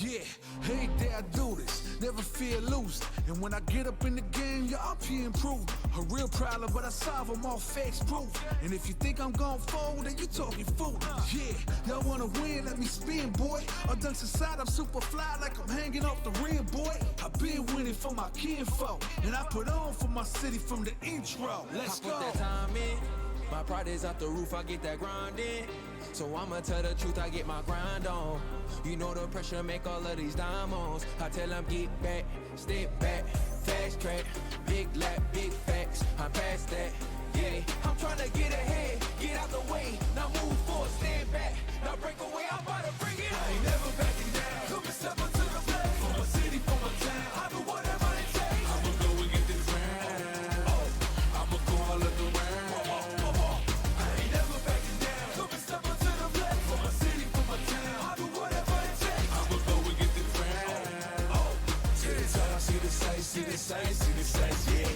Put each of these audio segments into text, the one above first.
Yeah, every day I do this, never feel loose. And when I get up in the game, y'all be improved. A real problem, but I solve them all facts proof. And if you think I'm gon' fold, then you talking fool. Yeah, y'all wanna win, let me spin, boy. All dunks aside, I'm super fly like I'm hanging off the rim, boy. I been winning for my kinfolk, and I put on for my city from the intro. Let's go. I put that time in, my pride is out the roof, I get that grind in. So I'ma tell the truth, I get my grind on. You know the pressure make all of these diamonds. I tell them get back, step back, fast track, big lap, big facts. I'm past that, yeah. I'm tryna get ahead, get out the way. Now move forward, stand back, now break away. I'm about to bring it. I ain't never backing down. Come and step up to the plate. For my city, for my town. I do whatever it takes. I'ma go and get this round. I'ma go all of the round. I ain't never backing down. Come and step up to the plate. For my city, for my town. I do whatever it takes. I'ma go and get this round. See the sights, see the sights, see the sights, see the sights, yeah.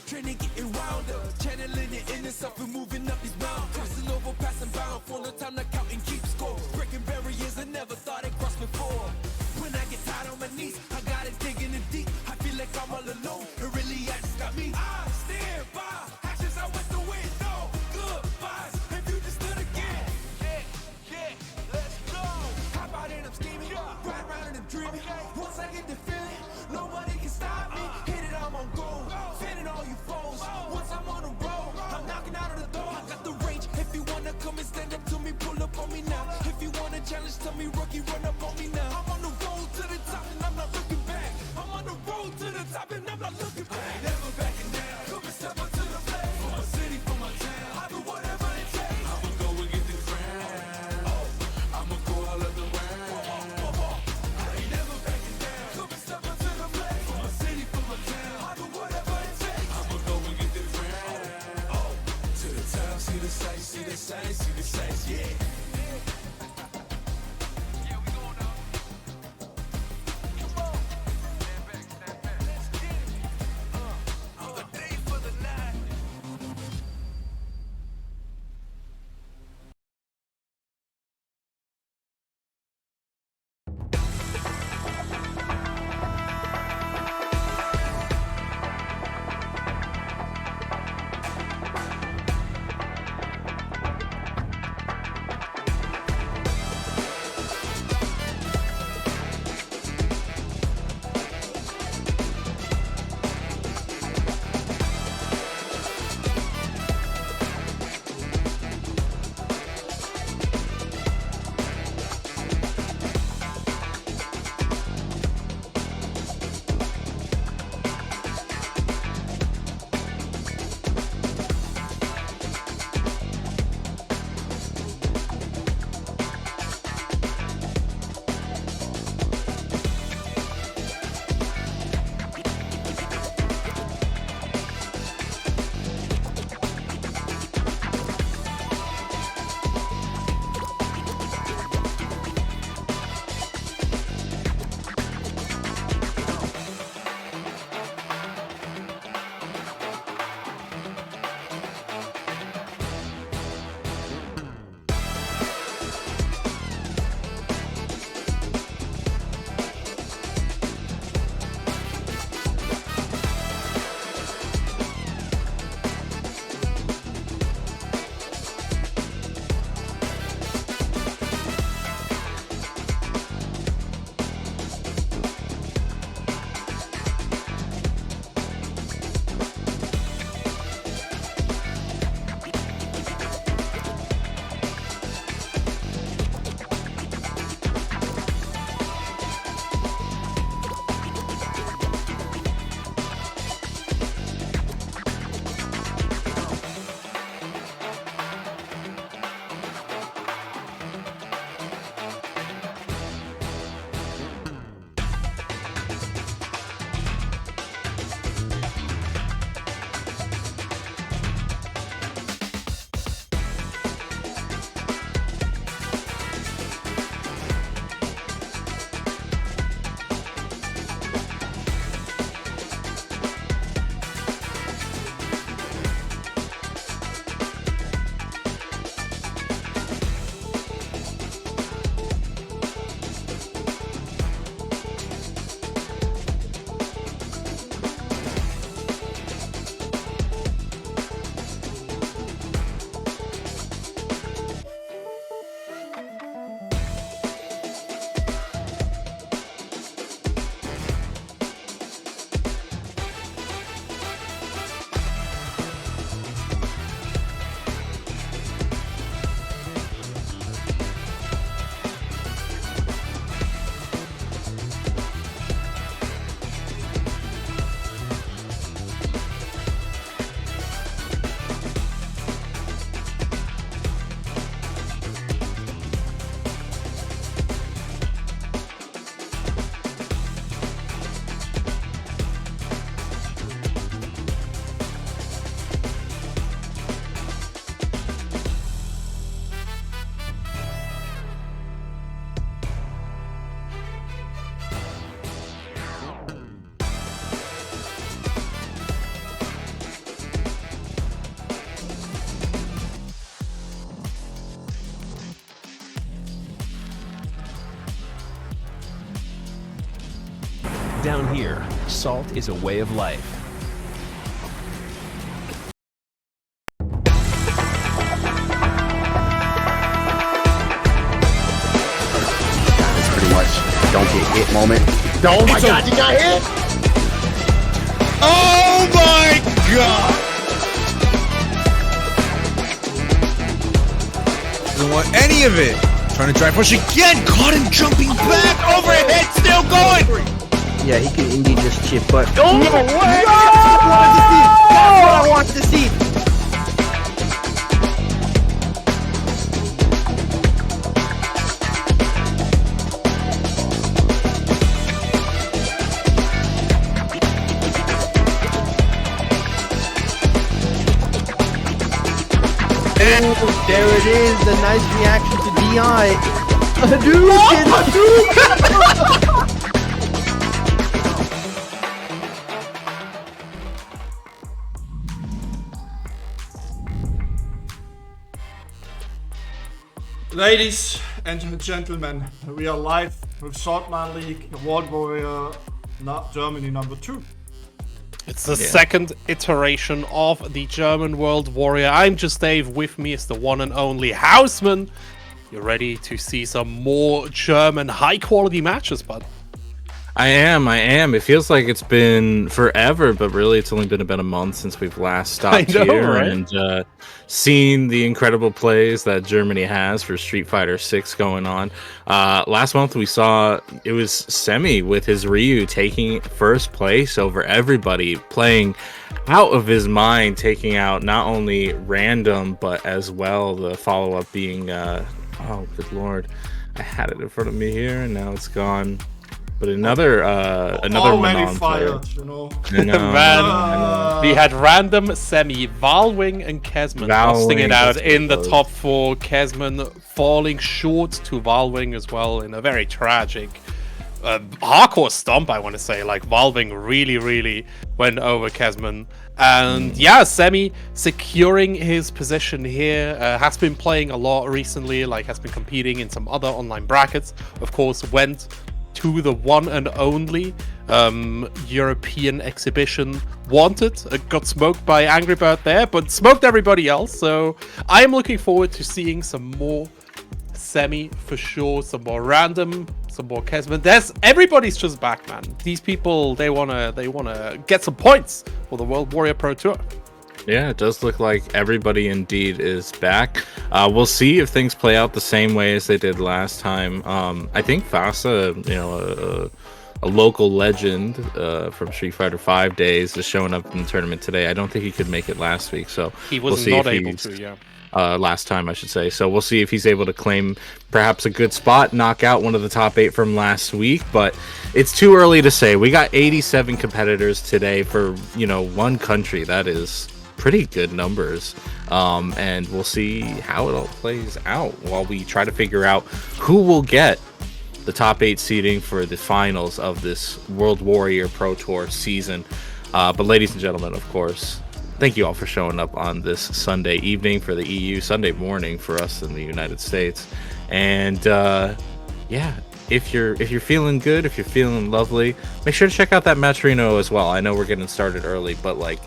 Training, getting rounder, channeling your inner self and moving up these mountains. Crossing over, passing bound, for no time to count and keep score. Breaking barriers I never thought I'd cross before. When I get tired on my knees, I got it digging in deep. I feel like I'm all alone, it really just got me. I stand by, actions I went the window. Goodbyes, and you just stood again. Yeah, let's go. How about it, I'm scheming, ride around and I'm dreaming. Once I get the feeling, nobody can stop me. Hit it, I'm on goal. All you foes, once I'm on the road, I'm knocking out of the door. I got the range, if you wanna come and stand up to me, pull up on me now. If you wanna challenge, tell me rookie, run up on me now. I'm on down here, salt is a way of life. It's pretty much don't get hit moment. Oh my god, you got hit! Oh my god! Doesn't want any of it. Trying to drive push again. Caught him jumping back. Overhead, still going. Yeah, he could indeed just chip, but Oh no! That's what I wanted to see! oh, there it is, the nice reaction to DI. Hadouken! Ladies and gentlemen, we are live with Saltmine League World Warrior Germany #2. It's the second iteration of the German World Warrior. I'm just Dave, with me is the one and only Houseman. You're ready to see some more German high-quality matches, bud? I am. It feels like it's been forever, but really it's only been about a month since we've last stopped here right? and seen the incredible plays that Germany has for Street Fighter 6 going on. Last month we saw it was Semi with his Ryu taking first place over everybody, playing out of his mind, taking out not only random, but as well the follow-up being, oh, good lord. I had it in front of me here and now it's gone. But another Already fired, you know. Man, we had random Semi, Valwing, and Kesman busting it out in the top 4. Kesman falling short to Valwing as well in a very tragic, hardcore stomp, I want to say. Like, Valwing really went over Kesman. And yeah, Semi securing his position here, has been playing a lot recently, like has been competing in some other online brackets. Of course, went to the one and only European exhibition Wanted. Got smoked by Angry Bird there, but smoked everybody else. So I am looking forward to seeing some more Semi for sure, some more random, some more Kesman. Everybody's just back, man. These people, they wanna get some points for the World Warrior Pro Tour. Yeah, it does look like everybody indeed is back. We'll see if things play out the same way as they did last time. I think Fasa, you know, a local legend from Street Fighter 5 days, is showing up in the tournament today. I don't think he could make it last week, so he was not able to. Yeah. Last time, I should say. So we'll see if he's able to claim perhaps a good spot, knock out one of the top 8 from last week, but it's too early to say. We got 87 competitors today for, you know, one country. That is pretty good numbers, and we'll see how it all plays out while we try to figure out who will get the top 8 seeding for the finals of this World Warrior Pro Tour season. But ladies and gentlemen, of course, thank you all for showing up on this Sunday evening for the EU, Sunday morning for us in the United States. And yeah, if you're feeling good, if you're feeling lovely, make sure to check out that Matrino as well. I know we're getting started early, but like,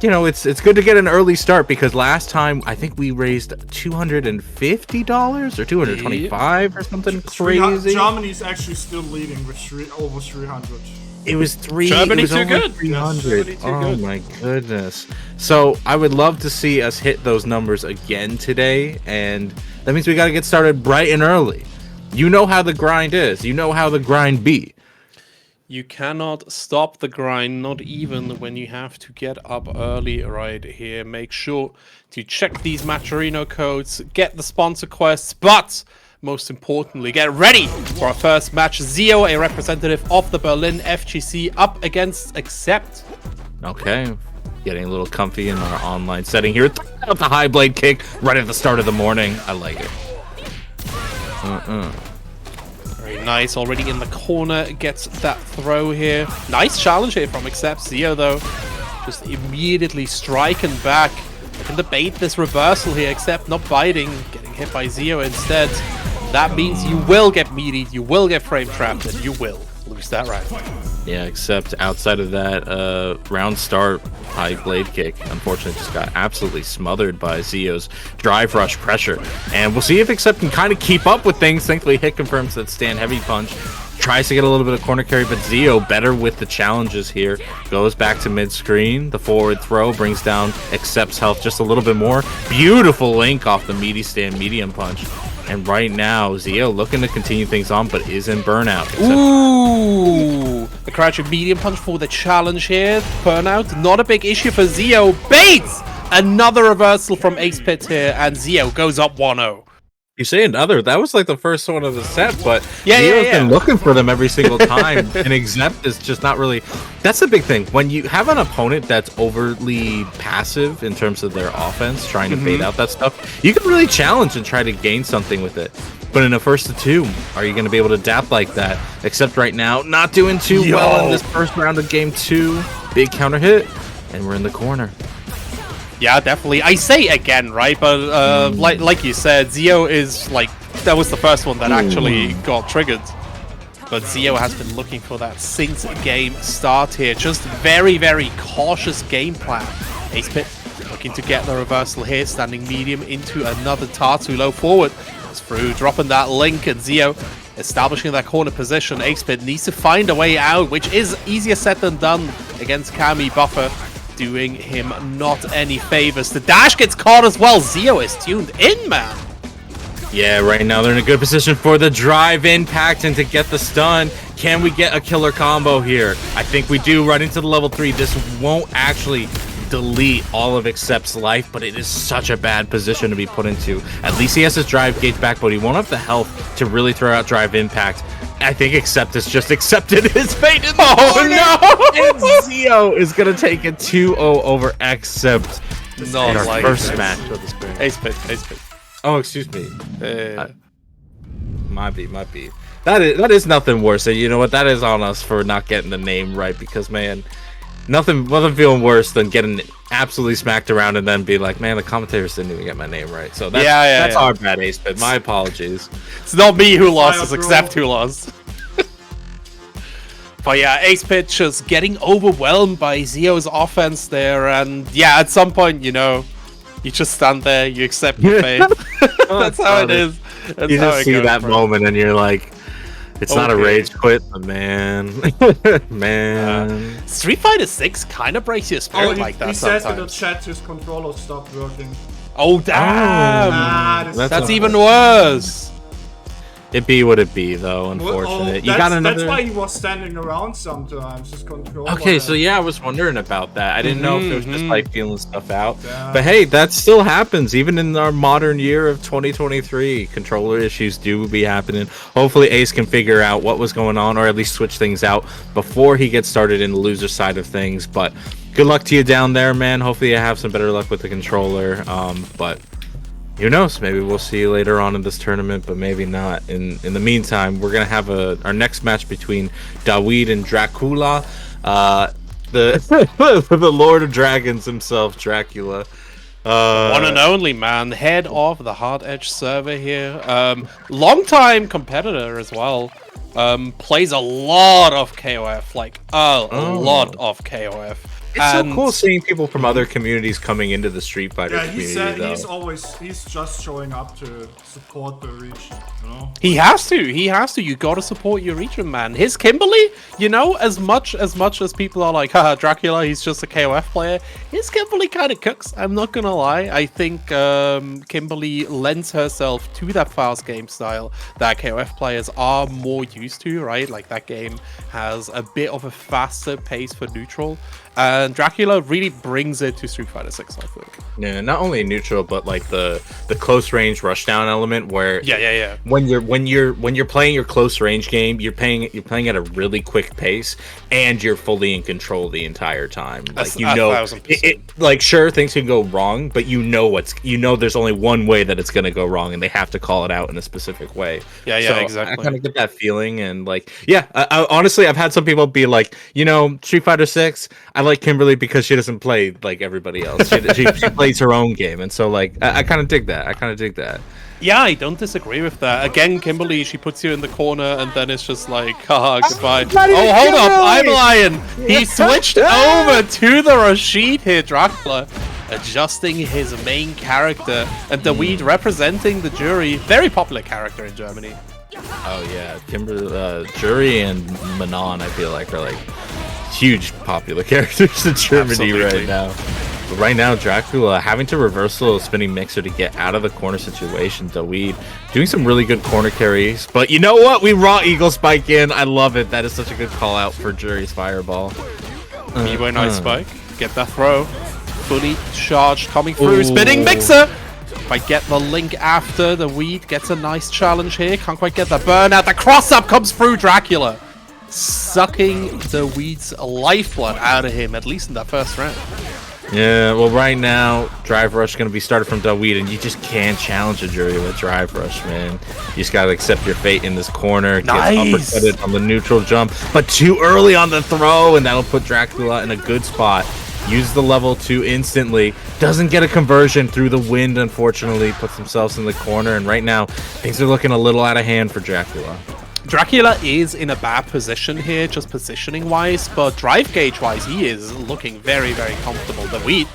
you know, it's good to get an early start, because last time I think we raised $250 or $225 or something crazy. Germany's actually still leading with over 300. It was Germany too good. 300. Yes, oh my goodness. So I would love to see us hit those numbers again today, and that means we got to get started bright and early. You know how the grind is. You know how the grind be. You cannot stop the grind, not even when you have to get up early right here. Make sure to check these Maturino codes, get the sponsor quests, but most importantly, get ready for our first match. Zio, a representative of the Berlin FGC, up against Accept. Okay, getting a little comfy in our online setting here. Out the high blade kick right at the start of the morning. I like it. Very nice, already in the corner, gets that throw here. Nice challenge here from Accept. Zio, though, just immediately striking back. I can debate this reversal here, Accept not biting, getting hit by Zio instead. That means you will get meaty, you will get frame trapped, and you will lose that round. Yeah, except outside of that round start high blade kick, unfortunately just got absolutely smothered by Zio's drive rush pressure. And we'll see if Accept can kind of keep up with things. Thankfully, hit confirms that stand heavy punch. Tries to get a little bit of corner carry, but Zio better with the challenges here. Goes back to mid-screen. The forward throw brings down Accept's health just a little bit more. Beautiful link off the meaty stand medium punch. And right now, Zio looking to continue things on, but is in burnout. Ooh! The crouching medium punch for the challenge here. Burnout, not a big issue for Zio. Bates! Another reversal from Ace Pit here, and Zio goes up 1-0. You say another. That was like the first one of the set, but Zio's been looking for them every single time, and Exempt is just not really. That's the big thing. When you have an opponent that's overly passive in terms of their offense, trying to bait out that stuff, you can really challenge and try to gain something with it. But in a first to two, are you going to be able to adapt like that? Except right now, not doing too well in this first round of game 2. Big counter hit, and we're in the corner. Yeah, definitely. I say again, right? But like you said, Zio is like, that was the first one that actually got triggered. But Zio has been looking for that since game start here. Just very, very cautious game plan. Ace Pit looking to get the reversal here, standing medium into another Tartu low forward. It's through, dropping that link, and Zio establishing that corner position. Ace Pit needs to find a way out, which is easier said than done against Kami Buffer. Doing him not any favors. The dash gets caught as well. Zio is tuned in, man. Yeah, right now they're in a good position for the drive impact and to get the stun. Can we get a killer combo here? I think we do. Run into the level 3. This won't actually delete all of Accept's life, but it is such a bad position to be put into. At least he has his drive gauge back, but he won't have the health to really throw out drive impact. I think Accept has just accepted his fate in the corner. No! And Zio is going to take a 2-0 over Accept. Not our like first match of the spring. Ace Pit. Oh, excuse me. Might be. That is nothing worse. And you know what? That is on us for not getting the name right, because, man, nothing feeling worse than getting absolutely smacked around and then be like, man, the commentators didn't even get my name right. So that's our bad, Ace Pit. My apologies. It's not me who lost, it's Accept who lost. But yeah, Ace Pit just getting overwhelmed by Zio's offense there, and yeah, at some point, you know, you just stand there, you accept your fate. That's how it is. That's you how just it see goes, that bro. moment and you're like, it's not a rage quit, but man. Street Fighter 6 kind of breaks your spirit like that he sometimes. says in the chat his controller stopped working. Oh, damn! That's even unfortunate. worse. It be what it be, though. Unfortunate. You got another. That's why he was standing around sometimes. His controller. Okay, so yeah, I was wondering about that. I didn't know if it was just like feeling stuff out. Yeah. But hey, that still happens even in our modern year of 2023. Controller issues do be happening. Hopefully, Ace can figure out what was going on, or at least switch things out before he gets started in the loser side of things. But good luck to you down there, man. Hopefully, you have some better luck with the controller. But who knows? Maybe we'll see you later on in this tournament, but maybe not. In the meantime, we're gonna have our next match between Dawid and Dracula, the Lord of Dragons himself, Dracula. One and only, man. Head of the Hard Edge server here. Long-time competitor as well. Plays a lot of KOF, like a lot of KOF. It's so cool seeing people from other communities coming into the Street Fighter community. He's just showing up to support the region, you know? He has to. You gotta support your region, man. His Kimberly, you know, as much as people are like, haha, Dracula, he's just a KOF player, his Kimberly kind of cooks, I'm not gonna lie. I think Kimberly lends herself to that fast game style that KOF players are more used to, right? Like, that game has a bit of a faster pace for neutral. And Dracula really brings it to Street Fighter 6, I think. Yeah, not only neutral, but like the close range rushdown element, where when you're playing your close range game, you're playing at a really quick pace, and you're fully in control the entire time. Like, you know, like, sure, things can go wrong, but you know there's only one way that it's gonna go wrong, and they have to call it out in a specific way. Yeah, so exactly. I kind of get that feeling, and like, I honestly, I've had some people be like, you know, Street Fighter 6, I like Kimberly because she doesn't play like everybody else. She plays her own game, and so like I kind of dig that. Yeah, I don't disagree with that. Again, Kimberly, she puts you in the corner, and then it's just like, haha, goodbye. Oh, hold up, I'm lying. He switched over to the Rashid here, Dracula, adjusting his main character, and the Weed representing the Jury. Very popular character in Germany. Oh yeah, Jury and Manon, I feel like, are like huge popular characters in Germany right now. But right now, Dracula having to reversal a spinning mixer to get out of the corner situation. Daweed doing some really good corner carries. But you know what? We raw Eagle Spike in. I love it. That is such a good call out for Jury's Fireball. Miwei nice spike. Get that throw. Fully charged coming through. Spinning mixer! If I get the link after, the Weed gets a nice challenge here. Can't quite get the burn out. The cross up comes through Dracula. Sucking the Weed's lifeblood out of him, at least in that first round. Yeah, well, right now, Drive Rush going to be started from Daweed, and you just can't challenge a Jury with Drive Rush, man. You just got to accept your fate in this corner. Nice. Get uppercutted on the neutral jump, but too early on the throw, and that'll put Dracula in a good spot. Uses the level 2 instantly. Doesn't get a conversion through the wind, unfortunately. Puts themselves in the corner, and right now, things are looking a little out of hand for Dracula. Dracula is in a bad position here, just positioning-wise, but drive gauge-wise, he is looking very, very comfortable. The Weed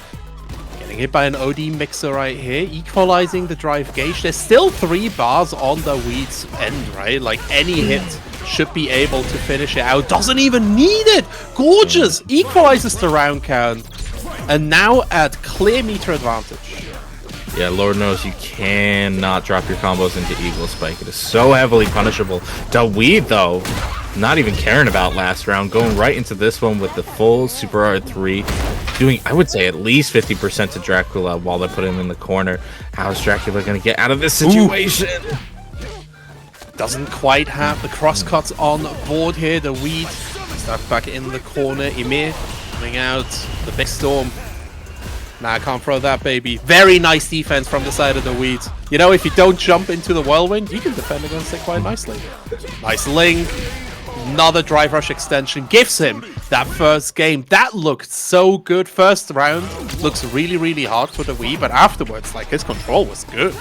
getting hit by an OD mixer right here, equalizing the drive gauge. There's still 3 bars on the Weed's end, right? Like, any hit should be able to finish it out. Doesn't even need it! Gorgeous! Equalizes the round count, and now at clear meter advantage. Yeah, Lord knows you cannot drop your combos into Eagle Spike. It is so heavily punishable. Daweed, though, not even caring about last round, going right into this one with the full Super R3, doing, I would say, at least 50% to Dracula while they put him in the corner. How is Dracula going to get out of this situation? Ooh. Doesn't quite have the crosscuts on board here. The Weed stuck back in the corner. Ymir coming out. The big storm. Nah, I can't throw that, baby. Very nice defense from the side of the Weed. You know, if you don't jump into the whirlwind, you can defend against it quite nicely. Nice link. Another drive rush extension gives him that first game. That looked so good. First round looks really, really hard for the Weed, but afterwards, like, his control was good.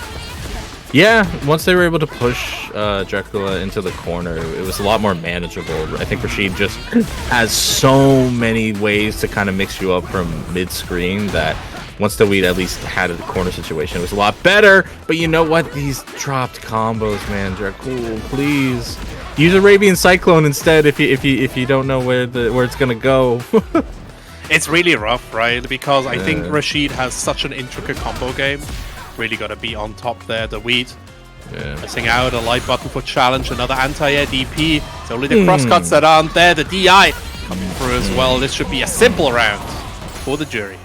Yeah, once they were able to push Dracula into the corner, it was a lot more manageable. I think Rashid just has so many ways to kind of mix you up from mid-screen that once the Weed at least had a corner situation, it was a lot better. But you know what? These dropped combos, man. Dracula, please use Arabian Cyclone instead if you don't know where it's gonna go. It's really rough, right? Because I think Rashid has such an intricate combo game. Really got to be on top there. The Weed missing out a light button for challenge. Another anti-air DP. It's only the crosscuts that aren't there. The DI coming through as well. This should be a simple round for the Jury.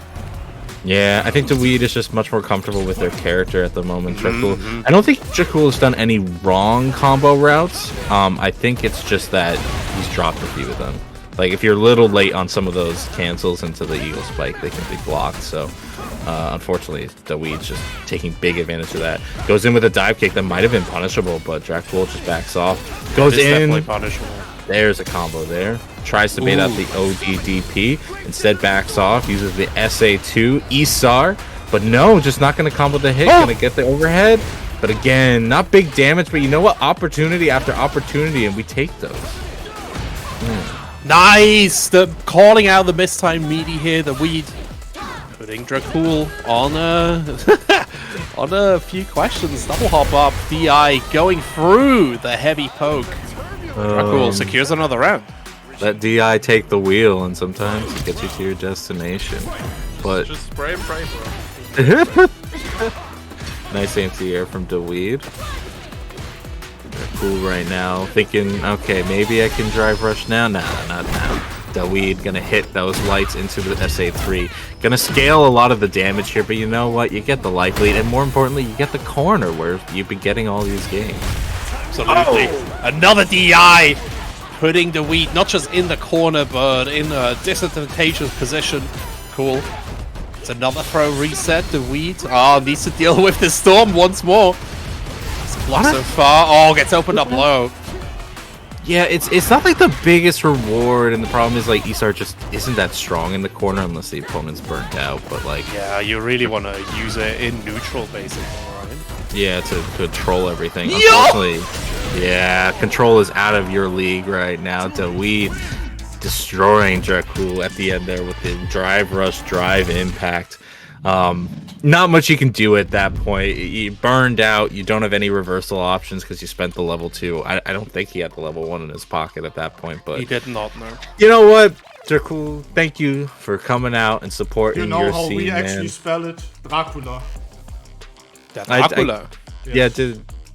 Yeah, I think the Weed is just much more comfortable with their character at the moment. I don't think Dracula has done any wrong combo routes. I think it's just that he's dropped a few of them. Like, if you're a little late on some of those cancels into the Eagle Spike, they can be blocked. So, unfortunately, the Weed's just taking big advantage of that. Goes in with a dive kick that might have been punishable, but Dracula just backs off. Goes in. Definitely punishable. There's a combo there. Tries to bait out the ODDP. Instead, backs off. Uses the SA2 Isar. But no, just not going to combo the hit. Going to get the overhead. But again, not big damage. But you know what? Opportunity after opportunity, and we take those. Nice! The calling out the mistime meaty here, the Weed. Putting Dracul on on a few questions. Double hop up, DI going through the heavy poke. Dracul secures another round. Let DI take the wheel, and sometimes it gets you to your destination. But just spray and pray, bro. Nice anti-air from Daweed. Cool right now, thinking, okay, maybe I can drive rush now. Nah, not now. Daweed gonna hit those lights into the SA3. Gonna scale a lot of the damage here, but you know what? You get the life lead, and more importantly, you get the corner where you've been getting all these games. Absolutely. Another DI! Putting Daweed not just in the corner, but in a disadvantageous position. Cool. It's another throw reset. Daweed needs to deal with the storm once more. Blocked so far. Oh, gets opened up low. Yeah, it's not like the biggest reward, and the problem is like Isar just isn't that strong in the corner unless the opponent's burnt out. But like, yeah, you really want to use it in neutral, basically, right? to control everything. Unfortunately, yeah, control is out of your league right now. Daweed destroying Dracul at the end there with the drive rush, drive impact. Not much you can do at that point. You burned out. You don't have any reversal options because you spent the level 2. I don't think he had the level 1 in his pocket at that point, but he did not know. You know what, Dracul? Thank you for coming out and supporting You know your how scene, we actually man. spell it? Dracula. Dracula.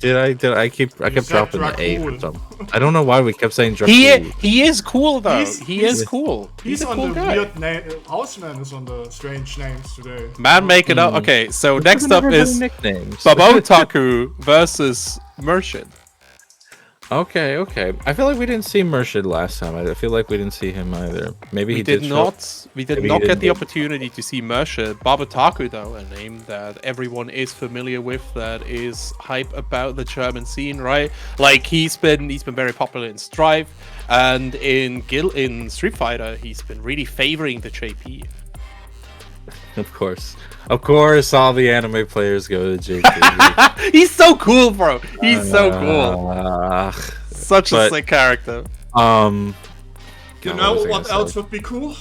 Yeah, I kept dropping the A for some. I don't know why we kept saying Dracul. He is cool though. He is cool. He's a on cool the guy. weird name. Houseman is on the strange names today. Man, make it up. Okay, so next up is nicknames. Babotaku versus Murshid. Okay. I feel like we didn't see Murshid last time. I feel like we didn't see him either. Maybe We he did not. We did Maybe not he get the didn't. opportunity to see Murshid. Babotaku, though, a name that everyone is familiar with, that is hype about the German scene, right? Like he's been very popular in Strive, and in Street Fighter, he's been really favoring the JP. Of course, all the anime players go to JP. He's so cool, bro. He's so cool. Such a sick character. You know what else would be cool?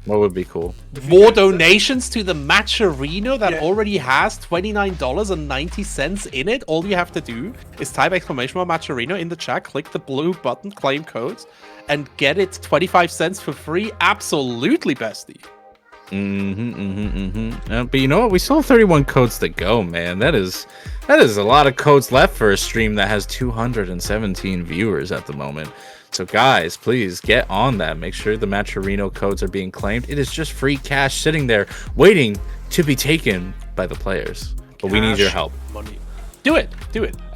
What would be cool? More donations to the Matcherino that already has $29.90 in it. All you have to do is type !Matcherino in the chat, click the blue button, claim codes, and get it 25 cents for free. Absolutely, bestie. But you know what? We still have 31 codes to go, man. That is a lot of codes left for a stream that has 217 viewers at the moment. So guys, please get on that. Make sure the Matcherino codes are being claimed. It is just free cash sitting there waiting to be taken by the players. But we need your help. Money. Do it.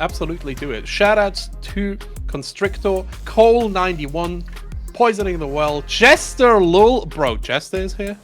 Absolutely do it. Shoutouts to Constrictor, Cole91, Poisoning the Well, Jester Lul. Bro, Jester is here.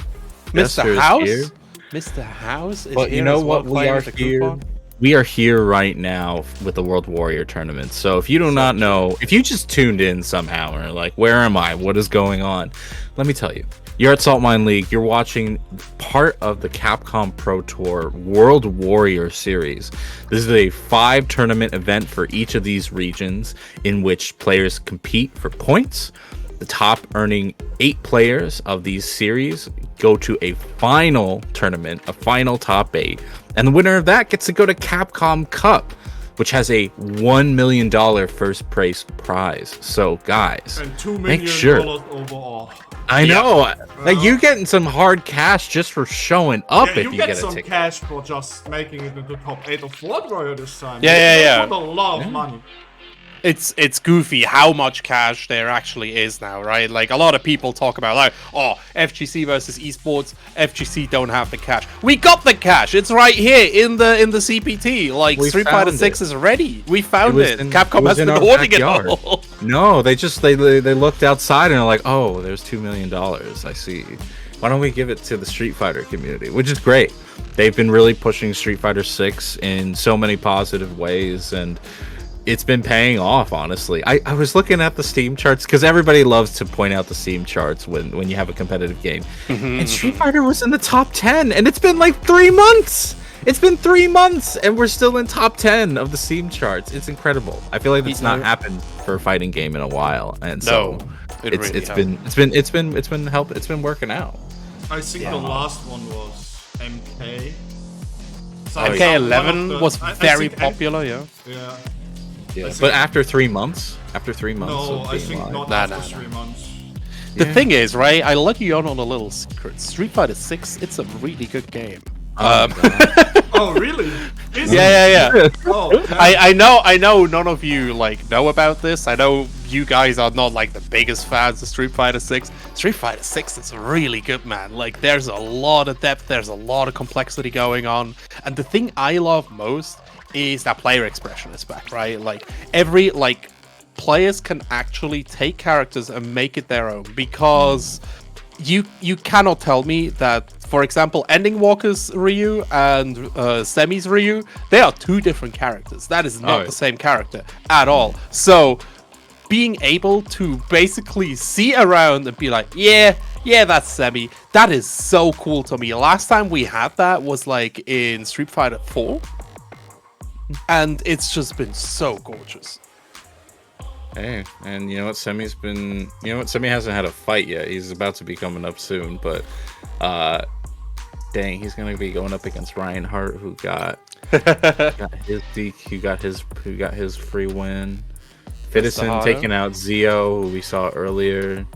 Mr. House. Here. Mr. House is here. But you know what? We are here. We are here right now with the World Warrior Tournament. So if you do not know, if you just tuned in somehow and are like, where am I? What is going on? Let me tell you. You're at Saltmine League. You're watching part of the Capcom Pro Tour World Warrior Series. This is a 5-tournament event for each of these regions in which players compete for points. The top earning 8 players of these series go to a final tournament, a final top 8. And the winner of that gets to go to Capcom Cup, which has a $1 million first place prize. So, guys, and $2 million make sure. Overall. I know. Like, you getting some hard cash just for showing up if you get a some ticket. cash for just making it into top 8 of World Warrior this time. Yeah. That's a lot of money. It's goofy how much cash there actually is now, right? Like a lot of people talk about like, oh, FGC versus esports, FGC don't have the cash. We got the cash. It's right here in the CPT. Like Street Fighter 6 is ready. We found it. Capcom has been hoarding it all. No, they looked outside and are like, oh, there's $2 million. I see. Why don't we give it to the Street Fighter community? Which is great. They've been really pushing Street Fighter 6 in so many positive ways, and it's been paying off, honestly. I was looking at the Steam charts because everybody loves to point out the Steam charts when you have a competitive game. And Street Fighter was in the top 10, and it's been like 3 months. It's been 3 months, and we're still in top 10 of the Steam charts. It's incredible. I feel like that's not happened for a fighting game in a while, and so it's been working out. I think the last one was MK. MK11 was very popular, Yeah. Yeah, but after 3 months, no, I think not after 3 months. The thing is, right? I let you on a little secret. Street Fighter 6, it's a really good game. Oh, really? Yeah. Oh, I know none of you like know about this. I know you guys are not like the biggest fans of Street Fighter 6. Street Fighter 6 is really good, man. Like there's a lot of depth, there's a lot of complexity going on. And the thing I love most is that player expression is back, right? Like players can actually take characters and make it their own, because you cannot tell me that, for example, Ending Walker's Ryu and Semi's Ryu, they are 2 different characters. That is not the same character at all. So being able to basically see around and be like, yeah, that's Semi, that is so cool to me. Last time we had that was like in Street Fighter 4. and it's just been so gorgeous. Hey, and you know what? Semi hasn't had a fight yet. He's about to be coming up soon, but dang, he's gonna be going up against Ryan Hart, who got his who got his free win. Fittison taking out Zio, who we saw earlier.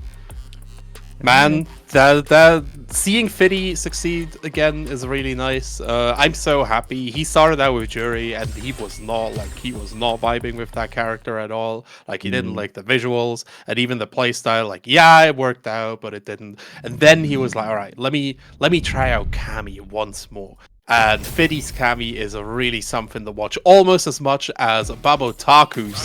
Man, that seeing Fitty succeed again is really nice. I'm so happy. He started out with Jury, and he was not vibing with that character at all. Like, he didn't like the visuals and even the playstyle. Like, yeah, it worked out, but it didn't. And then he was like, all right, let me try out Cammy once more. And Fitty's Cammy is really something to watch, almost as much as Babotaku's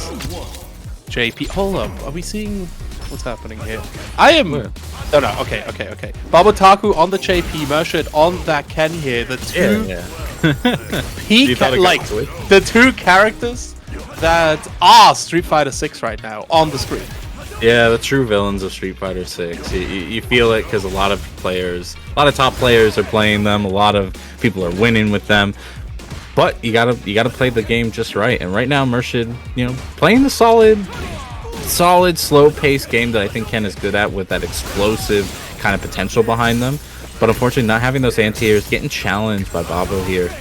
JP. Hold up, are we seeing what's happening here? I am. No. Okay. Babotaku on the JP, Mershid on that Ken here. The two peak, like the two characters that are Street Fighter 6 right now on the screen. Yeah, the true villains of Street Fighter 6. You feel it because a lot of top players are playing them. A lot of people are winning with them. But you gotta play the game just right. And right now, Mershid, playing the solid, slow-paced game that I think Ken is good at, with that explosive kind of potential behind them. But unfortunately, not having those anti-airs, getting challenged by Babu here.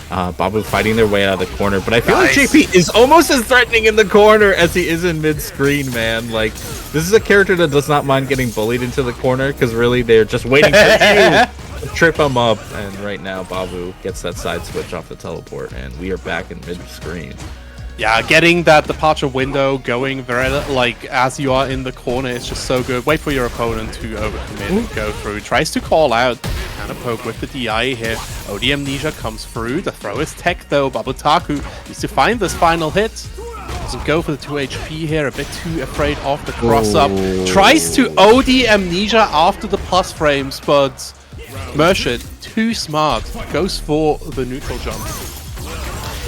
Babu fighting their way out of the corner, but I feel like JP is almost as threatening in the corner as he is in mid-screen, man. Like, this is a character that does not mind getting bullied into the corner, because really they're just waiting for you to trip him up. And right now, Babu gets that side switch off the teleport, and we are back in mid-screen. Yeah, getting that departure window going very, like, as you are in the corner is just so good. Wait for your opponent to overcommit and go through. Tries to call out and a poke with the DI here. OD Amnesia comes through. The throw is tech though. Babotaku needs to find this final hit. Doesn't go for the 2 HP here. A bit too afraid of the cross-up. Tries to OD Amnesia after the plus frames, but Mershid, too smart, goes for the neutral jump.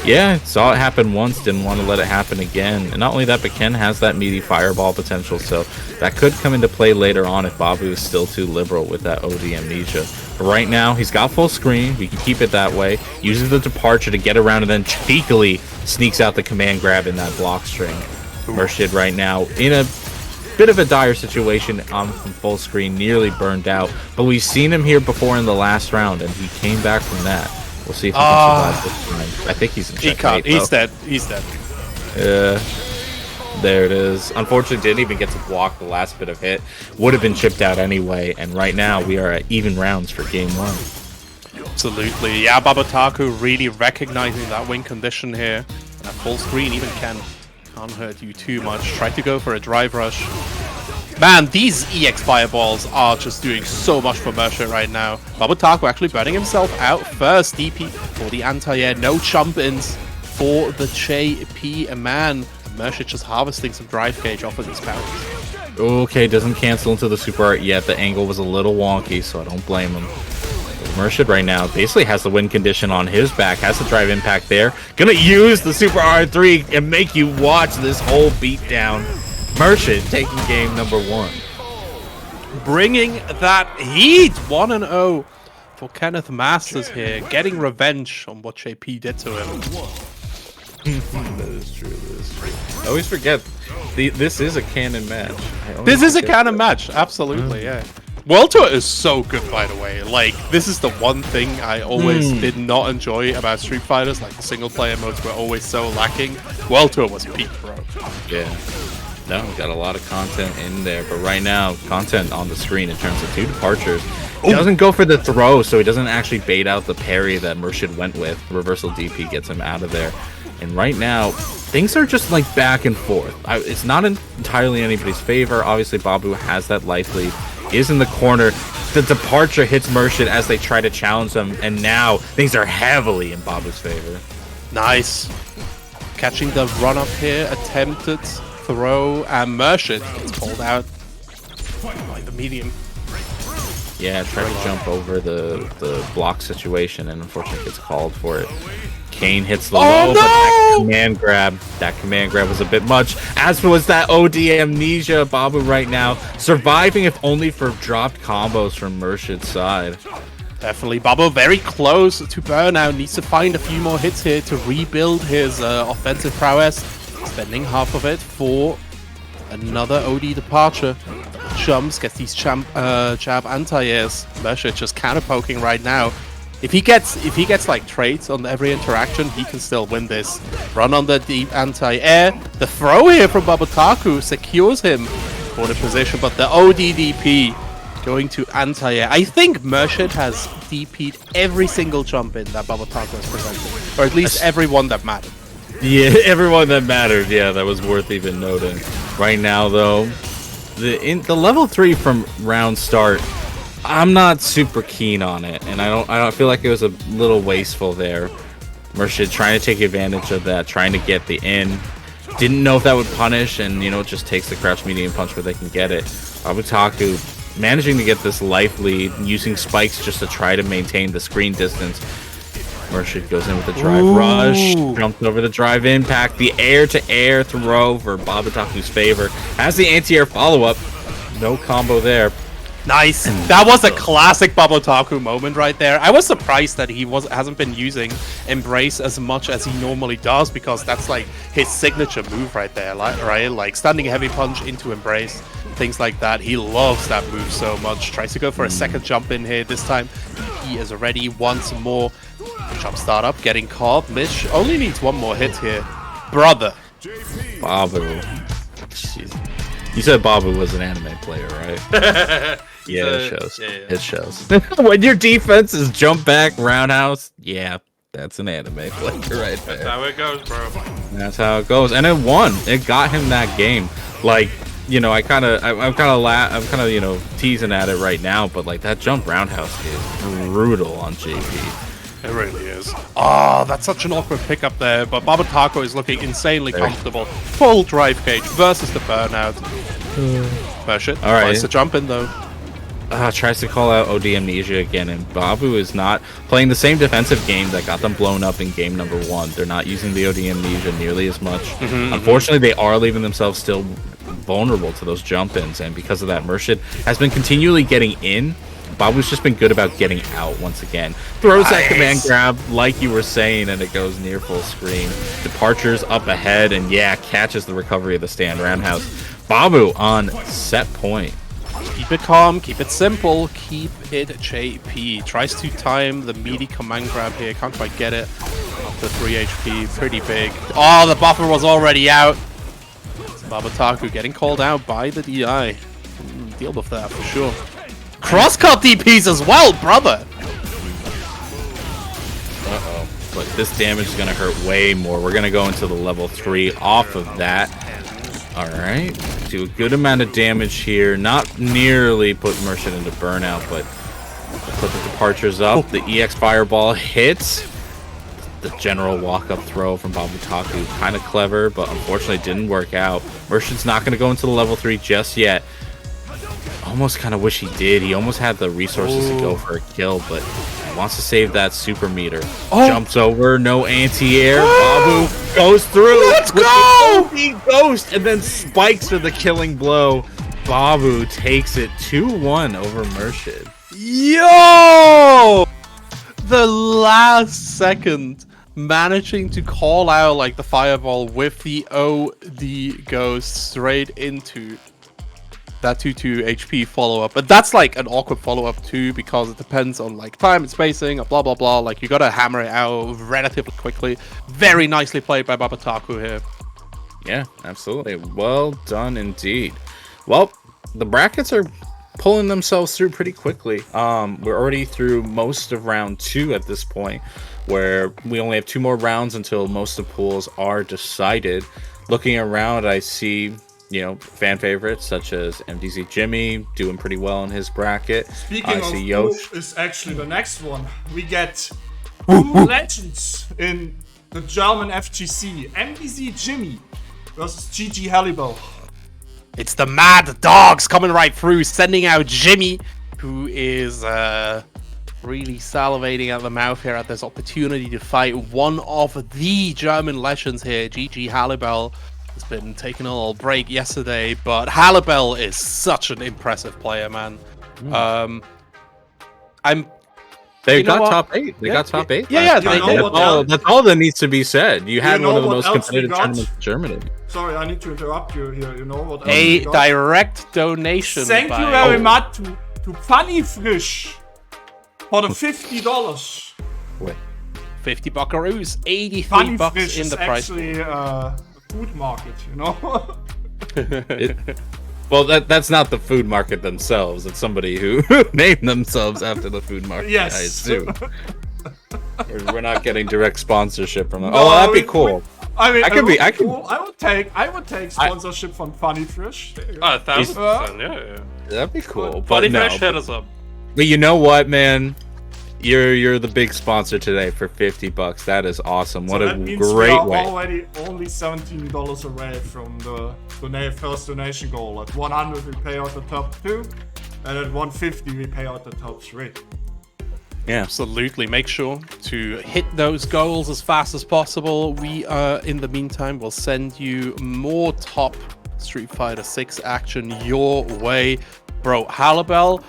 Yeah, saw it happen once, didn't want to let it happen again. And not only that, but Ken has that meaty fireball potential, so that could come into play later on if Babu is still too liberal with that OD Amnesia. But right now, he's got full screen, we can keep it that way. Uses the departure to get around and then cheekily sneaks out the command grab in that block string. Mershid right now in a bit of a dire situation on full screen, nearly burned out. But we've seen him here before in the last round, and he came back from that. We'll see if he can survive this time. I think he's in checkmate, He's dead. He's dead. Yeah. There it is. Unfortunately, didn't even get to block the last bit of hit. Would have been chipped out anyway. And right now, we are at even rounds for game 1. Absolutely. Yeah, Babotaku really recognizing that win condition here. At full screen, even can't hurt you too much. Try to go for a drive rush. Man, these EX fireballs are just doing so much for Mershid right now. Babotaku actually burning himself out first. DP for the anti-air. No jump-ins for the JP. And man, Mershid just harvesting some drive gauge off of his bounce. Okay, doesn't cancel into the super art yet. The angle was a little wonky, so I don't blame him. Mershid right now basically has the win condition on his back. Has the drive impact there. Gonna use the super R3 and make you watch this whole beatdown. Mershid taking game number 1. Bringing that heat. 1-0 for Kenneth Masters here. Getting revenge on what JP did to him. That is true. I always forget. This is a canon match. This is a canon match. Absolutely, yeah. World Tour is so good, by the way. Like, this is the one thing I always did not enjoy about Street Fighters. Like, the single-player modes were always so lacking. World Tour was peak, bro. Yeah. No, we got a lot of content in there, but right now, content on the screen in terms of 2 departures. He doesn't go for the throw, so he doesn't actually bait out the parry that Mershid went with. Reversal DP gets him out of there. And right now, things are just like back and forth. It's not entirely in anybody's favor. Obviously, Babu has that life lead, is in the corner. The departure hits Mershid as they try to challenge them, and now things are heavily in Babu's favor. Nice. Catching the run up here, attempted throw, and Mershid gets pulled out by the medium. Yeah, try to jump over the block situation, and unfortunately gets called for it. Kane hits the low, but that command grab was a bit much, as was that OD Amnesia. Babu right now surviving, if only for dropped combos from Mershid's side. Definitely. Babo very close to burnout. Needs to find a few more hits here to rebuild his offensive prowess. Spending half of it for another OD departure. Jumps, gets these jab anti-airs. Mershid just counter poking right now. If he gets like trades on every interaction, he can still win this. Run on the deep anti-air. The throw here from Babotaku secures him for the position, but the ODDP going to anti-air. I think Mershid has DP'd every single jump in that Babotaku has presented, or at least every one that mattered. Yeah, everyone that mattered. Yeah, that was worth even noting. Right now, though, the level 3 from round start, I'm not super keen on it, and I don't feel like it was a little wasteful there. Mershid trying to take advantage of that, trying to get the in. Didn't know if that would punish, and just takes the crouch medium punch where they can get it. Babotaku managing to get this life lead, using spikes just to try to maintain the screen distance. Mershid goes in with the drive rush, jumps over the drive impact, the air-to-air throw for Babotaku's favor. Has the anti-air follow-up. No combo there. Nice. That was a classic Babotaku moment right there. I was surprised that he hasn't been using Embrace as much as he normally does, because that's like his signature move right there, right? Like standing heavy punch into Embrace, things like that. He loves that move so much. Tries to go for a second jump in here. This time he is ready once more. Jump start up, getting caught. Mish only needs one more hit here. Brother. Babu. Jeez. You said Babu was an anime player, right? Yeah, it shows. Yeah. It shows. When your defense is jump back, roundhouse, yeah, that's an anime player right there. That's how it goes, bro. That's how it goes, and it won. It got him that game. Like, I'm kind of teasing at it right now, but like that jump roundhouse is brutal on JP. It really is. Oh, that's such an awkward pickup there, but Babotaku is looking insanely comfortable. Full drive cage versus the burnout. Mershid tries to jump in though. Tries to call out OD Amnesia again, and Babu is not playing the same defensive game that got them blown up in game number 1. They're not using the OD Amnesia nearly as much. Unfortunately, they are leaving themselves still vulnerable to those jump-ins, and because of that, Mershid has been continually getting in. Babu's just been good about getting out once again. Throws that command grab like you were saying, and it goes near full screen. Departures up ahead, and yeah, catches the recovery of the stand roundhouse. Babu on set point. Keep it calm, keep it simple, keep it JP. Tries to time the meaty command grab here, can't quite get it. Up to 3 HP, pretty big. Oh, the buffer was already out. Babotaku getting called out by the DI. Deal with that for sure. Crosscut DPs as well, brother! Uh-oh. But this damage is going to hurt way more. We're going to go into the level 3 off of that. Alright. Do a good amount of damage here. Not nearly put Mershid into burnout, but put the departures up. The EX Fireball hits. The general walk-up throw from Babotaku. Kind of clever, but unfortunately didn't work out. Mershid's not going to go into the level 3 just yet. Almost kind of wish he did. He almost had the resources to go for a kill, but wants to save that super meter. Jumps over, no anti-air. Babu goes through. Let's go! Ghost, and then spikes for the killing blow. Babu takes it 2-1 over Mershid. Yo! The last second managing to call out like the fireball with the OD Ghost straight into that 2-2 HP follow-up. But that's like an awkward follow-up too, because it depends on like time and spacing, blah blah blah. Like you gotta hammer it out relatively quickly. Very nicely played by Babotaku here. Yeah, absolutely. Well done indeed. Well, the brackets are pulling themselves through pretty quickly. We're already through most of round 2 at this point, where we only have 2 more rounds until most of the pools are decided. Looking around, I see fan favorites such as MDZ Jimmy doing pretty well in his bracket. Speaking of who is actually the next one, we get 2 legends in the German FGC. MDZ Jimmy versus GG Hannibal. It's the Mad Dogs coming right through, sending out Jimmy, who is really salivating at the mouth here at this opportunity to fight one of the German legends here, GG Hannibal. Has been taking a little break yesterday, but Hannibal is such an impressive player, man. I'm They You know got what? top 8. They got top 8. Yeah, last yeah, time. they did. That's all that needs to be said. You had know one of the what most else we competitive got? tournaments in Germany. Sorry, I need to interrupt you here. You know what else A we got? direct donation. Thank you very much to Funny Frisch for the $50. Wait. 50 buckaroos, 83 Funny bucks Frisch in is the price. actually a food market, you know? Well, that's not the food market themselves. It's somebody who named themselves after the food market. Yes. I assume. We're not getting direct sponsorship from them. No, Oh, that'd be cool. I mean, I I would take sponsorship from Funny Frisch. There you go. 1,000%, yeah. That'd be cool. But Funny no. Fresh, hit us up. But you know what, man? You're the big sponsor today for $50. That is awesome. What So a that means great we are way. already only $17 away from the first donation goal. At 100 we pay out the top 2, and at 150 we pay out the top 3. Yeah. Absolutely. Make sure to hit those goals as fast as possible. We, in the meantime, will send you more top Street Fighter 6 action your way. Bro, Halibel,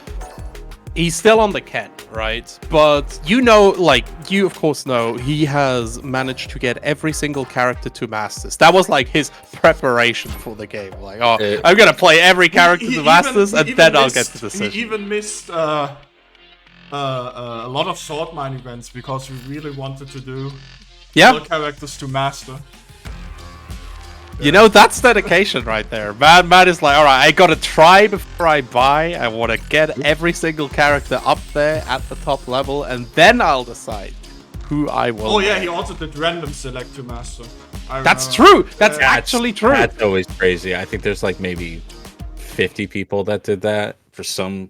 he's still on the Ken, right? But you know, like, you of course know, he has managed to get every single character to Masters. That was like his preparation for the game. Like, oh, I'm gonna play every character to Masters, and then I'll get to the decision. He even missed a lot of Saltmine events because we really wanted to do all characters to master. You know, that's dedication right there. Man is like, alright, I gotta try before I buy. I wanna get every single character up there at the top level, and then I'll decide who I will. Oh yeah, buy. he also did random select to master. That's true. That's actually true. That's always crazy. I think there's like maybe 50 people that did that for some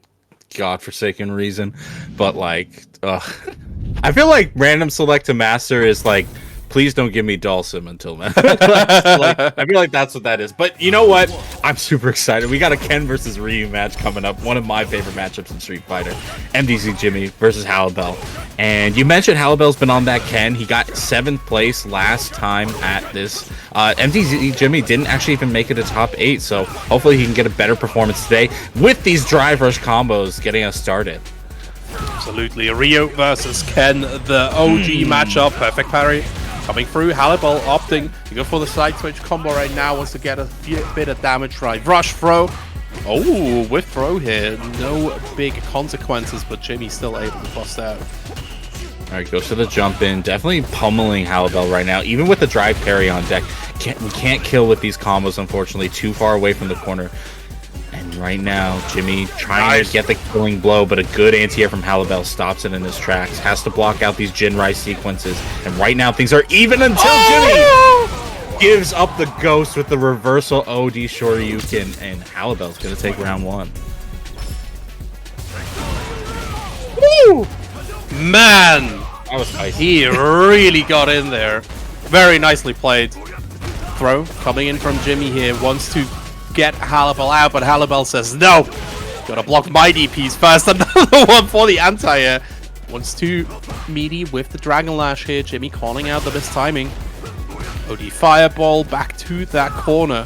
godforsaken reason. But like, I feel like random select to master is like, please don't give me Dhalsim until then. I feel like that's what that is. But you know what? I'm super excited. We got a Ken versus Ryu match coming up. One of my favorite matchups in Street Fighter. MDZ Jimmy versus Halibel. And you mentioned Halibel's been on that Ken. He got 7th place last time at this. MDZ Jimmy didn't actually even make it to top 8. So hopefully he can get a better performance today with these drive rush combos getting us started. Absolutely. Rio versus Ken, the OG matchup. Perfect parry. Coming through, Halibel opting to go for the side switch combo right now, wants to get a bit of damage right. Rush throw. Oh, with throw here. No big consequences, but Jimmy's still able to bust out. All right, goes to the jump in. Definitely pummeling Halibel right now. Even with the drive parry on deck, we can't kill with these combos, unfortunately. Too far away from the corner. And right now, Jimmy trying to get the killing blow, but a good anti-air from Halibel stops it in his tracks. Has to block out these Jin Rai sequences. And right now, things are even until Jimmy gives up the ghost with the reversal OD Shoryuken. And Halibel's going to take round 1. Woo! Man! That was nice. He really got in there. Very nicely played. Throw coming in from Jimmy here. Wants to get Halibel out, but Halibel says no. Gotta block my DPs first. Another one for the anti-air. Wants to meaty with the Dragon Lash here. Jimmy calling out the missed timing. OD Fireball back to that corner.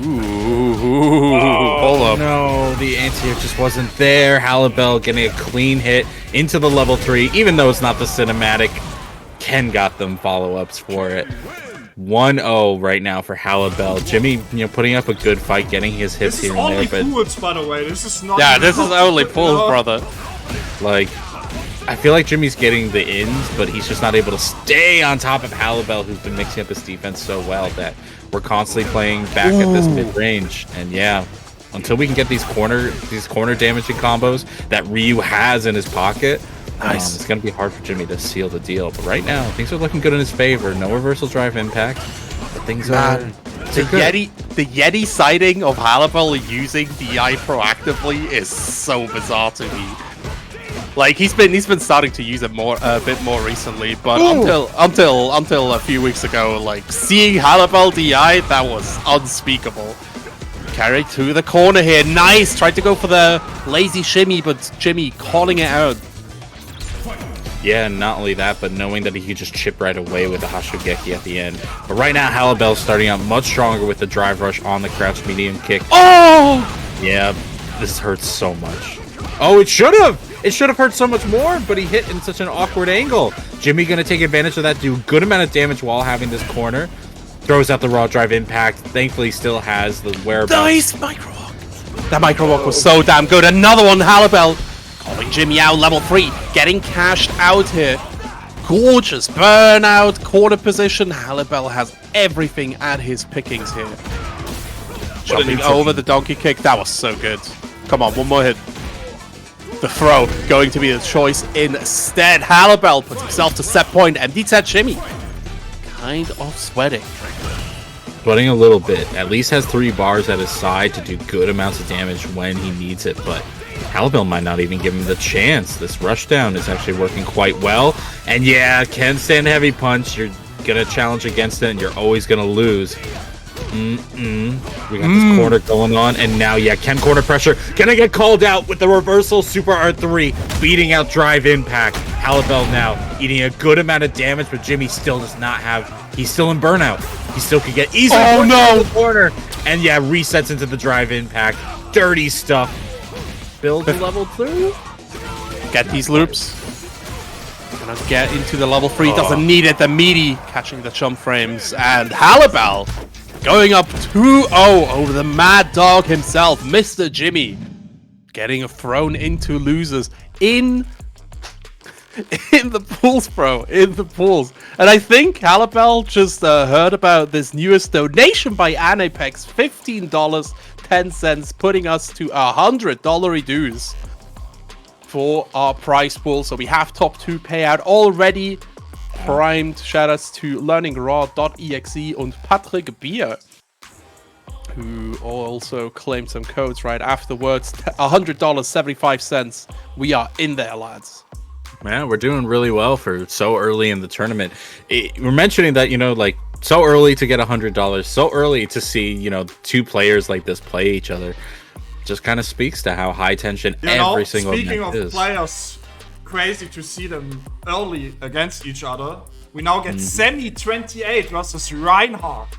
Ooh, hold up. No, the anti-air just wasn't there. Halibel getting a clean hit into the level 3, even though it's not the cinematic. Ken got them follow-ups for it. 1-0 right now for Halibel. Jimmy, putting up a good fight, getting his hits here and there. This is only pools, by the way. This is not. Yeah, this is only pools, brother. Like, I feel like Jimmy's getting the ins, but he's just not able to stay on top of Halibel, who's been mixing up his defense so well that we're constantly playing back at this mid-range. And yeah, until we can get these corner damaging combos that Ryu has in his pocket, it's going to be hard for Jimmy to seal the deal. But right now, things are looking good in his favor. No reversal drive impact, but things are the Yeti sighting of Halibel using DI proactively is so bizarre to me. Like he's been starting to use it a bit more recently, but until a few weeks ago, like seeing Halibel DI, that was unspeakable. Carried to the corner here, nice. Tried to go for the lazy shimmy, but Jimmy calling it out. Yeah, not only that, but knowing that he could just chip right away with the Hashugeki at the end. But right now, Halibel's starting out much stronger with the drive rush on the crouch medium kick. Oh! Yeah, this hurts so much. Oh, it should have! It should have hurt so much more, but he hit in such an awkward angle. Jimmy gonna take advantage of that, do a good amount of damage while having this corner. Throws out the raw drive impact. Thankfully, still has the whereabouts. Nice micro walk. That micro walk was so damn good. Another one, Halibel. Calling Jimmy out, level 3. Getting cashed out here. Gorgeous burnout, corner position. Halibel has everything at his pickings here. Jumping over the donkey kick. That was so good. Come on, one more hit. The throw going to be the choice instead. Halibel puts himself to set point. Empty set Jimmy. Kind of sweating. Sweating a little bit. At least has 3 bars at his side to do good amounts of damage when he needs it, but Halibel might not even give him the chance. This rushdown is actually working quite well. And yeah, can stand a heavy punch. You're gonna challenge against it and you're always gonna lose. We got this corner going on, and now, yeah, Ken corner pressure. Gonna get called out with the reversal super R3, beating out drive impact. Halibel now eating a good amount of damage, but Jimmy still does not have, he's still in burnout. He still could get easily the corner. And yeah, resets into the drive impact. Dirty stuff. Build level 2. Get these loops. Gonna get into the level 3. Doesn't need it. The meaty catching the jump frames. And Halibel going up 2-0 over the mad dog himself, Mr. Jimmy. Getting thrown into losers in the pools, bro. In the pools. And I think Halibel just heard about this newest donation by Anapex. $15.10, putting us to $100 dues for our prize pool. So we have top 2 payout already primed. Shoutouts to learningraw.exe and Patrick Bier, who also claimed some codes right afterwards. $100.75. We are in there, lads. Man, we're doing really well for so early in the tournament. We're mentioning that, you know, like, so early to get $100, so early to see, you know, 2 players like this play each other. Just kind of speaks to how high tension every single match is. Speaking of players, crazy to see them early against each other. We now get Semi28 versus Reinhardt.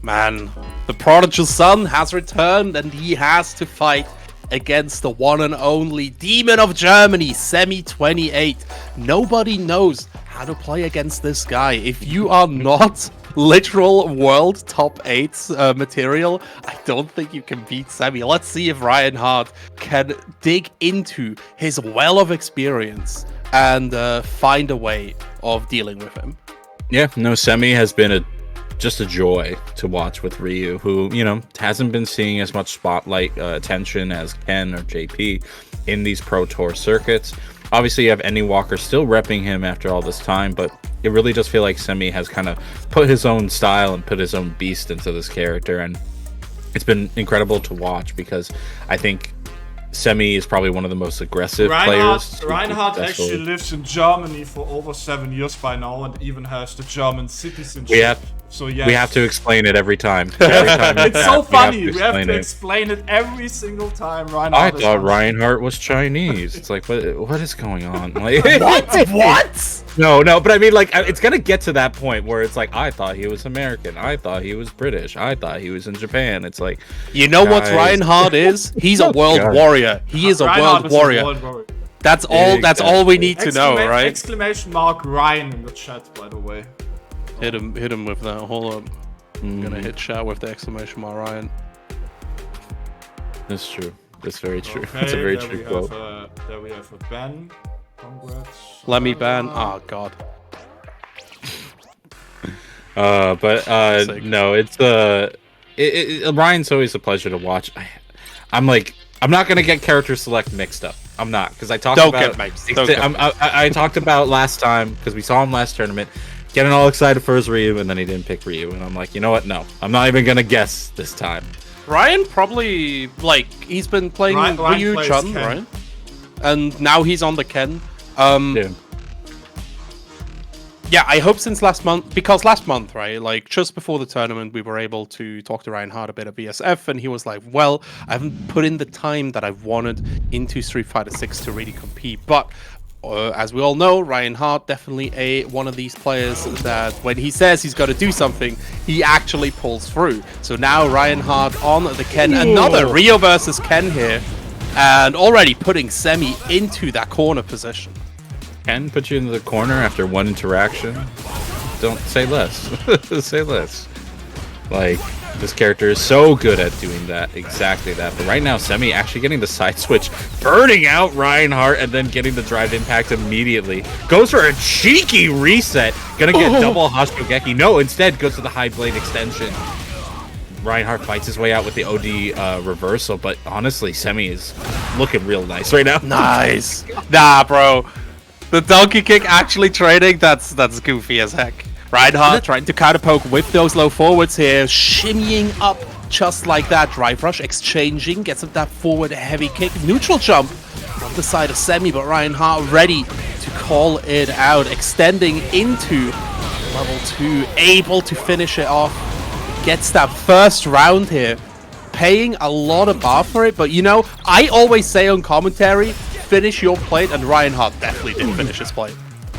Man, the prodigal son has returned and he has to fight against the one and only Demon of Germany, Semi28. Nobody knows how to play against this guy. If you are not literal world top 8 material, I don't think you can beat Semi. Let's see if Reinhardt can dig into his well of experience and find a way of dealing with him. Yeah, no, Semi has been just a joy to watch with Ryu, who, you know, hasn't been seeing as much spotlight attention as Ken or JP in these Pro Tour circuits. Obviously, you have Any Walker still repping him after all this time, but it really does feel like Semi has kind of put his own style and put his own beast into this character, and it's been incredible to watch because I think Semi is probably one of the most aggressive players. Reinhardt actually lives in Germany for over 7 years by now and even has the German citizenship. So yes. We have to explain it every time. It's so funny. We have to explain it every single time. I thought Reinhardt was Chinese. It's like, what is going on? Like, what? No, but I mean, like, it's gonna get to that point where it's like, I thought he was American. I thought he was British. I thought he was in Japan. It's like, you know what Reinhardt is? He's a world warrior. He is a world warrior. That's all. That's all we need to know, right? Exclamation mark Ryan in the chat, by the way. Hit him with that. Hold up. I'm gonna hit chat with the exclamation mark Ryan. That's true. That's very true. Okay, That's a very true quote. There we have a ban. Congrats. Let me ban. Oh god. No, it's Ryan's always a pleasure to watch. I'm not gonna get character select mixed up. I'm not, because I talked I talked about last time because we saw him last tournament. Getting all excited for his Ryu, and then he didn't pick Ryu, and I'm like, you know what? No, I'm not even gonna guess this time. Ryan probably, like, he's been playing Ryu Chun, right? And now he's on the Ken. Yeah, I hope since last month, because last month, right, like, just before the tournament, we were able to talk to Reinhardt a bit of BSF, and he was like, well, I haven't put in the time that I've wanted into Street Fighter 6 to really compete, but as we all know, Reinhardt definitely one of these players that when he says he's got to do something, he actually pulls through. So now Reinhardt on the Ken, another Rio versus Ken here. and already putting Semi into that corner position. Can put you into the corner after one interaction. Don't say less. Say less. Like, this character is so good at doing that, exactly that. But right now, Semi actually getting the side switch, burning out Reinhardt, and then getting the drive impact immediately. Goes for a cheeky reset. Gonna get double Hashogeki. No, instead goes to the high blade extension. Reinhardt fights his way out with the OD reversal, but honestly, Semi is looking real nice right now. Nice. Nah, bro. The donkey kick actually trading, that's goofy as heck. Reinhardt trying to counter poke with those low forwards here, shimmying up just like that. Drive rush exchanging, gets up that forward heavy kick. Neutral jump on the side of Semi, but Reinhardt ready to call it out, extending into level 2, able to finish it off. Gets that first round here, paying a lot of bar for it, but you know, I always say on commentary, finish your plate, and Reinhardt definitely didn't finish his plate.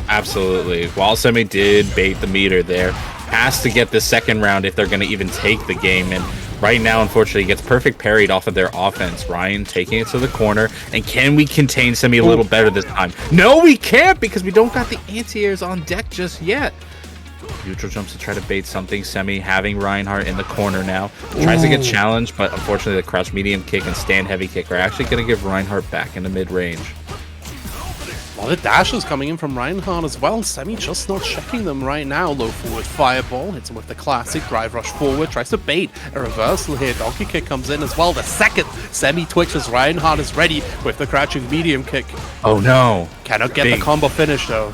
Absolutely. While Semi did bait the meter there, has to get the second round if they're going to even take the game, and right now, unfortunately, gets perfect parried off of their offense. Ryan taking it to the corner, and can we contain Semi a little better this time? No, we can't, because we don't got the anti-airs on deck just yet. Neutral jumps to try to bait something. Semi having Reinhardt in the corner now. Tries to get challenged, but unfortunately the crouch medium kick and stand heavy kick are actually going to give Reinhardt back in the mid-range. A lot of dashes coming in from Reinhardt as well. Semi just not checking them right now. Low forward fireball, hits him with the classic drive rush forward, tries to bait a reversal here. Donkey kick comes in as well. The second Semi twitches, Reinhardt is ready with the crouching medium kick. Oh no. Cannot get the combo finish though.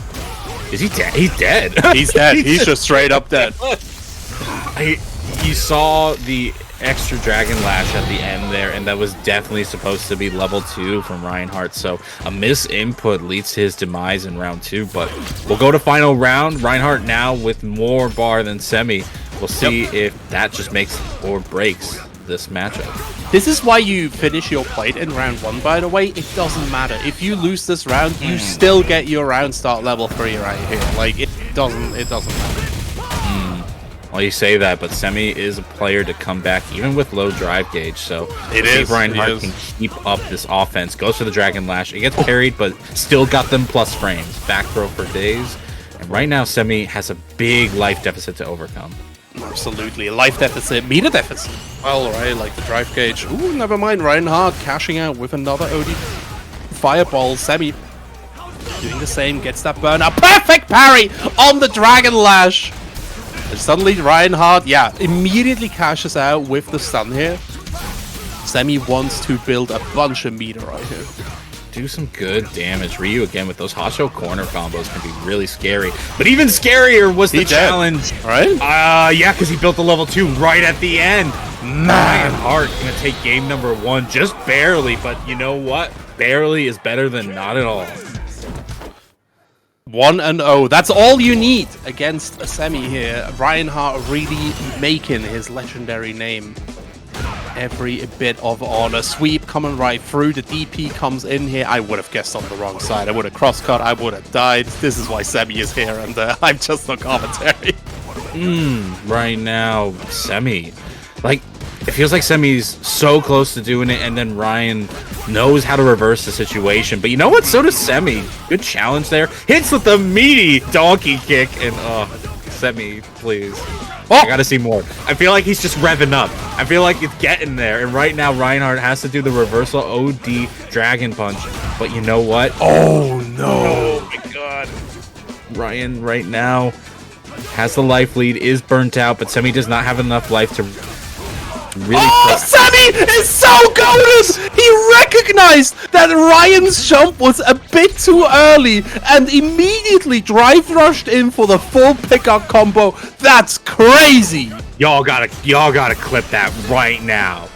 Is he dead? He's dead. He's dead. He's just straight up dead. You saw the extra Dragon Lash at the end there, and that was definitely supposed to be level 2 from Reinhardt, so a misinput leads to his demise in round 2, but we'll go to final round. Reinhardt now with more bar than Semi. We'll see if that just makes or breaks this matchup. This is why you finish your plate in round 1, by the way. It doesn't matter. If you lose this round, you still get your round start level 3 right here. Like, it doesn't matter. Well, you say that, but Semi is a player to come back even with low drive gauge, so if Reinhardt can keep up this offense. Goes for the Dragon Lash. It gets parried, but still got them plus frames. Back throw for days. And right now, Semi has a big life deficit to overcome. Absolutely. Life deficit, meter deficit. Well, right, like the drive gauge. Ooh, never mind. Reinhardt cashing out with another OD fireball. Semi doing the same, gets that burn. A perfect parry on the Dragon Lash. And suddenly Reinhardt, immediately cashes out with the stun here. Semi wants to build a bunch of meter right here. Do some good damage. Ryu again with those Hasho corner combos can be really scary. But even scarier was the challenge. Right? Yeah, because he built the level 2 right at the end. Reinhardt gonna take game number 1 just barely, but you know what? Barely is better than not at all. 1-0. That's all you need against a Semi here. Reinhardt really making his legendary name every bit of honor. Sweep coming right through. The DP comes in here. I would have guessed on the wrong side. I would have cross-cut. I would have died. This is why Semi is here, and I'm just on commentary. Right now, Semi. Like, it feels like Semi's so close to doing it, and then Ryan knows how to reverse the situation. But you know what? So does Semi. Good challenge there. Hits with the meaty donkey kick, and Semi, please. I gotta see more. I feel like he's just revving up. I feel like it's getting there, and right now Reinhardt has to do the reversal OD Dragon Punch. But you know what? Oh no! Oh my god! Ryan right now has the life lead, is burnt out, but Semi does not have enough life to really. Semi is so goated! He recognized that Ryan's jump was a bit too early and immediately drive rushed in for the full pickup combo. That's crazy! Y'all gotta clip that right now.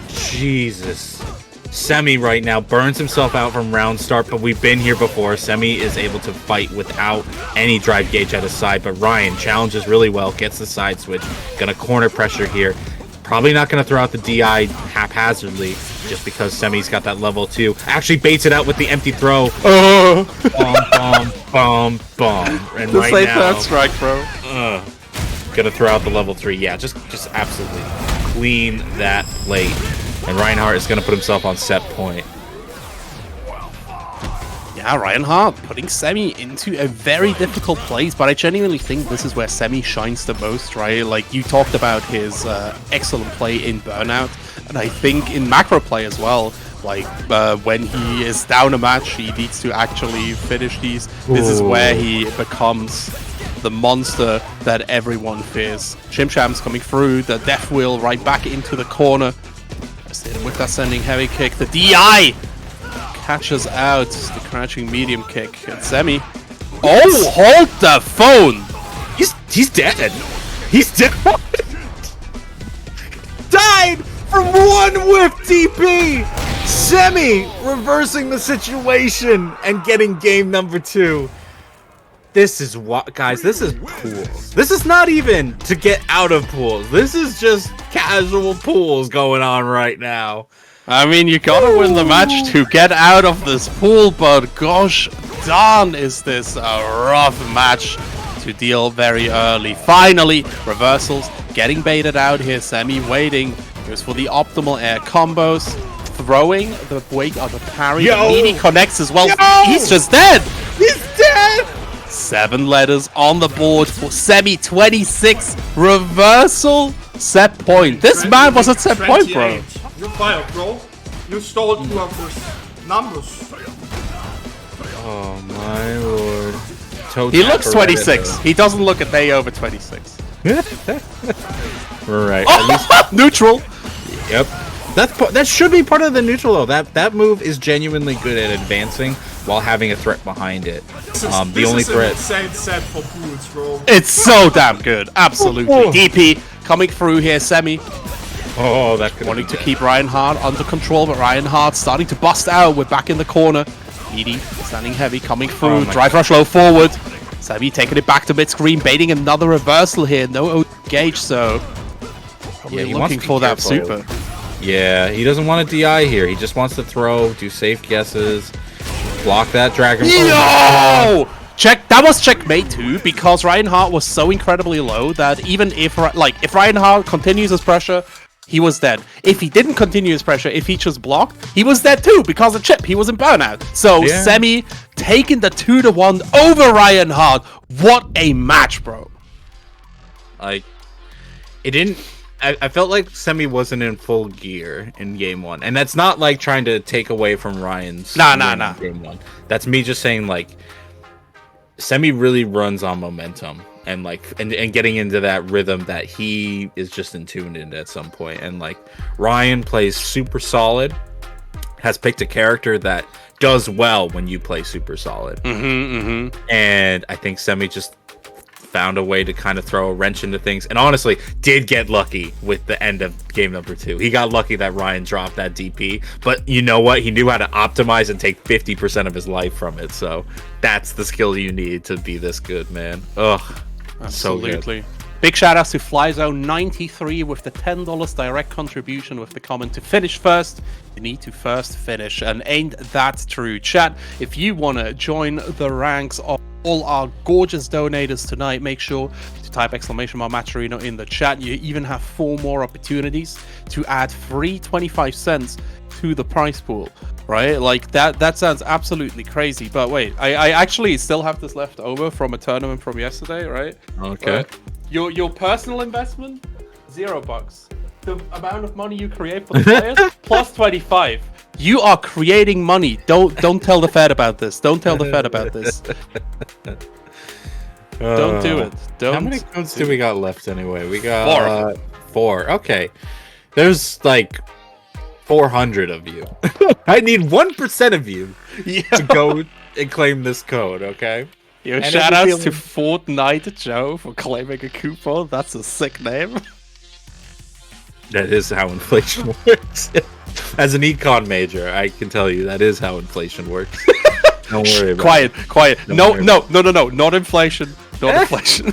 Jesus. Semi right now burns himself out from round start, but we've been here before. Semi is able to fight without any drive gauge at his side, but Ryan challenges really well, gets the side switch, gonna corner pressure here. Probably not going to throw out the DI haphazardly just because Semi's got that level 2. Actually baits it out with the empty throw. Bomb. And just right now, third strike, bro. Gonna throw out the level 3. Yeah, just absolutely clean that plate. And Reinhardt is going to put himself on set point. Yeah, Reinhardt putting Semi into a very difficult place, but I genuinely think this is where Semi shines the most, right? Like, you talked about his excellent play in Burnout, and I think in macro play as well. Like, when he is down a match, he needs to actually finish these. This is where he becomes the monster that everyone fears. Chimcham's coming through, the death wheel right back into the corner. With that sending heavy kick, the DI catches out the crouching medium kick. And Semi, oh, hold the phone! He's dead. He's dead. Died from one whiff DP. Semi reversing the situation and getting game number 2. This is what, guys, this is pools. This is not even to get out of pools. This is just casual pools going on right now. I mean, you gotta win the match to get out of this pool, but gosh darn, is this a rough match to deal very early. Finally, reversals getting baited out here. Semi waiting. Goes for the optimal air combos. Throwing the wake of the parry. He connects as well. He's just dead. He's dead. 7 letters on the board for Semi. 26 reversal set point. This man was at set point, bro. You fired, bro. You stole 2 of those numbers. Oh my lord. He looks 26. He doesn't look a day over 26. Right. Oh, neutral. Yep. That should be part of the neutral though. That move is genuinely good at advancing while having a threat behind it. The only threat. Insane set for pools, bro. It's so damn good. Absolutely. DP coming through here. Semi. Oh, that could wanting to keep Reinhardt under control, but Reinhardt starting to bust out. We're back in the corner. Edie standing heavy, coming through. Drive rush low forward. Semi taking it back to mid screen, baiting another reversal here. No gauge, so probably looking for that super. Yeah, he doesn't want a DI here. He just wants to throw, do safe guesses, block that dragon. Yo! That was checkmate too, because Reinhardt was so incredibly low that even if Reinhardt continues his pressure, he was dead. If he didn't continue his pressure, if he just blocked, he was dead too, because of chip. He was in burnout. So Semi taking the 2-1 over Reinhardt. What a match, bro. Like, it didn't... I felt like Semi wasn't in full gear in game 1. And that's not like trying to take away from Ryan's game 1. That's me just saying, like, Semi really runs on momentum and like and getting into that rhythm that he is just in tune in at some point. And like Ryan plays super solid, has picked a character that does well when you play super solid. And I think Semi just found a way to kind of throw a wrench into things, and honestly did get lucky with the end of game number 2. He got lucky that Ryan dropped that DP, but you know what, he knew how to optimize and take 50% of his life from it. So that's the skill you need to be this good, man. Ugh, absolutely. So big shout outs to FlyZone93 with the $10 direct contribution with the comment, to finish first you need to first finish. And ain't that true, chat? If you want to join the ranks of all our gorgeous donators tonight, make sure to type !Matcherino in the chat. You even have 4 more opportunities to add free 25 cents to the prize pool, right? Like that sounds absolutely crazy, but wait, I actually still have this left over from a tournament from yesterday, right? Okay. Your personal investment, $0. The amount of money you create for the players, plus 25. You are creating money. Don't tell the Fed about this. Don't tell the Fed about this. Don't do it. Don't. How many codes do we got left anyway? We got 4. Okay. There's like 400 of you. I need 1% of you to go and claim this code, okay? Yo, shout outs to Fortnite Joe for claiming a coupon. That's a sick name. That is how inflation works. As an econ major, I can tell you that is how inflation works. Don't worry about it. Quiet. No, not inflation. Not inflation.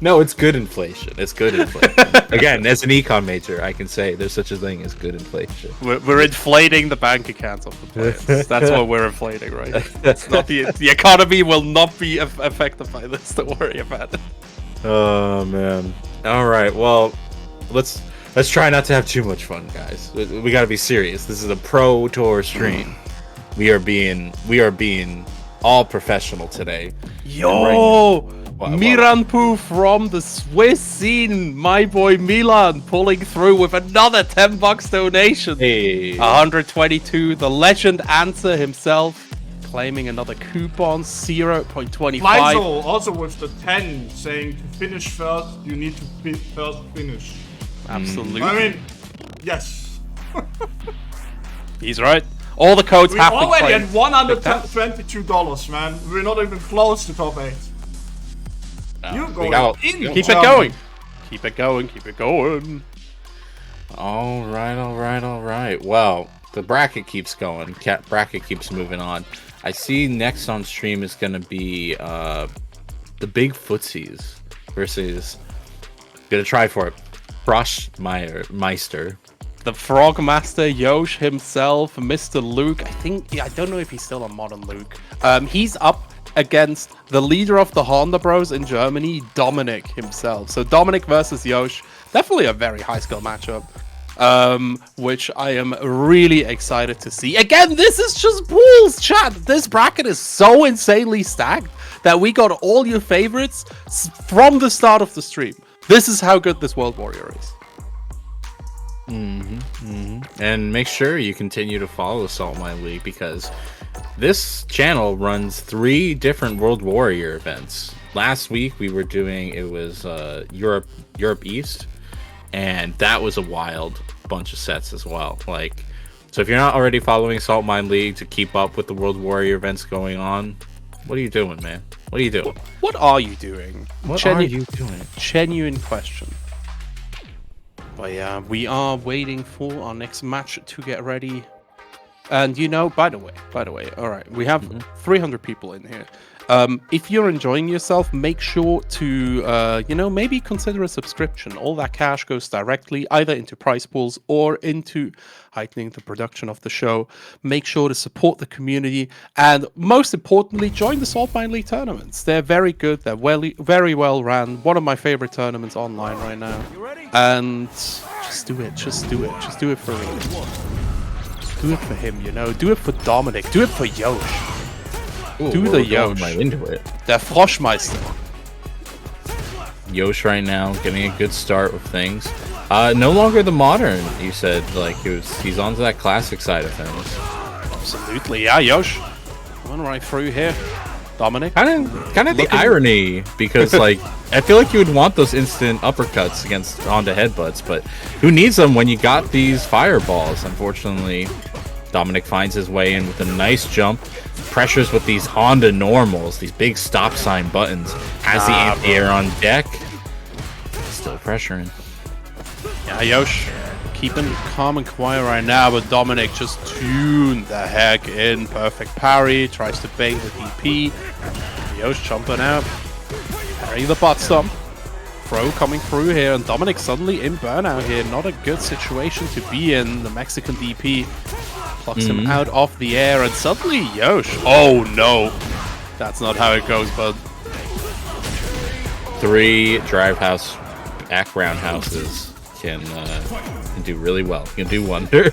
No, it's good inflation. It's good inflation. Again, as an econ major, I can say there's such a thing as good inflation. We're inflating the bank accounts of the players. That's what we're inflating, right? It's not the economy will not be affected by this. Don't worry about it. Oh man. All right. Well, let's Let's try not to have too much fun, guys. We gotta be serious. This is a pro tour stream. We are being all professional today. Yo! Miranpu from the Swiss scene, my boy Milan pulling through with another $10 donation. Hey. 122, the legend answer himself, claiming another coupon, 0.25. Flyzo also with the 10 saying to finish first, you need to first finish. Absolutely. I mean, yes. He's right. All the codes We have been already at claimed. $122, man. We're not even close to top 8. You're going in. Keep it going. Keep it going. Keep it going. All right. Well, the bracket keeps going. Bracket keeps moving on. I see next on stream is going to be the big footsies versus. Gonna try for it. Meister. The Frogmaster, Yosh himself, Mr. Luke. I don't know if he's still on Modern Luke. He's up against the leader of the Honda Bros in Germany, Dominic himself. So Dominic versus Yosh, definitely a very high skill matchup, which I am really excited to see. Again, this is just pools, chat. This bracket is so insanely stacked that we got all your favorites from the start of the stream. This is how good this World Warrior is. And make sure you continue to follow the Saltmine League because this channel runs 3 different World Warrior events. Last week we were doing Europe East, and that was a wild bunch of sets as well. So if you're not already following Saltmine League to keep up with the World Warrior events going on, what are you doing, man? What are you doing? What are you doing? Are you doing? Genuine question. But yeah, we are waiting for our next match to get ready. And by the way, all right, we have 300 people in here. If you're enjoying yourself, make sure to, maybe consider a subscription. All that cash goes directly either into prize pools or into heightening the production of the show. Make sure to support the community. And most importantly, join the Saltmine League tournaments. They're very good. They're very well ran. One of my favorite tournaments online right now. And just do it. Just do it. Just do it for me. Do it for him, Do it for Dominic. Do it for Yosh. Ooh, do the Yosh. Right into it. Der Froschmeister. Yosh right now getting a good start with things. No longer the modern. You said he's onto that classic side of things. Absolutely, yeah, Yosh. Coming right through here. Dominic. Kind of the irony because I feel like you would want those instant uppercuts against Honda headbutts, but who needs them when you got these fireballs? Unfortunately, Dominic finds his way in with a nice jump. Pressures with these Honda normals, these big stop sign buttons. Has the anti-air on deck. Still pressuring. Yeah, Yosh keeping calm and quiet right now, but Dominic just tuned the heck in. Perfect parry. Tries to bait the DP. Yosh jumping out. Parrying the butt stomp. Throw coming through here, and Dominic suddenly in burnout here. Not a good situation to be in. The Mexican DP plucks him out of the air, and suddenly Yosh. Oh no, that's not how it goes, bud. 3 drive house back roundhouses can do really well. Can do wonders.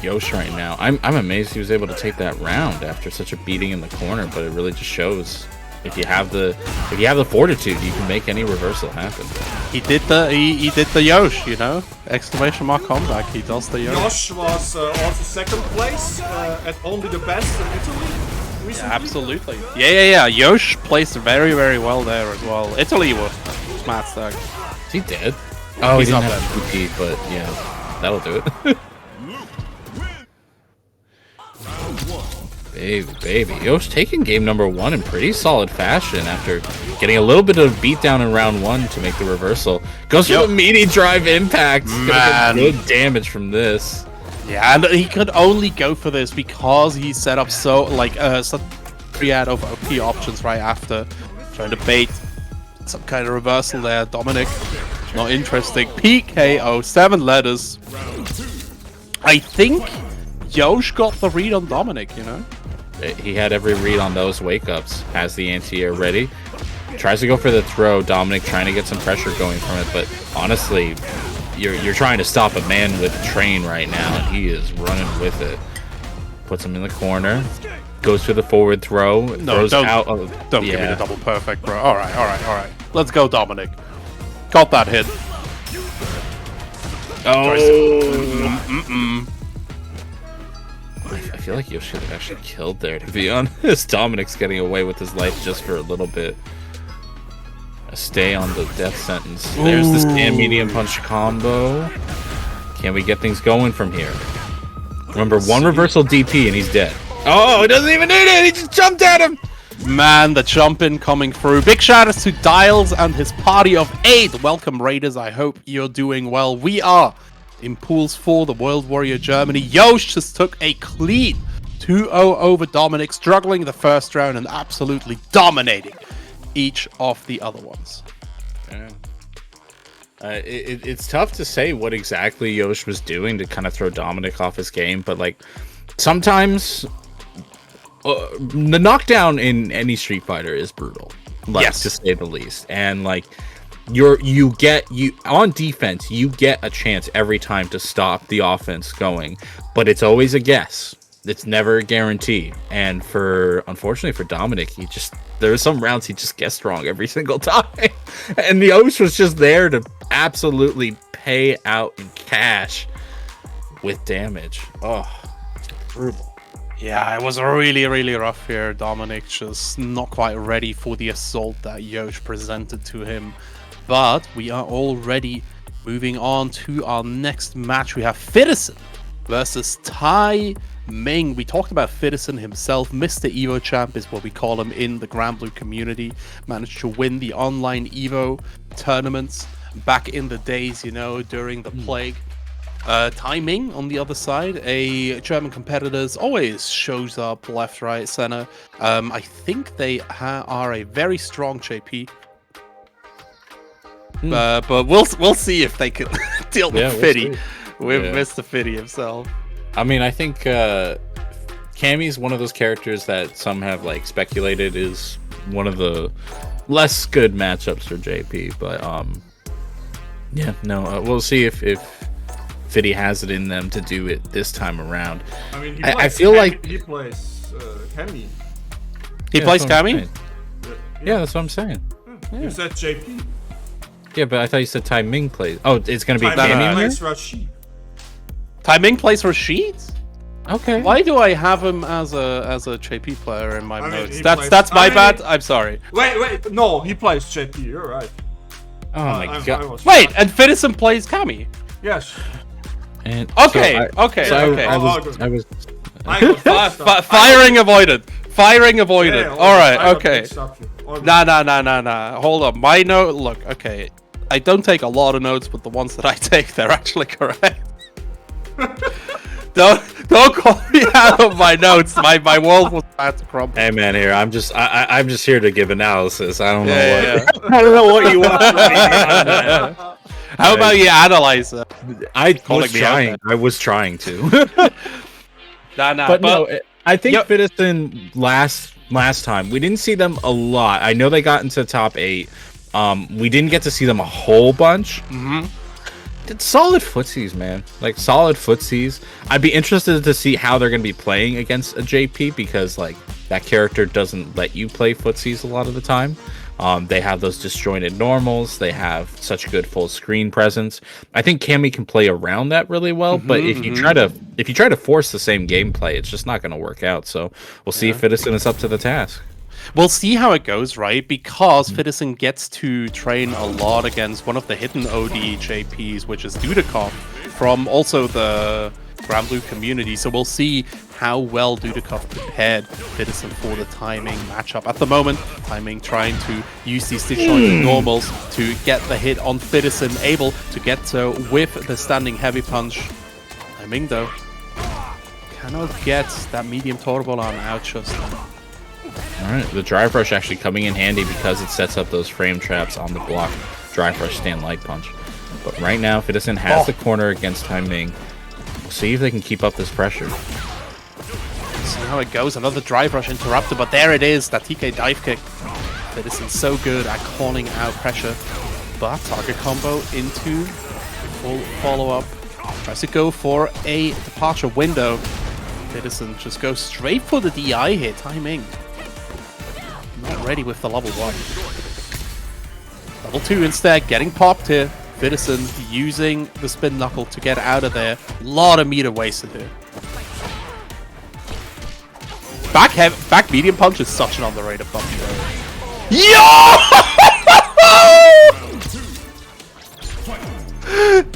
Yosh right now. I'm amazed he was able to take that round after such a beating in the corner, but it really just shows if you have the fortitude, you can make any reversal happen. He did the Yosh, Exclamation mark comeback. He does the Yosh. Yosh was also second place at only the best in Italy recently. Yeah, absolutely. Yeah. Yosh placed very, very well there as well. Italy was mad stacked. Is he dead? Oh, he's not dead. MVP, but yeah, that'll do it. Baby. Yosh taking game number 1 in pretty solid fashion after getting a little bit of beatdown in round 1 to make the reversal. Goes for the meaty drive impact. Man. Good damage from this. Yeah, and he could only go for this because he set up such triad of OP options right after. Trying to bait some kind of reversal there. Dominic, not interesting. PKO, 7 letters. I think Yosh got the read on Dominic, He had every read on those wake-ups. Has the anti-air ready. Tries to go for the throw. Dominic trying to get some pressure going from it, but honestly, you're trying to stop a man with train right now, and he is running with it. Puts him in the corner. Goes for the forward throw. No, throws out. Don't give me the double perfect, bro. All right. Let's go, Dominic. Got that hit. Oh. I feel like Yoshi should have actually killed there, to be honest. Dominic's getting away with his life just for a little bit. A stay on the death sentence. There's the stand medium punch combo. Can we get things going from here? Remember, one reversal DP and he's dead. Oh, he doesn't even need it! He just jumped at him! Man, the jumping coming through. Big shout outs to Dials and his party of 8. Welcome, Raiders. I hope you're doing well. We are in pools 4, the World Warrior Germany. Yosh just took a clean 2-0 over Dominic, struggling the first round and absolutely dominating each of the other ones. Yeah. It's tough to say what exactly Yosh was doing to kind of throw Dominic off his game, but like sometimes the knockdown in any Street Fighter is brutal, to say the least. And like you on defense, you get a chance every time to stop the offense going, but it's always a guess. It's never a guarantee. And unfortunately for Dominic, there are some rounds he just guessed wrong every single time. And the Osh was just there to absolutely pay out in cash with damage. Oh, brutal. Yeah, it was really, really rough here. Dominic just not quite ready for the assault that Yosh presented to him. But we are already moving on to our next match. We have Fitterson versus Tai Ming. We talked about Fitterson himself. Mr. Evo Champ is what we call him in the Grand Blue community. Managed to win the online Evo tournaments back in the days, during the plague. Tai Ming on the other side, a German competitor, always shows up left, right, center. I think they are a very strong JP. But we'll see if they can deal with Fitty, Mr. Fitty himself. I mean, I think Cammy's one of those characters that some have like speculated is one of the less good matchups for JP. But we'll see if Fitty has it in them to do it this time around. I mean, I feel like he plays Cammy. He plays Cammy? Yeah, that's what I'm saying. You said JP. Yeah, but I thought you said Tai Ming plays. Oh, it's gonna be Cammy plays Rashid. Tai Ming plays Rashid? Okay. Why do I have him as a JP player in my notes? That's my bad. I'm sorry. Wait. No, he plays JP. You're right. Oh my god. Wait, and Fitterson plays Cammy? Yes. And okay. I was firing avoided. Firing avoided. Yeah, all right. Okay. Nah. Hold on. My note. Look. Okay. I don't take a lot of notes, but the ones that I take, they're actually correct. Don't call me out of my notes. My world was about to crumble. Hey man, here I'm just here to give analysis. I don't know what I don't know what you want from me. How about you analyze it? I was trying to. But no, I think Fitterson last time we didn't see them a lot. I know they got into top 8. We didn't get to see them a whole bunch. Mm-hmm. It's solid footsies, man. Like solid footsies. I'd be interested to see how they're going to be playing against a JP because like that character doesn't let you play footsies a lot of the time. They have those disjointed normals. They have such good full screen presence. I think Cammy can play around that really well, but if you try to force the same gameplay, it's just not going to work out. So we'll see if Fitterson is up to the task. We'll see how it goes, right? Because Fitterson gets to train a lot against one of the hidden OD JPs, which is Dudikov, from also the Grand Blue community. So we'll see how well Dudikov prepared Fitterson for the timing matchup. At the moment, timing trying to use these disjointed normals to get the hit on Fitterson, able to get with the standing heavy punch. Timing though cannot get that medium turbo on out just now. Alright, the drive rush actually coming in handy because it sets up those frame traps on the block. Drive rush, stand light punch. But right now, Fitterson has the corner against Tai Ming. We'll see if they can keep up this pressure. See how it goes. Another drive rush interrupted, but there it is. That TK dive kick Fiddison's so good at calling out pressure, but target combo into full follow-up. Tries to go for a departure window. Fiddison just goes straight for the DI here. Timing not ready with the level 1. Level 2 instead, getting popped here. Fiddison using the spin knuckle to get out of there. A lot of meter wasted here. Back medium punch is such an underrated punch. Yo!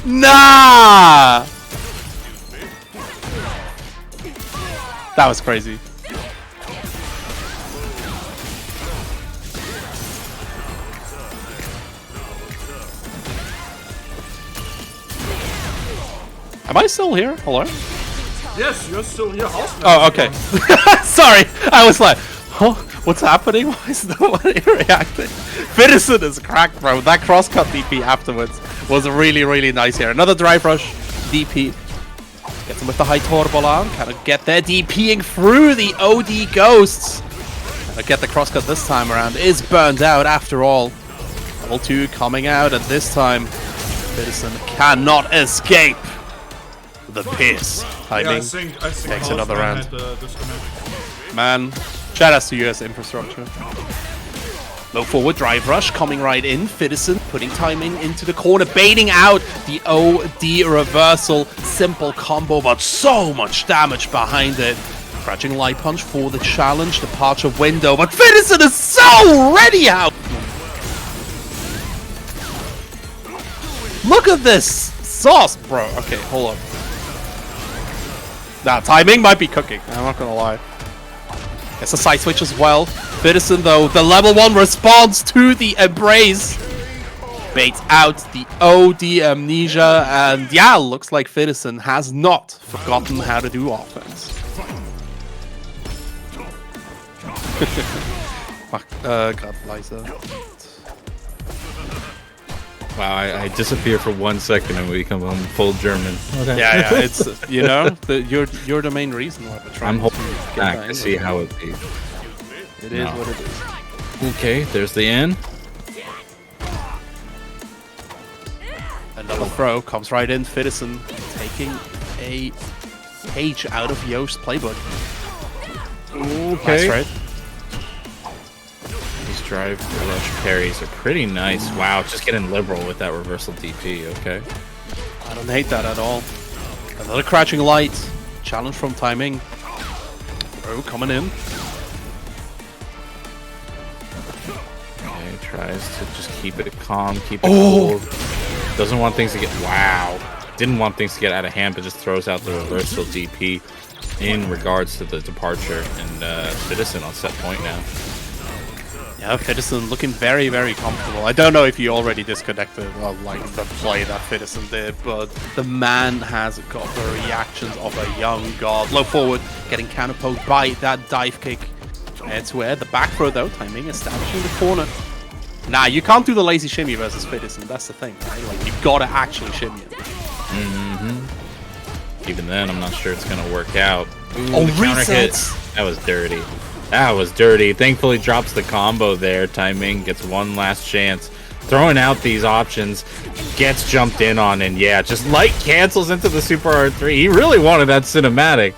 Nah! That was crazy. Am I still here? Hello? Yes, you're still here. Oh, okay. Sorry, I was like, huh? What's happening? Why is nobody reacting? Fiddison is cracked, bro. That crosscut DP afterwards was really, really nice here. Another drive rush DP. Gets him with the high turbo arm. Kind of get there, DPing through the OD ghosts. Get the crosscut this time around. Is burned out after all. Level 2 coming out, and this time Fiddison cannot escape the piss. Timing. Yeah, I think takes another round. Had, Man, shout outs to US infrastructure. Low forward drive rush coming right in. Fiddison putting timing into the corner, baiting out the OD reversal. Simple combo, but so much damage behind it. Crouching light punch for the challenge. Departure window, but Fiddison is so ready out. Look at this sauce, bro. Okay, hold on. Nah, timing might be cooking. I'm not gonna lie. It's a side switch as well. Fiddison, though, the level 1 response to the embrace. Baits out the OD amnesia, and yeah, looks like Fiddison has not forgotten how to do offense. God, Liza. Wow, I disappear for 1 second and we come home full German. Okay. Yeah, it's you know, you're the main reason why we're trying. I'm holding back to see how it be. It is what it is. Okay, there's the end. Another throw comes right in. Fiddison taking a page out of Yost's playbook. Okay. Nice, right? These drive rush parries are pretty nice. Wow, just getting liberal with that reversal DP. Okay. I don't hate that at all. Another crouching light. Challenge from timing. Throw coming in. Okay, tries to just keep it calm, keep it cool. Doesn't want things to get... Wow. Didn't want things to get out of hand, but just throws out the reversal DP in regards to the departure. And Fiddison on set point now. Yeah, Fiddison looking very, very comfortable. I don't know if you already disconnected like the play that Fiddison did, but the man has got the reactions of a young god. Low forward, getting counterpoked by that dive kick. Air to air, the back throw though, timing establishing the corner. Nah, you can't do the lazy shimmy versus Fiddison, that's the thing, right? Like, you gotta actually shimmy it. Even then, I'm not sure it's gonna work out. Ooh, oh, the counter hit. resets! That was dirty. That was dirty. Thankfully, drops the combo there. Timing gets one last chance. Throwing out these options. Gets jumped in on, and yeah, just light cancels into the Super R3. He really wanted that cinematic.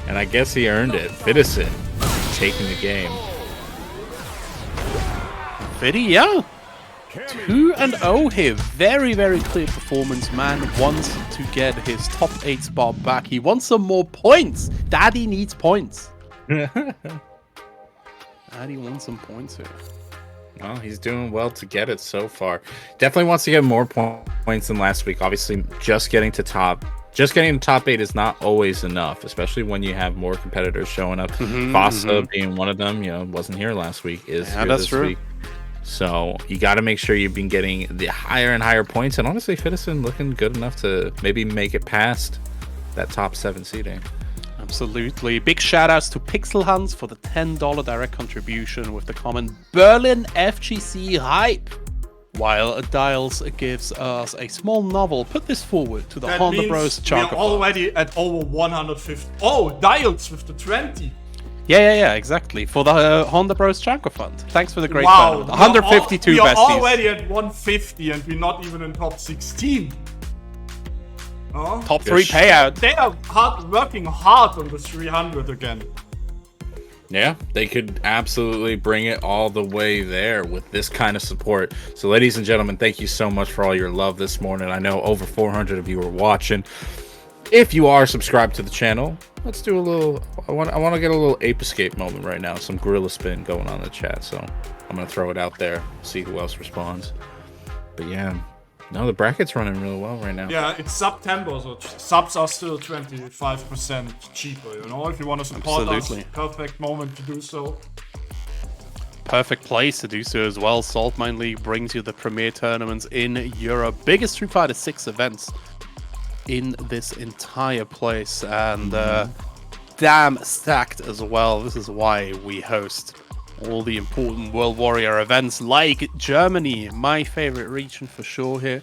And I guess he earned it. Fiddison taking the game. Fiddy, yeah. 2-0 here. Very, very clear performance. Man wants to get his top 8 spot back. He wants some more points. Daddy needs points. Daddy wants some points here. Well, he's doing well to get it so far. Definitely wants to get more points than last week. Obviously, just getting to top 8 is not always enough, especially when you have more competitors showing up. Vasa being one of them, wasn't here last week. Here that's true. Week. So you got to make sure you've been getting the higher and higher points. And honestly, Fiddison looking good enough to maybe make it past that top 7 seeding. Absolutely. Big shout outs to Pixel Hans for the $10 direct contribution with the comment Berlin FGC hype. While Dials gives us a small novel, put this forward to the Honda Bros. We're already at over 150. Oh, Dials with the 20. Yeah, exactly. For the Honda Bros Chanko Fund. Thanks for the great Wow, tournament. 152 we are besties. already at 150 and we're not even in top 16. Oh? Top 3 payout. They are working hard on the 300 again. Yeah, they could absolutely bring it all the way there with this kind of support. So, ladies and gentlemen, thank you so much for all your love this morning. I know over 400 of you are watching. If you are subscribed to the channel, let's do a little. I want to get a little ape escape moment right now. Some gorilla spin going on in the chat, so I'm gonna throw it out there. See who else responds. But yeah, no, the bracket's running really well right now. Yeah, it's September, so subs are still 25% cheaper. You know, if you want to support us, perfect moment to do so. Perfect place to do so as well. Saltmine League brings you the premier tournaments in Europe, biggest Street Fighter 6 events in this entire place, and damn stacked as well. This is why we host all the important World Warrior events like Germany, my favorite region for sure here.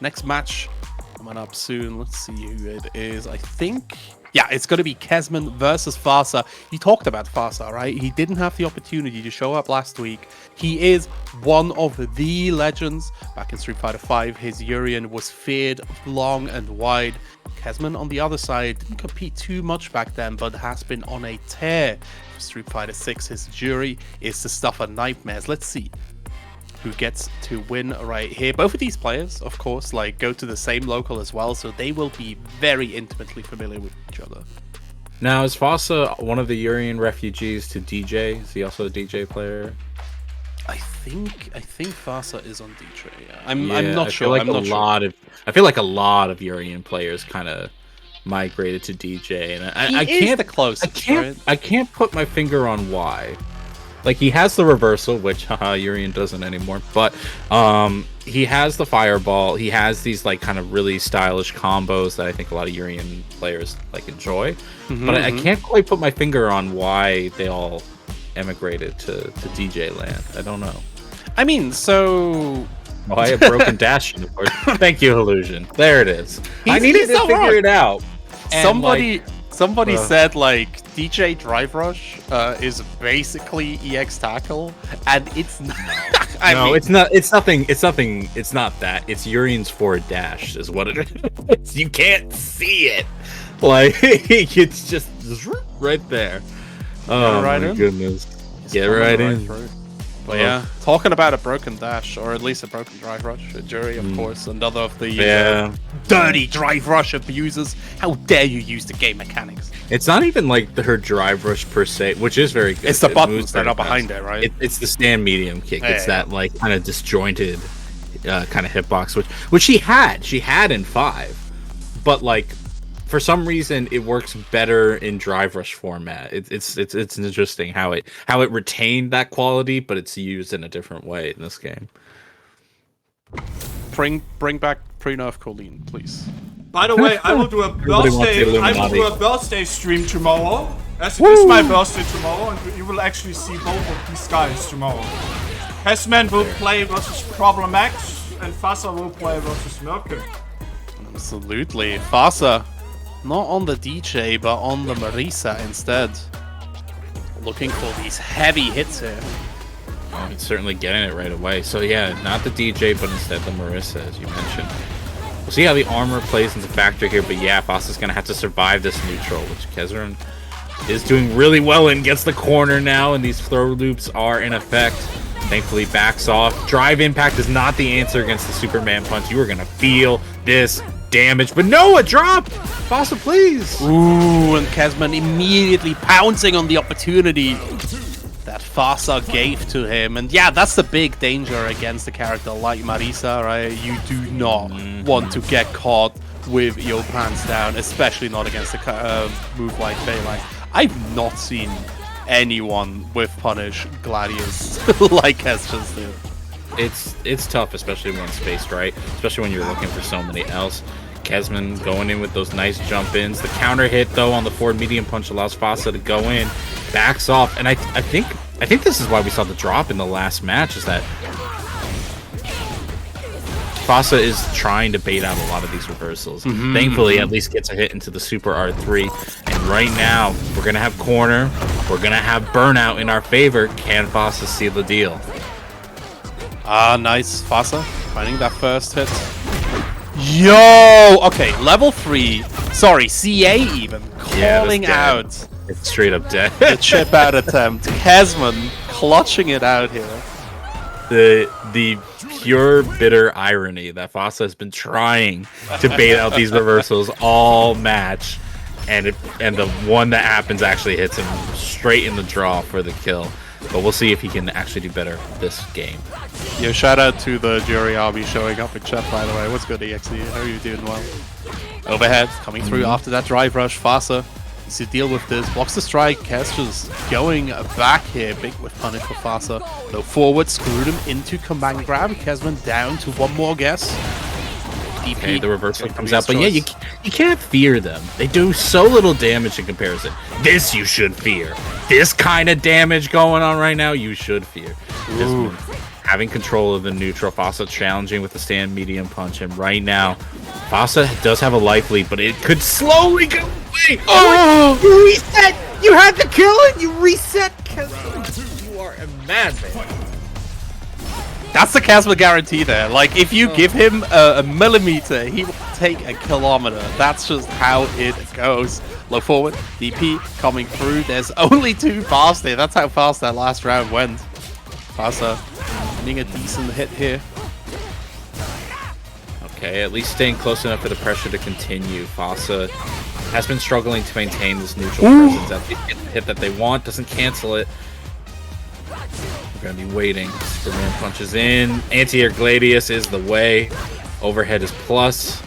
Next match coming up soon. Let's see who it is. I think, yeah, it's going to be Kesman versus Farsa. You talked about Farsa, right? He didn't have the opportunity to show up last week. He is one of the legends. Back in Street Fighter V, his Urian was feared long and wide. Kesman, on the other side, didn't compete too much back then, but has been on a tear. For Street Fighter VI, his jury is the stuff of nightmares. Let's see who gets to win right here. Both of these players, of course, like go to the same local as well, so they will be very intimately familiar with each other. Now, is Fossa one of the Urian refugees to DJ? Is he also a DJ player? I think Farsa is on DJ. Yeah. I'm not sure. I feel like a lot of Urian players kind of migrated to DJ, and I can't the closest. I can't put my finger on why. Like, he has the reversal, which Urian doesn't anymore, but he has the fireball. He has these like kind of really stylish combos that I think a lot of Urian players like enjoy. But I can't quite put my finger on why they all emigrated to DJ land. I don't know. I mean, so I have broken dash, of course. Thank you, Illusion. There it is. I needed to figure it out. And Somebody said like DJ Drive Rush is basically EX Tackle, and it's not. It's not. It's nothing. It's not that. It's Urian's forward dash is what it is. You can't see it. Like, it's just right there. Oh my goodness. Get right in. But yeah, talking about a broken dash, or at least a broken drive rush, a jury, of course, another of the dirty drive rush abusers. How dare you use the game mechanics? It's not even like her drive rush per se, which is very good. It's the buttons that are behind it, right? It's the stand medium kick. It's that like kind of disjointed kind of hitbox, which she had in 5, but like for some reason it works better in drive rush format. It's interesting how it retained that quality, but it's used in a different way in this game. Bring back pre-nerf Colleen, please. By the way, I will do a birthday stream tomorrow. As it is my birthday tomorrow, and you will actually see both of these guys tomorrow. Hessman will play versus Problem X, and Fasa will play versus Merkel. Absolutely. Fasa, not on the DJ, but on the Marisa instead. Looking for these heavy hits here. Oh, he's certainly getting it right away. So yeah, not the DJ, but instead the Marisa, as you mentioned. We'll see how the armor plays into factor here, but yeah, Fasa's gonna have to survive this neutral, which Kezran is doing really well in. Gets the corner now, and these throw loops are in effect. Thankfully backs off. Drive impact is not the answer against the Superman punch. You are gonna feel this damage, but no, a drop! Fasa, please! Ooh, and Kezman immediately pouncing on the opportunity that Fasa gave to him. And yeah, that's the big danger against a character like Marisa, right? You do not want to get caught with your pants down, especially not against a move like Baylight. I've not seen anyone with punish Gladius like Kez just did. It's tough, especially when spaced right, especially when you're looking for so many else. Kezman going in with those nice jump ins. The counter hit though on the forward medium punch allows Fasa to go in, backs off, and I think this is why we saw the drop in the last match, is that Fasa is trying to bait out a lot of these reversals. Thankfully, at least gets a hit into the Super R3, and right now we're gonna have corner. we're gonna have burnout in our favor. Can Fossa seal the deal? Nice. Fossa finding that first hit. Yo! Okay, level 3. Sorry, CA even. Calling out. It's straight up dead. The chip out attempt. Kesman clutching it out here. The pure bitter irony that Fossa has been trying to bait out these reversals all match, and the one that happens actually hits him straight in the draw for the kill. But we'll see if he can actually do better this game. Yo, shout out to the jury army showing up in chat, by the way. What's good, EXE? How are you doing well? Overhead, coming through after that drive rush. Fossa needs to deal with this. Blocks the strike. Kes just going back here. Big whiff punish for Fossa. Low forward, screwed him into command grab. Kesman down to one more guess. DP. Okay, the reversal comes out, but yeah, you can't fear them. They do so little damage in comparison. This you should fear. This kind of damage going on right now, you should fear. Having control of the neutral, Fossa challenging with the stand medium punch, and right now, Fossa does have a life lead, but it could slowly go away. Oh, you reset! You had to kill it! You reset! You are a madman. That's the Casper guarantee there. Like, if you give him a millimeter, he will take a kilometer. That's just how it goes. Low forward, DP coming through. There's only 2 fast there. That's how fast that last round went. Fossa getting a decent hit here. Okay, at least staying close enough for the pressure to continue. Fossa has been struggling to maintain this neutral presence. At least get the hit that they want, doesn't cancel it. We're gonna be waiting. Superman punches in. Anti-air Gladius is the way. Overhead is plus.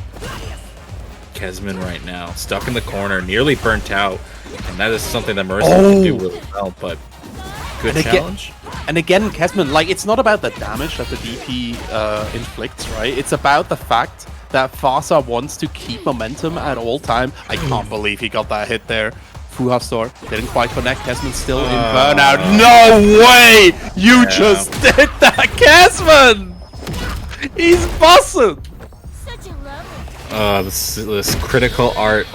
Kesman right now stuck in the corner, nearly burnt out, and that is something that Marissa can do really well. But good challenge. And again, Kesman, like, it's not about the damage that the DP inflicts, right? It's about the fact that Fossa wants to keep momentum at all time. I can't believe he got that hit there. Fuha Store didn't quite connect. Kesman still in burnout. No way! You just did that, Kesman! He's busted! This critical art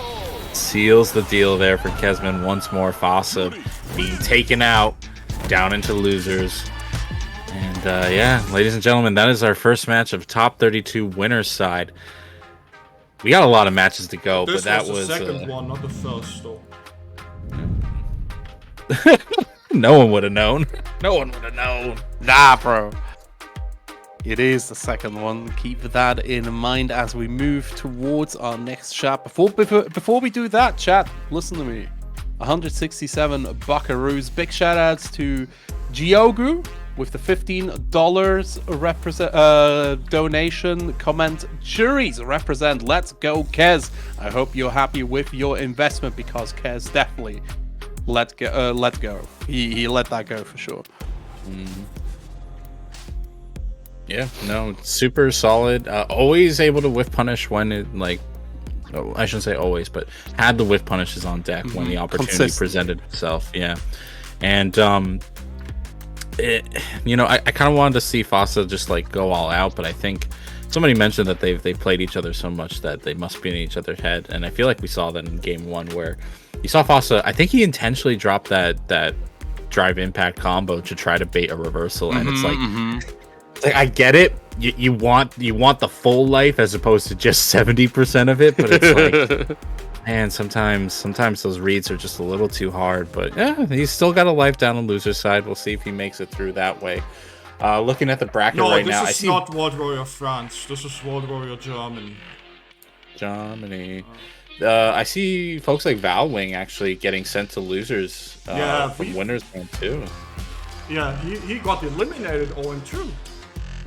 seals the deal there for Kesman once more. Fossa being taken out, down into losers. And yeah, ladies and gentlemen, that is our first match of top 32 winners side. We got a lot of matches to go, but that was the second one, not the first though. No one would have known. No one would have known. Nah, bro. It is the second one. Keep that in mind as we move towards our next chat. Before we do that, chat, listen to me. 167 buckaroos. Big shout outs to Giogu with the $15 donation. Comment, juries represent. Let's go, Kez. I hope you're happy with your investment because Kez definitely let go. He let that go for sure. Yeah, no, super solid. Always able to whiff punish when it, like, I shouldn't say always, but had the whiff punishes on deck when the opportunity presented itself. Yeah, and you know, I kind of wanted to see Fossa just like go all out, but I think somebody mentioned that they played each other so much that they must be in each other's head, and I feel like we saw that in game 1 where you saw Fossa. I think he intentionally dropped that drive impact combo to try to bait a reversal, and it's like I get it. You want the full life as opposed to just 70% of it, but it's like, man, sometimes those reads are just a little too hard. But yeah, he's still got a life down on loser side. We'll see if he makes it through that way. Looking at the bracket right now, this is not World Warrior France. This is World Warrior Germany. I see folks like Valwing actually getting sent to losers from winners round 2. Yeah, he got eliminated 0-2.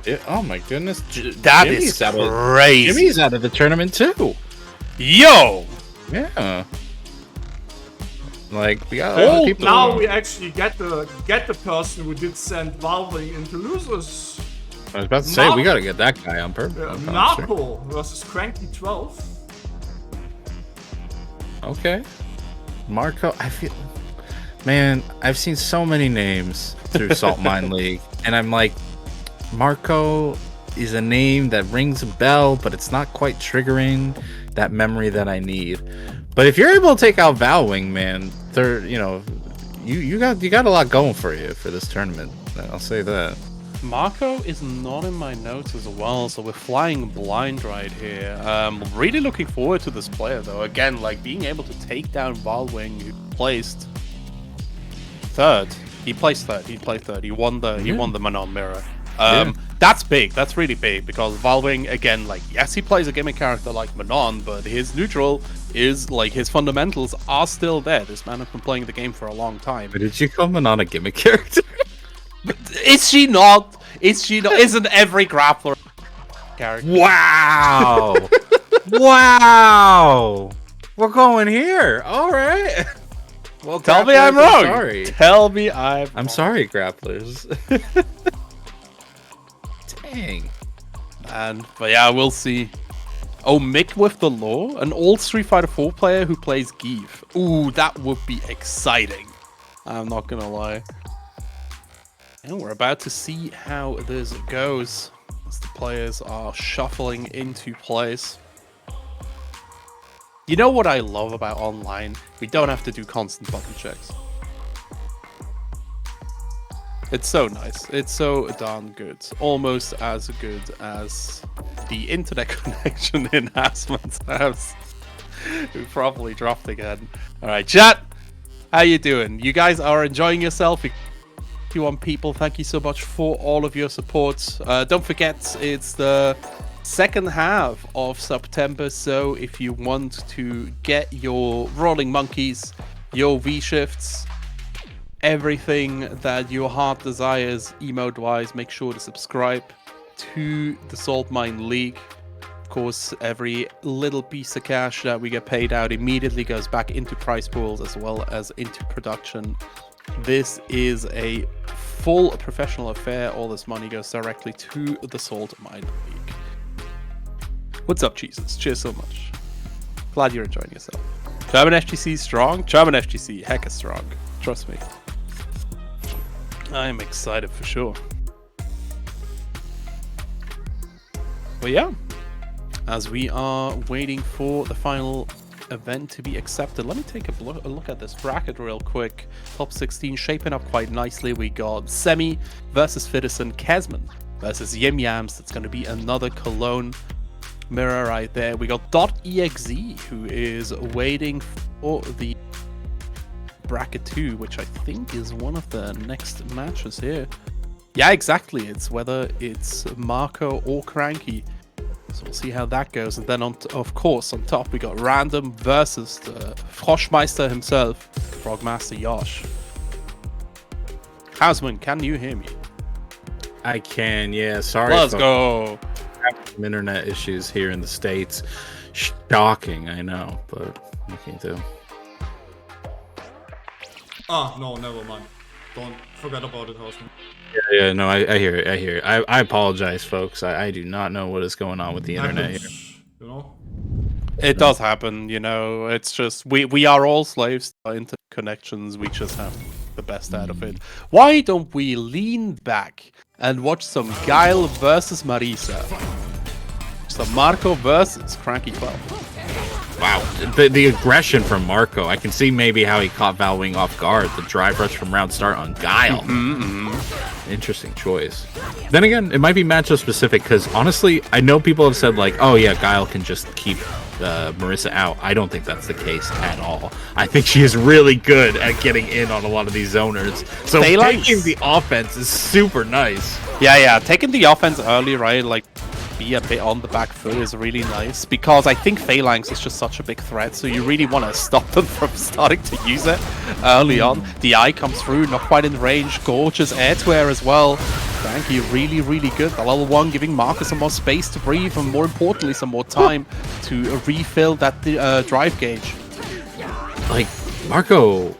Yeah, oh my goodness, that is crazy. Jimmy's out of the tournament too. Yo, yeah. Like we got people. Now we actually get the person who did send Valving into losers. I was about to say we got to get that guy on purpose. Napo versus Cranky 12. Okay, Marco. I feel, man, I've seen so many names through Saltmine League, and I'm like, Marco is a name that rings a bell, but it's not quite triggering that memory that I need. But if you're able to take out Valwing, man, you got a lot going for you for this tournament. I'll say that. Marco is not in my notes as well, so we're flying blind right here. Really looking forward to this player though. Again, like being able to take down Valwing, who placed third. He placed third. He played third. He won the Manon mirror. That's big. That's really big because Valwing, again, like yes, he plays a gimmick character like Manon, but his neutral is like his fundamentals are still there. This man has been playing the game for a long time. But did you call Manon a gimmick character? Is she not? Is she not? Isn't every grappler character? Wow! Wow! We're going here. All right. Well, tell me I'm wrong. Sorry. Tell me I'm sorry, grapplers. Dang. But yeah, we'll see. Oh, Mick with the lore, an old Street Fighter 4 player who plays Geef. Ooh, that would be exciting. I'm not gonna lie. And we're about to see how this goes as the players are shuffling into place. You know what I love about online? We don't have to do constant button checks. It's so nice. It's so darn good. Almost as good as the internet connection in Asman's house. Who probably dropped again. Alright, chat! How you doing? You guys are enjoying yourself? People, thank you so much for all of your support. Don't forget, it's the second half of September, so if you want to get your rolling monkeys, your V-shifts, everything that your heart desires emote wise, make sure to subscribe to the Saltmine League. Of course, every little piece of cash that we get paid out immediately goes back into prize pools as well as into production. This is a full professional affair. All this money goes directly to the Saltmine League. What's up, Jesus? Cheers so much. Glad you're enjoying yourself. German FGC strong? German FGC heck is strong. Trust me. I'm excited for sure. But yeah, as we are waiting for the final event to be accepted, let me take a look at this bracket real quick. Top 16 shaping up quite nicely. We got Semi versus Fittison, Kesman versus Yim Yams. That's going to be another Cologne mirror right there. We got .exe, who is waiting for the bracket 2, which I think is one of the next matches here. Yeah, exactly. It's whether it's Marco or Cranky. So we'll see how that goes. And then, of course, on top, we got Random versus the Froschmeister himself, Frogmaster Yosh. Hausman, can you hear me? I can, yeah. Sorry. Let's go. Some internet issues here in the States. Shocking, I know, but what can you do? Ah, no, never mind. Don't forget about it, Hausman. Yeah, no, I hear it. I hear it. I apologize, folks. I do not know what is going on with the internet here. You know? It does happen, you know. It's just we are all slaves to internet connections. We just have the best out of it. Why don't we lean back and watch some Guile versus Marisa? Some Marco versus Cranky 12. Wow, the aggression from Marco. I can see maybe how he caught Valwing off guard. The drive rush from round start on Guile. Interesting choice. Then again, it might be matchup specific because honestly, I know people have said like, oh yeah, Guile can just keep Marisa out. I don't think that's the case at all. I think she is really good at getting in on a lot of these zoners. So taking the offense is super nice. Yeah, taking the offense early, right? Like, be a bit on the back foot is really nice because I think Phalanx is just such a big threat, so you really want to stop them from starting to use it early on. The eye comes through, not quite in range. Gorgeous air to air as well. Cranky really, really good. The level 1 giving Marcus some more space to breathe and more importantly some more time to refill that drive gauge. Like, Marco,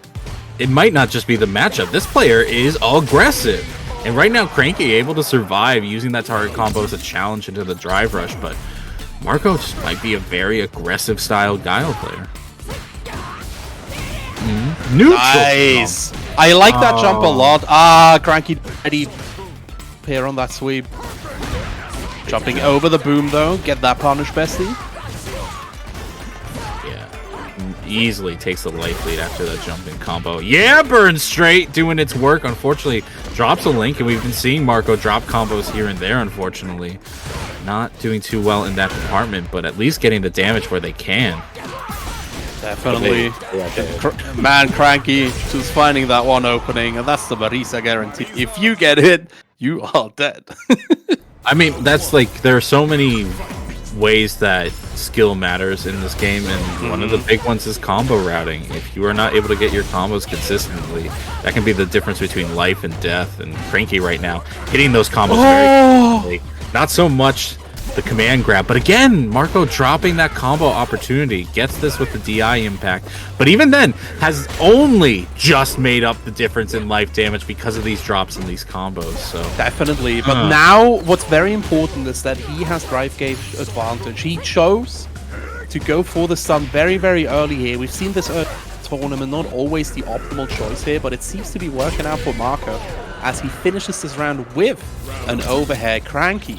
it might not just be the matchup. This player is aggressive. And right now, Cranky able to survive using that target combo as a challenge into the drive rush, but Marco just might be a very aggressive style Guile player. Neutral. Nice. I like that jump a lot. Ah, Cranky ready here on that sweep. Jumping over the boom though. Get that punish, bestie. Yeah. easily takes the life lead after that jumping combo. Yeah, burn straight, doing its work. Unfortunately, drops a link, and we've been seeing Marco drop combos here and there, unfortunately. Not doing too well in that department, but at least getting the damage where they can. Definitely. Man, Cranky just finding that one opening, and that's the Marisa guarantee. If you get hit, you are dead. I mean, that's like, there are so many ways that skill matters in this game, and one of the big ones is combo routing. If you are not able to get your combos consistently, that can be the difference between life and death. And Cranky right now hitting those combos very quickly. Not so much the command grab, but again, Marco dropping that combo opportunity, gets this with the DI impact, but even then has only just made up the difference in life damage because of these drops and these combos. So definitely, but now what's very important is that he has drive gauge advantage. He chose to go for the stun very, very early here. We've seen this tournament, not always the optimal choice here, but it seems to be working out for Marco as he finishes this round with an overhead. Cranky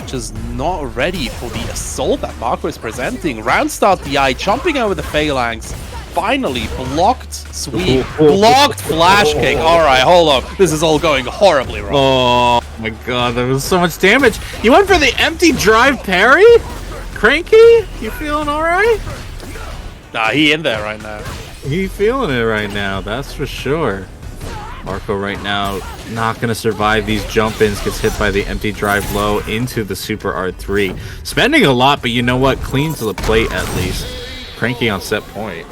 just not ready for the assault that Marco is presenting. Round start DI, jumping over the phalanx. Finally blocked sweep, blocked flash kick. Alright, hold up. This is all going horribly wrong. Oh my god, there was so much damage. You went for the empty drive parry? Cranky? You feeling alright? Nah, he in there right now. He feeling it right now, that's for sure. Marco right now not going to survive these jump-ins, gets hit by the empty drive low into the Super R3. Spending a lot, but you know what? Cleans the plate at least. Cranky on set point.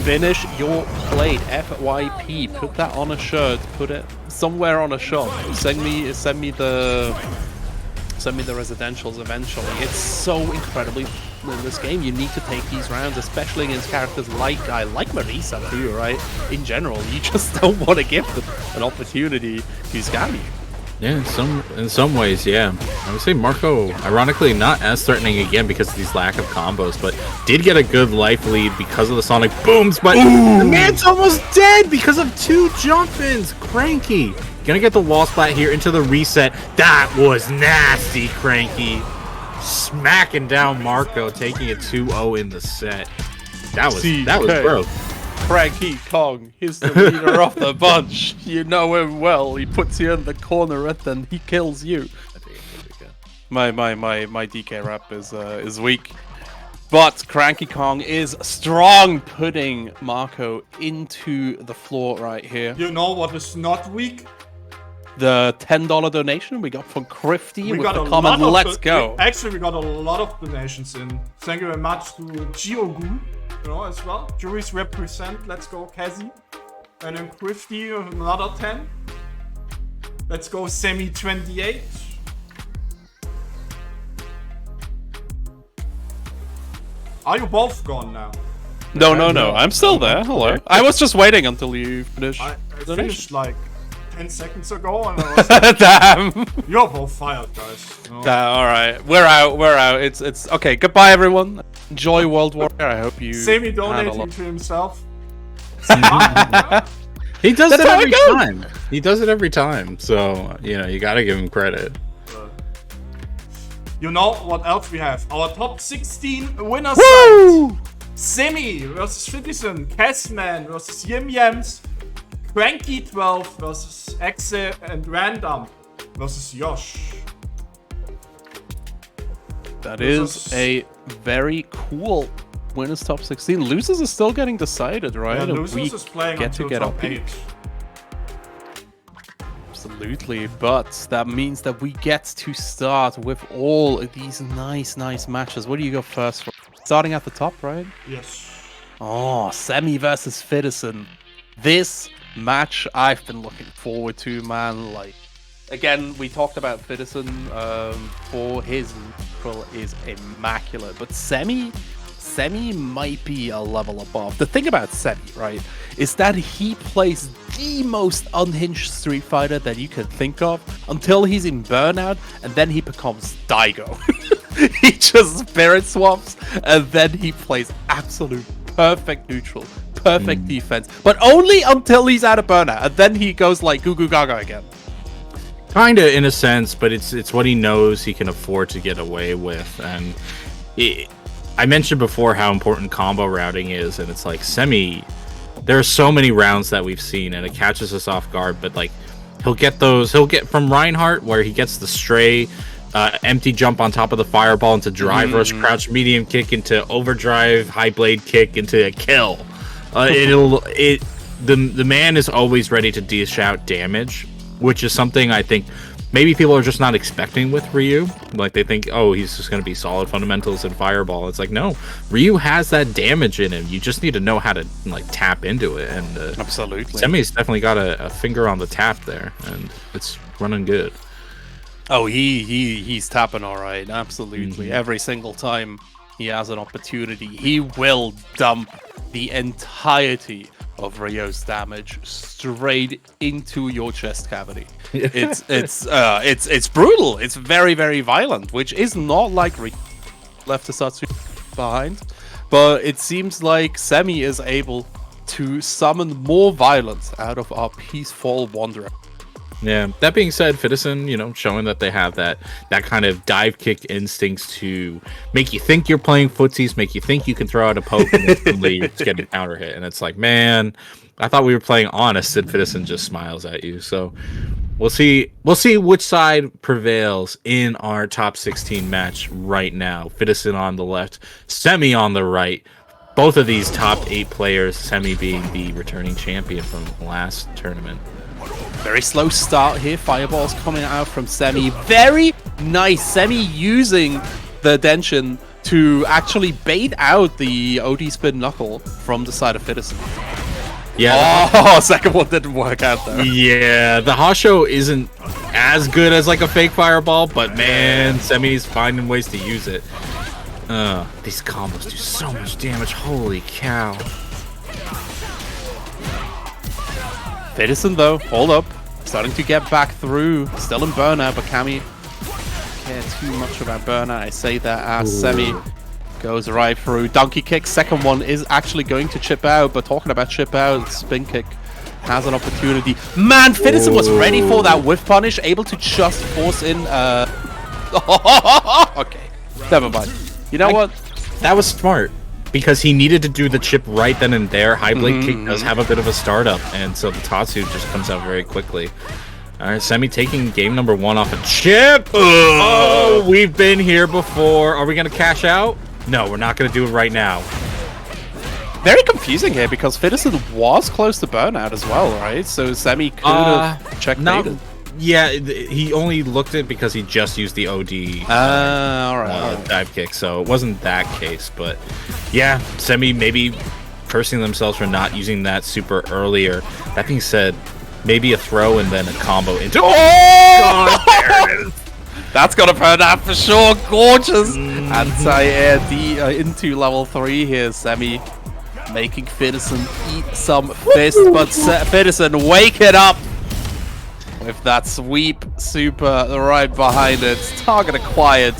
Finish your plate, FYP. Put that on a shirt. Put it somewhere on a shop. Send me the residentials eventually. It's so incredibly in this game. You need to take these rounds, especially against characters like Marisa too, right? In general, you just don't want to give them an opportunity to scam you. Yeah, in some ways, yeah. I would say Marco, ironically, not as threatening again because of these lack of combos, but did get a good life lead because of the sonic booms, but the man's almost dead because of 2 jump-ins. Cranky gonna get the wall splat here into the reset. That was nasty, Cranky. Smacking down Marco, taking it 2-0 in the set. That was gross. Cranky Kong, he's the leader of the bunch. You know him well. He puts you in the corner and then he kills you. My DK rap is weak. But Cranky Kong is strong, putting Marco into the floor right here. You know what is not weak? The $10 donation we got from Crifty with the comment, let's go. Actually, we got a lot of donations in. Thank you very much to Giogu, as well. Juries represent, let's go, Kazi. And then Crifty, another 10. Let's go, Semi28. Are you both gone now? No. I'm still there. Hello. Okay. I was just waiting until you finish. I finished like 10 seconds ago, and I was like, damn. You're both fired, guys. No. All right, we're out. It's okay. Goodbye, everyone. Enjoy World Warrior. I hope you. Semi donating to himself. He does it every time. He does it every time. So you gotta give him credit. You know what else we have? Our top 16 winners. Woo! Semi versus Citizen, Casman versus Yim Yams, Cranky 12 versus Exe, and Random versus Yosh. That is a very cool winners top 16. Losers is still getting decided, right? Yeah, losers is playing until top 8. Absolutely, but that means that we get to start with all of these nice matches. What do you go first for? Starting at the top, right? Yes. Oh, Semi versus Fidison. This match I've been looking forward to, man. Like, again, we talked about Fidison for his neutral is immaculate, but Semi might be a level above. The thing about Semi, right, is that he plays the most unhinged Street Fighter that you can think of until he's in Burnout, and then he becomes Daigo. He just spirit swaps, and then he plays absolute perfect neutral, perfect defense, but only until he's out of Burnout, and then he goes like Goo Goo Gaga again. Kinda in a sense, but it's what he knows he can afford to get away with, and I mentioned before how important combo routing is, and it's like Semi. There are so many rounds that we've seen, and it catches us off guard. But like, he'll get from Reinhardt where he gets the stray, empty jump on top of the fireball into drive rush, crouch medium kick into overdrive, high blade kick into a kill. The man is always ready to dish out damage, which is something I think maybe people are just not expecting with Ryu. Like, they think, oh, he's just going to be solid fundamentals and fireball. It's like, no, Ryu has that damage in him. You just need to know how to like tap into it. And absolutely, Semi's definitely got a finger on the tap there, and it's running good. Oh, he's tapping all right. Absolutely, every single time he has an opportunity, he will dump the entirety of Ryu's damage straight into your chest cavity. It's brutal. It's very, very violent, which is not like Ryu left the Satsu behind, but it seems like Semi is able to summon more violence out of our peaceful wanderer. Yeah, that being said, Fidison, you know, showing that they have that kind of dive kick instincts to make you think you're playing footsies, make you think you can throw out a poke, and suddenly you're just getting counter hit. And it's like, man, I thought we were playing honest, and Fidison just smiles at you. So we'll see which side prevails in our top 16 match right now. Fidison on the left, Semi on the right. Both of these top 8 players, Semi being the returning champion from the last tournament. Very slow start here. Fireballs coming out from Semi. Very nice. Semi using the Denshin to actually bait out the OD spin knuckle from the side of Fidison. Yeah. Oh, second one didn't work out though. Yeah, the Hasho isn't as good as like a fake fireball, but man, Semi's finding ways to use it. These combos do so much damage. Holy cow. Fidison though, hold up. Starting to get back through. Still in burnout, but Cammy care too much about burnout. I say that as Semi goes right through. Donkey kick. Second one is actually going to chip out, but talking about chip out, spin kick has an opportunity. Man, Fidison was ready for that whiff punish, able to just force in. Okay, never mind. You know what? That was smart. Because he needed to do the chip right then and there. High blade kick does have a bit of a startup, and so the Tatsu just comes out very quickly. All right, Semi taking game number 1 off a chip. Oh, we've been here before. Are we going to cash out? No, we're not going to do it right now. Very confusing here because Fidison was close to burnout as well, right? So Semi could have checkmated. Yeah, he only looked at because he just used the OD all right. dive kick, so it wasn't that case. But yeah, Semi maybe cursing themselves for not using that super earlier. That being said, maybe a throw and then a combo into. Oh! God, there it is. That's gonna burn out for sure. Gorgeous anti-air into level 3 here. Semi making Fidison eat some fist, but Fidison wake it up with that sweep super right behind it. Target acquired.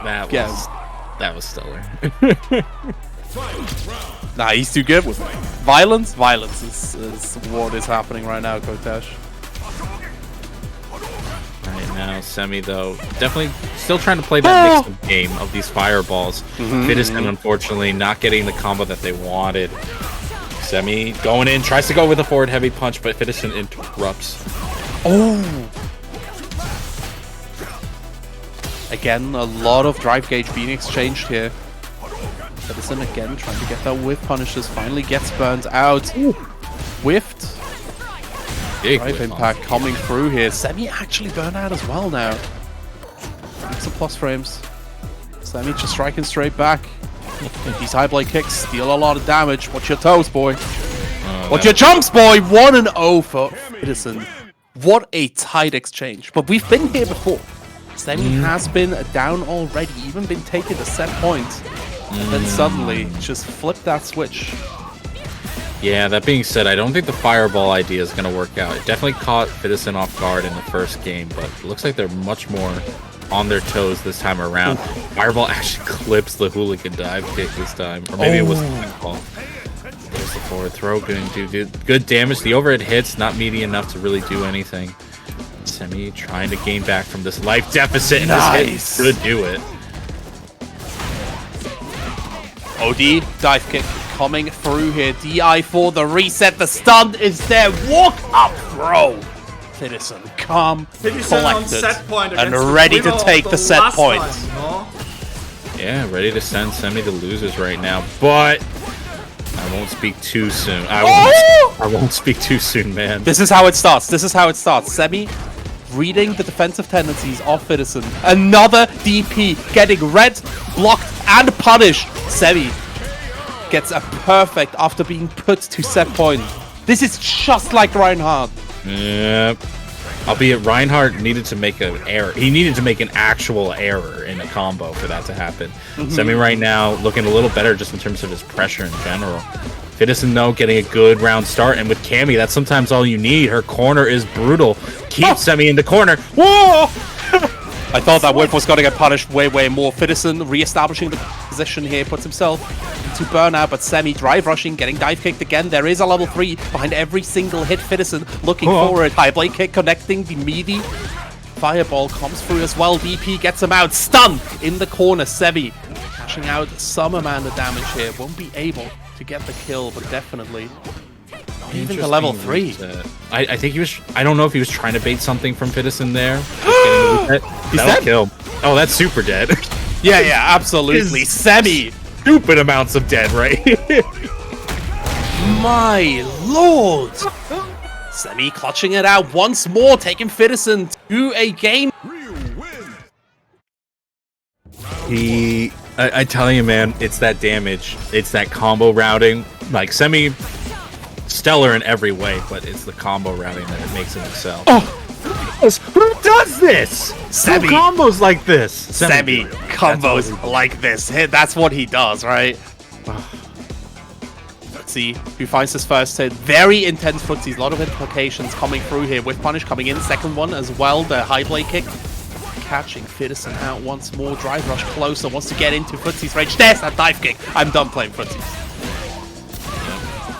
That was stellar. Nah, he's too good with it. Violence is what is happening right now, Kotesh. Right now, Semi though definitely still trying to play that mixed game of these fireballs. Fidison unfortunately not getting the combo that they wanted. Semi going in, tries to go with a forward heavy punch, but Fidison interrupts. Oh! Again, a lot of drive gauge being exchanged here. Fidison again trying to get that whiff punishes, finally gets burned out. Ooh. Whiffed. Big drive impact coming through here. Semi actually burned out as well now. Some plus frames. Semi just striking straight back. These high blade kicks deal a lot of damage. Watch your toes, boy. Watch your jumps, boy. 1-0 for Fidison. What a tight exchange. But we've been here before. Semi has been down already, even been taking the set point. And then suddenly just flip that switch. Yeah, that being said, I don't think the fireball idea is going to work out. It definitely caught Fidison off guard in the first game, but it looks like they're much more on their toes this time around. Fireball actually clips the hooligan dive kick this time. Or maybe it was the fireball. There's the forward throw. Going to do good damage. The overhead hits, not meaty enough to really do anything. Semi trying to gain back from this life deficit, and this hit should do it. OD, dive kick coming through here. DI for the reset. The stun is there. Walk up, bro. Citizen, calm, collected, and ready to take the set point. Yeah, ready to send Semi to losers right now, but I won't speak too soon. I won't speak too soon, man. This is how it starts. This is how it starts. Semi reading the defensive tendencies of Citizen. Another DP getting red, blocked, and punished. Semi gets a perfect after being put to set point. This is just like Reinhardt. Yep. Albeit Reinhardt needed to make an error. He needed to make an actual error in a combo for that to happen. Semi right now looking a little better just in terms of his pressure in general. Citizen, though, getting a good round start. And with Cammy, that's sometimes all you need. Her corner is brutal. Keep Semi in the corner. Whoa! I thought that Wolf was going to get punished way more. Citizen re-establishing the position here, puts himself into burnout, but Semi drive rushing, getting dive kicked again. There is a level 3 behind every single hit. Citizen looking forward. High blade kick connecting the meaty. Fireball comes through as well. DP gets him out. Stun in the corner. Semi cashing out some amount of damage here. Won't be able to get the kill, but definitely even to level 3. I think he was. I don't know if he was trying to bait something from Citizen there. He's dead. Kill. Oh, that's super dead. Yeah, absolutely. Semi. Stupid amounts of dead, right? My lord. Semi clutching it out once more, taking Citizen to a game. I tell you, man, it's that damage. It's that combo routing. Like, Semi, stellar in every way, but it's the combo routing that makes him excel. Who does this? Semi. Who combos like this? Semi combos like this. Hey, that's what he does, right? Let's see who finds his first hit. Very intense footsies. A lot of implications coming through here with Punish coming in. Second one as well. The high blade kick. Catching Citizen out once more. Drive rush closer. Wants to get into Footsie's range. There's that dive kick. I'm done playing Footsies.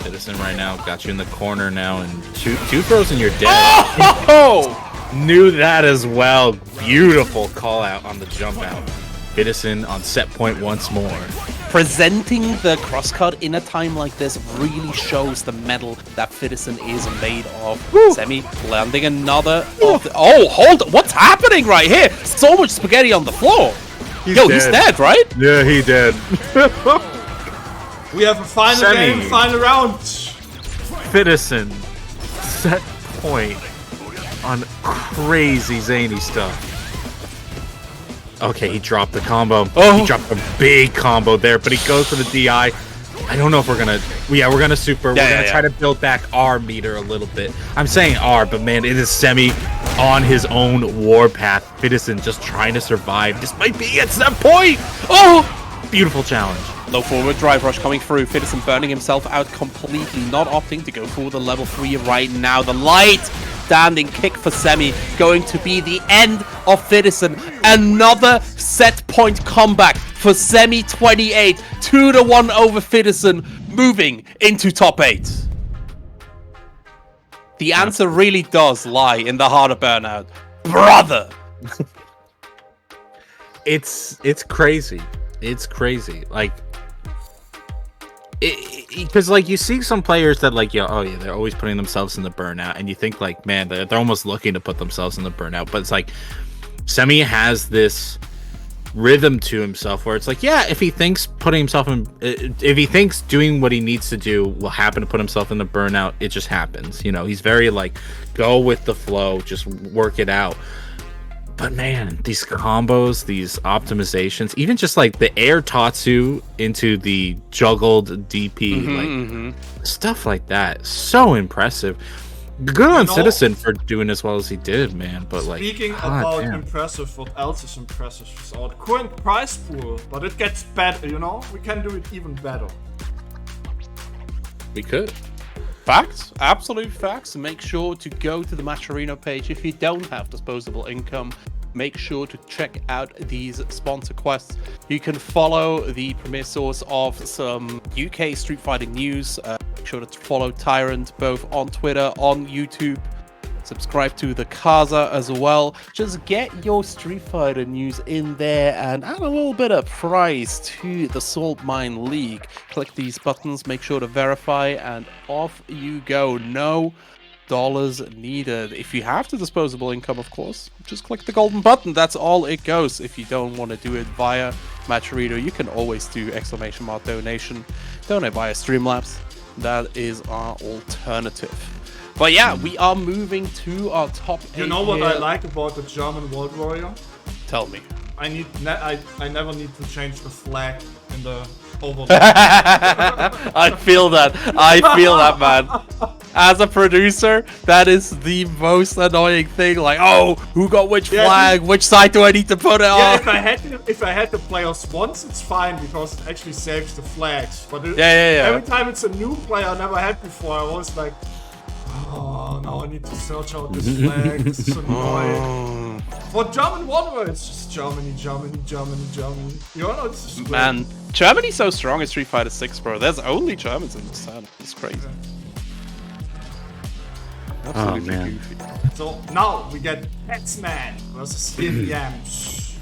Citizen right now got you in the corner now, and two throws and you're dead. Oh! Knew that as well. Beautiful call out on the jump out. Citizen on set point once more. Presenting the crosscut in a time like this really shows the metal that Citizen is made of. Woo. Semi landing another of the, hold on. What's happening right here? So much spaghetti on the floor. He's dead, right? Yeah, he dead. We have a final game, final round. Citizen set point on crazy zany stuff. Okay, he dropped the combo. He dropped a big combo there, but he goes for the DI. I don't know if we're gonna. Yeah, we're gonna super. We're gonna try to build back our meter a little bit. I'm saying R, but man, it is Semi on his own warpath. Citizen just trying to survive. This might be at that point. Beautiful challenge. Low forward drive rush coming through. Citizen burning himself out completely, not opting to go for the level 3 right now. The light standing kick for Semi going to be the end of Citizen. Another set point comeback for Semi 28. 2-1 over Citizen, moving into top 8. The answer really does lie in the heart of Burnout. Brother! It's crazy. It's crazy. Like, because like you see some players that like, they're always putting themselves in the burnout, and you think like, man, they're almost looking to put themselves in the burnout. But it's like Semi has this rhythm to himself where it's like, yeah, if he thinks putting himself in, if he thinks doing what he needs to do will happen to put himself in the burnout, it just happens. You know, he's very like, go with the flow, just work it out. But man, these combos, these optimizations, even just like the air Tatsu into the juggled DP, stuff like that, so impressive. Good on Citizen for doing as well as he did, man. But like, speaking about impressive, what else is impressive is our current prize pool, but it gets better. You know, we can do it even better. We could. Facts, absolute facts. Make sure to go to the Matcherino page if you don't have disposable income. Make sure to check out these sponsor quests. You can follow the premier source of some UK street fighting news. Make sure to follow Tyrant both on Twitter, on YouTube. Subscribe to the Kaza as well. Just get your Street Fighter news in there and add a little bit of price to the Saltmine League. Click these buttons, make sure to verify, and off you go. No dollars needed. If you have the disposable income, of course, just click the golden button. That's all it goes. If you don't want to do it via Matcherito, you can always do ! donation. Donate via Streamlabs. That is our alternative. But yeah, we are moving to our top 8. You know what I like about the German World Warrior? Tell me. I never need to change the flag in the overlay. I feel that. I feel that, man. As a producer, that is the most annoying thing. Like, oh, who got which flag? Which side do I need to put it on? If I had the players once, it's fine because it actually saves the flags. But yeah. Every time it's a new player I never had before, I was like, oh, now I need to search out this flag. This is annoying. For German Warrior, it's just Germany. You know, it's just great. Man, Germany's so strong in Street Fighter 6, bro. There's only Germans in this town. It's crazy. Oh, man. Goofy. So now we get X-Man versus Yams.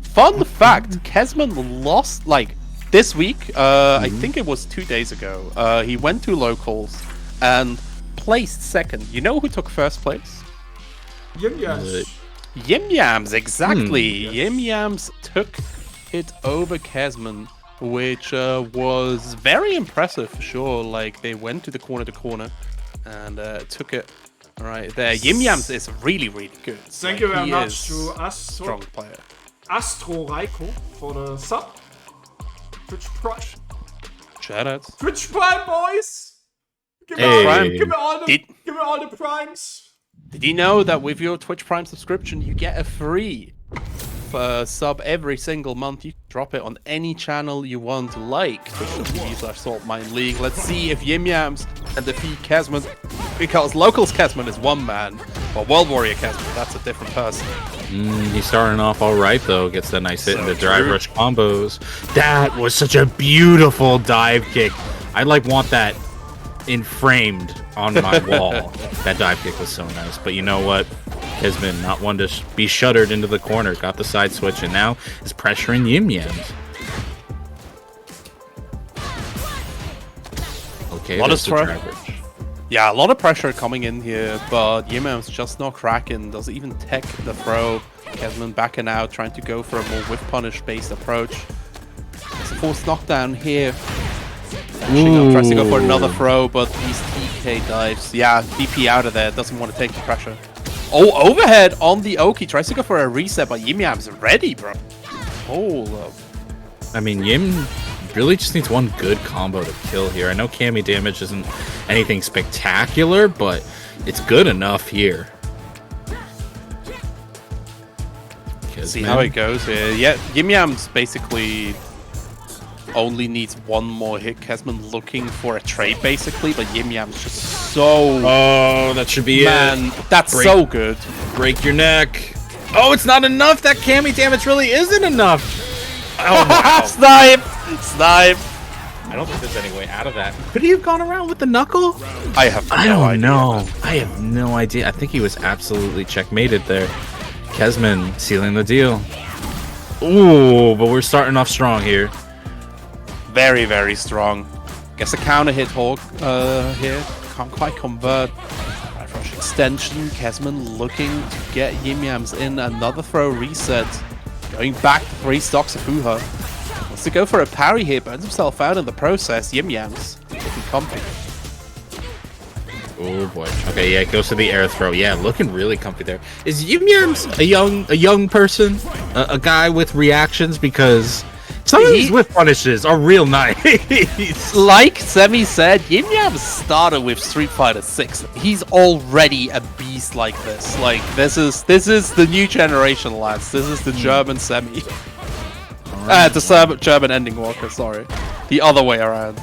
Fun fact, Kesman lost, like, this week, I think it was 2 days ago. He went to locals and placed second. You know who took first place? Yim Yams, exactly. Yim Yams took it over Kesman, which was very impressive for sure. Like, they went to corner and took it right there. Yim Yams is really, really good. Thank you very much to strong player. Astro Raiko for the sub. Twitch Prime. Shout out. Twitch Prime, boys! Give me all the primes. Did you know that with your Twitch Prime subscription, you get a free sub every single month? You can drop it on any channel you want, like Twitch.tv/Saltmine League. Let's see if Yim Yams can defeat Kesman, because Locals Kesman is one man, but World Warrior Kesman, that's a different person. He's starting off all right, though. Gets that nice hit in the drive rush combos. That was such a beautiful dive kick. I want that framed on my wall. That dive kick was so nice. But you know what? Kesman, not one to be shuttered into the corner. Got the side switch and now is pressuring Yim Yams. Okay, there's the drive rush. Yeah, a lot of pressure coming in here, but Yim Yams just not cracking. Doesn't even tech the throw. Kesman backing out, trying to go for a more whiff punish based approach. It's a forced knockdown here. Tries to go for another throw, but these TK dives. Yeah, DP out of there. Doesn't want to take the pressure. Oh, overhead on the Oki. Tries to go for a reset, but Yim Yam's ready, bro. Hold up. I mean, Yim really just needs one good combo to kill here. I know Cammy damage isn't anything spectacular, but it's good enough here. See how it goes here. Yeah, Yim Yams basically only needs one more hit. Kesman looking for a trade, basically, but Yim Yam's just so... Oh, that should be Man, that's so good. Break your neck. Oh, it's not enough. That Cammy damage really isn't enough. Oh, wow. Snipe! I don't think there's any way out of that. Could he have gone around with the knuckle? I don't know. I have no idea. I think he was absolutely checkmated there. Kesman sealing the deal. Ooh, but we're starting off strong here. Very, very strong. Guess a counter hit Hawk here. Can't quite convert. Right rush extension. Kesman looking to get Yim Yams in. Another throw reset. Going back to 3 stocks of Fuha. Wants to go for a parry here. Burns himself out in the process. Yim Yams looking comfy. Oh boy. Okay, yeah, it goes to the air throw. Yeah, looking really comfy there. Is Yim Yams a young person? A guy with reactions? Because some of these whiff punishes are real nice. Like Semi said, Yim Yams started with Street Fighter 6. He's already a beast like this. Like, this is the new generation, lads. This is the German Semi. The German ending Walker, sorry. The other way around.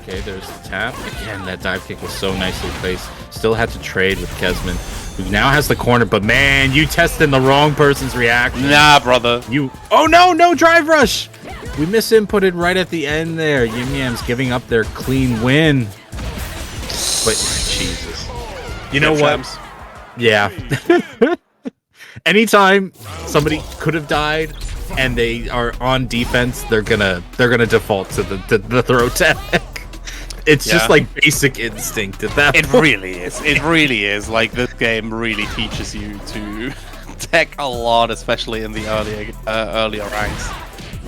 Okay, there's the tap. Again, that dive kick was so nicely placed. Still had to trade with Kesman, who now has the corner, but man, you tested the wrong person's reaction. Nah, brother. Oh no, drive rush! We misinputted right at the end there. Yim Yam's giving up their clean win. But Jesus. You know what? Champs. Yeah. Anytime somebody could have died and they are on defense, they're gonna default to the throw tech. It's just like basic instinct at that point. It really is. It really is. Like, this game really teaches you to tech a lot, especially in the earlier ranks.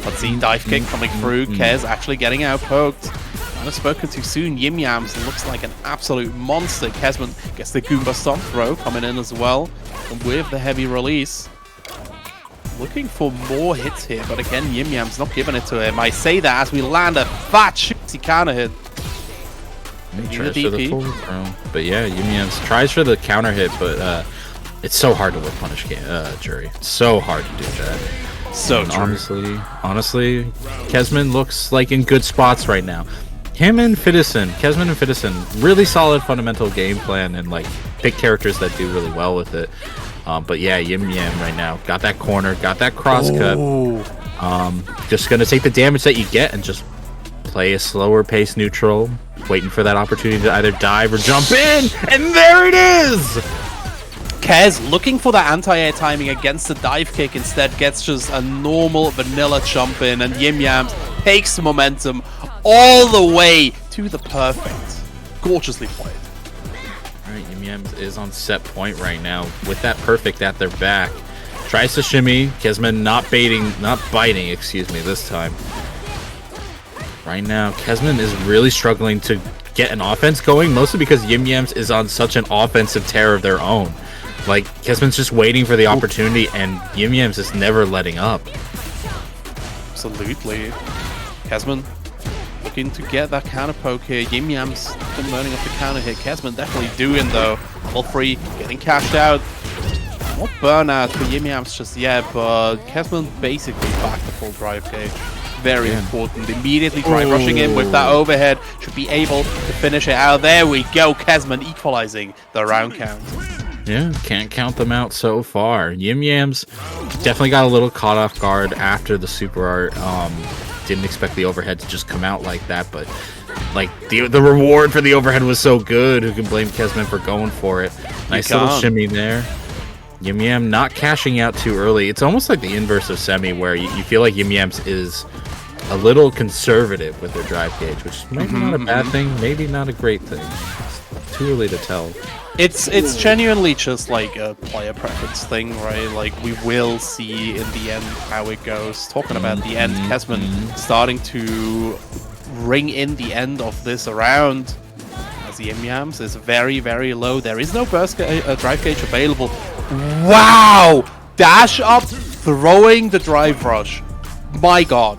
Let's see, dive kick coming through. Kez actually getting out poked. Might have spoken too soon. Yim Yams looks like an absolute monster. Kesman gets the Goomba Stomp throw coming in as well. And with the heavy release, looking for more hits here. But again, Yim Yam's not giving it to him. I say that as we land a fat shooty counter hit. He tries for the full throw. But yeah, Yim Yams tries for the counter hit, but it's so hard to whip punish Jury. It's so hard to do that. So and true. Honestly, Kesman looks like in good spots right now. Him and Fittison, Kesman and Fittison, really solid fundamental game plan and like pick characters that do really well with it. But yeah, Yim Yam right now got that corner, got that cross cut. Just gonna take the damage that you get and just play a slower pace neutral, waiting for that opportunity to either dive or jump in, and there it is! Kez looking for that anti-air timing against the dive kick, instead gets just a normal vanilla jump in, and Yim Yams takes the momentum all the way to the perfect. Gorgeously played. Alright, Yim Yams is on set point right now with that perfect at their back. Tries to shimmy, Kesman not biting, excuse me, this time. Right now, Kesman is really struggling to get an offense going, mostly because Yim Yams is on such an offensive tear of their own. Like, Kesman's just waiting for the opportunity, and Yim Yams is never letting up. Absolutely. Kesman looking to get that counter poke here. Yim Yams been learning off the counter hit. Kesman definitely doing, though. All three getting cashed out. Not burnout for Yim Yams just yet, but Kesman basically back to full drive gauge. Very important. Immediately drive rushing in with that overhead. Should be able to finish it out. There we go. Kesman equalizing the round count. Yeah, can't count them out so far. Yim Yams definitely got a little caught off guard after the super art. Didn't expect the overhead to just come out like that, but like the reward for the overhead was so good. Who can blame Kesman for going for it? Nice little shimmy there. Yim Yam not cashing out too early. It's almost like the inverse of Semi, where you feel like Yim Yams is a little conservative with their drive gauge, which is maybe not a bad thing, maybe not a great thing. It's too early to tell. It's genuinely just like a player preference thing, right? Like, we will see in the end how it goes. Talking about the end, Kesman starting to ring in the end of this round. As Yim Yams is very, very low. There is no burst drive gauge available. Wow! Dash up, throwing the drive rush. My god.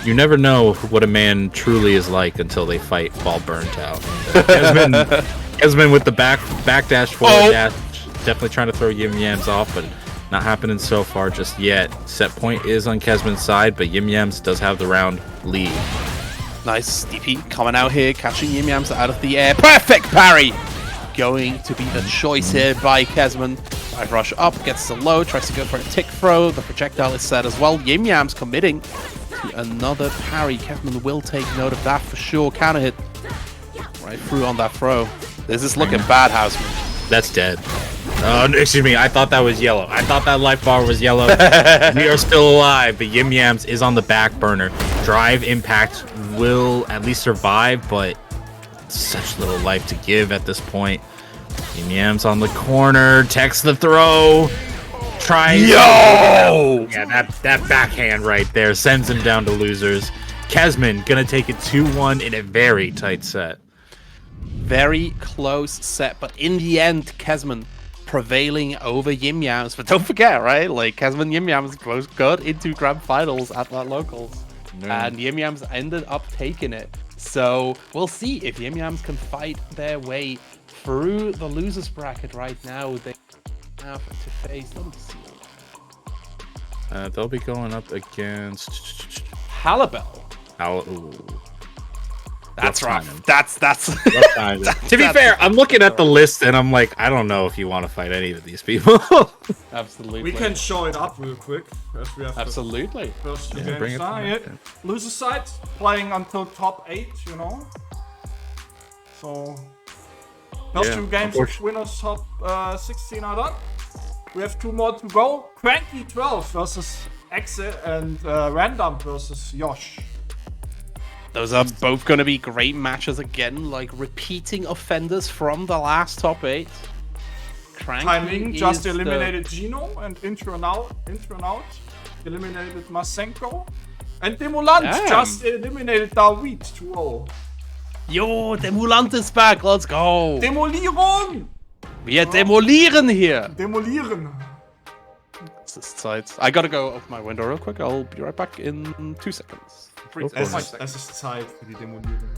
You never know what a man truly is like until they fight while burnt out. Kesman with the back dash, forward dash, definitely trying to throw Yim Yams off, but not happening so far just yet. Set point is on Kesman's side, but Yim Yams does have the round lead. Nice DP coming out here, catching Yim Yams out of the air. Perfect parry! Going to be the choice here by Kesman. Dive rush up, gets the low, tries to go for a tick throw. The projectile is set as well. Yim Yams committing to another parry. Kesman will take note of that for sure. Counter hit right through on that throw. This is looking bad, Houseman. That's dead. Excuse me, I thought that was yellow. I thought that life bar was yellow. We are still alive, but Yim Yams is on the back burner. Drive impact will at least survive, but such little life to give at this point. Yim Yams on the corner, techs the throw. Tries. Yo! Yeah, that backhand right there sends him down to losers. Kesman gonna take it 2-1 in a very tight set. Very close set, but in the end, Kesman prevailing over Yim Yams. But don't forget, right? Like, Kesman Yim Yams both got into grand finals at that locals, and Yim Yams ended up taking it. So we'll see if Yim Yams can fight their way through the losers bracket right now. They have to face. Let me see. They'll be going up against Halibel. That's right. That's to be fair, I'm looking at the list and I'm like, I don't know if you want to fight any of these people. Absolutely. We can show it up real quick. As we have Absolutely. First Yeah, bring it. Loser side playing until top 8, you know. So First 2 games of winners top 16 are done. We have 2 more to go. Cranky 12 versus Exe and Random versus Yosh. Those are both going to be great matches again, like repeating offenders from the last top 8. Timing just eliminated Gino and Intronaut eliminated Masenko. And Demulant just eliminated David 2-0. Yo, Demulant is back, let's go! Demolierung! Wir demolieren hier! Demolieren! Es ist Zeit. I gotta go open my window real quick, I'll be right back in 2 seconds. Es ist Zeit für die Demolierung.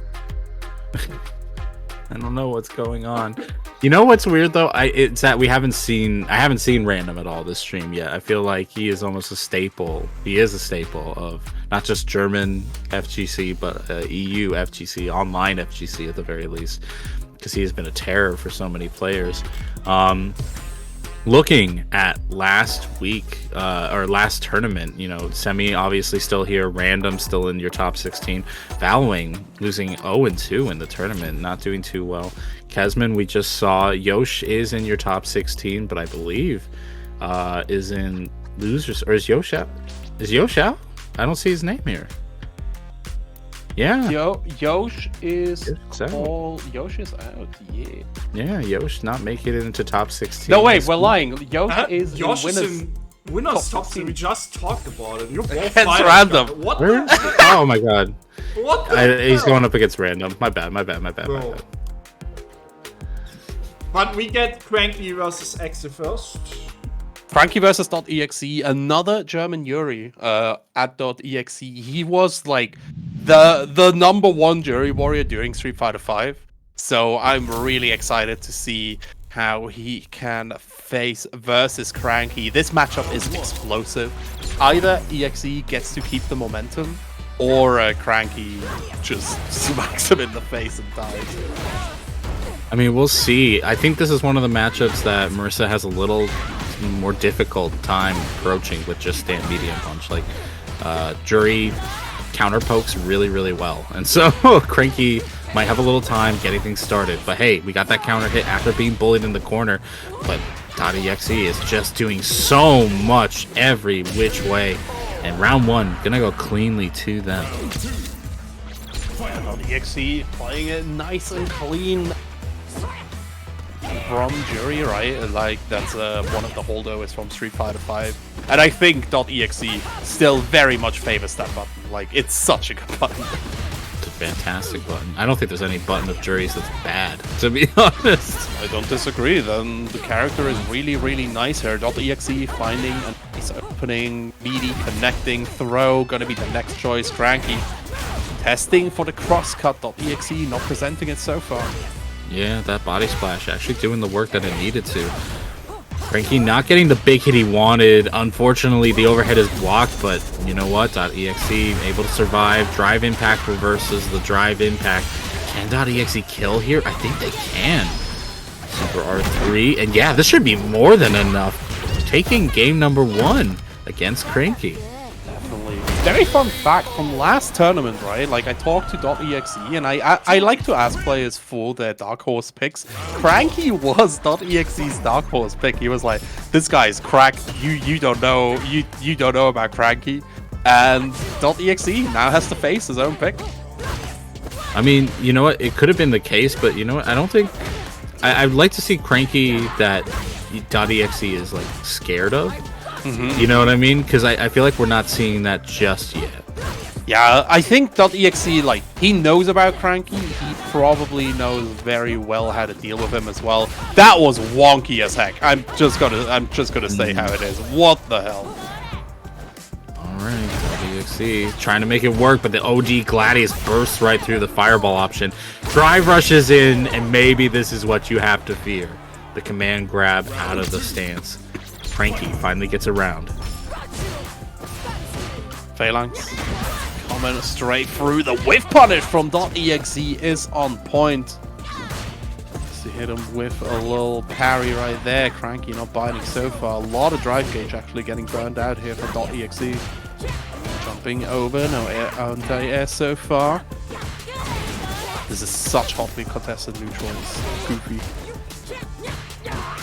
I don't know what's going on. You know what's weird though? It's that I haven't seen Random at all this stream yet. I feel like he is almost a staple. He is a staple of not just German FGC, but EU FGC, online FGC at the very least, because he has been a terror for so many players. Looking at last week or last tournament, you know, Semi obviously still here, Random still in your top 16, Valwing losing 0-2 in the tournament, not doing too well. Kesman, we just saw Yosh is in your top 16, but I believe is in losers, or is Yosh out? Is Yosh out? I don't see his name here. Yeah. Yosh is out. Yosh is out, yeah. Yeah, Yosh not making it into top 16. No, wait, we're lying. Yosh is Yosh in winners top 16. We just talked about it. You're both against fired. Random. What? Oh my god. What the He's going up against Random. My bad. Bro. But we get Cranky versus Exe first. Frankie versus .exe, another German Yuri at .exe. He was like the #1 jury warrior during Street Fighter V. So I'm really excited to see how he can face versus Cranky. This matchup is explosive. Either EXE gets to keep the momentum, or Cranky just smacks him in the face and dies. I mean, we'll see. I think this is one of the matchups that Marissa has a little more difficult time approaching with just stand medium punch. Like, Jury counter pokes really, really well. And so Cranky might have a little time getting things started. But hey, we got that counter hit after being bullied in the corner. But .exe is just doing so much every which way. And round 1, gonna go cleanly to them. .exe playing it nice and clean from Jury, right? Like, that's one of the holdovers from Street Fighter V. And I think .exe still very much favors that button. Like, it's such a good button. It's a fantastic button. I don't think there's any button of Jury's that's bad, to be honest. I don't disagree. Then the character is really, really nice here. .exe finding a nice opening, meaty, connecting, throw, gonna be the next choice. Cranky testing for the crosscut. .exe not presenting it so far. Yeah, that body splash actually doing the work that it needed to. Cranky not getting the big hit he wanted. Unfortunately, the overhead is blocked, but you know what? .exe able to survive. Drive impact reverses the drive impact. Can .exe kill here? I think they can. Super R3, and yeah, this should be more than enough. Taking game number 1 against Cranky. Definitely. Very fun fact from last tournament, right? Like, I talked to .exe, and I like to ask players for their Dark Horse picks. Cranky was .exe's Dark Horse pick. He was like, this guy's cracked. You don't know. You don't know about Cranky. And .exe now has to face his own pick. I mean, you know what? It could have been the case, but you know what? I don't think... I'd like to see Cranky that .exe is, like, scared of. Mm-hmm. You know what I mean? Because I feel like we're not seeing that just yet. Yeah, I think .exe, like, he knows about Cranky. He probably knows very well how to deal with him as well. That was wonky as heck. I'm just gonna say how it is. What the hell? Alright, .exe trying to make it work, but the OG Gladius bursts right through the fireball option. Drive rushes in, and maybe this is what you have to fear. The command grab out of the stance. Cranky finally gets around. Phalanx coming straight through. The whiff punish from .exe is on point. To hit him with a little parry right there. Cranky not biting so far. A lot of drive gauge actually getting burned out here for .exe. Jumping over, no air anti-air so far. This is such hotly contested neutral. It's goofy.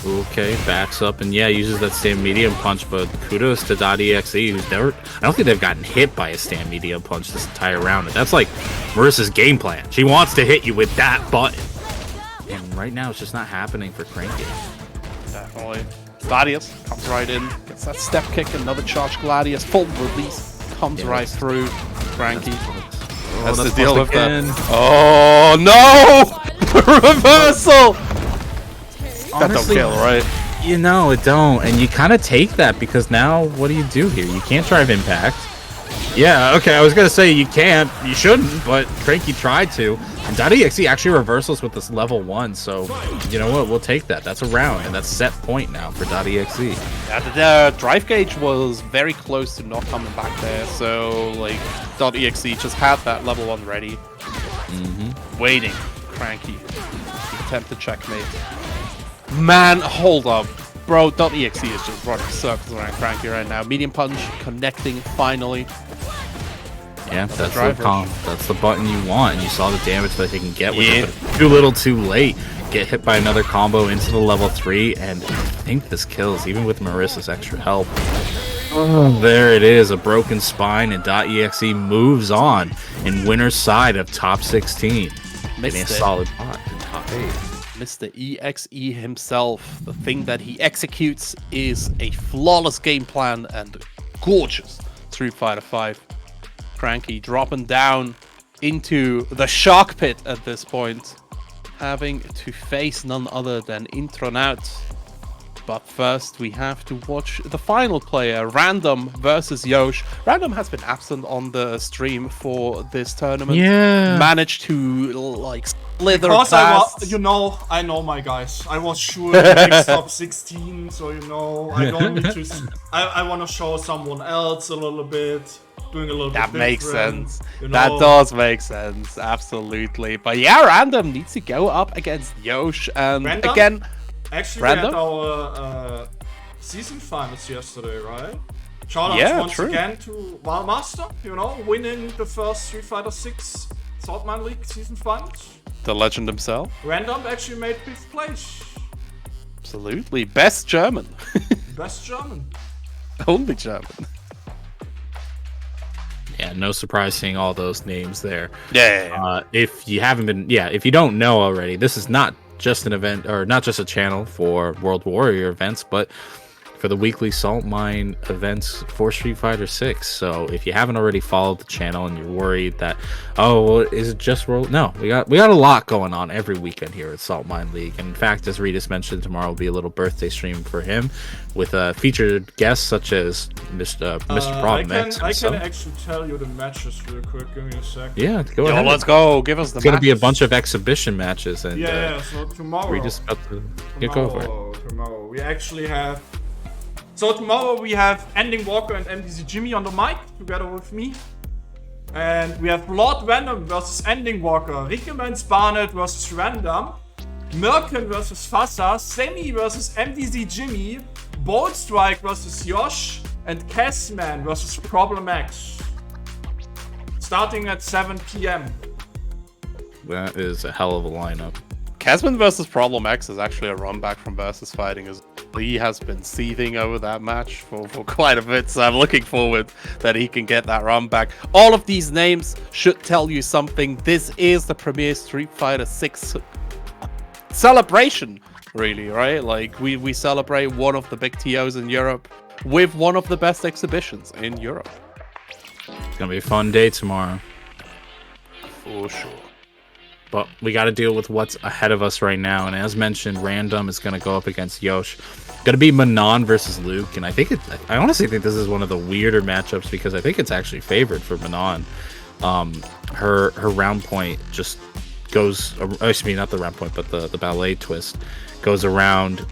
Okay, backs up and yeah, uses that stand medium punch, but kudos to .exe, who's never, I don't think they've gotten hit by a stand medium punch this entire round. And that's like Marissa's game plan. She wants to hit you with that button. And right now it's just not happening for Cranky. Definitely. Gladius comes right in, gets that step kick, another charge Gladius, full release, comes right through Cranky. That's the deal with that. Oh no! Reversal! That don't kill, right? You know, it don't. And you kind of take that because now what do you do here? You can't drive impact. Yeah, okay, I was going to say you can't. You shouldn't, but Cranky tried to. And .exe actually reversals with this level 1, so you know what? We'll take that. That's a round, and that's set point now for .exe. Yeah, the drive gauge was very close to not coming back there, so like .exe just had that level 1 ready. Waiting. Cranky. Attempted checkmate. Man, hold up. Bro, .exe is just running circles around Cranky right now. Medium punch, connecting, finally. Yeah, that's the button you want, and you saw the damage that he can get with it, but too little too late. Get hit by another combo into the level 3, and I think this kills, even with Marissa's extra help. Oh, there it is, a broken spine, and .exe moves on in winner's side of top 16. Getting a solid pot in top 8. Mr. EXE himself, the thing that he executes is a flawless game plan and gorgeous Street Fighter 5. Cranky dropping down into the shark pit at this point, having to face none other than Intronaut. But first, we have to watch the final player, Random versus Yosh. Random has been absent on the stream for this tournament. Yeah. Managed to, like, slither because past. I know my guys. I was sure to make top 16, so you know, I don't need to. I want to show someone else a little bit. Doing a little bit That makes different, sense. you know? That does make sense. Absolutely. But yeah, Random needs to go up against Yosh. And Random? again, Actually, Random? we had our season finals yesterday, right? Shout out once true. again to Wildmaster, you know, winning the first Street Fighter 6 Saltmine League season finals. the legend himself. Random actually made 5th place. Absolutely. Best German. Best German. Only German. Yeah, no surprise seeing all those names there. Yeah. If you haven't been, if you don't know already, this is not just an event, or not just a channel for World Warrior events, but for the weekly Saltmine events for Street Fighter 6. So if you haven't already followed the channel and you're worried that, oh, well, is it just World? No, we got a lot going on every weekend here at Saltmine League. And in fact, as Regis mentioned, tomorrow will be a little birthday stream for him with featured guests such as Mr. Problem X. I can actually tell you the matches real quick. Give me a second. Yeah, go ahead. Let's go. Give us the It's going to be a bunch of exhibition matches. And, so tomorrow. Regis about to go for it. Tomorrow we actually have. So tomorrow we have Ending Walker and MDZ Jimmy on the mic together with me. And we have Lord Random versus Ending Walker, Rickemans Barnett versus Random, Merkin versus Fassa, Semi versus MDZ Jimmy, Bold Strike versus Yosh, and Cassman versus Problem X. Starting at 7 p.m. That is a hell of a lineup. Casman versus Problem X is actually a run back from versus fighting, as Lee has been seething over that match for quite a bit, so I'm looking forward that he can get that run back. All of these names should tell you something. This is the premier Street Fighter 6 celebration, really, right? Like, we celebrate one of the big TOs in Europe with one of the best exhibitions in Europe. It's going to be a fun day tomorrow. For sure. But we got to deal with what's ahead of us right now. And as mentioned, Random is going to go up against Yosh. Going to be Manon versus Luke. And I honestly think this is one of the weirder matchups because I think it's actually favored for Manon. Her round point just goes, excuse me, not the round point, but the ballet twist goes around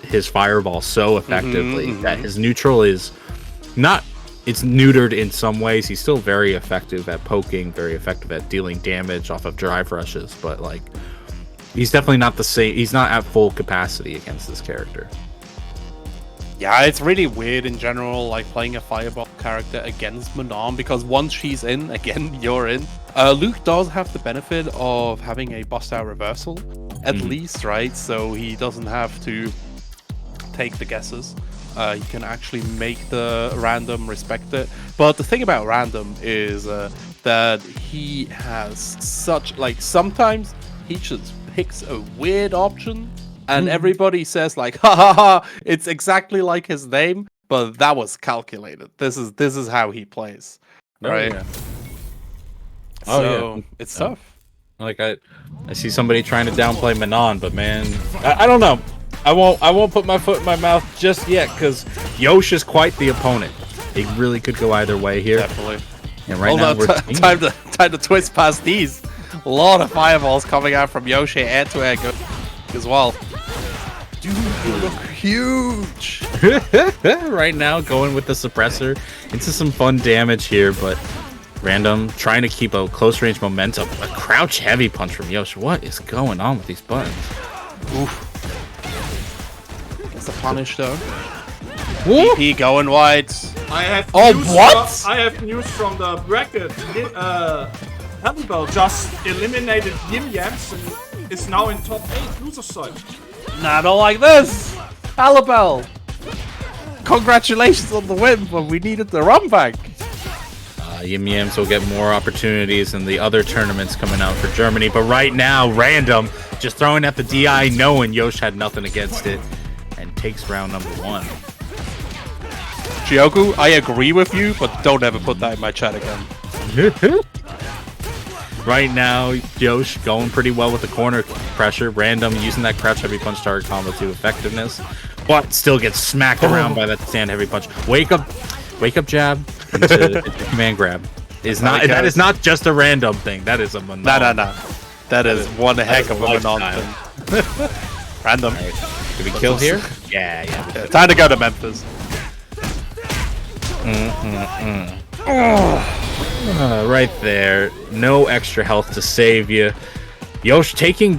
his fireball so effectively that his neutral is not... It's neutered in some ways. He's still very effective at poking, very effective at dealing damage off of drive rushes, but like he's definitely not the same. He's not at full capacity against this character. Yeah, it's really weird in general, like playing a fireball character against Manon, because once she's in, again, you're in. Luke does have the benefit of having a bust out reversal, at least, right? So he doesn't have to take the guesses. He can actually make the random respect it. But the thing about random is that he has such, like, sometimes he just picks a weird option and everybody says like, ha ha ha, it's exactly like his name, but that was calculated. This is how he plays, right? So it's tough. Like I see somebody trying to downplay Manon, but man, I don't know. I won't put my foot in my mouth just yet, because Yosh is quite the opponent. It really could go either way here. Definitely. And right now we're time to twist past these. A lot of fireballs coming out from Yoshi air to air as well. Dude, you look huge. Right now, going with the suppressor into some fun damage here, but Random trying to keep a close range momentum. A crouch heavy punch from Yosh. What is going on with these buttons? Oof. Gets the punish though. EP going wide. I have I have news from the bracket. Hannibal just eliminated Yim Yams and is now in top 8 loser side. Nah, not like this. Hannibal. Congratulations on the win, but we needed the run back. Yim Yams will get more opportunities in the other tournaments coming out for Germany, but right now, Random just throwing at the DI, knowing Yosh had nothing against it, and takes round number 1. Chioku, I agree with you, but don't ever put that in my chat again. Right now, Yosh going pretty well with the corner pressure. Random using that crouch heavy punch target combo to effectiveness, but still gets smacked around by that stand heavy punch. Wake up jab into command grab. That is not just a random thing. That is a Manon. No. That is one heck of a Manon thing. Random. Right. Did we kill here? Yeah. Time to go to Memphis. Right there. No extra health to save you. Yosh taking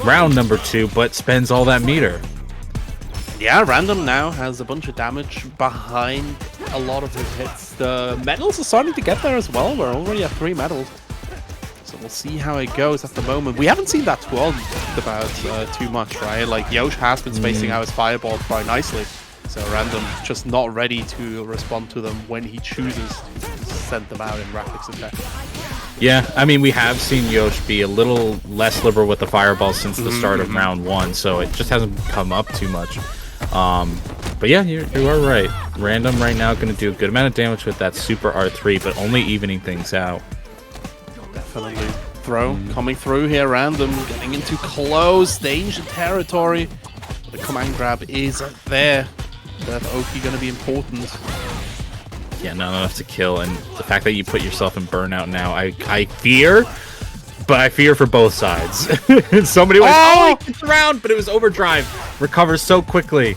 round number 2, but spends all that meter. Yeah, Random now has a bunch of damage behind a lot of his hits. The medals are starting to get there as well. We're already at 3 medals. So we'll see how it goes at the moment. We haven't seen that twirl about too much, right? Like, Yosh has been spacing out his fireballs quite nicely. So Random just not ready to respond to them when he chooses to send them out in rapid attack. Yeah, I mean, we have seen Yosh be a little less liberal with the fireball since the start of round 1, so it just hasn't come up too much. But yeah, you are right. Random right now going to do a good amount of damage with that super R3, but only evening things out. Definitely. Throw coming through here. Random getting into close danger territory. The command grab is there. That Oki going to be important. Yeah, not enough to kill, and the fact that you put yourself in burnout now, I fear, but I fear for both sides. Somebody went, he gets around, but it was overdrive. Recovers so quickly.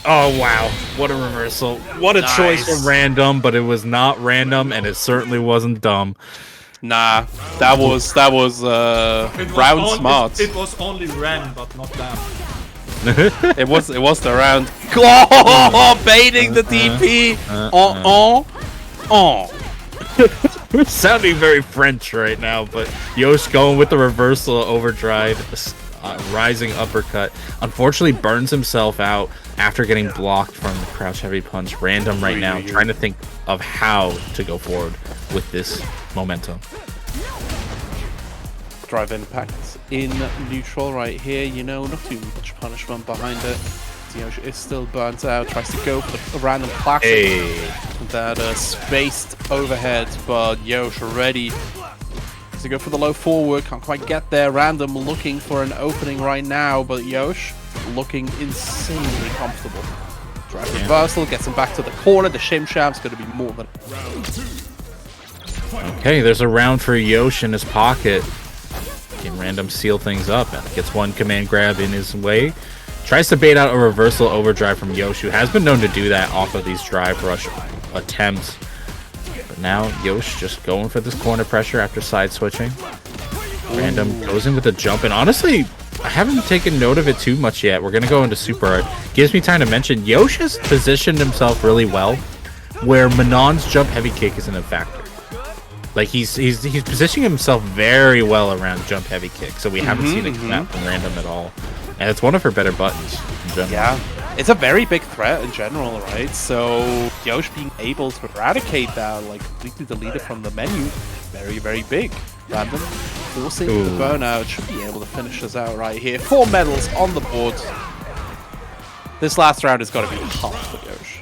Oh, wow. What a reversal. What a choice for Random, but it was not random, and it certainly wasn't dumb. Nah, that was round smart. It was only ran, but not down. it was the round. Oh, baiting the DP. Sounding very French right now, but Yosh going with the reversal overdrive, rising uppercut. Unfortunately, burns himself out after getting blocked from the crouch heavy punch. Random right now, trying to think of how to go forward with this momentum. Drive impact in neutral right here, not too much punishment behind it. Yosh is still burnt out, tries to go for the random classic. That spaced overhead, but Yosh ready to go for the low forward, can't quite get there. Random looking for an opening right now, but Yosh looking insanely comfortable. Drive reversal, gets him back to the corner. The Shim Sham's going to be more than... Okay, there's a round for Yosh in his pocket. Can Random seal things up and gets one command grab in his way. Tries to bait out a reversal overdrive from Yosh, who has been known to do that off of these drive rush attempts. But now Yosh just going for this corner pressure after side switching. Random goes in with a jump, and honestly, I haven't taken note of it too much yet. We're going to go into super art. Gives me time to mention, Yosh has positioned himself really well, where Manon's jump heavy kick isn't a factor. Like he's positioning himself very well around jump heavy kick, so we haven't seen it come out from Random at all. And it's one of her better buttons in general. Yeah, it's a very big threat in general, right? So Yosh being able to eradicate that, like completely delete it from the menu, very, very big. Random forcing the burnout, should be able to finish us out right here. 4 medals on the board. This last round has got to be hard for Yosh.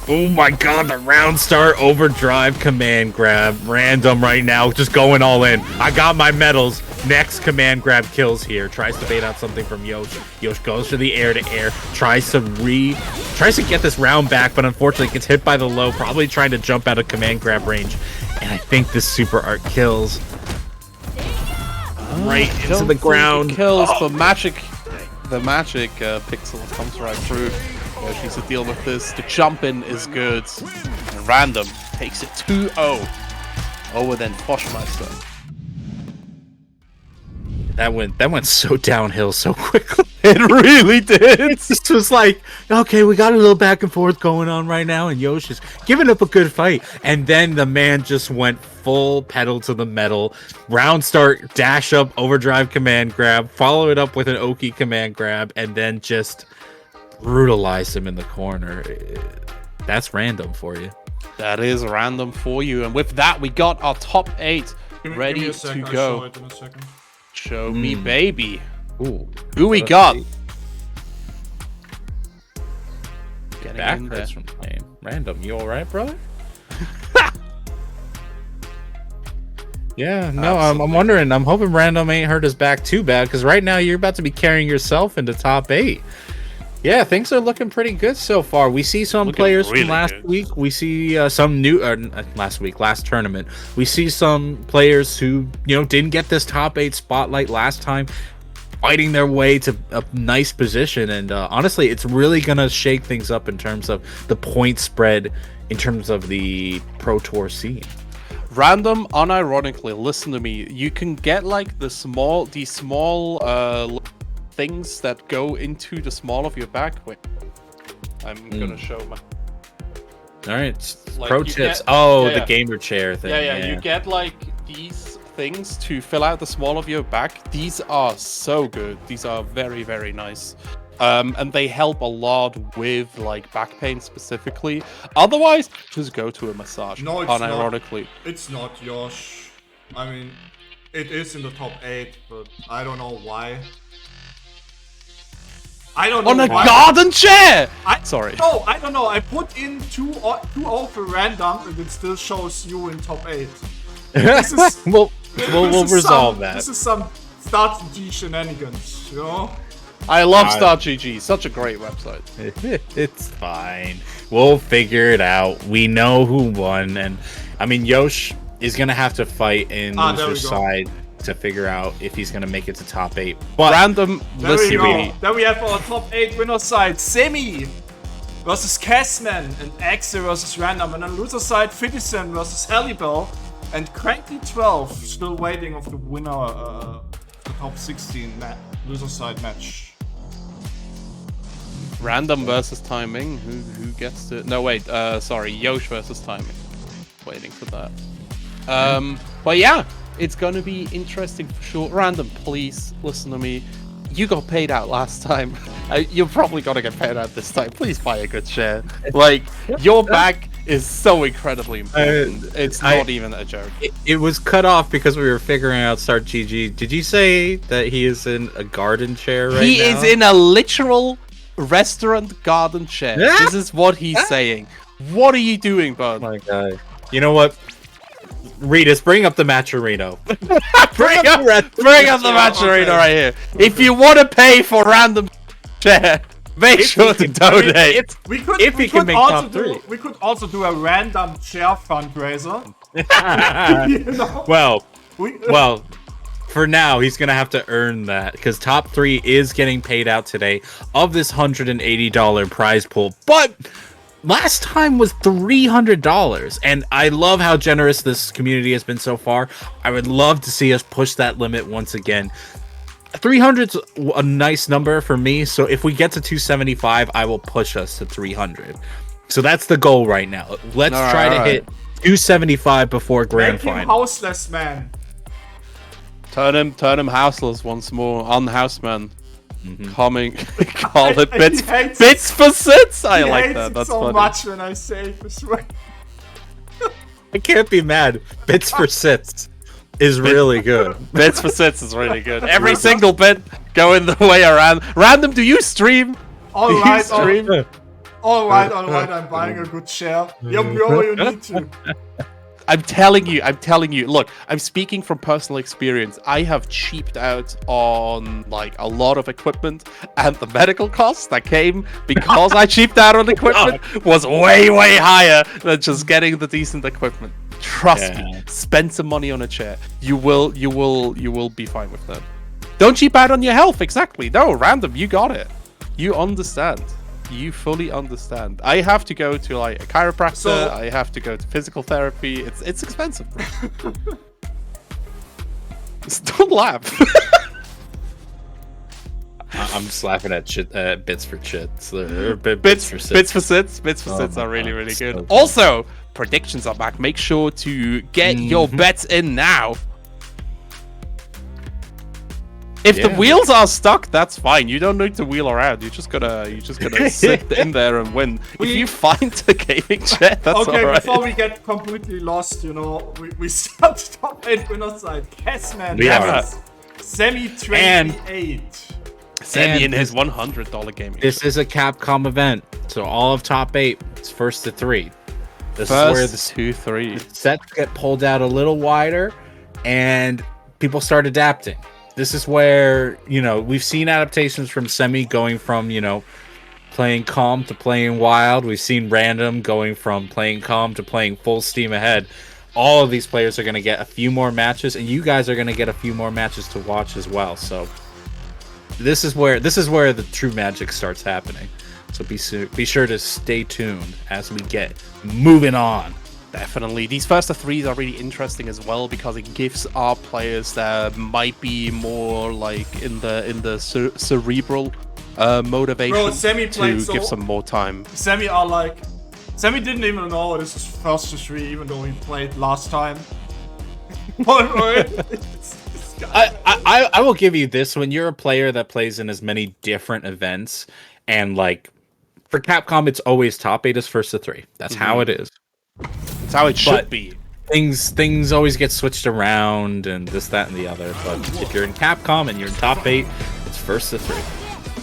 Oh my god, the round start overdrive command grab. Random right now, just going all in. I got my medals. Next command grab kills here. Tries to bait out something from Yosh. Yosh goes for the air to air. Tries to get this round back, but unfortunately gets hit by the low. Probably trying to jump out of command grab range. And I think this super art kills. Right into the ground. Kills, but the magic pixel comes right through. Yosh needs to deal with this. The jump in is good. And Random takes it 2-0 over then Foshmeister. That went so downhill so quickly. It really did. This was like, okay, we got a little back and forth going on right now, and Yosh is giving up a good fight. And then the man just went full pedal to the metal. Round start, dash up, overdrive command grab, follow it up with an Oki command grab, and then just brutalized him in the corner. That's Random for you. That is Random for you. And with that, we got our top 8 ready to go. Show me, baby. Ooh, who we got? Getting backwards from playing. Random, you all right, brother? Yeah, no, I'm wondering. I'm hoping Random ain't hurt his back too bad, because right now you're about to be carrying yourself into top 8. Yeah, things are looking pretty good so far. We see some players from last week. We see some new last tournament. We see some players who, didn't get this top 8 spotlight last time, fighting their way to a nice position. And honestly, it's really gonna shake things up in terms of the point spread, in terms of the Pro Tour scene. Random, unironically, listen to me. You can get like these small things that go into the small of your back. Wait, I'm gonna show my. All right, like pro tips. The gamer chair thing. Yeah, you get like these things to fill out the small of your back. These are so good. These are very, very nice. And they help a lot with like back pain specifically. Otherwise, just go to a massage. No, it's unironically. not. It's not, Yosh. I mean, it is in the top 8, but I don't know why. I don't know on a why. garden chair. Sorry. No, I don't know. I put in 2-0 for Random, and it still shows you in top 8. This is, we'll resolve that. This is some Start GG shenanigans, I love Start GG. Such a great website. It's fine. We'll figure it out. We know who won, and I mean Yosh is gonna have to fight in loser side to figure out if he's gonna make it to top 8. But Random, listen to me. Then we have our top 8 winner side: Semi versus Casman, and Axe versus Random, and on loser side, Fitison versus Halibel, and Cranky12 still waiting of the winner, the top 16 loser side match. Random versus Timing. Who gets to? No, wait. Sorry, Yosh versus Timing. Waiting for that. But yeah, it's gonna be interesting for sure. Random, please listen to me. You got paid out last time. You're probably gonna get paid out this time. Please buy a good share. Like your back is so incredibly important. It's not even a joke. It was cut off because we were figuring out Start GG. Did you say that he is in a garden chair right now? He is in a literal restaurant garden chair. This is what he's saying. What are you doing, bud? Oh my god. You know what? Ritas, bring up the Matcherino. bring up the Matcherino right here. If you want to pay for Random chair, make sure to donate. We could also do a Random chair fundraiser. Well, for now, he's going to have to earn that, because top 3 is getting paid out today of this $180 prize pool. But last time was $300, and I love how generous this community has been so far. I would love to see us push that limit once again. 300's a nice number for me, so if we get to 275, I will push us to 300. So that's the goal right now. Let's try to hit 275 before grand Make him final. houseless, man. Turn him houseless once more. Unhouse man. Coming. Call it bits for sits. I like that. That's so funny. much when I say this way. I can't be mad. Bits for sits is really good. Bits for sits is really good. Every single bit going the way around. Random, do you stream? All right, I'm buying a good share. Yo, bro, you need to. I'm telling you, look, I'm speaking from personal experience. I have cheaped out on like a lot of equipment, and the medical costs that came because I cheaped out on equipment was way higher than just getting the decent equipment. Trust me, spend some money on a chair. You will be fine with that. Don't cheap out on your health, exactly. No, Random, you got it. You understand. You fully understand. I have to go to like a chiropractor. I have to go to physical therapy. It's expensive. Don't laugh. I'm just laughing at bits for chits. Bits for sits. Bits for sits are really good. So also, predictions are back. Make sure to get your bets in now. If the wheels are stuck, that's fine. You don't need to wheel around. You just gotta sit in there and win. If you find the gaming chair, that's okay. alright. Before we get completely lost, we start top 8 winner side. Kessman, Semi 28. Semi in his $100 gaming. This is a Capcom event, so all of top 8 is first to 3. This first is where the 2-3 sets get pulled out a little wider, and people start adapting. This is where, we've seen adaptations from Semi going from, playing calm to playing wild. We've seen Random going from playing calm to playing full steam ahead. All of these players are going to get a few more matches, and you guys are going to get a few more matches to watch as well. So this is where the true magic starts happening. So be sure to stay tuned as we get moving on. Definitely. These first 3s are really interesting as well because it gives our players that might be more like in the cerebral motivation to give some more time. Semi didn't even know this is first to 3 even though he played last time. I will give you this: when you're a player that plays in as many different events, and like for Capcom, it's always top 8 is first to 3. That's how it is. That's how it should be. Things always get switched around and this, that, and the other. But if you're in Capcom and you're in top 8, it's first to 3.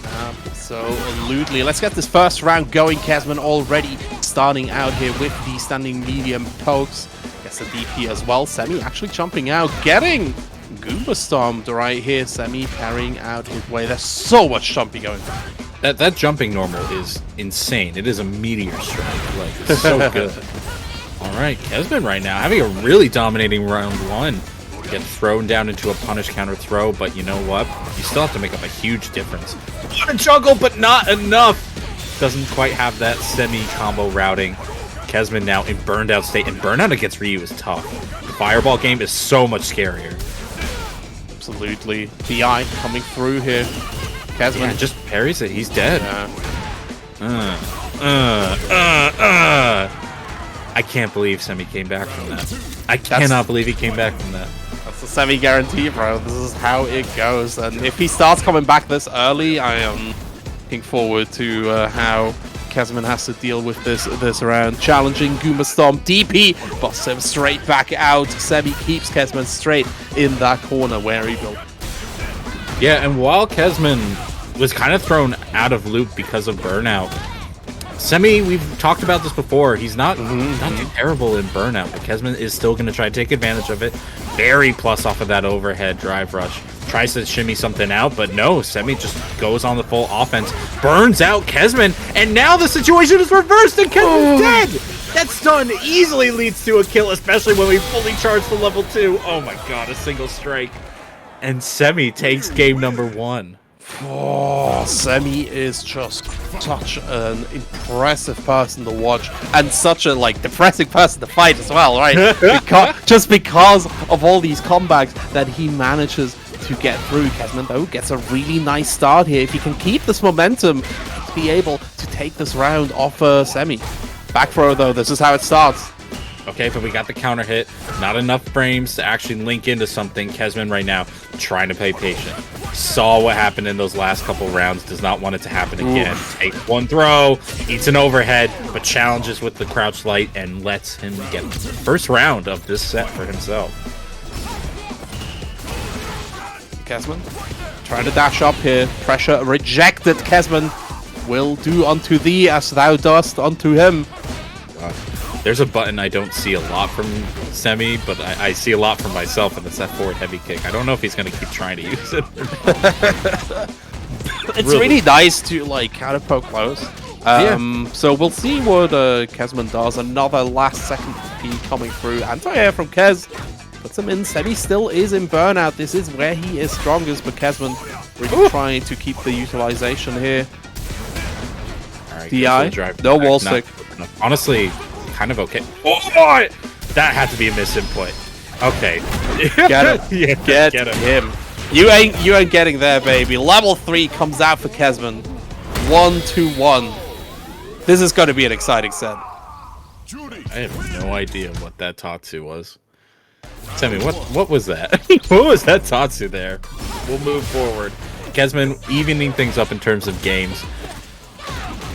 Absolutely. Let's get this first round going. Kesman already starting out here with the standing medium pokes. Gets the DP as well. Semi actually jumping out, getting Goomba stomped right here. Semi carrying out his way. There's so much jumping going on. That jumping normal is insane. It is a meteor strike. Like, it's so good. All right, Kesman right now having a really dominating round 1. Get thrown down into a punish counter throw, but you know what? You still have to make up a huge difference. Want to juggle, but not enough. Doesn't quite have that semi-combo routing. Kesman now in burned out state, and burnout against Ryu is tough. The fireball game is so much scarier. Absolutely. DI coming through here. Kesman just parries it. He's dead. I can't believe Semi came back from that. I cannot believe he came back from that. That's a Semi guarantee, bro. This is how it goes. And if he starts coming back this early, I am looking forward to how Kesman has to deal with this round. Challenging Goomba Stomp. DP busts him straight back out. Semi keeps Kesman straight in that corner where he will. Yeah, and while Kesman was kind of thrown out of loop because of burnout, Semi, we've talked about this before, he's not too terrible in burnout, but Kesman is still going to try to take advantage of it. Very plus off of that overhead drive rush. Tries to shimmy something out, but no, Semi just goes on the full offense, burns out Kesman, and now the situation is reversed and Kesman's dead! That stun easily leads to a kill, especially when we fully charge the level 2. Oh my god, a single strike. And Semi takes game number 1. Oh, Semi is just such an impressive person to watch, and such a depressing person to fight as well, right? just because of all these comebacks that he manages to get through. Kesman though gets a really nice start here. If he can keep this momentum, be able to take this round off Semi. Back throw though, this is how it starts. Okay, but we got the counter hit. Not enough frames to actually link into something. Kesman right now trying to play patient. Saw what happened in those last couple rounds. Does not want it to happen again. Takes one throw, eats an overhead, but challenges with the crouch light and lets him get the first round of this set for himself. Kesman trying to dash up here. Pressure rejected. Kesman will do unto thee as thou dost unto him. There's a button I don't see a lot from Semi, but I see a lot from myself, and it's that forward heavy kick. I don't know if he's going to keep trying to use it. It's really nice to like counter poke close. So we'll see what Kesman does. Another last second P coming through. Anti-air from Kez. Puts him in. Semi still is in burnout. This is where he is strongest, but Kesman really trying to keep the utilization here. Right, DI. No wall stick. Honestly, kind of okay. Oh boy! That had to be a misinput. Okay. Get it. Yeah, get him. You ain't getting there, baby. Level 3 comes out for Kesman. 1-2-1. This is going to be an exciting set. I have no idea what that Tatsu was. Tell me, what was that? What was that Tatsu there? We'll move forward. Kesman evening things up in terms of games.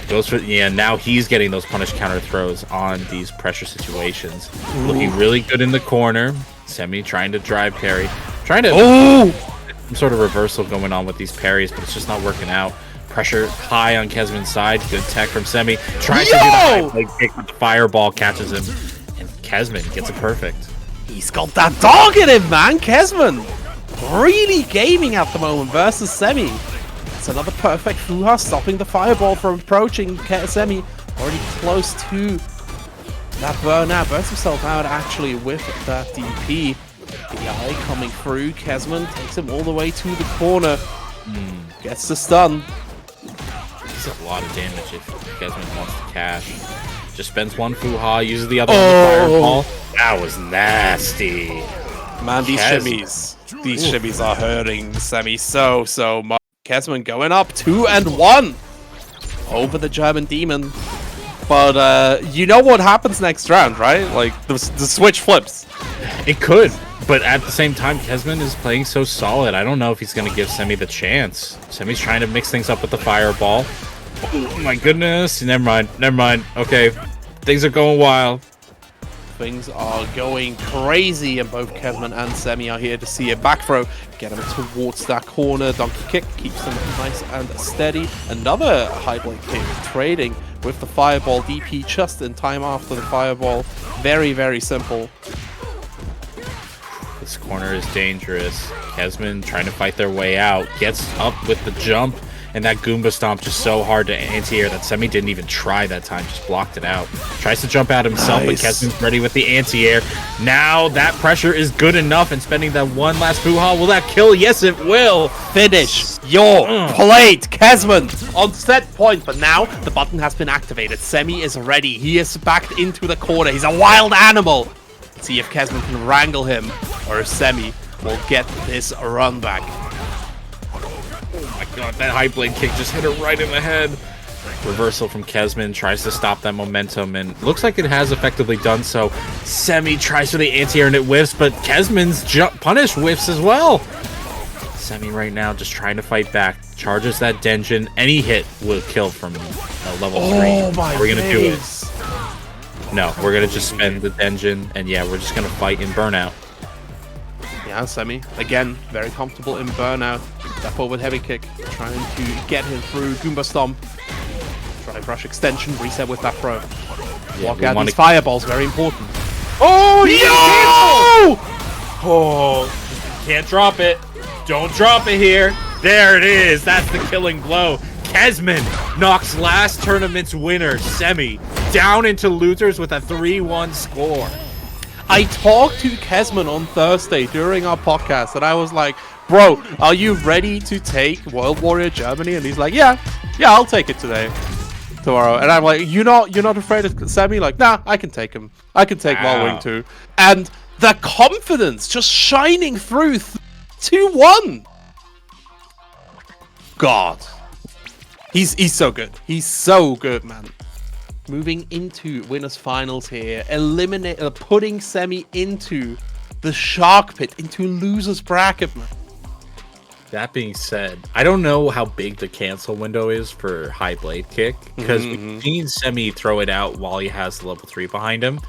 Goes for now he's getting those punish counter throws on these pressure situations. Looking really good in the corner. Semi trying to drive parry. Trying to some sort of reversal going on with these parries, but it's just not working out. Pressure high on Kesman's side. Good tech from Semi. Tries to do the high leg kick, but the fireball catches him. And Kesman gets it perfect. He's got that dog in him, man. Kesman really gaming at the moment versus Semi. It's another perfect Fuha, stopping the fireball from approaching Semi. Already close to that burnout. Burns himself out actually with that DP. DI coming through. Kesman takes him all the way to the corner. Gets the stun. It's a lot of damage if Kesman wants to cash. Just spends one Fuha, uses the other on the fireball. That was nasty. Man, these shimmies are hurting Semi so much. Kesman going up 2-1 over the German Demon. But you know what happens next round, right? Like the switch flips. It could, but at the same time, Kesman is playing so solid. I don't know if he's going to give Semi the chance. Semi's trying to mix things up with the fireball. Oh my goodness. Never mind. Okay, things are going wild. Things are going crazy, and both Kesman and Semi are here to see a back throw. Get him towards that corner. Donkey kick keeps him nice and steady. Another high blade kick, trading with the fireball. DP just in time after the fireball. Very, very simple. This corner is dangerous. Kesman trying to fight their way out. Gets up with the jump. And that Goomba Stomp just so hard to anti-air that Semi didn't even try that time, just blocked it out. Tries to jump out himself, but Kesman's ready with the anti-air. Now that pressure is good enough, and spending that one last Fuha, will that kill? Yes, it will! Finish your plate, Kesman! On set point, but now the button has been activated. Semi is ready. He is backed into the corner. He's a wild animal. Let's see if Kesman can wrangle him, or if Semi will get this run back. Oh my god, that high blade kick just hit her right in the head. Reversal from Kesman, tries to stop that momentum, and looks like it has effectively done so. Semi tries for the anti-air and it whiffs, but Kesman's punish whiffs as well. Semi right now just trying to fight back. Charges that Denjin. Any hit will kill from level 3. Oh my We're gonna do it. No, we're gonna just spend the Denjin, and yeah, we're just gonna fight in burnout. Yeah, Semi, again, very comfortable in burnout. That forward heavy kick, trying to get him through. Goomba Stomp. Drive rush extension, reset with that throw. Yeah, walk out these fireballs, very important. Oh, yo! Oh, can't drop it. Don't drop it here. There it is. That's the killing blow. Kesman knocks last tournament's winner, Semi, down into losers with a 3-1 score. I talked to Kesman on Thursday during our podcast, and I was like, bro, are you ready to take World Warrior Germany? And he's like, yeah, I'll take it tomorrow. And I'm like, you're not afraid of Semi? Like, nah, I can take him. I can take Wallwing too. And the confidence just shining through 2-1. God. He's so good. He's so good, man. moving into winners finals here, putting Semi into the shark pit, into losers bracket, man. That being said, I don't know how big the cancel window is for high blade kick, because we've seen Semi throw it out while he has the level 3 behind him,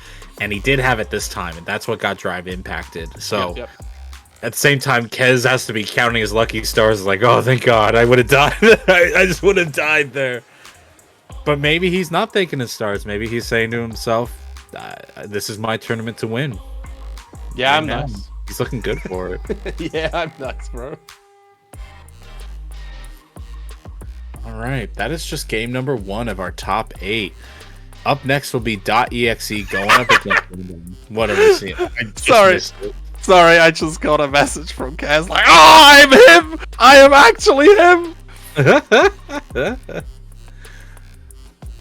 and he did have it this time, and that's what got drive impacted. So at the same time, Kez has to be counting his lucky stars like, oh, thank God, I would have died. I just would have died there. But maybe he's not thanking his stars. Maybe he's saying to himself, this is my tournament to win. Yeah, I'm nice. He's looking good for it. Yeah, I'm nice, bro. All right, that is just game number 1 of our top 8. Up next will be .exe going up against what are we seeing? Sorry, I just got a message from Kaz like, oh, I'm him! I am actually him!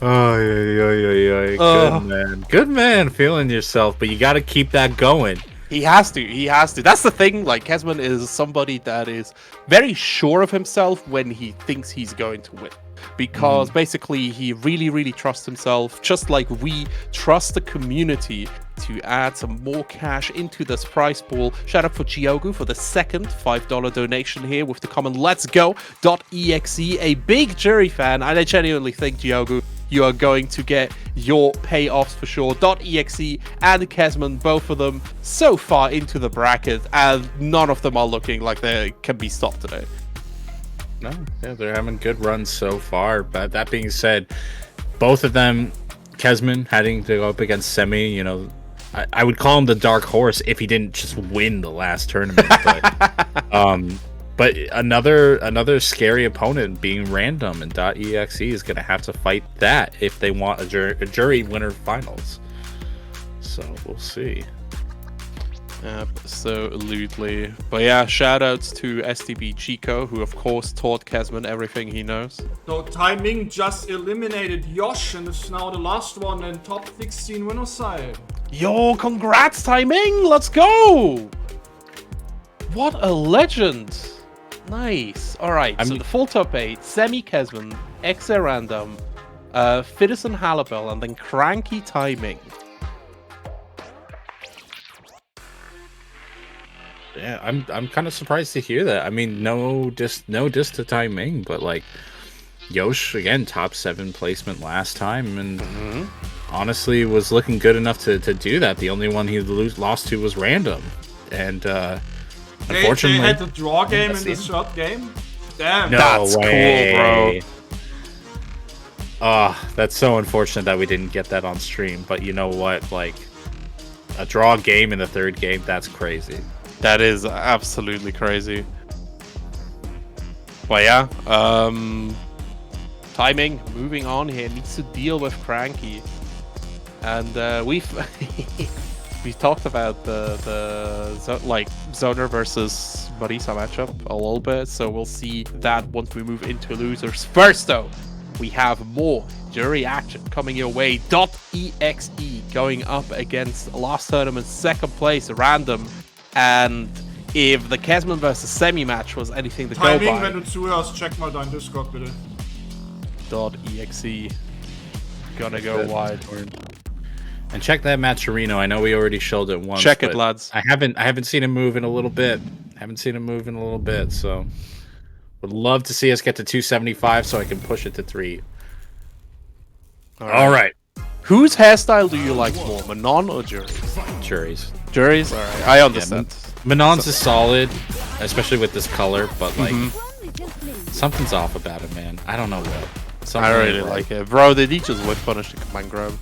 Oh, yeah. Good man. Good man, feeling yourself, but you got to keep that going. He has to. That's the thing, like, Kesman is somebody that is very sure of himself when he thinks he's going to win. Because basically he really, really trusts himself, just like we trust the community to add some more cash into this prize pool. Shout out for Chiogu for the second $5 donation here with the comment let's go.exe, a big jury fan, and I genuinely think, Chiogu, you are going to get your payoffs for sure. .exe and Kesman, both of them so far into the bracket, and none of them are looking like they can be stopped today. No, yeah, they're having good runs so far. But that being said, both of them, Kesman having to go up against Semi, you know, I would call him the dark horse if he didn't just win the last tournament. But another scary opponent being Random, and .exe is going to have to fight that if they want a jury winner finals. So we'll see. Absolutely. But yeah, shoutouts to STB Chico, who of course taught Kesman everything he knows. So Timing just eliminated Yosh and is now the last one in top 16 winner side. Yo, congrats, Timing! Let's go! What a legend! Nice. Alright, so the full top 8, Semi Kesman, Exe Random, Fittison Halabel, and then Cranky Timing. Yeah, I'm kind of surprised to hear that. I mean, no diss to Timing, but like Yosh again, top 7 placement last time, and honestly was looking good enough to do that. The only one he lost to was Random, and unfortunately, they had the draw game in the shot game. Damn, no that's way. Cool, bro. That's so unfortunate that we didn't get that on stream. But you know what? Like a draw game in the 3rd game, that's crazy. That is absolutely crazy. But yeah, Timing moving on here needs to deal with Cranky, and we've talked about the Zoner versus Marisa matchup a little bit, so we'll see that once we move into losers. First though, we have more jury action coming your way. .exe going up against last tournament's 2nd place Random. And if the Kesman versus Semi match was anything to go by... Timing, wenn du zuhörst, check mal dein Discord, bitte. .exe gonna go wide. And check that Maturino. I know we already showed it once. Check it, lads. I haven't seen him move in a little bit. So would love to see us get to 275 so I can push it to 3. All right. Whose hairstyle do you like more, Manon or Juries? Juries. Juries? Alright, I understand. Yeah, Manon's is solid, especially with this color, but like something's off about it, man. I don't know what. I really like it. Bro, did he just whip punish the command grab?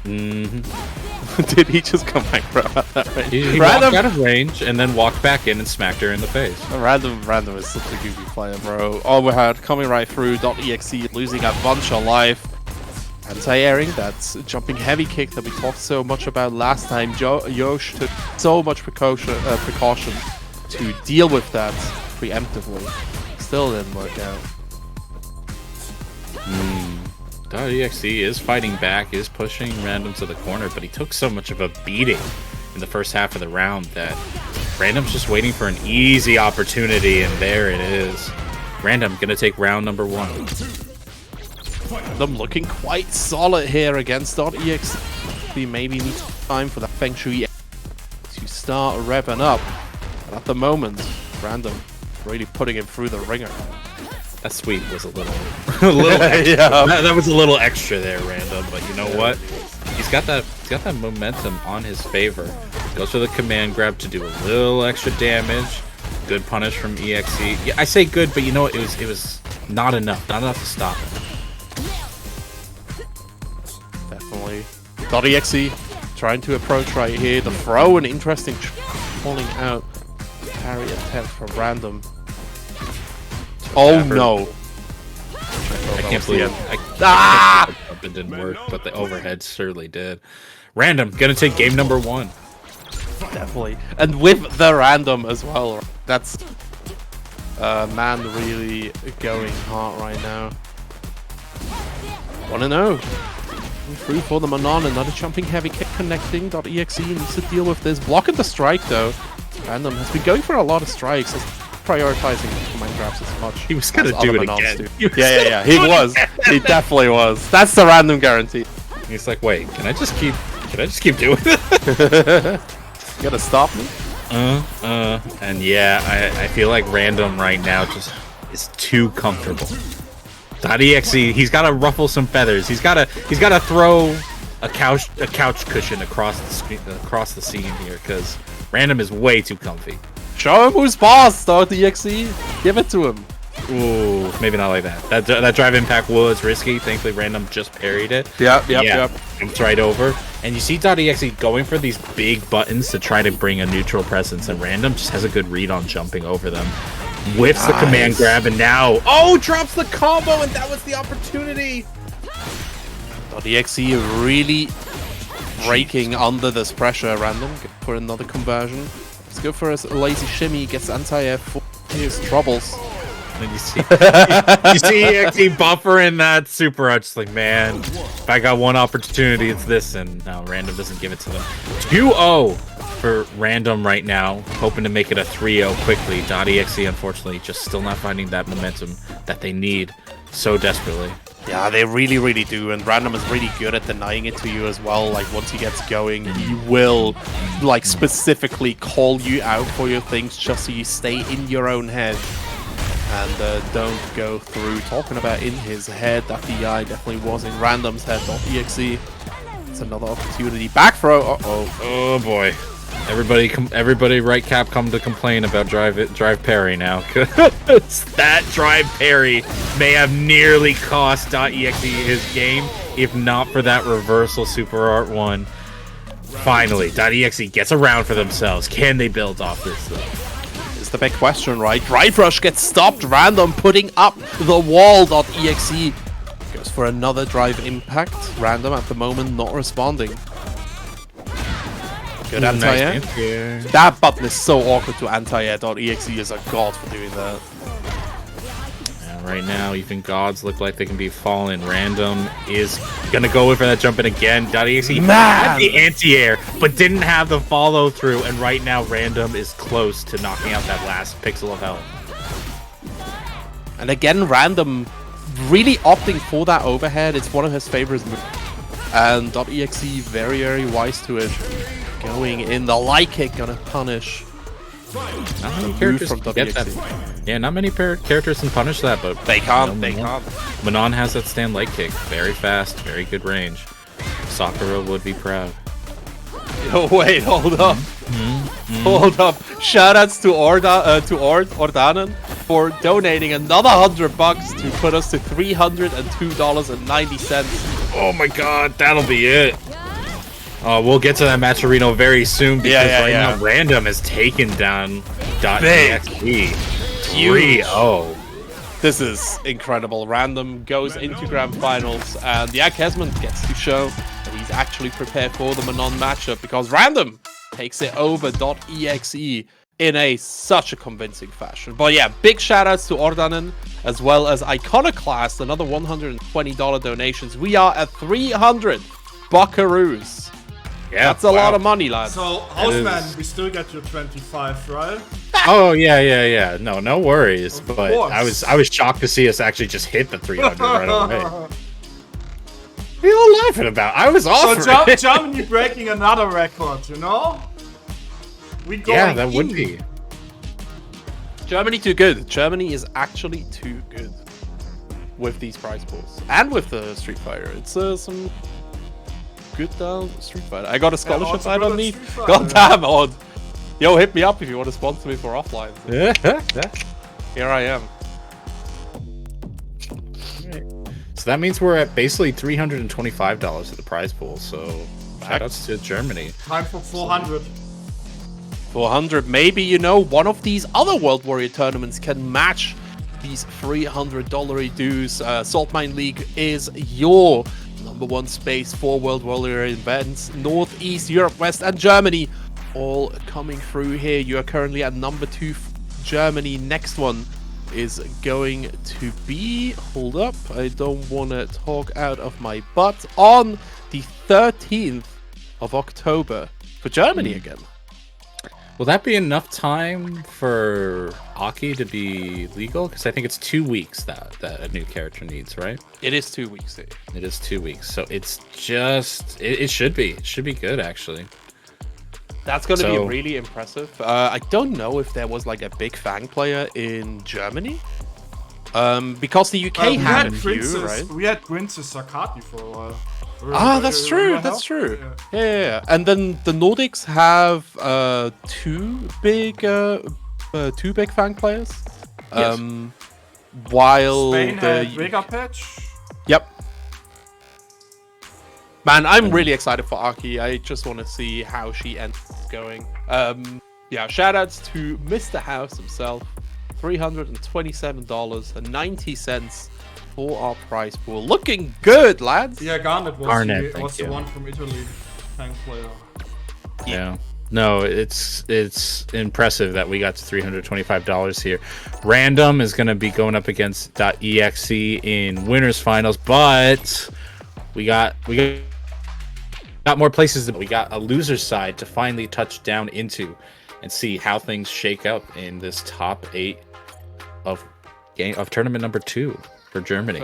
Did he just command grab at that range? He walked out of range and then walked back in and smacked her in the face. Random is such a goofy player, bro. Oh, we had coming right through .exe losing a bunch of life. Anti-airing, that's jumping heavy kick that we talked so much about last time. Yosh took so much precaution to deal with that preemptively. Still didn't work out. .exe is fighting back, is pushing Random to the corner, but he took so much of a beating in the first half of the round that Random's just waiting for an easy opportunity, and there it is. Random gonna take round number 1. Them looking quite solid here against .exe. We maybe need time for that Feng Shui to start revving up. But at the moment, Random really putting him through the ringer. That sweep was a little extra. Yeah. That was a little extra there, Random. But you know what? He's got that momentum on his favor. Goes for the command grab to do a little extra damage. Good punish from EXE. Yeah, I say good, but you know what? It was not enough to stop him. Definitely. .exe trying to approach right here. The throw, an interesting pulling out. Parry attempt from Random. Oh no! I can't believe it didn't work, but the overhead surely did. Random gonna take game number 1. Definitely, and with the Random as well. That's man really going hard right now. 1-0. Through for the Manon, another jumping heavy kick connecting. .exe needs to deal with this. Blocking the strike though. Random has been going for a lot of strikes, prioritizing command grabs as much. He was gonna do it again. Yeah. He was. He definitely was. That's the Random guarantee. He's like, wait, can I just keep doing it? You gotta stop me. And yeah, I feel like Random right now just is too comfortable. .exe, he's gotta ruffle some feathers. He's gotta throw a couch cushion across the scene here, because Random is way too comfy. Show him who's boss, .exe. Give it to him. Ooh, maybe not like that. That drive impact was risky. Thankfully, Random just parried it. Yep. Jumped right over. And you see .exe going for these big buttons to try to bring a neutral presence, and Random just has a good read on jumping over them. Whips the command grab, and now... Oh, drops the combo, and that was the opportunity! .exe really breaking under this pressure. Random for another conversion. Let's go for a lazy shimmy. Gets anti-air for his troubles. And you see EXE buffering that super out, just like, man, if I got one opportunity, it's this, and no, Random doesn't give it to them. 2-0 for Random right now, hoping to make it a 3-0 quickly. .exe, unfortunately, just still not finding that momentum that they need so desperately. Yeah, they really do, and Random is really good at denying it to you as well. Like, once he gets going, he will, like, specifically call you out for your things just so you stay in your own head. And don't go through talking about in his head. That DI definitely was in Random's head. .exe. It's another opportunity. Back throw. Uh-oh. Oh boy. Everybody write Capcom to complain about drive parry now. Cause that drive parry may have nearly cost .exe his game, if not for that reversal super art 1. Finally, .exe gets around for themselves. Can they build off this though? The big question, right? Drive rush gets stopped. Random putting up the wall. .exe goes for another drive impact. Random at the moment not responding. Good anti-air. Nice. That button is so awkward to anti-air. .exe is a god for doing that. Right now, even gods look like they can be fallen. Random is gonna go in for that jump in again. .exe had the anti-air, but didn't have the follow through, and right now Random is close to knocking out that last pixel of health. And again, Random really opting for that overhead. It's one of his favorite moves. And .exe very wise to it. Going in, the light kick gonna punish. Not many characters can get that. Yeah, not many characters can punish that, but they can't. They can't. Manon has that stand light kick, very fast, very good range. Sakura would be proud. Oh wait, hold up, hold up! Shoutouts to Ordanen for donating another $100 to put us to $302.90. Oh my God, that'll be it. We'll get to that Matcherino very soon because now Random has taken down .exe. 3-0. This is incredible. Random goes into grand finals, and Kesman gets to show that he's actually prepared for the Manon matchup because Random takes it over .exe in such a convincing fashion. But yeah, big shoutouts to Ordanen as well as Iconoclast, another $120 donations. We are at 300 buckaroos. Yeah, that's a lot of money, lads. So, Houseman, we still get your 25, right? Oh yeah. No worries. But I was shocked to see us actually just hit the 300 right away. What are you laughing about? I was offering. So Germany breaking another record, you know? Yeah, that would be. Germany too good. Germany is actually too good with these prize pools and with the Street Fighter. It's some good Street Fighter. I got a scholarship I don't need. God damn, Odd. Yo, hit me up if you want to sponsor me for offline. Here I am. So that means we're at basically $325 at the prize pool. So shoutouts to Germany. Time for 400. 400. Maybe, you know, one of these other World Warrior tournaments can match these $300 dues. Saltmine League is your #1 space for World Warrior events. Northeast, Europe, West, and Germany all coming through here. You are currently at #2 Germany. Next one is going to be, hold up, I don't want to talk out of my butt, on the 13th of October for Germany again. Will that be enough time for Aki to be legal? Because I think it's 2 weeks that a new character needs, right? It is 2 weeks. It is 2 weeks, so it's just it should be good actually. That's going to be really impressive. I don't know if there was like a big Fang player in Germany, because the UK had a few, right? We had Princess Sakati for a while. That's true. That's true. Yeah. And then the Nordics have two big Fang players. Yes. While Spain had Vega Patch. Yep. Man, I'm really excited for Aki. I just want to see how she ends up going. Yeah, shoutouts to Mr. House himself. $327.90 for our prize pool. Looking good, lads. Yeah, Garnet was the one from Italy. Tank player. Yeah. No, it's impressive that we got to $325 here. Random is going to be going up against .exe in winners finals, but we got more places. We got a loser's side to finally touch down into and see how things shake up in this top 8 of tournament #2 for Germany,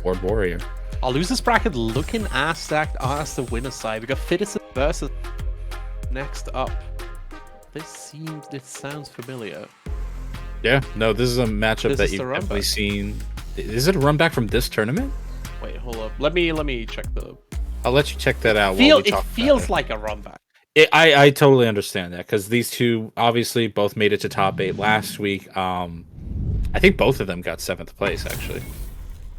World Warrior. Our losers bracket looking as stacked as the winner's side. We got Fittison versus next up. This sounds familiar. Yeah, no, this is a matchup that you've definitely seen. Is it a run back from this tournament? Wait, hold up. Let me check the. I'll let you check that out. It feels like a run back. I totally understand that, because these two obviously both made it to top 8 last week. I think both of them got 7th place, actually.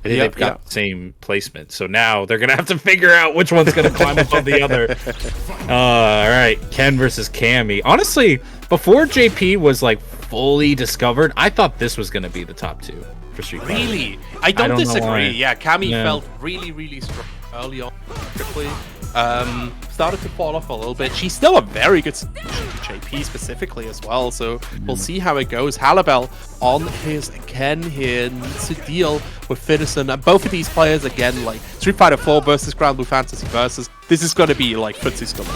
I think they've got the same placement. So now they're going to have to figure out which one's going to climb above the other. All right, Ken versus Cammy. Honestly, before JP was like fully discovered, I thought this was going to be the top 2 for Street Fighter. Really? I don't disagree. Yeah, Cammy felt really strong early on. Quickly. Started to fall off a little bit. She's still a very good solution to JP specifically as well, so we'll see how it goes. Halabel on his Ken here needs to deal with Fittison, and both of these players again, like Street Fighter 4 versus Grand Blue Fantasy versus, this is going to be like footsies galore.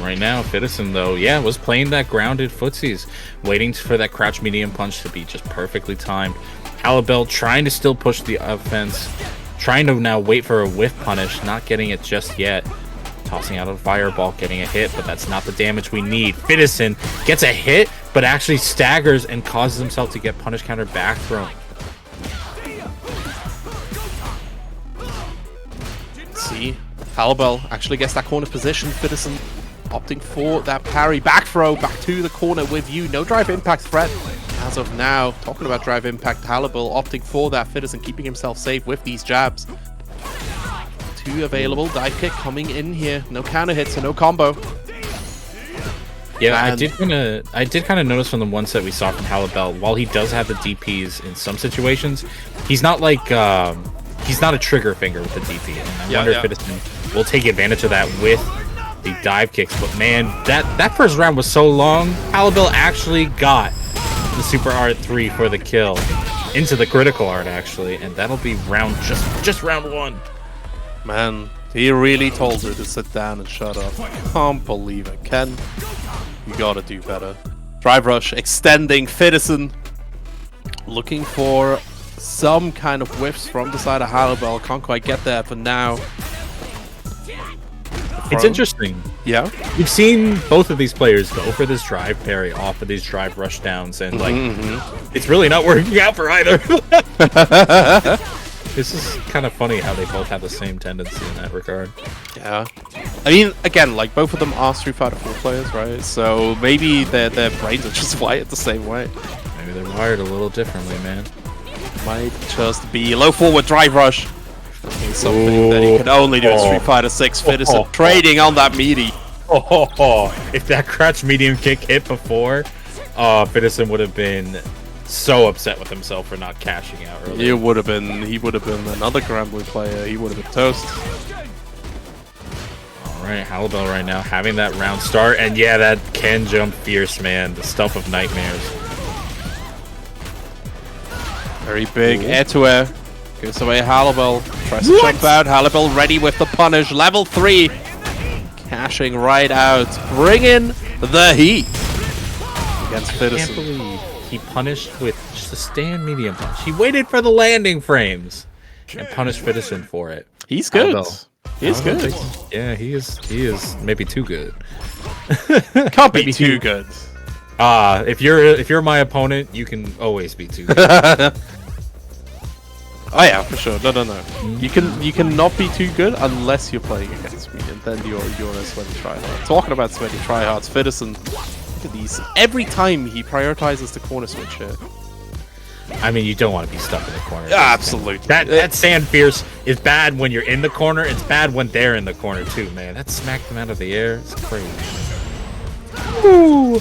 Right now, Fittison though, was playing that grounded footsies, waiting for that crouch medium punch to be just perfectly timed. Halabel trying to still push the offense, trying to now wait for a whiff punish, not getting it just yet. Tossing out a fireball, getting a hit, but that's not the damage we need. Fittison gets a hit, but actually staggers and causes himself to get punish counter back thrown. See, Halabel actually gets that corner position. Fittison opting for that parry. Back throw, back to the corner with you. No drive impact threat as of now. Talking about drive impact, Halabel opting for that. Fittison keeping himself safe with these jabs. 2 available. Dive kick coming in here. No counter hits, so no combo. Yeah, I did kind of notice from the ones that we saw from Halabel, while he does have the DPs in some situations, he's not like he's not a trigger finger with the DP. And I wonder if Fittison will take advantage of that with the dive kicks. But man, that first round was so long. Halabel actually got the super art 3 for the kill into the critical art actually, and that'll be just round 1. Man, he really told her to sit down and shut up. I can't believe it. Ken, you gotta do better. Drive rush extending. Fittison looking for some kind of whiffs from the side of Halibel. Can't quite get there for now. It's interesting. Yeah. We've seen both of these players go for this drive parry off of these drive rushdowns, and like it's really not working out for either. This is kind of funny how they both have the same tendency in that regard. Yeah. I mean, again, like both of them are Street Fighter 4 players, right? So maybe their brains are just wired the same way. Maybe they're wired a little differently, man. Might just be low forward drive rush. Something that he can only do in Street Fighter 6. Fitterson trading on that meaty. If that crouch medium kick hit before, Fitterson would have been so upset with himself for not cashing out earlier. He would have been another Granblue player. He would have been toast. Alright, Halibel right now having that round start, and yeah, that can jump fierce, man. The stuff of nightmares. Very big air to air. Goes away Halibel. Tries to jump out. Halibel ready with the punish. Level 3. Cashing right out. Bringing the heat against Fitterson. I can't believe he punished with just a stand medium punch. He waited for the landing frames and punished Fitterson for it. He's good. He's good. Yeah, he is maybe too good. Can't be too good. If you're my opponent, you can always be too good. Oh yeah, for sure. No. You can not be too good unless you're playing against me, and then you're a sweaty tryhard. Talking about sweaty tryhards, Fitterson. Look at these. Every time he prioritizes the corner switch here. I mean, you don't want to be stuck in the corner. Absolutely. That Sand Fierce is bad when you're in the corner. It's bad when they're in the corner too, man. That smacked them out of the air. It's crazy. Ooh.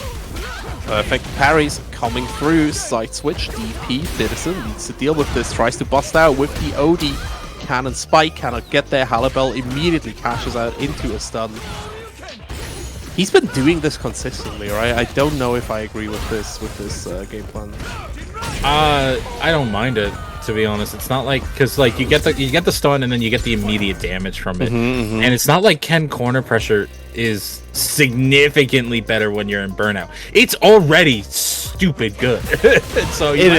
Perfect parries coming through. Side switch. DP. Fitterson needs to deal with this. Tries to bust out with the OD. Cannon spike. Cannot get there. Halibel immediately cashes out into a stun. He's been doing this consistently, right? I don't know if I agree with this game plan. I don't mind it, to be honest. It's not like, because like you get the stun and then you get the immediate damage from it, and it's not like Ken corner pressure is significantly better when you're in burnout. It's already stupid good. So you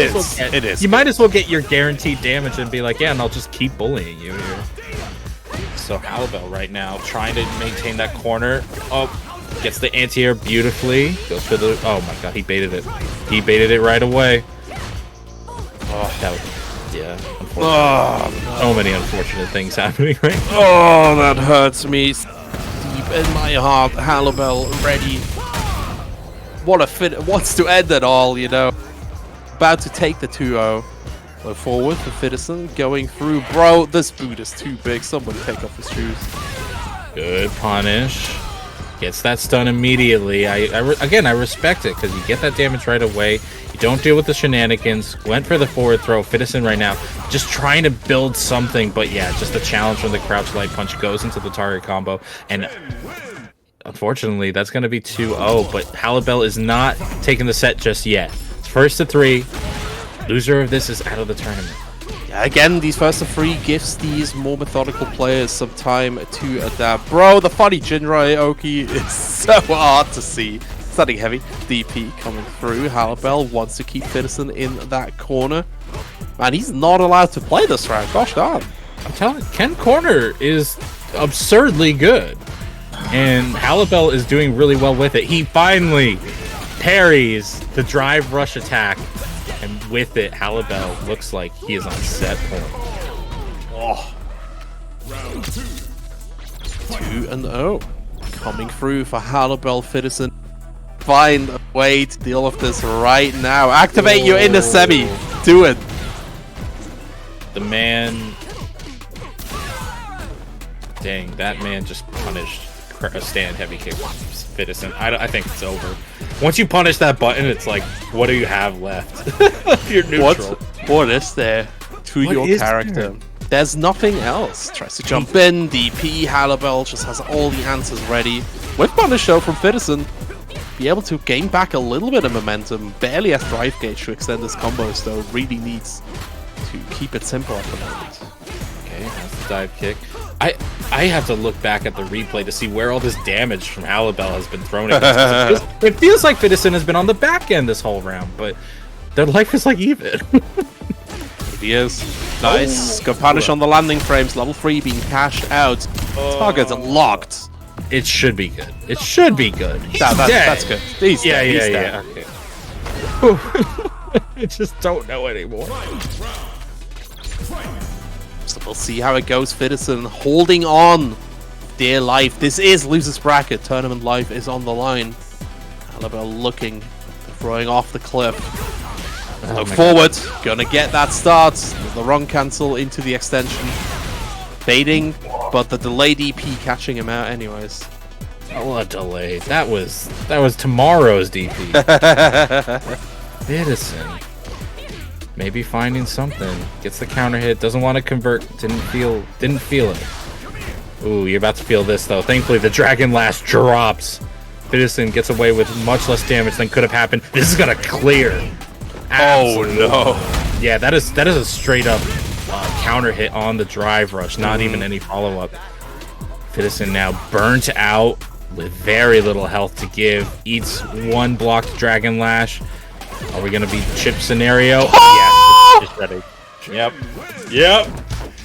might as well get your guaranteed damage and be like, yeah, and I'll just keep bullying you here. So Halibel right now trying to maintain that corner. Gets the anti-air beautifully. Goes for the... Oh my god, he baited it. He baited it right away. Oh, that was... Yeah, unfortunately. Oh, so many unfortunate things happening right now. Oh, that hurts me deep in my heart. Halibel ready. What a fit. Wants to end it all, you know. About to take the 2-0. Go forward for Fitterson. Going through. Bro, this boot is too big. Somebody take off his shoes. Good punish. Gets that stun immediately. Again, I respect it because you get that damage right away. You don't deal with the shenanigans. Went for the forward throw. Fitterson right now just trying to build something, but yeah, just the challenge from the crouch light punch goes into the target combo, and unfortunately that's going to be 2-0, but Halibel is not taking the set just yet. It's first to 3. Loser of this is out of the tournament. Yeah, again, these first to 3 gives these more methodical players some time to adapt. Bro, the funny Jinrai Oki is so hard to see. Starting heavy. DP coming through. Halibel wants to keep Fitterson in that corner. Man, he's not allowed to play this round. Gosh darn. I'm telling you, Ken corner is absurdly good. And Halibel is doing really well with it. He finally parries the drive rush attack. And with it, Halibel looks like he is on set point. Oh. 2-0. Coming through for Halibel. Fitterson. Find a way to deal with this right now. Activate your inner semi. Do it. The man... Dang, that man just punished a stand heavy kick from Fitterson. I think it's over. Once you punish that button, it's like, what do you have left? You're neutral. What is there to your character? There's nothing else. Tries to jump in. DP. Halibel just has all the answers ready. With punish though from Fitterson, be able to gain back a little bit of momentum. Barely has drive gauge to extend his combos though. Really needs to keep it simple at the moment. Okay, that's the dive kick. I have to look back at the replay to see where all this damage from Halibel has been thrown at. It feels like Fitterson has been on the back end this whole round, but their life is like even. He is. Nice. Good punish on the landing frames. Level 3 being cashed out. Target's locked. It should be good. It should be good. That's good. He's dead. He's dead. Okay. I just don't know anymore. So we'll see how it goes. Fitterson holding on. Dear life. This is Losers Bracket. Tournament life is on the line. Halibel looking, throwing off the cliff. Look forward. Gonna get that start. The wrong cancel into the extension. Baiting, but the delayed EP catching him out anyways. Oh, a delay. That was tomorrow's DP. Fitterson. Maybe finding something. Gets the counter hit. Doesn't want to convert. Didn't feel it. Ooh, you're about to feel this though. Thankfully, the Dragon Lash drops. Fitterson gets away with much less damage than could have happened. This is gonna clear. Absolutely. Oh no. Yeah, that is a straight up counter hit on the drive rush. Not even any follow up. Fitterson now burnt out with very little health to give. Eats one blocked Dragon Lash. Are we gonna be chip scenario? Yeah. Just ready. Yep.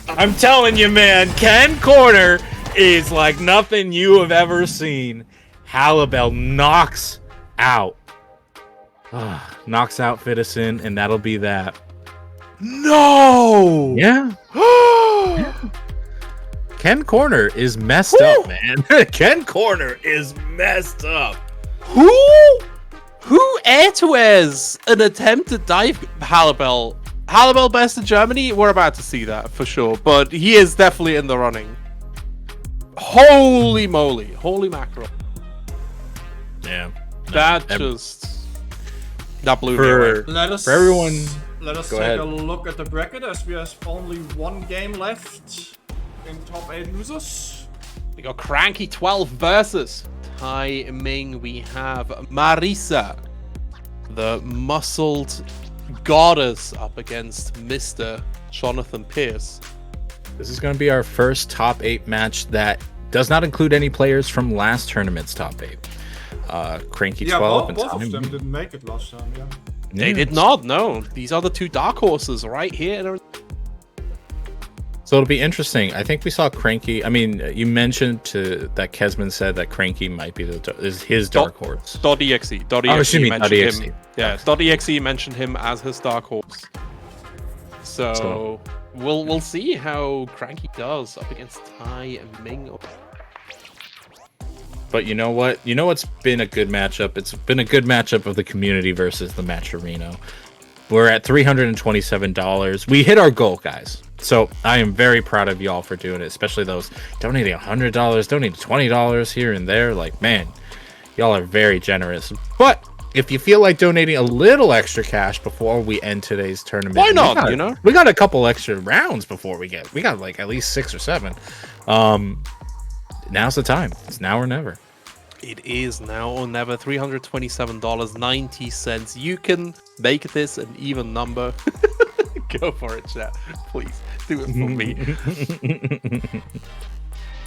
I'm telling you, man. Ken Corner is like nothing you have ever seen. Halibel knocks out Fitterson, and that'll be that. No! Yeah. Ken Corner is messed up, man. Ken Corner is messed up. Who air-to-airs an attempted dive Halibel? Halibel best in Germany? We're about to see that for sure, but he is definitely in the running. Holy moly. Holy mackerel. Yeah. That blew me away. Let us take a look at the bracket as we have only one game left in top 8 losers. We got Cranky 12 versus Tai Ming. We have Marisa, the muscled goddess, up against Mr. Jonathan Pierce. This is going to be our first top 8 match that does not include any players from last tournament's top 8. Cranky 12 and both Time. of them didn't make it last time, yeah. They did not, no. These are the two dark horses right here. So it'll be interesting. I think we saw Cranky. I mean, you mentioned that Kesman said that Cranky might be his dark horse. .exe. .exe mentioned him. Yeah, .exe mentioned him as his dark horse. So we'll see how Cranky does up against Tai Ming. But you know what? You know what's been a good matchup? It's been a good matchup of the community versus the Matcherino. We're at $327. We hit our goal, guys. So I am very proud of y'all for doing it, especially those donating $100, donating $20 here and there. Like, man, y'all are very generous. But if you feel like donating a little extra cash before we end today's tournament, why not? We got a couple extra rounds before we got like at least 6 or 7. Now's the time. It's now or never. It is now or never. $327.90. You can make this an even number. Go for it, chat. Please do it for me.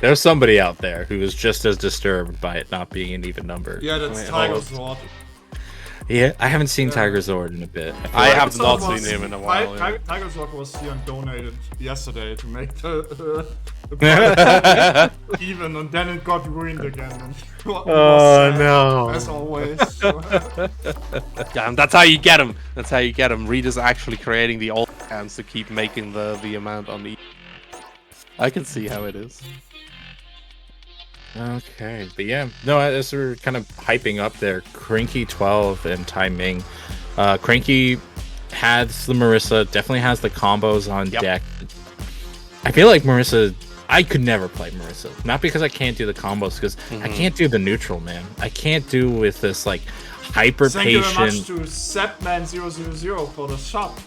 There's somebody out there who is just as disturbed by it not being an even number. Yeah, that's Tiger Sword. Yeah, I haven't seen Tiger Zord in a bit. I have not seen him in a while. Tiger Zord was here and donated yesterday to make the even, and then it got ruined again. Oh no! As always. Damn, that's how you get him. That's how you get him. Reader's actually creating the old accounts to keep making the amount on the. I can see how it is. Okay, but yeah, no, as we're kind of hyping up there, Cranky 12 and Tai Ming. Cranky has the Marissa, definitely has the combos on deck. I feel like Marissa, I could never play Marissa. Not because I can't do the combos, because I can't do the neutral, man. I can't do with this like hyper patient. Thank you very much to Zapman000 for the shop.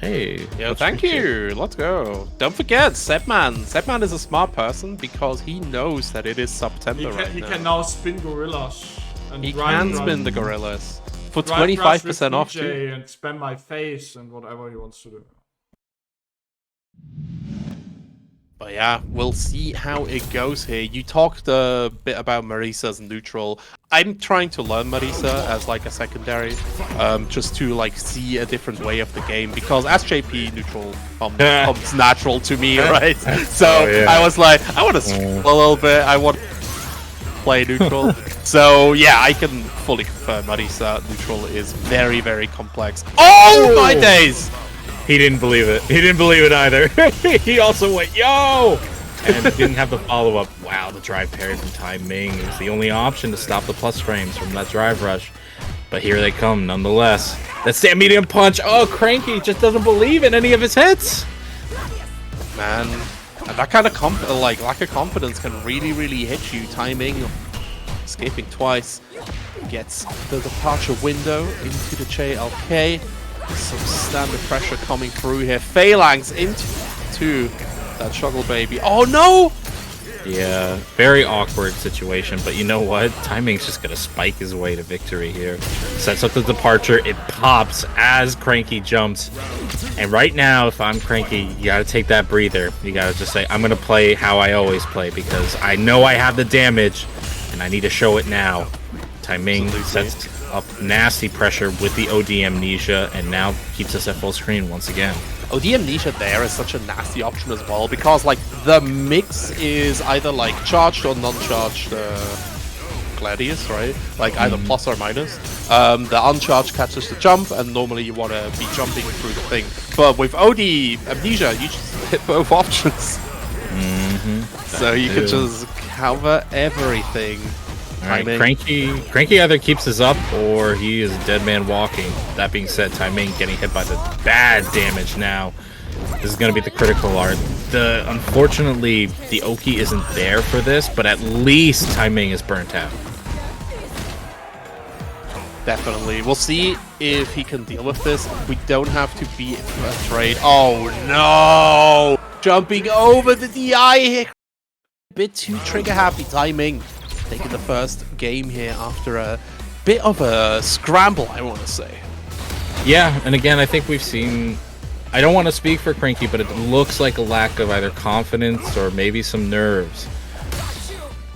Hey. Yo, thank you. Let's go. Don't forget, Sepman. Sepman is a smart person because he knows that it is September right now. He can now spin gorillas. And he can spin the gorillas. For 25% off too. And spam my face and whatever he wants to do. But yeah, we'll see how it goes here. You talked a bit about Marisa's neutral. I'm trying to learn Marisa as like a secondary, just to like see a different way of the game, because as JP neutral comes natural to me, right? So I was like, I want to scroll a little bit. I want to play neutral. So yeah, I can fully confirm Marisa neutral is very, very complex. Oh my days! He didn't believe it. He didn't believe it either. He also went, yo! And didn't have the follow-up. Wow, the drive parry from Tai Ming is the only option to stop the plus frames from that drive rush. But here they come, nonetheless. That stand medium punch. Oh, Cranky just doesn't believe in any of his hits. Man, and that kind of lack of confidence can really, really hit you. Tai Ming escaping twice. Gets the departure window into the JLK. Some standard pressure coming through here. Phalanx into that Shuggle Baby. Oh no! Yeah, very awkward situation, but you know what? Tai Ming's just gonna spike his way to victory here. Sets up the departure, it pops as Cranky jumps. And right now, if I'm Cranky, you gotta take that breather. You gotta just say, I'm gonna play how I always play, because I know I have the damage, and I need to show it now. Tai Ming sets up nasty pressure with the OD Amnesia, and now keeps us at full screen once again. OD Amnesia there is such a nasty option as well, because like the mix is either like charged or non-charged Gladius, right? Like either plus or minus. The uncharged catches the jump, and normally you want to be jumping through the thing. But with OD Amnesia, you just hit both options. So you can just cover everything. Alright, Cranky either keeps this up or he is a dead man walking. That being said, Tai Ming getting hit by the bad damage now. This is going to be the critical art. Unfortunately, the Oki isn't there for this, but at least Tai Ming is burnt out. Definitely. We'll see if he can deal with this. We don't have to be afraid. Oh no! Jumping over the DI here. A bit too trigger happy. Tai Ming taking the first game here after a bit of a scramble, I want to say. Yeah, and again, I think we've seen... I don't want to speak for Cranky, but it looks like a lack of either confidence or maybe some nerves.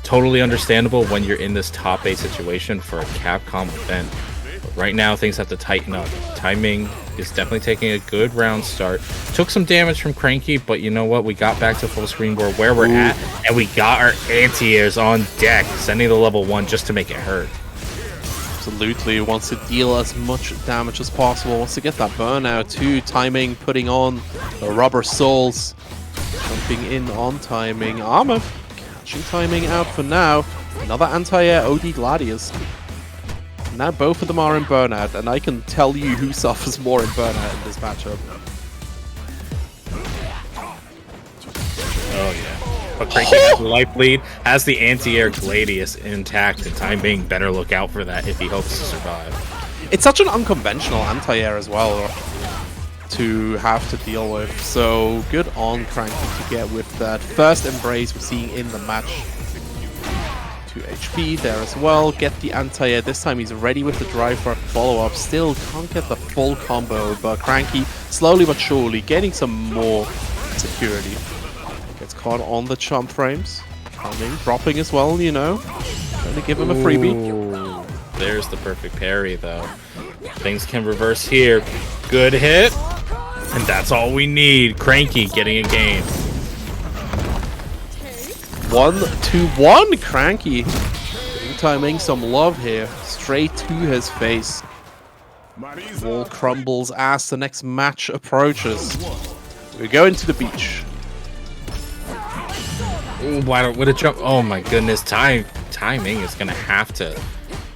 Totally understandable when you're in this top 8 situation for a Capcom event. But right now, things have to tighten up. Tai Ming is definitely taking a good round start. Took some damage from Cranky, but you know what? We got back to full screen where we're at, and we got our anti-airs on deck, sending the level 1 just to make it hurt. Absolutely, wants to deal as much damage as possible, wants to get that burnout too. Tai Ming putting on the rubber soles, jumping in on Tai Ming. Armor catching Tai Ming out for now. Another anti-air OD Gladius. Now both of them are in burnout, and I can tell you who suffers more in burnout in this matchup. Oh yeah. But Cranky has the life lead, has the anti-air Gladius intact, and Tai Ming better look out for that if he hopes to survive. It's such an unconventional anti-air as well to have to deal with, so good on Cranky to get with that first embrace we're seeing in the match. 2 HP there as well, get the anti-air, this time he's ready with the drive for a follow-up, still can't get the full combo, but Cranky slowly but surely getting some more security. Gets caught on the jump frames, coming, dropping as well, you know, trying to give him a freebie. Ooh, there's the perfect parry though. Things can reverse here. Good hit, and that's all we need. Cranky getting a game. 1-2-1, Cranky giving Tai Ming some love here, straight to his face. Wall crumbles as the next match approaches. We're going to the beach. Ooh, what a jump. Oh my goodness, Tai Ming is gonna have to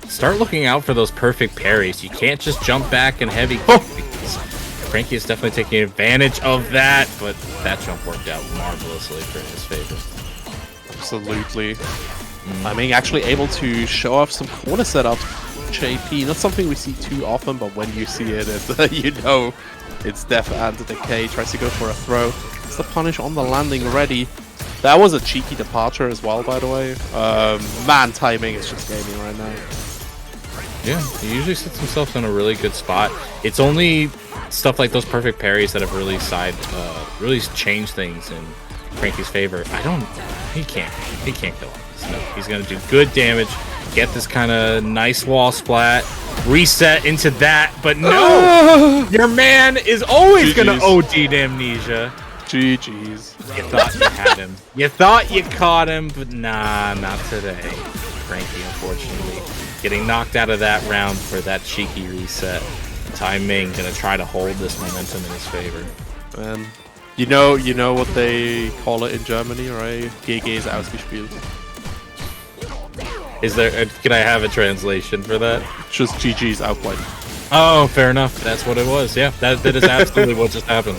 start looking out for those perfect parries. You can't just jump back and heavy kick, because Cranky is definitely taking advantage of that, but that jump worked out marvelously for his favor. Absolutely. I mean, actually able to show off some corner setups. JP, not something we see too often, but when you see it, you know it's Death and Decay. Tries to go for a throw. It's the punish on the landing ready. That was a cheeky departure as well, by the way. Man, Tai Ming is just gaming right now. Yeah, he usually sets himself in a really good spot. It's only stuff like those perfect parries that have really really changed things in Cranky's favor. He can't kill him. No, he's gonna do good damage, get this kind of nice wall splat, reset into that, but no! Your man is always gonna OD Amnesia. GG's. You thought you had him. You thought you caught him, but nah, not today. Cranky, unfortunately, getting knocked out of that round for that cheeky reset. Tai Ming gonna try to hold this momentum in his favor. And you know what they call it in Germany, right? GG is ausgespielt. Is there? Can I have a translation for that? Just GG's outplayed. Oh, fair enough. That's what it was. Yeah, that is absolutely what just happened.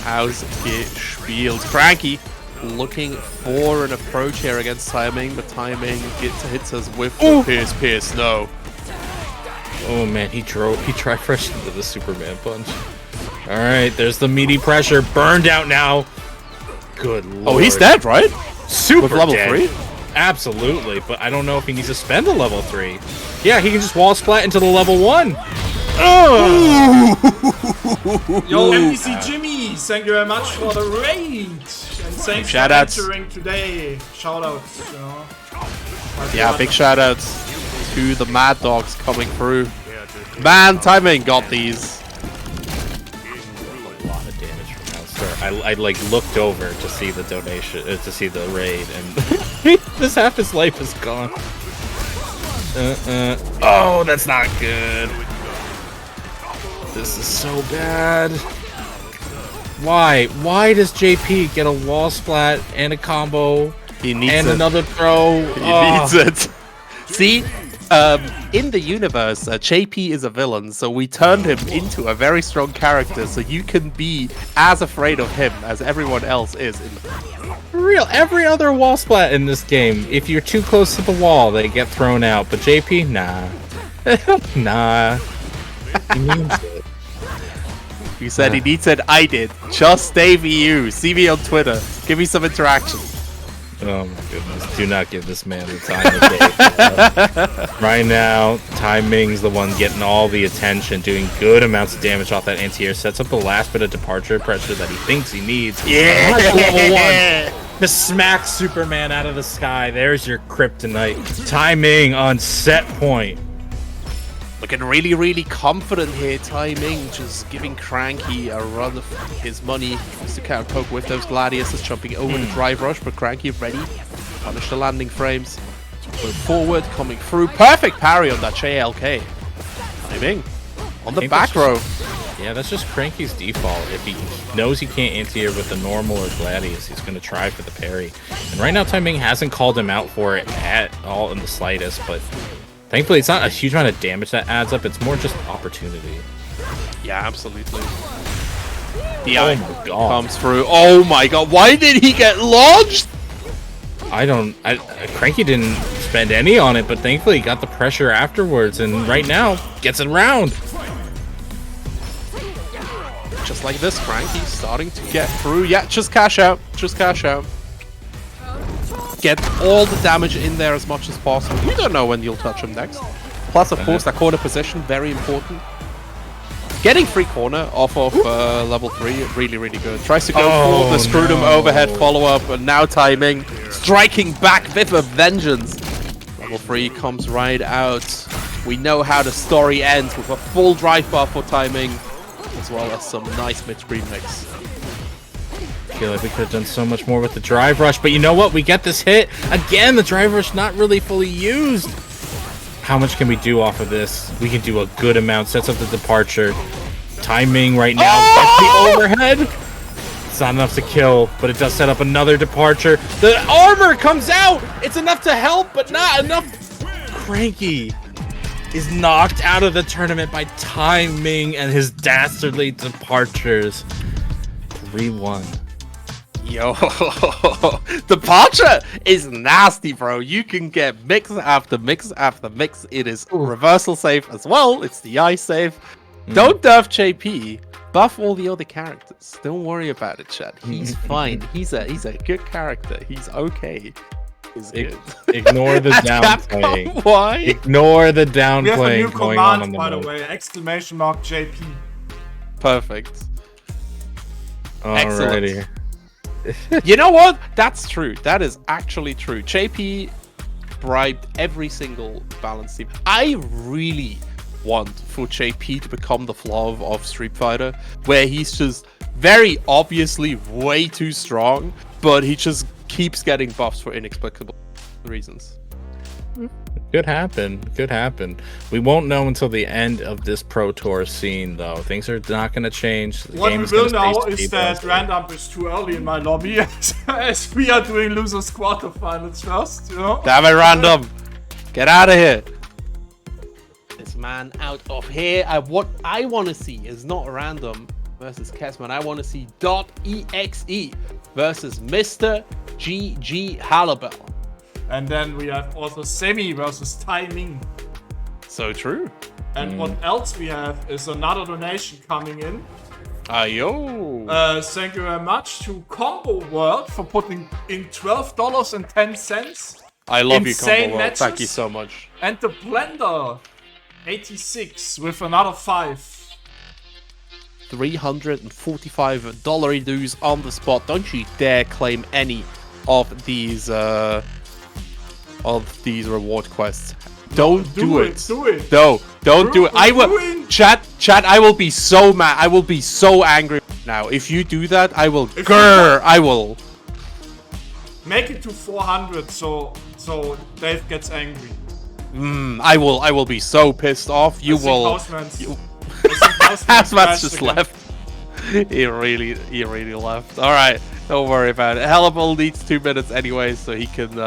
Ausgespielt. Cranky looking for an approach here against Tai Ming, but Tai Ming hits us with the Pierce. No. Oh man, he tri-freshed into the Superman punch. All right, there's the meaty pressure. Burned out now. Good lord. Oh, he's dead, right? Super with level dead. 3? Absolutely, but I don't know if he needs to spend a level 3. Yeah, he can just wall splat into the level 1. Yo, MDC Jimmy, thank you very much for the raid. And thanks for entering today. Shoutouts, you know. Yeah, big shoutouts to the Mad Dogs coming through. Man, Tai Ming got these. A lot of damage from Alistair. I like looked over to see the donation, to see the raid, and this half his life is gone. Oh, that's not good. This is so bad. Why? Why does JP get a wall splat and a combo and another throw? He needs it. See, in the universe, JP is a villain, so we turned him into a very strong character, so you can be as afraid of him as everyone else is. For real, every other wall splat in this game, if you're too close to the wall, they get thrown out. But JP, nah. Nah. He needs it. You said he needs it, I did. Just stay VU. See me on Twitter. Give me some interaction. Oh my goodness. Do not give this man the time of day. Right now, Tai Ming's the one getting all the attention, doing good amounts of damage off that anti-air. Sets up the last bit of departure pressure that he thinks he needs. Yeah! Level 1 to smack Superman out of the sky. There's your kryptonite. Tai Ming on set point. Looking really, really confident here. Tai Ming just giving Cranky a run of his money. Tries to counter poke with those gladiators, jumping over the drive rush, but Cranky ready. Punish the landing frames. Move forward, coming through. Perfect parry on that JLK. Tai Ming on the back row. Yeah, that's just Cranky's default. If he knows he can't anti-air with the normal or gladius, he's going to try for the parry. And right now, Tai Ming hasn't called him out for it at all in the slightest, but thankfully, it's not a huge amount of damage that adds up. It's more just opportunity. Yeah, absolutely. Yeah, oh my god. Comes through. Oh my god, why did he get launched? Cranky didn't spend any on it, but thankfully he got the pressure afterwards, and right now, gets it round. Just like this, Cranky's starting to get through. Yeah, just cash out. Just cash out. Get all the damage in there as much as possible. You don't know when you'll touch him next. Plus, of course, that corner position, very important. Getting free corner off of level 3, really, really good. Tries to go for the screwdom overhead follow-up, and now Tai Ming striking back with a vengeance. Level 3 comes right out. We know how the story ends with a full drive bar for Tai Ming, as well as some nice mid-screen mix. I feel like we could have done so much more with the drive rush, but you know what? We get this hit. Again, the drive rush not really fully used. How much can we do off of this? We can do a good amount. Sets up the departure. Tai Ming right now gets the overhead. It's not enough to kill, but it does set up another departure. The armor comes out. It's enough to help, but not enough. Cranky is knocked out of the tournament by Tai Ming and his dastardly departures. 3-1. Yo, departure is nasty, bro. You can get mix after mix after mix. It is reversal safe as well. It's the ice safe. Don't nerf JP. Buff all the other characters. Don't worry about it, chat. He's fine. He's a good character. He's okay. He's good. Ignore the downplaying. Why? Ignore the downplaying. We have a new going on command, by the way. Exclamation mark JP. Perfect. Alrighty. You know what? That's true. That is actually true. JP bribed every single balance team. I really want for JP to become the flaw of Street Fighter, where he's just very obviously way too strong, but he just keeps getting buffs for inexplicable reasons. Could happen. Could happen. We won't know until the end of this Pro Tour scene, though. Things are not going to change. What we will know is that Random is too early in my lobby, as we are doing losers quarterfinals first. You know? Damn it, Random! Get out of here! This man out of here. What I want to see is not Random versus Kesman. I want to see .exe versus Mr. GG Halibel. And then we have also Semi versus Timing. So true. And what else we have is another donation coming in. Ayo. Thank you very much to Combo World for putting in $12.10. I love you, Combo World. Matches. Thank you so much. And the Blender 86 with another 5. $345 dues on the spot. Don't you dare claim any of these reward quests. Don't do it. Do it. No, don't do it. I will. Chat. I will be so mad. I will be so angry now. If you do that, I will. I will. Make it to 400 so Dave gets angry. I will be so pissed off. You will. Houseman's just left. He really left. All right, don't worry about it. Halibel needs 2 minutes anyway, so he can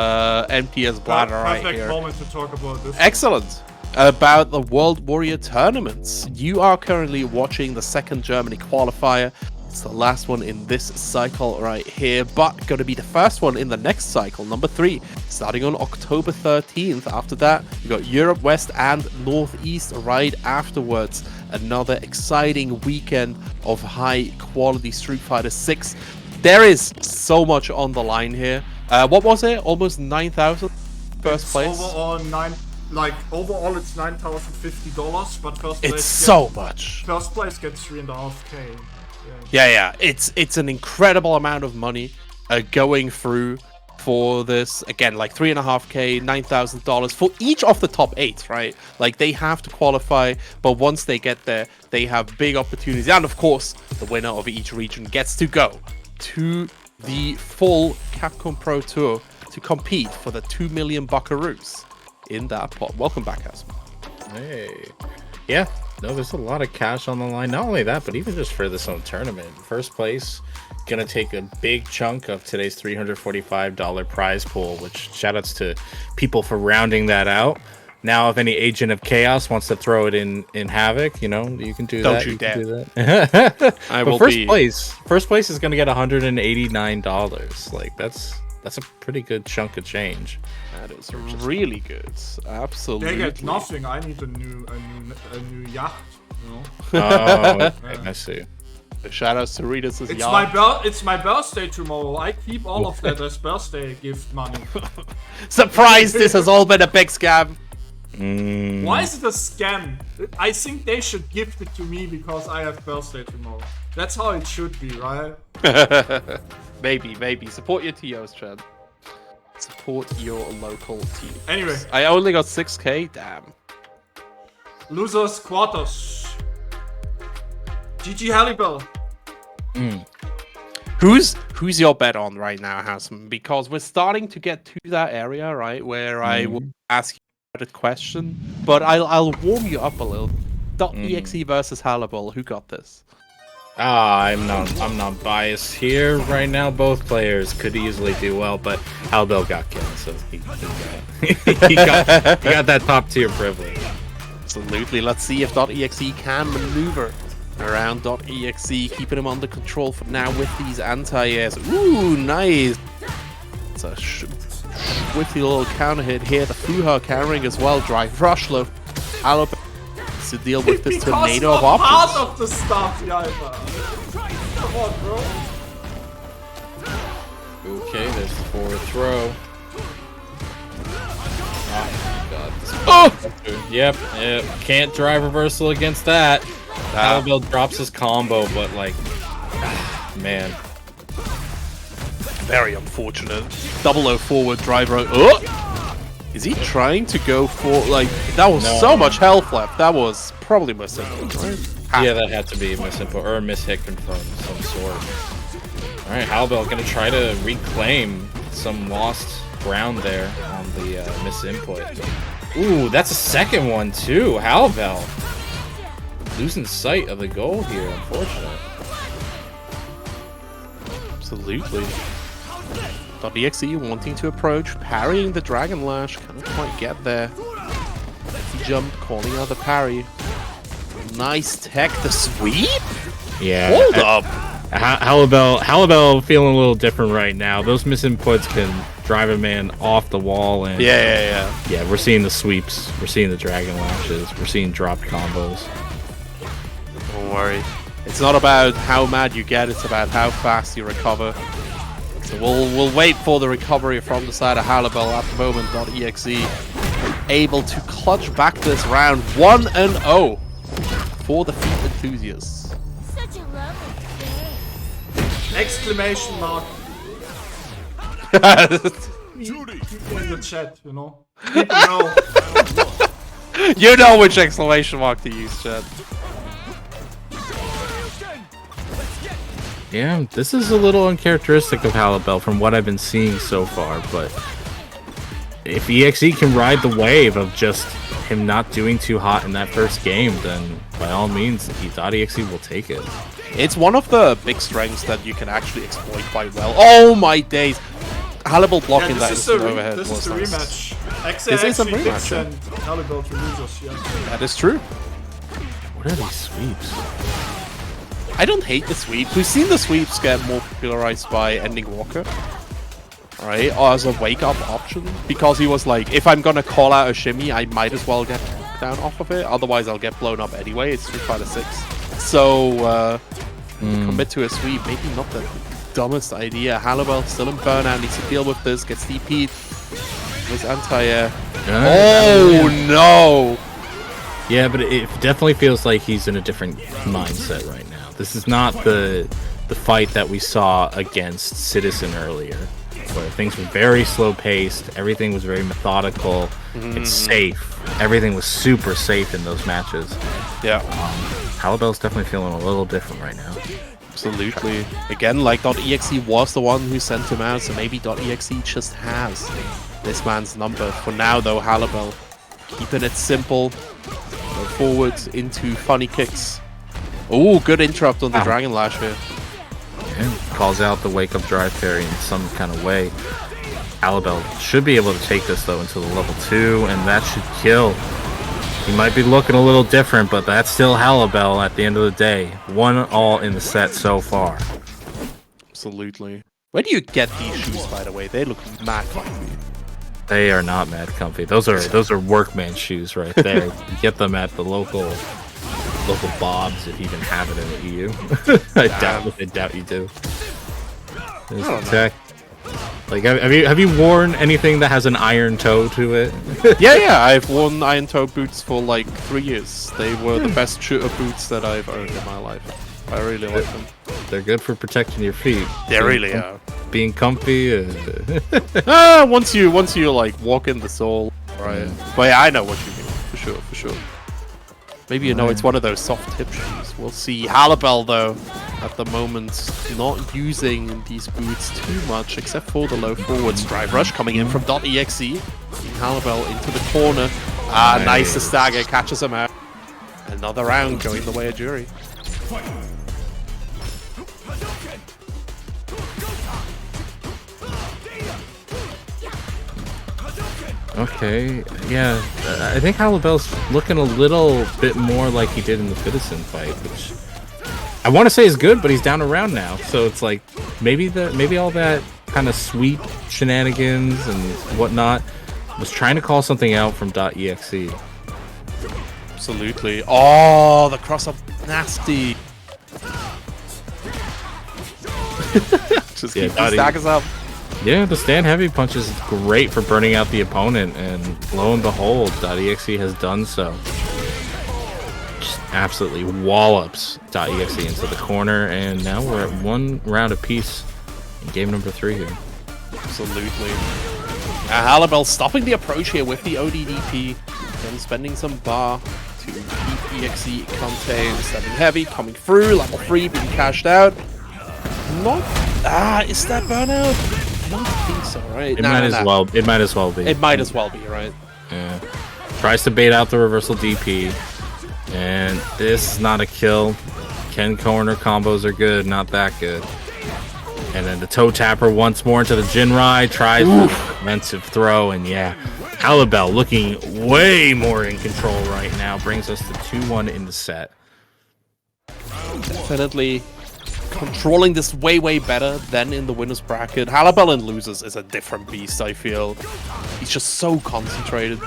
empty his bladder right here. Perfect moment to talk about this. Excellent. About the World Warrior tournaments. You are currently watching the second Germany qualifier. It's the last one in this cycle right here, but going to be the first one in the next cycle, number 3, starting on October 13th. After that, you got Europe West and Northeast right afterwards. Another exciting weekend of high quality Street Fighter 6. There is so much on the line here. What was it? Almost 9,000 first place. Overall it's $9,050, but first place. It's so much. First place gets 3.5K. Yeah. It's an incredible amount of money going through for this. Again, like 3.5K, $9,000 for each of the top 8, right? Like they have to qualify, but once they get there, they have big opportunities. And of course, the winner of each region gets to go to the full Capcom Pro Tour to compete for the 2 million buckaroos in that pot. Welcome back, Asma. Hey. Yeah. No, there's a lot of cash on the line. Not only that, but even just for this own tournament. First place, gonna take a big chunk of today's $345 prize pool, which shoutouts to people for rounding that out. Now, if any agent of chaos wants to throw it in Havoc, you know, you can do that. Don't you dare. Do that. I but will first place is gonna get $189. Like that's a pretty good chunk of change. That is really good. Absolutely. They get nothing. I need a new yacht. You know? Oh, okay. I see. Shout out to Ritas' yacht. It's my birthday tomorrow. I keep all of that as birthday gift money. Surprise! This has all been a big scam. Why is it a scam? I think they should gift it to me because I have birthday tomorrow. That's how it should be, right? Maybe. Support your TOs, Chad. Support your local team. Anyway. I only got 6K, damn. Losers quarters. GG Halibel. Who's your bet on right now, Houseman? Because we're starting to get to that area, right, where I will ask you a question, but I'll warm you up a little. .exe versus Halibel. Who got this? I'm not biased here right now. Both players could easily do well, but Halibel got killed, so he got that top tier privilege. Absolutely. Let's see if .exe can maneuver around .exe, keeping him under control for now with these anti-airs. Ooh, nice. It's a swifty little counter hit here. The Fuha countering as well. Drive rush low. Halibel to deal with this tornado of options. Part of the stuff, come on, bro. Okay, there's the forward throw. Oh my god. Yep. Can't drive reversal against that. Halibel drops his combo, but like, man. very unfortunate. 00 forward driver. Oh! Is he trying to go for, like, that was so much health left. That was probably misinput, right? Yeah, that had to be misinput or a mishit confirmed of some sort. Alright, Halbel gonna try to reclaim some lost ground there on the misinput. Ooh, that's a second one too. Halbel losing sight of the goal here, unfortunate. Absolutely. .exe wanting to approach, parrying the Dragon Lash, can't quite get there. He jumped, calling out the parry. Nice tech, the sweep? Yeah. Hold up! Halbel feeling a little different right now. Those misinputs can drive a man off the wall, and yeah. We're seeing the sweeps, we're seeing the Dragon Lashes, we're seeing dropped combos. Don't worry. It's not about how mad you get, it's about how fast you recover. So we'll wait for the recovery from the side of Halbel at the moment. .exe able to clutch back this round 1-0 for the Feet enthusiasts. Such a lovely day. Exclamation mark. People in the chat, you know. People know. You know which exclamation mark to use, chat. Yeah, this is a little uncharacteristic of Halbel from what I've been seeing so far, but if EXE can ride the wave of just him not doing too hot in that first game, then by all means, .exe will take it. It's one of the big strengths that you can actually exploit quite well. Oh my days! Halbel blocking that instant overhead was nice. This is a rematch. This is a actually did rematch. send Halbel to losers, yeah. That is true. What are these sweeps? I don't hate the sweeps. We've seen the sweeps get more popularized by Ending Walker, right? Or as a wake-up option, because he was like, if I'm gonna call out a shimmy, I might as well get down off of it. Otherwise, I'll get blown up anyway. It's Street Fighter 6. So commit to a sweep, maybe not the dumbest idea. Halbel still in burnout, needs to deal with this. Gets DP'd with anti-air. Oh no! Yeah, but it definitely feels like he's in a different mindset right now. This is not the fight that we saw against Citizen earlier, where things were very slow paced, everything was very methodical and safe. Everything was super safe in those matches. Yeah. Halbel's definitely feeling a little different right now. Absolutely. Again, like .exe was the one who sent him out, so maybe .exe just has this man's number. For now, though, Halbel keeping it simple. Go forward into funny kicks. Oh, good interrupt on the Dragon Lash here. Yeah, calls out the wake-up drive parry in some kind of way. Halbel should be able to take this, though, into the level 2, and that should kill. He might be looking a little different, but that's still Halbel at the end of the day. 1-all in the set so far. Absolutely. Where do you get these shoes, by the way? They look mad comfy. They are not mad comfy. Those are workman shoes right there. You get them at the local Bob's if you even have it in the EU. I doubt you do. Like, have you worn anything that has an iron toe to it? yeah, I've worn iron toe boots for like 3 years. They were the best shooter boots that I've owned in my life. I really like them. They're good for protecting your feet. They really are. Being comfy. Once you like walk in the soul, right? But yeah, I know what you mean for sure. Maybe you know it's one of those soft tip shoes. We'll see. Halbel, though, at the moment, not using these boots too much, except for the low forwards. Drive rush coming in from .exe. Halbel into the corner. Nice to stagger, catches him out. Another round going the way of Jury. Okay, yeah, I think Halbel's looking a little bit more like he did in the Citizen fight, which I want to say is good, but he's down around now, so it's like maybe all that kind of sweep shenanigans and whatnot was trying to call something out from .exe. Absolutely. Oh, the cross up, nasty. Just keep these staggers up. Yeah, the stand heavy punch is great for burning out the opponent, and lo and behold, .exe has done so. Just absolutely wallops .exe into the corner, and now we're at 1 round apiece Game number 3 here. Absolutely. Halibel stopping the approach here with the ODDP. Then spending some bar to keep EXE contained. Standing heavy, coming through. Level 3 being cashed out. Not... is that burnout? I don't think so, right? It might as well be. It might as well be, right? Yeah. Tries to bait out the reversal DP. And this is not a kill. Ken corner combos are good, not that good. And then the toe tapper once more into the Jinrai. Tries the offensive throw, and yeah. Halibel looking way more in control right now. Brings us to 2-1 in the set. Definitely controlling this way better than in the winners bracket. Halibel in losers is a different beast, I feel. He's just so concentrated.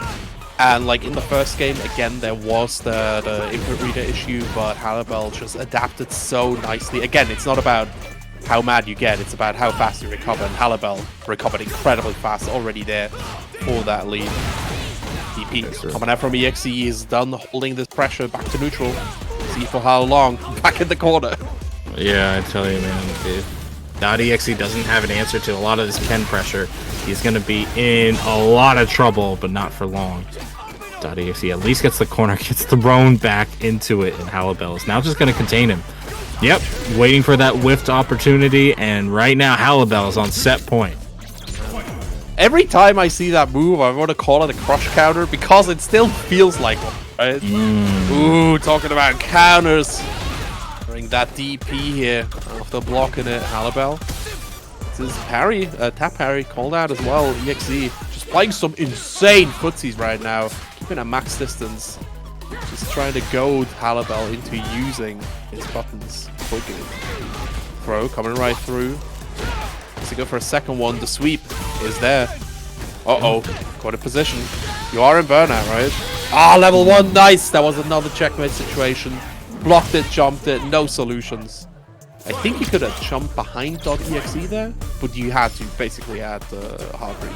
And like in the first game, again, there was the input reader issue, but Halibel just adapted so nicely. Again, it's not about how mad you get, it's about how fast you recover, and Halibel recovered incredibly fast, already there for that lead. DP coming out from EXE is done holding this pressure back to neutral. See for how long. Back in the corner. Yeah, I tell you, man, if .exe doesn't have an answer to a lot of this Ken pressure, he's going to be in a lot of trouble, but not for long. .exe at least gets the corner, gets thrown back into it, and Halibel is now just going to contain him. Yep, waiting for that whiffed opportunity, and right now Halibel is on set point. Every time I see that move, I want to call it a crush counter because it still feels like one, right? Ooh, talking about counters. Bring that DP here after blocking it, Halibel. This is parry, tap parry called out as well. EXE just playing some insane footsies right now, keeping a max distance. Just trying to goad Halibel into using his buttons quickly. Throw coming right through. To go for a second one. The sweep is there. Got a position. You are in burnout, right? Level 1, nice. That was another checkmate situation. Blocked it, jumped it, no solutions. I think you could have jumped behind .exe there, but you had to basically add the hard break.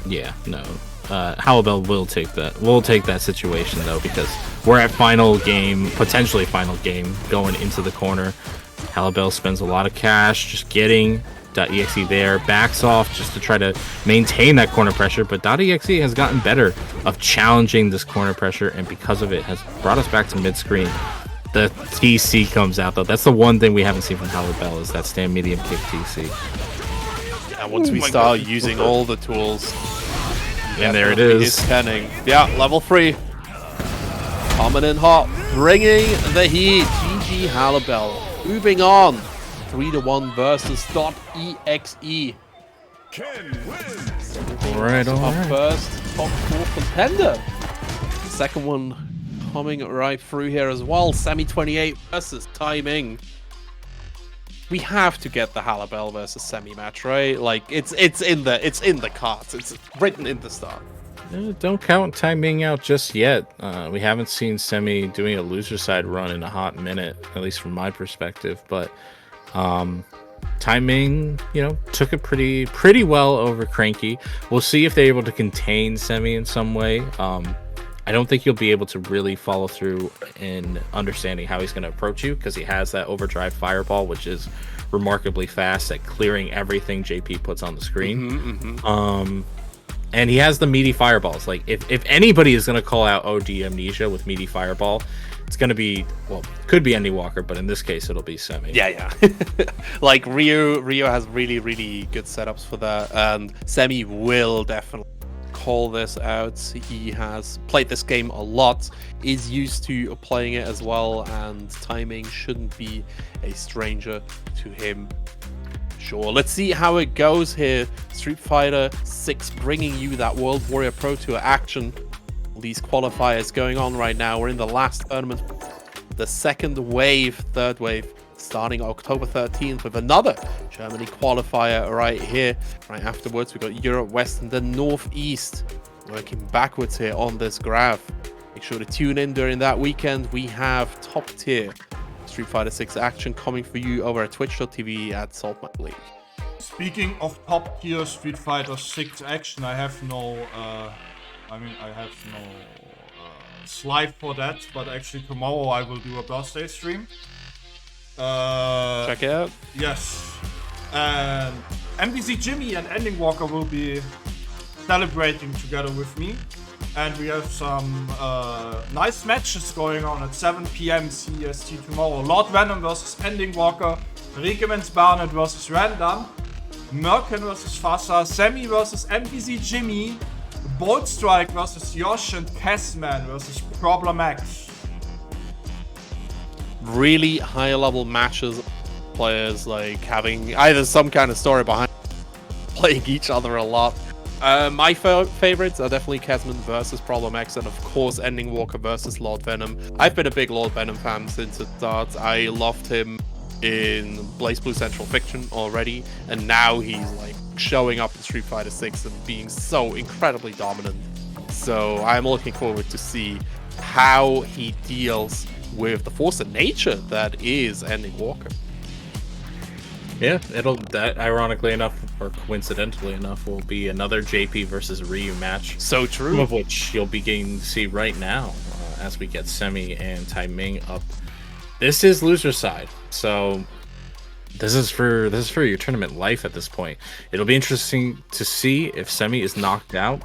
Yeah, no. Halibel will take that. We'll take that situation though, because we're at final game, potentially final game, going into the corner. Halibel spends a lot of cash just getting .exe there, backs off just to try to maintain that corner pressure, but .exe has gotten better of challenging this corner pressure, and because of it has brought us back to mid-screen. The TC comes out though. That's the one thing we haven't seen from Halibel, is that stand medium kick TC. Yeah, once we start using all the tools. And there it is. Scanning. Yeah, level 3. Coming in hot, bringing the heat. GG Halibel. Moving on. 3-1 versus .exe. Alright. Our first top 4 contender. Second one coming right through here as well. Semi 28 versus Timing. We have to get the Halibel versus Semi match, right? Like it's in the cards. It's written in the start. Don't count Timing out just yet. We haven't seen Semi doing a loser side run in a hot minute, at least from my perspective. But Timing, took it pretty well over Cranky. We'll see if they're able to contain Semi in some way. I don't think you'll be able to really follow through in understanding how he's going to approach you, because he has that overdrive fireball, which is remarkably fast at clearing everything JP puts on the screen. And he has the meaty fireballs. Like if anybody is going to call out OD amnesia with meaty fireball, it's going to be, well, could be Andy Walker, but in this case it'll be Semi. Yeah. Like Rio has really good setups for that, and Semi will definitely call this out. He has played this game a lot, is used to playing it as well, and Timing shouldn't be a stranger to him. Sure, let's see how it goes here. Street Fighter 6 bringing you that World Warrior Pro Tour action. These qualifiers going on right now. We're in the last tournament, the second wave, third wave, starting October 13th with another Germany qualifier right here. Right afterwards, we've got Europe West and then Northeast. Working backwards here on this graph. Make sure to tune in during that weekend. We have top tier Street Fighter 6 action coming for you over at twitch.tv at Saltmine League. Speaking of top tier Street Fighter 6 action, I have no slide for that, but actually tomorrow I will do a birthday stream. Check it out. Yes. And NPC Jimmy and Ending Walker will be celebrating together with me. And we have some nice matches going on at 7 PM CEST tomorrow. Lord Venom versus Ending Walker, Regiments Barnet versus Random, Merkin versus Fassa, Sammy versus NPC Jimmy, Bolt Strike versus Yosh, and Cashman versus Problem X. Really high level matches, players like having either some kind of story behind playing each other a lot. My favorites are definitely Kesman versus Problem X, and of course Ending Walker versus Lord Venom. I've been a big Lord Venom fan since the start. I loved him in BlazBlue Central Fiction already, and now he's like showing up in Street Fighter 6 and being so incredibly dominant. So I'm looking forward to see how he deals with the force of nature that is Ending Walker. Yeah, that ironically enough, or coincidentally enough, will be another JP versus Ryu match. So true. Some of which you'll be getting to see right now as we get Semi and Tai Ming up. This is loser side, so this is for your tournament life at this point. It'll be interesting to see if Semi is knocked out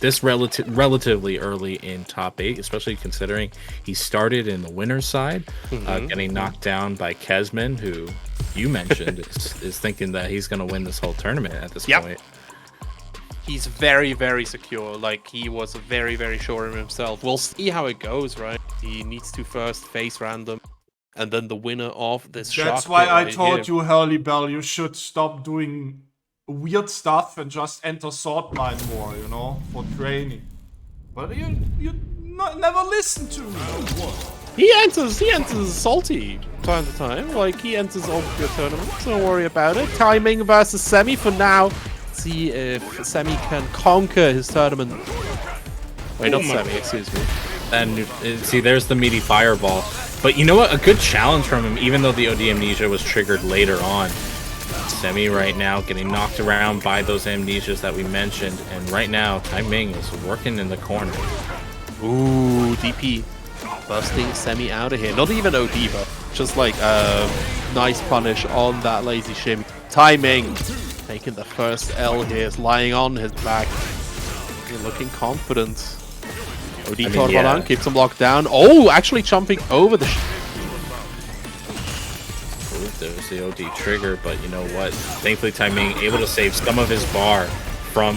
this relatively early in top 8, especially considering he started in the winner's side, getting knocked down by Kesman, who you mentioned is thinking that he's going to win this whole tournament at this point. He's very, very secure. Like, he was very, very sure of himself. We'll see how it goes, right? He needs to first face Random, and then the winner of this shot. That's why I told you, Hurley Bell, you should stop doing weird stuff and just enter Saltmine more, you know, for training. But you never listen to me. He enters salty time to time. Like, he enters all of your tournaments. Don't worry about it. Tai Ming versus Semi for now. Let's see if Semi can conquer his tournament. Wait, not Semi, excuse me. And see, there's the meaty fireball. But you know what? A good challenge from him, even though the OD Amnesia was triggered later on. Semi right now getting knocked around by those amnesias that we mentioned, and right now Tai Ming is working in the corner. Ooh, DP busting Semi out of here. Not even OD, but just like a nice punish on that lazy shimmy. Tai Ming taking the first L here, lying on his back. You're looking confident. OD Torbalan keeps him locked down. Oh, actually jumping over the There's the OD trigger, but you know what? Thankfully, Tai Ming able to save some of his bar from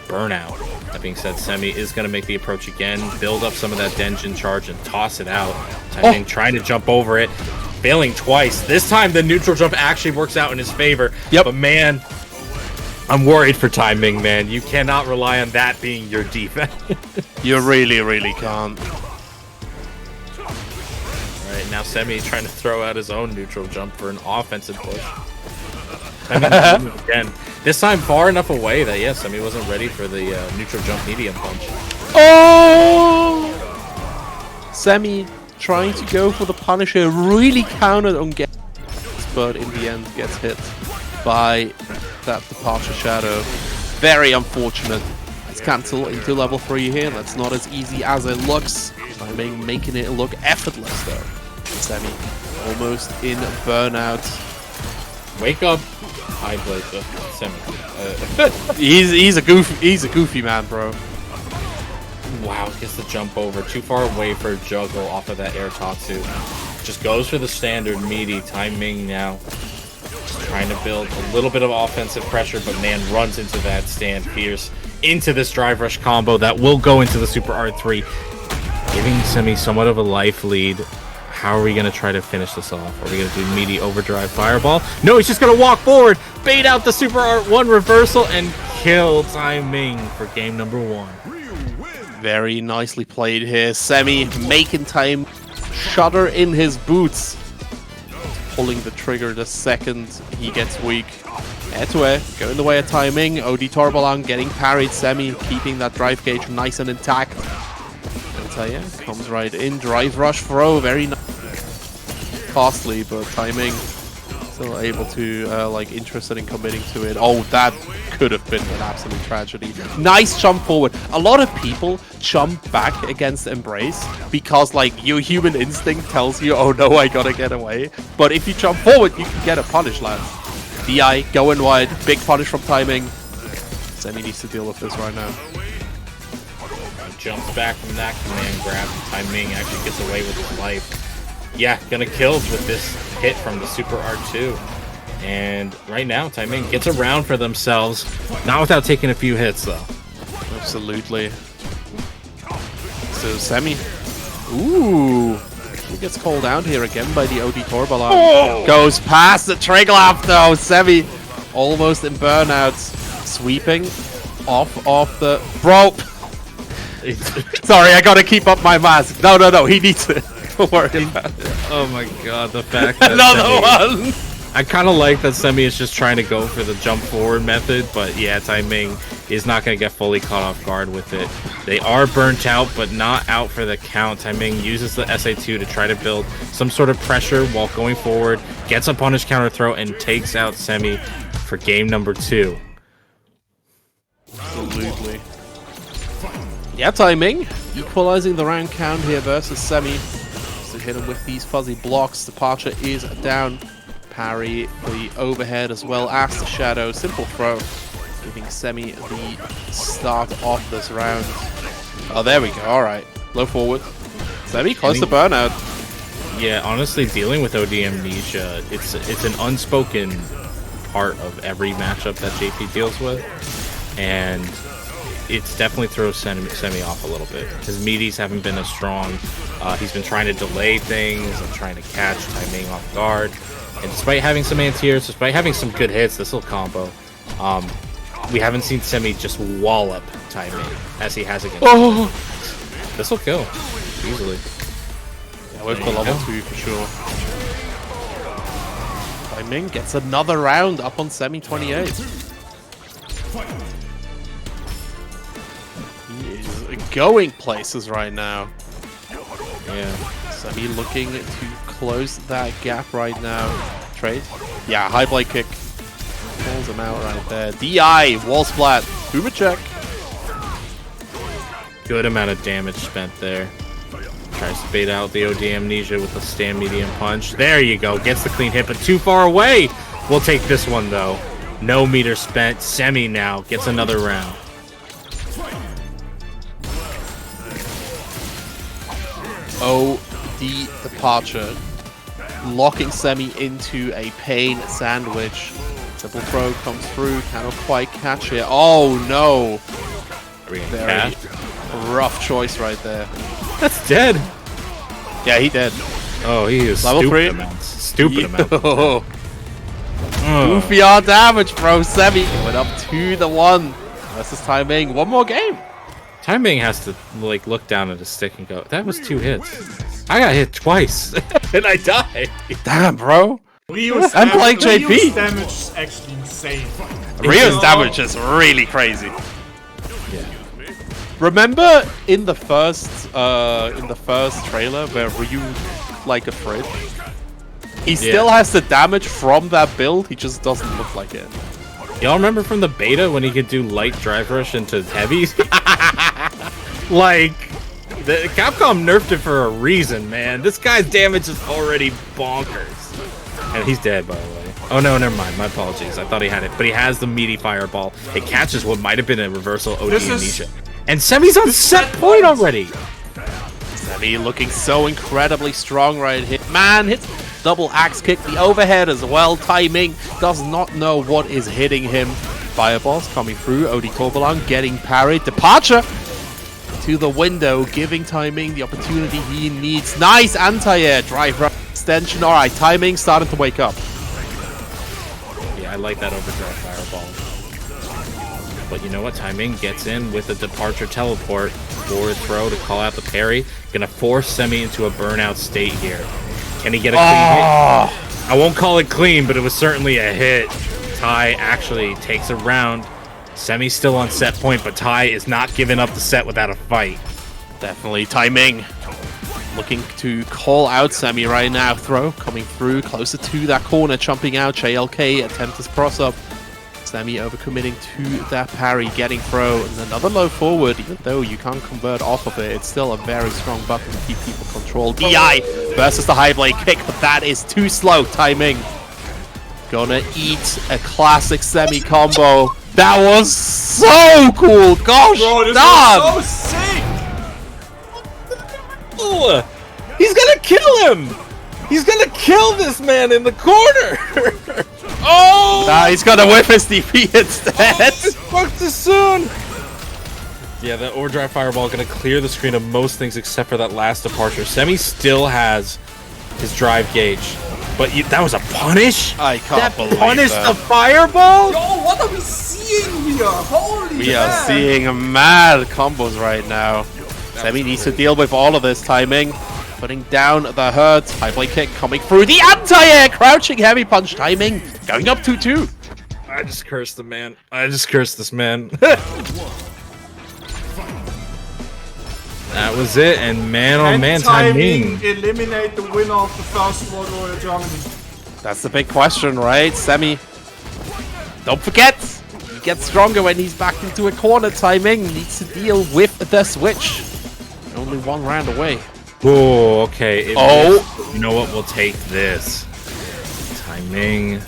burnout. That being said, Semi is going to make the approach again, build up some of that Denjin charge, and toss it out. Tai Ming trying to jump over it, failing twice. This time, the neutral jump actually works out in his favor. Yep. But man, I'm worried for Tai Ming, man. You cannot rely on that being your defense. You really, really can't. Right now, Semi trying to throw out his own neutral jump for an offensive push. Again, this time far enough away that Semi wasn't ready for the neutral jump medium punch. Oh! Semi trying to go for the Punisher, really countered on Get, but in the end gets hit by that departure shadow. Very unfortunate. Let's cancel into level 3 here. That's not as easy as it looks. I mean, making it look effortless though. Semi almost in burnout. Wake up, high blazer, Semi. He's a goofy man, bro. Wow, gets the jump over. Too far away for a juggle off of that air Tatsu. Just goes for the standard meaty. Tai Ming now just trying to build a little bit of offensive pressure, but man runs into that stand fierce into this drive rush combo that will go into the Super R3, giving Semi somewhat of a life lead. How are we going to try to finish this off? Are we going to do meaty overdrive fireball? No, he's just going to walk forward, bait out the Super R1 reversal, and kill Tai Ming for game number 1. Very nicely played here. Semi making time shudder in his boots. Pulling the trigger the second he gets weak. Air to air, going the way of Tai Ming. OD Torbalan getting parried. Semi keeping that drive gauge nice and intact. And comes right in. Drive rush throw, very costly, but Tai Ming still able to interested in committing to it. Oh, that could have been an absolute tragedy. Nice jump forward. A lot of people jump back against Embrace because like your human instinct tells you, oh no, I gotta get away. But if you jump forward, you can get a punish, lads. DI going wide. Big punish from Timing. Semi needs to deal with this right now. Jumps back from that command grab. Timing actually gets away with his life. Yeah, gonna kill with this hit from the Super R2. And right now, Timing gets around for themselves. Not without taking a few hits, though. Absolutely. So, Semi. Ooh. He gets called out here again by the OD Torbalan. Oh! Goes past the trigger lap, though. Semi almost in burnouts. Sweeping off of the... Bro! Sorry, I gotta keep up my mask. No. He needs it. Don't worry about it. Oh my god, the fact that Another one! I kind of like that Semi is just trying to go for the jump forward method, but yeah, Timing is not going to get fully caught off guard with it. They are burnt out, but not out for the count. Timing uses the SA2 to try to build some sort of pressure while going forward, gets a punish counter throw, and takes out Semi for game number 2. Absolutely. Yeah, Timing equalizing the round count here versus Semi. So hit him with these fuzzy blocks. Departure is down. Parry the overhead as well as the shadow. Simple throw, giving Semi the start of this round. Oh, there we go. All right, low forward. Semi close to burnout. Yeah, honestly, dealing with OD Amnesia, it's an unspoken part of every matchup that JP deals with, and it's definitely throws Semi off a little bit. His meaties haven't been as strong. He's been trying to delay things and trying to catch Timing off guard. And despite having some anti-airs, despite having some good hits, this little combo, we haven't seen Semi just wallop Timing as he has against him. This will kill easily. Yeah, with the level 2 for sure. Timing gets another round up on Semi 28. He is going places right now. Yeah. Semi looking to close that gap right now. Trade? Yeah, high blade kick. Pulls him out right there. DI, wall splat. Boomer check. Good amount of damage spent there. Tries to bait out the OD Amnesia with the stand medium punch. There you go. Gets the clean hit, but too far away. We'll take this one, though. No meter spent. Semi now gets another round. OD Departure. Locking Semi into a pain sandwich. Triple throw comes through. Cannot quite catch it. Oh, no. Very rough choice right there. That's dead. Yeah, he dead. Oh, he is level 3. Stupid amount. Goofy on damage, bro. Semi went up 2-1 versus Timing. One more game. Timing has to like look down at his stick and go, "That was 2 hits. I got hit twice and I died." Damn, bro. I'm playing JP. Rio's damage is actually insane. Rio's damage is really crazy. Yeah. Remember in the first trailer where Ryu like a fridge? He still has the damage from that build, he just doesn't look like it. Y'all remember from the beta when he could do light drive rush into heavies? Like, the Capcom nerfed it for a reason, man. This guy's damage is already bonkers. And he's dead, by the way. Oh no, never mind. My apologies. I thought he had it. But he has the meaty fireball. It catches what might have been a reversal OD Amnesia. And Semi's on set point already. Semi looking so incredibly strong right here. Man, hits double axe kick, the overhead as well. Timing does not know what is hitting him. Fireballs coming through. OD Corbalan getting parried. Departure to the window, giving Timing the opportunity he needs. Nice anti-air drive extension. All right, Timing starting to wake up. Yeah, I like that overdrive fireball. But you know what? Timing gets in with a departure teleport. Forward throw to call out the parry. Gonna force Semi into a burnout state here. Can he get a clean hit? I won't call it clean, but it was certainly a hit. Tai actually takes a round. Semi's still on set point, but Tai is not giving up the set without a fight. Definitely Timing looking to call out Semi right now. Throw coming through closer to that corner, jumping out. JLK attempt to cross up. Semi overcommitting to that parry, getting throw, and another low forward. Even though you can't convert off of it, it's still a very strong button to keep people controlled. DI versus the high blade kick, but that is too slow. Timing Gonna eat a classic semi combo. That was so cool. Gosh, Bro, this damn. was so sick. Ooh, he's gonna kill him. He's gonna kill this man in the corner. Oh! Nah, he's gonna whiff his DP instead. Fuck too soon. Yeah, that overdrive fireball gonna clear the screen of most things except for that last departure. Semi still has his drive gauge, but that was a punish. I can't believe punished that. the fireball. Yo, what are we seeing here? Holy We man. are seeing mad combos right now. Semi needs to deal with all of this timing. Putting down the hurt. High blade kick coming through. The anti-air crouching heavy punch timing. Going up 2-2. I just cursed the man. I just cursed this man. That was it, and man, oh man, timing. Eliminate the winner of the first World Royal Germany. That's the big question, right? Semi. Don't forget, he gets stronger when he's backed into a corner. Timing needs to deal with the switch. Only one round away. Oh, okay. Oh. You know what? We'll take this. Timing.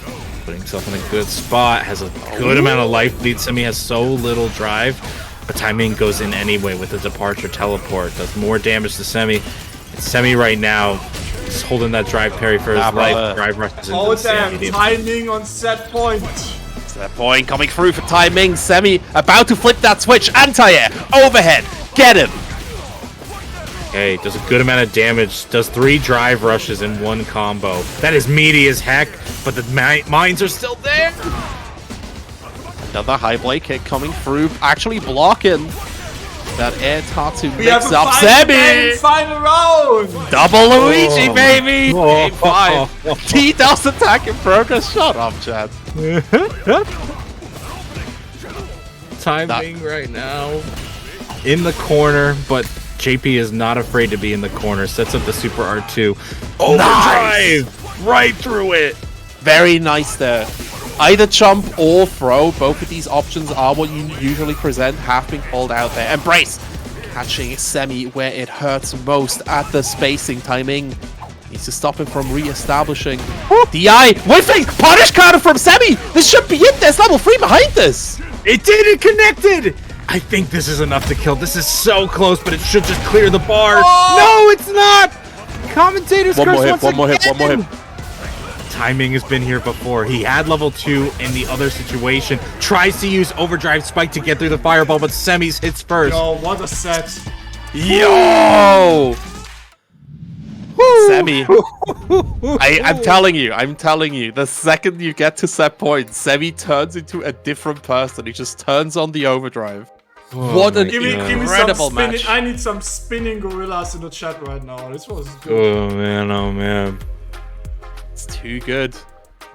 Putting himself in a good spot. Has a good amount of life lead. Semi has so little drive. But timing goes in anyway with the departure teleport. Does more damage to Semi. And Semi right now is holding that drive parry for his life. Drive rushes into Oh the damn, Sami. timing on set point. Set point coming through for timing. Semi about to flip that switch. Anti-air. Overhead. Get him. Okay, does a good amount of damage. Does 3 drive rushes in one combo. That is meaty as heck, but the mines are still there. Another high blade kick coming through. Actually blocking that air tattoo We have mix a up. final Semi. round. Double Luigi, baby. Game 5. T-Dust attack in progress. Shut up, Chad. Timing right now in the corner, but JP is not afraid to be in the corner. Sets up the super R2. Oh, nice! Right through it. Very nice there. Either jump or throw. Both of these options are what you usually present. Have been called out there. Embrace. Catching Semi where it hurts most at the spacing. Timing needs to stop him from re-establishing. DI whiffing. Punish counter from Semi. This should be it. There's level 3 behind this. It did. It connected. I think this is enough to kill. This is so close, but it should just clear the bar. No, it's not. Commentators One curse more hit. once One more hit. again. One more hit. Timing has been here before. He had level 2 in the other situation. Tries to use overdrive spike to get through the fireball, but Semi's hits first. Yo, what a set. Yo! Semi. I'm telling you, the second you get to set point, Semi turns into a different person. He just turns on the overdrive. What an incredible match. I need some spinning gorillas in the chat right now. This was good. Oh man, oh man. It's too good.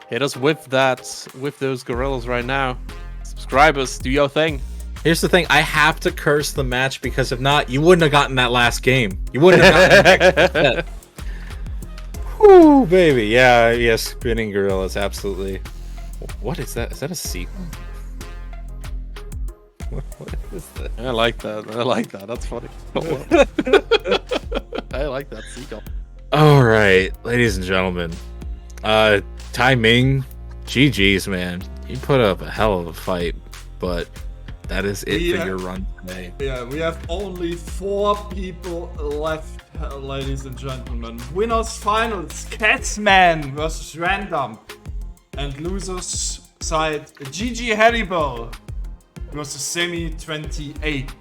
Hit us with those gorillas right now. Subscribers, do your thing. Here's the thing, I have to curse the match because if not, you wouldn't have gotten that last game. You wouldn't have gotten that. Whoo, baby. Yeah, spinning gorillas, absolutely. What is that? Is that a sequel? What is that? I like that. That's funny. I like that seagull. All right, ladies and gentlemen. Timing, GG's, man. You put up a hell of a fight, but that is it for your run today. Yeah, we have only 4 people left, ladies and gentlemen. Winners finals, Catsman versus Random. And losers side, GG Hannibal versus Semi 28.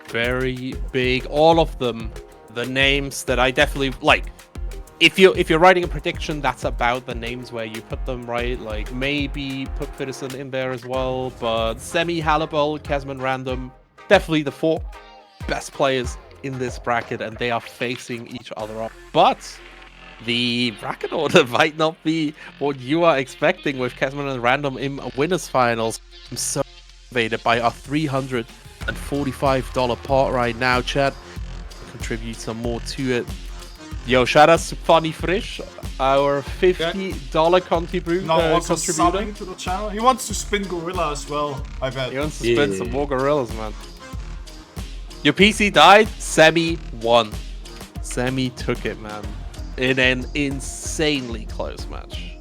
Very big, all of them. The names that I definitely like. If you're writing a prediction, that's about the names where you put them, right? Like maybe put Fitterson in there as well, but Semi, Hannibal, Casman, Random, definitely the 4 best players in this bracket, and they are facing each other up. But the bracket order might not be what you are expecting with Casman and Random in winners finals. I'm so motivated by our $345 pot right now, chat. Contribute some more to it. Yo, shout out to Funny Frisch, our $50 contributor. Subbing to the channel. He wants to spin gorilla as well, I bet. He wants to spin some more gorillas, man. Your PC died, Semi won. Semi took it, man. In an insanely close match.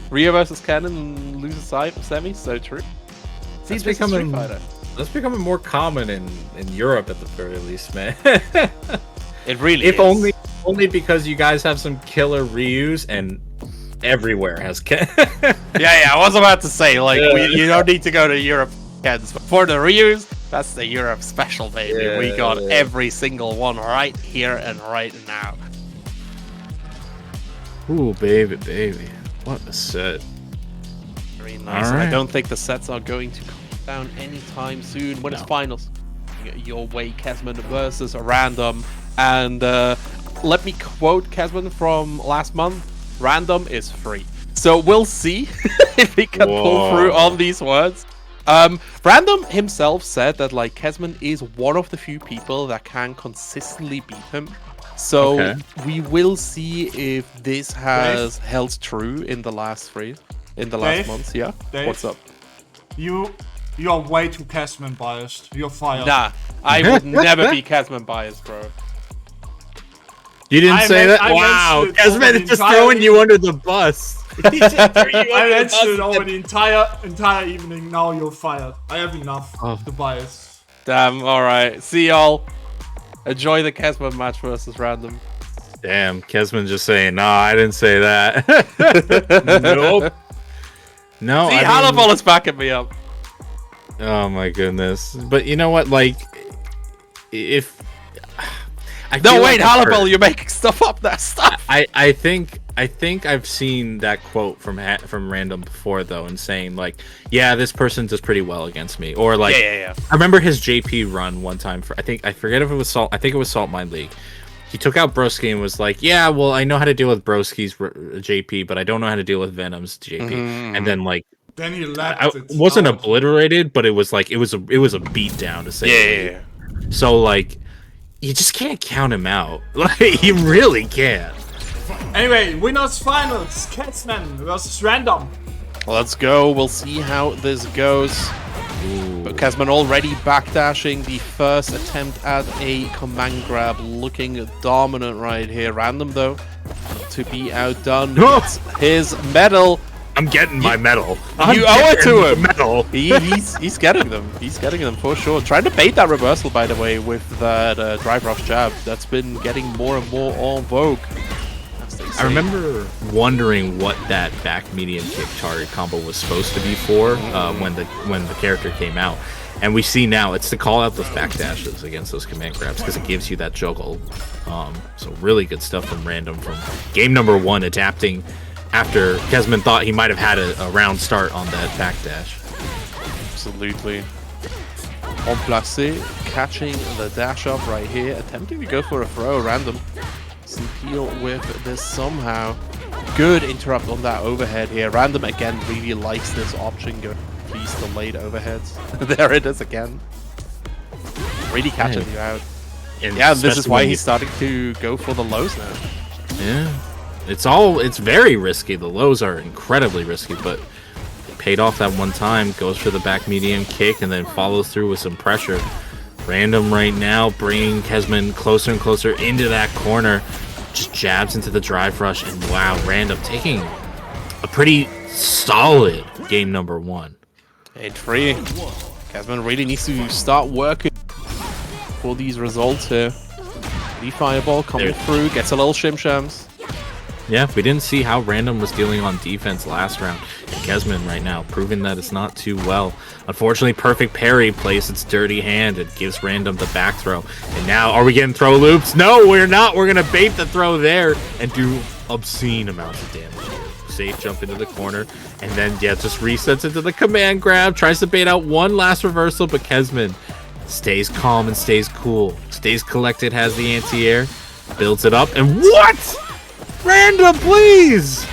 Rio versus Cannon loses side semi, so true. That's becoming more common in Europe at the very least, man. It really if is. only because you guys have some killer Ryus and everywhere has yeah, I was about to say, like, you don't need to go to Europe for the Ryus. That's the Europe special, baby. Yeah, we got every single one right here and right now. Ooh, baby. What a set. Very nice. Right. I don't think the sets are going to come down anytime soon. When it's finals, your way, Kesman versus a random. And let me quote Kesman from last month. Random is free. So we'll see if he can pull through on these words. Random himself said that like Kesman is one of the few people that can consistently beat him. So we will see if this has held true in the last last months. Yeah. Dave, what's up? You're way too Kesman biased. You're fired. Nah, I would never be Kesman biased, bro. You didn't say that? Wow, Kesman is just throwing you under the bus. I mentioned it over the entire evening. Now you're fired. I have enough of the bias. Damn, alright. See y'all. Enjoy the Kesman match versus Random. Damn, Kesman just saying, nah, I didn't say that. Nope. No, See, Halibal is backing me up. Oh my goodness. But you know what, like, if... No, wait, Halibal, you're making stuff up there. Stop. I think I've seen that quote from Random before though, and saying like, yeah, this person does pretty well against me, or like, yeah. I remember his JP run one time for I forget if it was Salt. I think it was Saltmine League. He took out Broski and was like, yeah, well, I know how to deal with Broski's JP, but I don't know how to deal with Venom's JP. And then like, then he left. Wasn't obliterated, but it was like it was a beat down to say. Yeah. So like, you just can't count him out. Like, you really can't. Anyway, winners finals, Kesman versus Random. Let's go. We'll see how this goes. But Kesman already backdashing the first attempt at a command grab, looking dominant right here. Random though, to be outdone. It's his medal. I'm getting my medal. You owe it to him. Medal. He's getting them. He's getting them for sure. Trying to bait that reversal, by the way, with that drive rush jab. That's been getting more and more en vogue. I remember wondering what that back medium kick target combo was supposed to be for when the character came out, and we see now it's to call out those back dashes against those command grabs because it gives you that juggle. So really good stuff from Random from game number 1, adapting after Kesman thought he might have had a round start on that backdash. Absolutely. En placé, catching the dash up right here, attempting to go for a throw. Random. Some peel with this somehow. Good interrupt on that overhead here. Random again really likes this option. Go these delayed overheads. There it is again. Really catching you out. And yeah, this is why he's starting to go for the lows now. Yeah. It's very risky. The lows are incredibly risky, but paid off that one time. Goes for the back medium kick and then follows through with some pressure. Random right now bringing Kesman closer and closer into that corner. Just jabs into the drive rush, and wow, Random taking a pretty solid game number 1. 8-3. Kesman really needs to start working for these results here. The fireball coming through, gets a little shim-shams. Yeah, we didn't see how Random was dealing on defense last round. And Kesman right now proving that it's not too well. Unfortunately, perfect parry plays its dirty hand and gives Random the back throw. And now, are we getting throw loops? No, we're not. We're going to bait the throw there and do obscene amounts of damage. Safe jump into the corner. And then, yeah, just resets into the command grab. Tries to bait out one last reversal, but Kesman stays calm and stays cool. Stays collected, has the anti-air. Builds it up, and what? Random, please!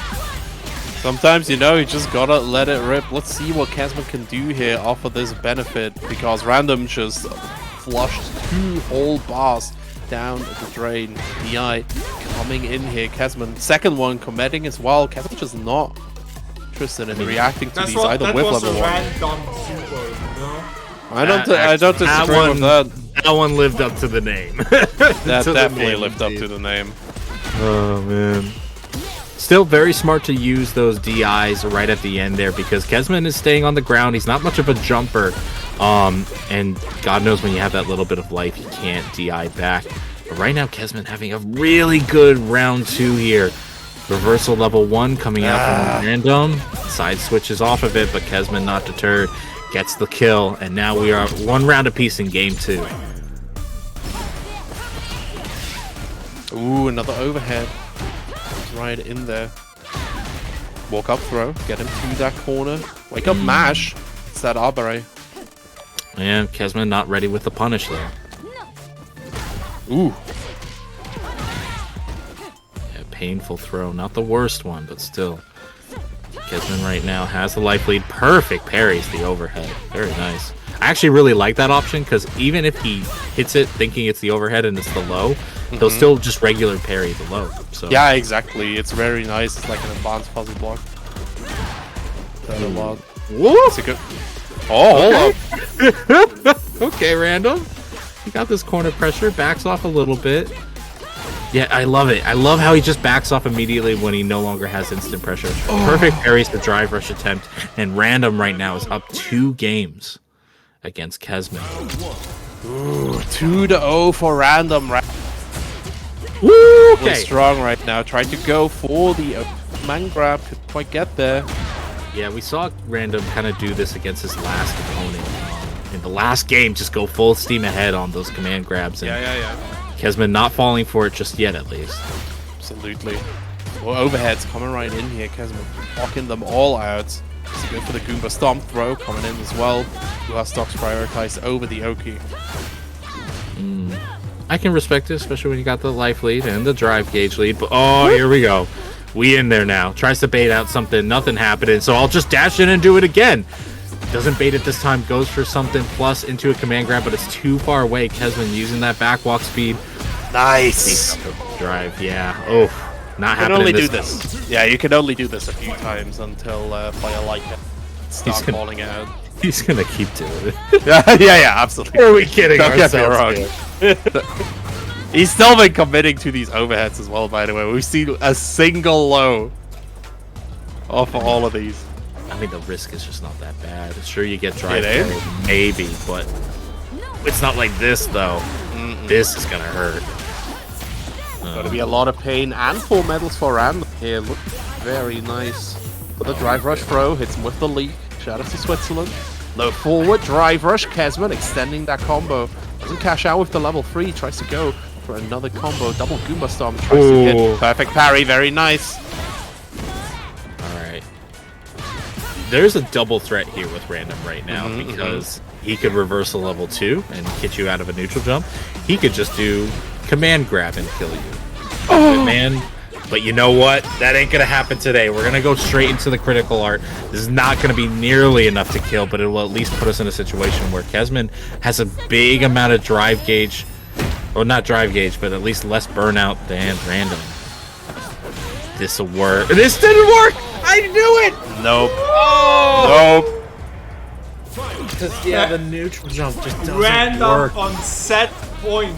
Sometimes, you know, you just gotta let it rip. Let's see what Kesman can do here off of this benefit, because Random just flushed 2 whole bars down the drain. DI coming in here. Kesman, second one, committing as well. Kesman just not interested in reacting to these either whip level 1. I don't disagree with that. That one lived up to the name. That definitely lived up to the name. Oh man. Still very smart to use those DIs right at the end there because Kesman is staying on the ground. He's not much of a jumper. And God knows when you have that little bit of life, you can't DI back. But right now, Kesman having a really good round 2 here. Reversal level 1 coming out from Random. Side switches off of it, but Kesman not deterred. Gets the kill, and now we are 1 round apiece in game 2. Ooh, another overhead. Right in there. Walk up throw. Get him to that corner. Wake up mash. It's that Arbore. And Kesman not ready with the punish there. Ooh. Yeah, painful throw. Not the worst one, but still. Kesman right now has the life lead. Perfect parries the overhead. Very nice. I actually really like that option because even if he hits it thinking it's the overhead and it's the low, he'll still just regular parry the low. So yeah, exactly. It's very nice. It's like an advanced puzzle block. It's a good. Oh, hold up. Okay, Random. He got this corner pressure. Backs off a little bit. Yeah, I love it. I love how he just backs off immediately when he no longer has instant pressure. Perfect parries the drive rush attempt. And Random right now is up 2 games against Kesman. Ooh, 2-0 for Random. Woo! Okay. Really strong right now. Tried to go for the man grab. Couldn't quite get there. Yeah, we saw Random kind of do this against his last opponent. In the last game, just go full steam ahead on those command grabs. And yeah. Kesman not falling for it just yet, at least. Absolutely. Well, overheads coming right in here. Kesman blocking them all out. So go for the Goomba Stomp throw coming in as well. Blue stocks prioritized over the Oki. I can respect it, especially when you got the life lead and the drive gauge lead. But oh, here we go. We in there now. Tries to bait out something. Nothing happening. So I'll just dash in and do it again. Doesn't bait it this time. Goes for something plus into a command grab, but it's too far away. Kesman using that backwalk speed. Nice. Drive, yeah. Oh, not happening. You can only do this. Yeah, you can only do this a few times until player like it starts calling it out. He's gonna keep doing it. yeah, absolutely. Are we kidding Don't get me ourselves? wrong. He's still been committing to these overheads as well, by the way. We've seen a single low off of all of these. I mean, the risk is just not that bad. Sure, you get drive maybe, but it's not like this, though. This is gonna hurt. Gonna be a lot of pain and 4 medals for Random here. Look very nice. But the drive rush throw hits him with the leak. Shout out to Switzerland. Low forward drive rush. Kesman extending that combo. Doesn't cash out with the level 3. Tries to go for another combo. Double Goomba Stomp. Tries to hit. Perfect parry. Very nice. Alright. There's a double threat here with Random right now because he could reverse a level 2 and get you out of a neutral jump. He could just do command grab and kill you. Man. But you know what? That ain't gonna happen today. We're gonna go straight into the critical art. This is not gonna be nearly enough to kill, but it will at least put us in a situation where Kesman has a big amount of drive gauge. Well, not drive gauge, but at least less burnout than Random. This'll work. This didn't work! I knew it! Nope. Oh. Nope. Because, yeah, the neutral jump just doesn't Random work. on set point.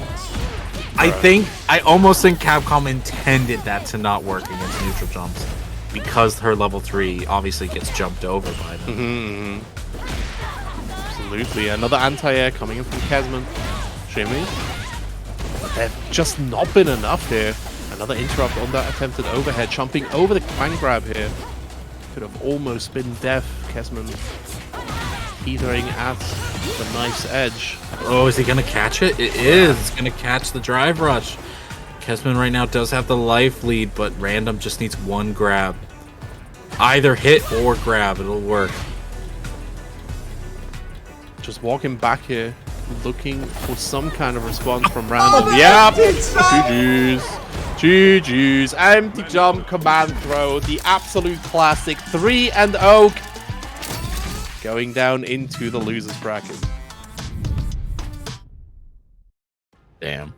I almost think Capcom intended that to not work against neutral jumps because her level 3 obviously gets jumped over by them. Absolutely. Another anti-air coming in from Kesman. Shimmy. But they've just not been enough here. Another interrupt on that attempted overhead. Jumping over the command grab here. Could have almost been death. Kesman teetering at the knife's edge. Oh, is he gonna catch it? It is. It's gonna catch the drive rush. Kesman right now does have the life lead, but Random just needs 1 grab. Either hit or grab, it'll work. Just walking back here, looking for some kind of response from Random. Yeah, GG's. GG's. Empty jump, command throw, the absolute classic 3-0. Going down into the losers bracket. Damn.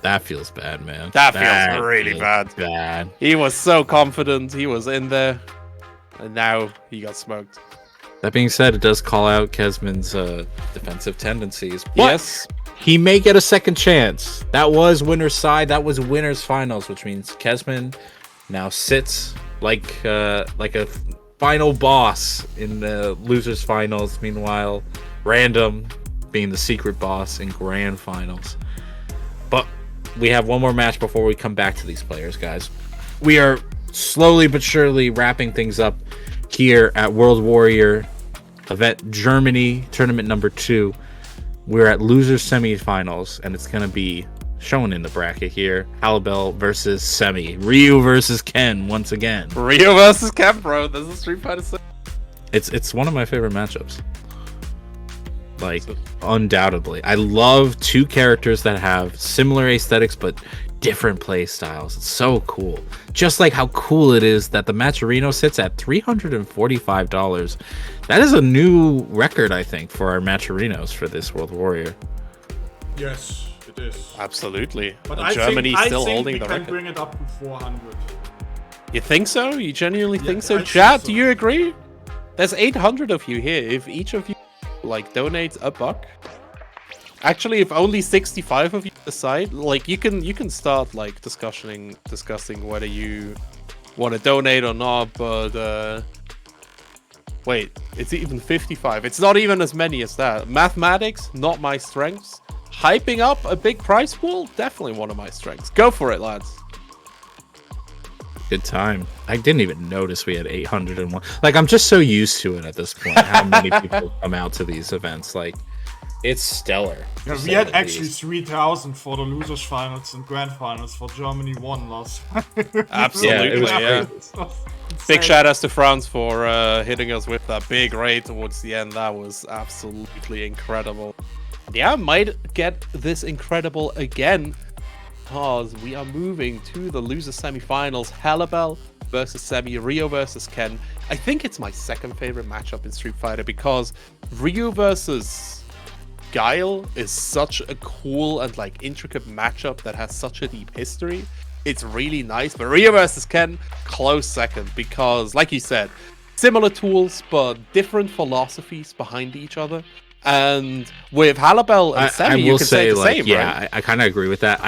That feels bad, man. That feels really bad. He was so confident. He was in there. And now he got smoked. That being said, it does call out Kesman's defensive tendencies. But yes. He may get a second chance. That was winner's side. That was winner's finals, which means Kesman now sits like a final boss in the losers finals. Meanwhile, Random being the secret boss in grand finals. But we have one more match before we come back to these players, guys. We are slowly but surely wrapping things up here at World Warrior event Germany tournament number 2. We're at losers semifinals, and it's going to be shown in the bracket here. Halibel versus Semi. Ryu versus Ken once again. Ryu versus Ken, bro. This is Street Fighter 6. It's one of my favorite matchups. Like, undoubtedly. I love two characters that have similar aesthetics but different play styles. It's so cool. Just like how cool it is that the Matcherino sits at $345. That is a new record, I think, for our Matcherinos for this World Warrior. Yes, it is. Absolutely. But Germany's still holding the record. I record. think we can bring it up to 400. You think so? You genuinely think so? I Chad, think so. do you agree? There's 800 of you here. If each of you like donates $1, actually, if only 65 of you decide, like you can start like discussing whether you want to donate or not. But wait, it's even 55. It's not even as many as that. Mathematics, not my strengths. Hyping up a big prize pool, definitely one of my strengths. Go for it, lads. Good time. I didn't even notice we had 801. Like, I'm just so used to it at this point, how many people come out to these events. Like, it's stellar. Yeah, we had actually 3,000 for the losers finals and grand finals for Germany 1 last time. Absolutely, yeah. Big shout outs to France for hitting us with that big raid towards the end. That was absolutely incredible. Yeah, might get this incredible again, because we are moving to the loser semifinals. Halibel versus Semi, Ryu versus Ken. I think it's my second favorite matchup in Street Fighter, because Ryu versus Guile is such a cool and like intricate matchup that has such a deep history. It's really nice. But Ryu versus Ken, close second, because like you said, similar tools but different philosophies behind each other. And with Halibel and Semi, you can say the like, same, yeah, right? I kind of agree with that.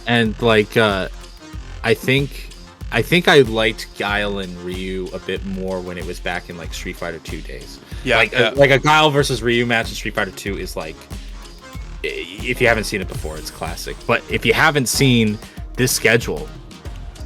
And like, I think I liked Guile and Ryu a bit more when it was back in like Street Fighter 2 days. Yeah, like a Guile versus Ryu match in Street Fighter 2 is like, if you haven't seen it before, it's classic. But if you haven't seen this schedule,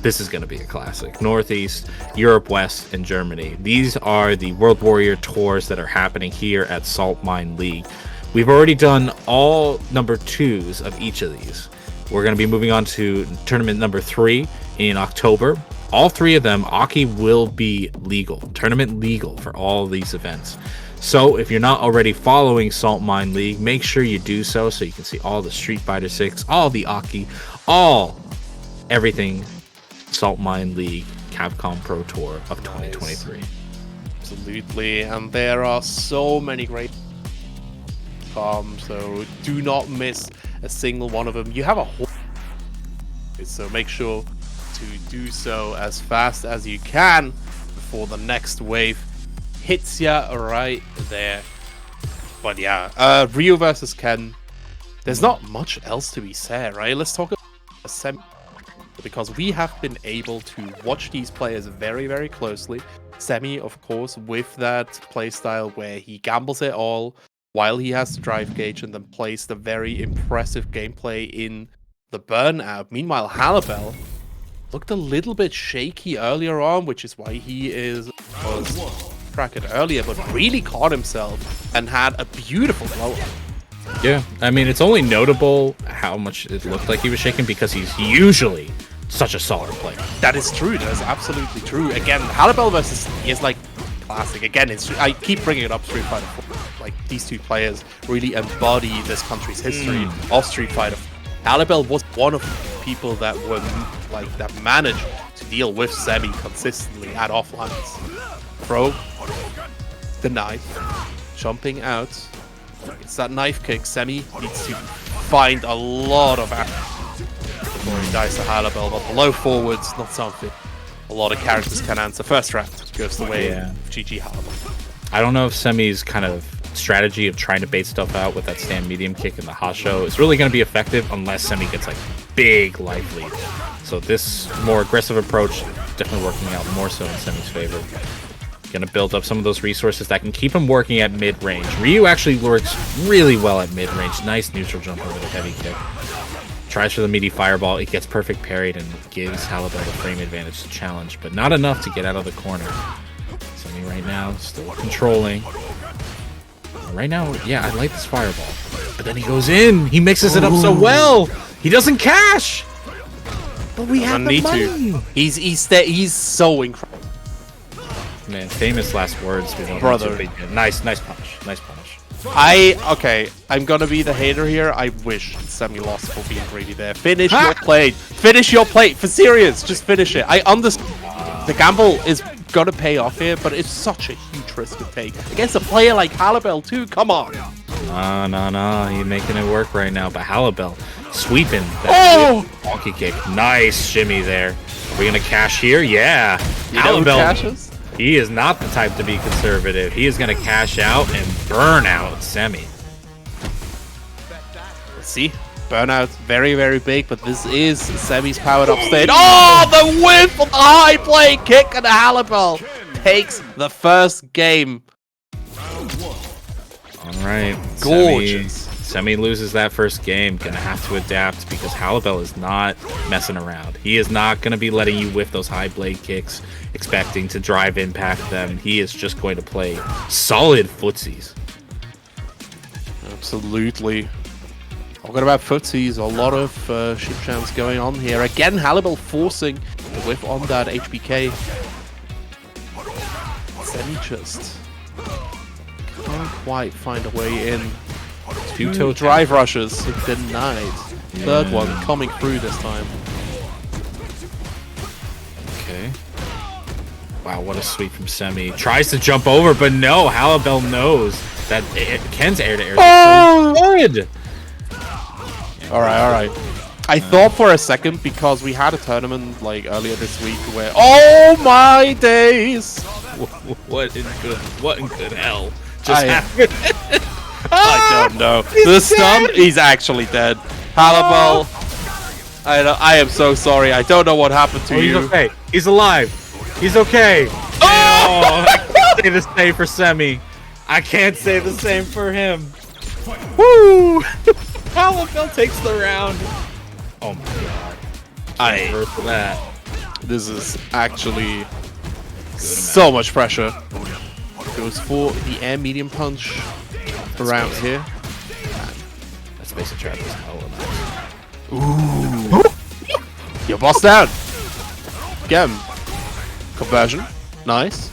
this is going to be a classic. Northeast, Europe West, and Germany. These are the World Warrior tours that are happening here at Saltmine League. We've already done all number 2s of each of these. We're going to be moving on to tournament number 3 in October. All 3 of them, Aki will be legal. Tournament legal for all of these events. So if you're not already following Saltmine League, make sure you do so you can see all the Street Fighter 6, all the Aki, everything Saltmine League Capcom Pro Tour of 2023. Absolutely, and there are so many great so do not miss a single one of them. You have a whole, so make sure to do so as fast as you can before the next wave hits ya right there. But yeah, Ryu versus Ken, there's not much else to be said, right? Let's talk about a semi, because we have been able to watch these players very, very closely. Semi, of course, with that playstyle where he gambles it all while he has the drive gauge and then plays the very impressive gameplay in the burnout. Meanwhile, Halibel looked a little bit shaky earlier on, which is why he was bracket earlier, but really caught himself and had a beautiful blow up. Yeah, I mean, it's only notable how much it looked like he was shaking because he's usually such a solid player. That is true. That is absolutely true. Again, Halibel versus is like classic. Again, I keep bringing it up. Street Fighter 4. Like, these two players really embody this country's history of Street Fighter. Halibel was one of the people that were like that managed to deal with Semi consistently at offlines. Throw the knife, jumping out. It's that knife kick. Semi needs to find a lot of action before he dies to Halibel, but the low forwards, not something a lot of characters can answer. First round goes the way of GG Halibel. I don't know if Semi's kind of strategy of trying to bait stuff out with that stand medium kick in the Hasho is really going to be effective unless Semi gets like big life lead. So this more aggressive approach definitely working out more so in Semi's favor. Gonna build up some of those resources that can keep him working at mid-range. Ryu actually works really well at mid-range. Nice neutral jump over the heavy kick. Tries for the meaty fireball. It gets perfect parried and gives Halibel the frame advantage to challenge, but not enough to get out of the corner. Semi right now still controlling. Right now, yeah, I like this fireball. But then he goes in. He mixes it up so well. He doesn't cash. But we have the money. He's so incredible. Man, famous last words. We don't Brother. Nice punish. Nice punish. I'm gonna be the hater here. I wish Semi lost for being greedy there. Finish your plate. Finish your plate. For serious, just finish it. I understand the gamble is gonna pay off here, but it's such a huge risk to take against a player like Halibel too. Come on. No. He's making it work right now. But Halibel sweeping that wonky kick. Nice shimmy there. Are we gonna cash here? Yeah. Halibel. He is not the type to be conservative. He is going to cash out and burn out Semi. See? Burnout, very, very big, but this is Semi's powered up state. Oh, the whip of the high play kick, and Halibel takes the first game. All right. Gorgeous. Semi loses that first game. Going to have to adapt because Halibel is not messing around. He is not going to be letting you whiff those high blade kicks, expecting to drive impact them. He is just going to play solid footsies. Absolutely. Talking about footsies, a lot of ship champs going on here. Again, Halibel forcing the whiff on that HBK. Semi just can't quite find a way in. Two drive rushes denied. Third one coming through this time. Okay. Wow, what a sweep from Semi. Tries to jump over, but no. Halibel knows that Ken's air-to-air is so good. All right. I thought for a second, because we had a tournament like earlier this week where, oh my days! What in good hell just happened? I don't know. The stun, he's actually dead. Halibel, I am so sorry. I don't know what happened to you. He's okay. He's alive. He's okay. Oh, I can't say the same for Semi. I can't say the same for him. Woo! Halibel takes the round. Oh my god. I hate for that. This is actually so much pressure. Goes for the air medium punch around here. That's basic trap is hella nice. Ooh. Your boss down. Get him. Conversion. Nice.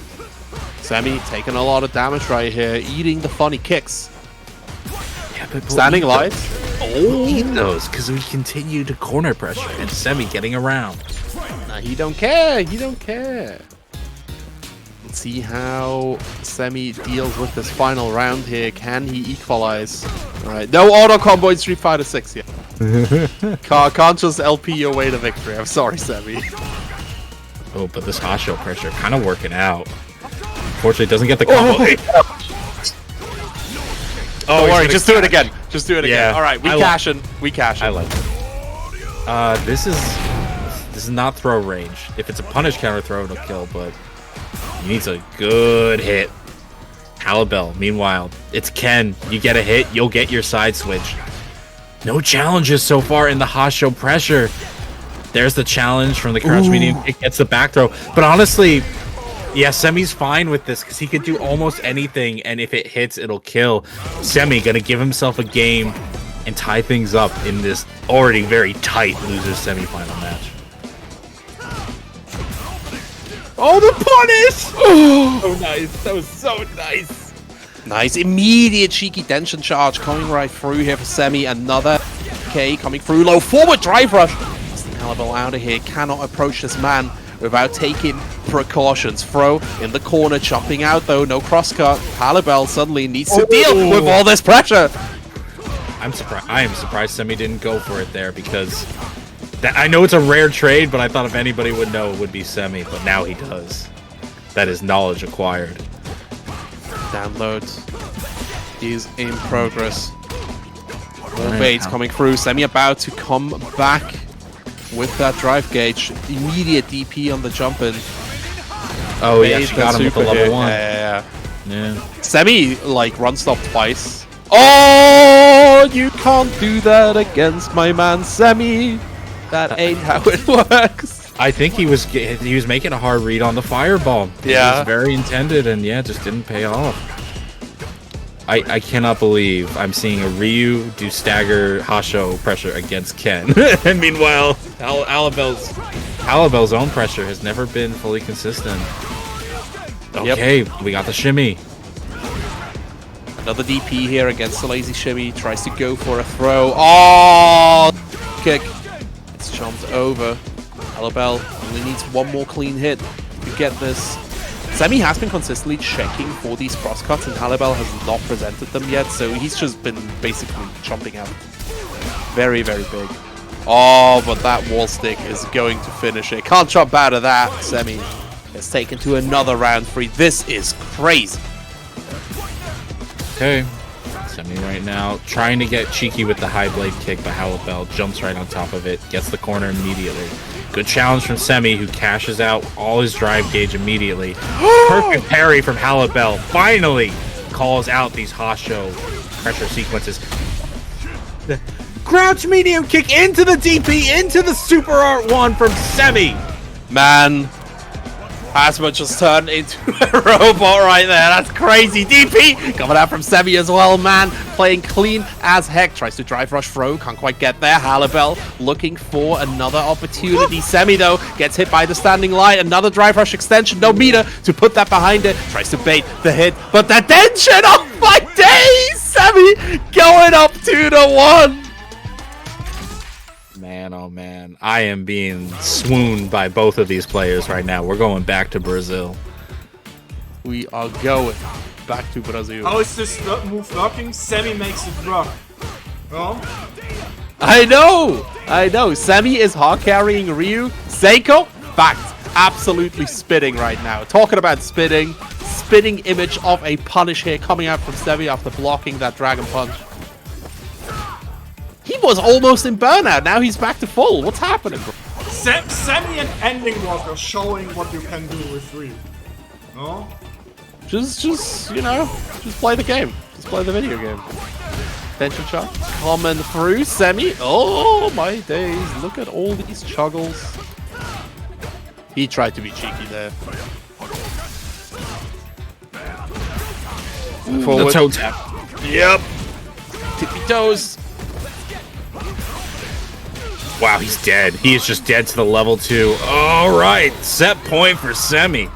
Semi taking a lot of damage right here, eating the funny kicks. Yeah, but standing live. Eat those, because we continue to corner pressure and Semi getting around. Nah, he don't care. He don't care. Let's see how Semi deals with this final round here. Can he equalize? All right, no auto combo in Street Fighter 6 yet. Can't just LP your way to victory. I'm sorry, Semi. Oh, but this Hasho pressure kind of working out. Unfortunately, doesn't get the combo. Don't worry, just do it again. Just do it again. Yeah, all right, we cashing. We cashing. I like it. This is not throw range. If it's a punish counter throw, it'll kill, but he needs a good hit. Halibel, meanwhile, it's Ken. You get a hit, you'll get your side switch. No challenges so far in the Hasho pressure. There's the challenge from the crouch medium kick, gets the back throw. But honestly, yeah, Semi's fine with this because he could do almost anything, and if it hits, it'll kill. Semi gonna give himself a game and tie things up in this already very tight losers semi-final match. Oh, the punish! Oh, so nice. That was so nice. Nice. Immediate cheeky tension charge coming right through here for Semi. Another K coming through low. Forward drive rush. Halibel out of here. Cannot approach this man without taking precautions. Throw in the corner. Jumping out though. No crosscut. Halibel suddenly needs to deal with all this pressure. I'm surprised. I am surprised Semi didn't go for it there because I know it's a rare trade, but I thought if anybody would know, it would be Semi. But now he does. That is knowledge acquired. Downloads. is in progress. More baits coming through. Semi about to come back with that drive gauge. Immediate DP on the jump in. Oh yeah, she got him with the level 1. Yeah. Semi like run stop twice. Oh, you can't do that against my man Semi. That ain't how it works. I think he was making a hard read on the fireball. Yeah. It was very intended, and yeah, just didn't pay off. I cannot believe I'm seeing a Ryu do stagger Hasho pressure against Ken. And meanwhile, Halibel's own pressure has never been fully consistent. Okay, we got the shimmy. Another DP here against the lazy shimmy. Tries to go for a throw. Oh, kick. It's jumped over. Halibel only needs one more clean hit to get this. Semi has been consistently checking for these cross cuts, and Halibel has not presented them yet, so he's just been basically jumping out. Very, very big. Oh, but that wall stick is going to finish it. Can't jump out of that. Semi has taken to another round 3. This is crazy. Okay. Semi right now trying to get cheeky with the high blade kick, but Halibel jumps right on top of it, gets the corner immediately. Good challenge from Semi, who cashes out all his drive gauge immediately. Perfect parry from Halibel. Finally calls out these Hasho pressure sequences. The crouch medium kick into the DP, into the super art 1 from Semi. Man, Asma just turned into a robot right there. That's crazy. DP coming out from Semi as well, man. Playing clean as heck. Tries to drive rush throw. Can't quite get there. Halibel looking for another opportunity. Semi, though, gets hit by the standing light. Another drive rush extension. No meter to put that behind it. Tries to bait the hit, but the tension. Oh my days! Semi going up 2-1. Man, oh man, I am being swooned by both of these players right now. We're going back to Brazil. We are going back to Brazil. How is this move working? Semi makes it work. Oh? I know. Semi is hard carrying Ryu. Seiko, fact, absolutely spitting right now. Talking about spitting image of a punish here coming out from Semi after blocking that dragon punch. He was almost in burnout. Now he's back to full. What's happening, bro? Semi and Ending Walker showing what you can do with Ryu. No? Just you know, just play the game. Just play the video game. Tension shot coming through. Semi. Oh my days. Look at all these chuggles. He tried to be cheeky there. Forward. The toe tap. Yep. Tippy toes. Wow, he's dead. He is just dead to the level 2. All right, set point for Semi.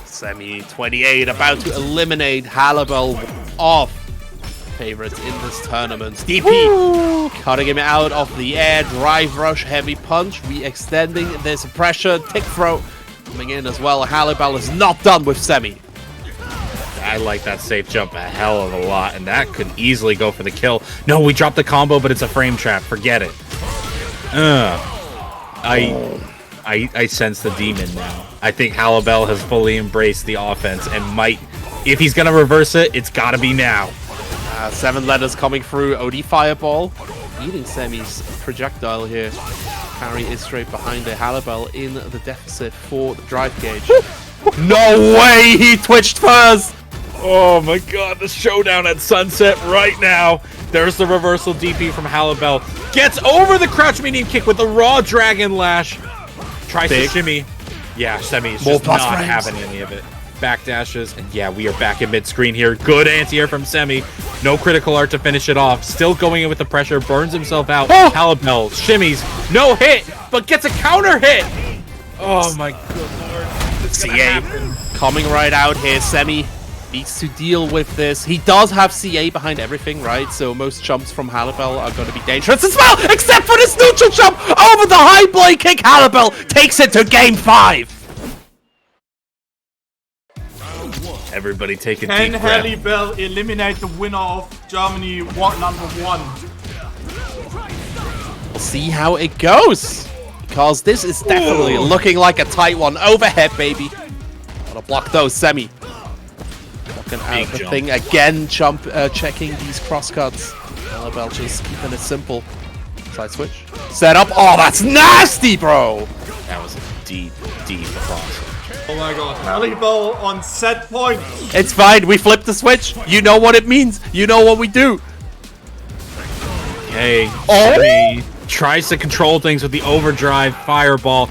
Semi 28 about to eliminate Halibel off favorites in this tournament. DP cutting him out of the air. Drive rush, heavy punch, re-extending this pressure. Tick throw coming in as well. Halibel is not done with Semi. I like that safe jump a hell of a lot, and that could easily go for the kill. No, we dropped the combo, but it's a frame trap. Forget it. I sense the demon now. I think Halibel has fully embraced the offense and might, if he's gonna reverse it, it's gotta be now. 7 letters coming through. OD Fireball beating Semi's projectile here. Parry is straight behind it. Halibel in the deficit for the drive gauge. No way! He twitched first! Oh my god, the showdown at Sunset right now. There's the reversal DP from Halibel. Gets over the crouch medium kick with the raw dragon lash. Tries to shimmy. Yeah, Semi is just not having any of it. Backdashes, and yeah, we are back in mid-screen here. Good anti-air from Semi. No critical art to finish it off. Still going in with the pressure, burns himself out. Halibel shimmies, no hit, but gets a counter hit. Oh my good lord. It's gonna happen. Coming right out here. Semi needs to deal with this. He does have CA behind everything, right? So most jumps from Halibel are going to be dangerous as well, except for this neutral jump over the high blade kick. Halibel takes it to game 5. Everybody take a Can deep breath. Halibel eliminate the winner of Germany number 1? We'll see how it goes, because this is definitely looking like a tight one. Overhead, baby. Gotta block those. Semi Looking at the thing again, checking these cross cuts. Halibel just keeping it simple. Side switch. Set up. Oh, that's nasty, bro! That was a deep cross. Oh my god, Halibel on set point. It's fine, we flipped the switch. You know what it means. You know what we do. Okay. He tries to control things with the overdrive fireball.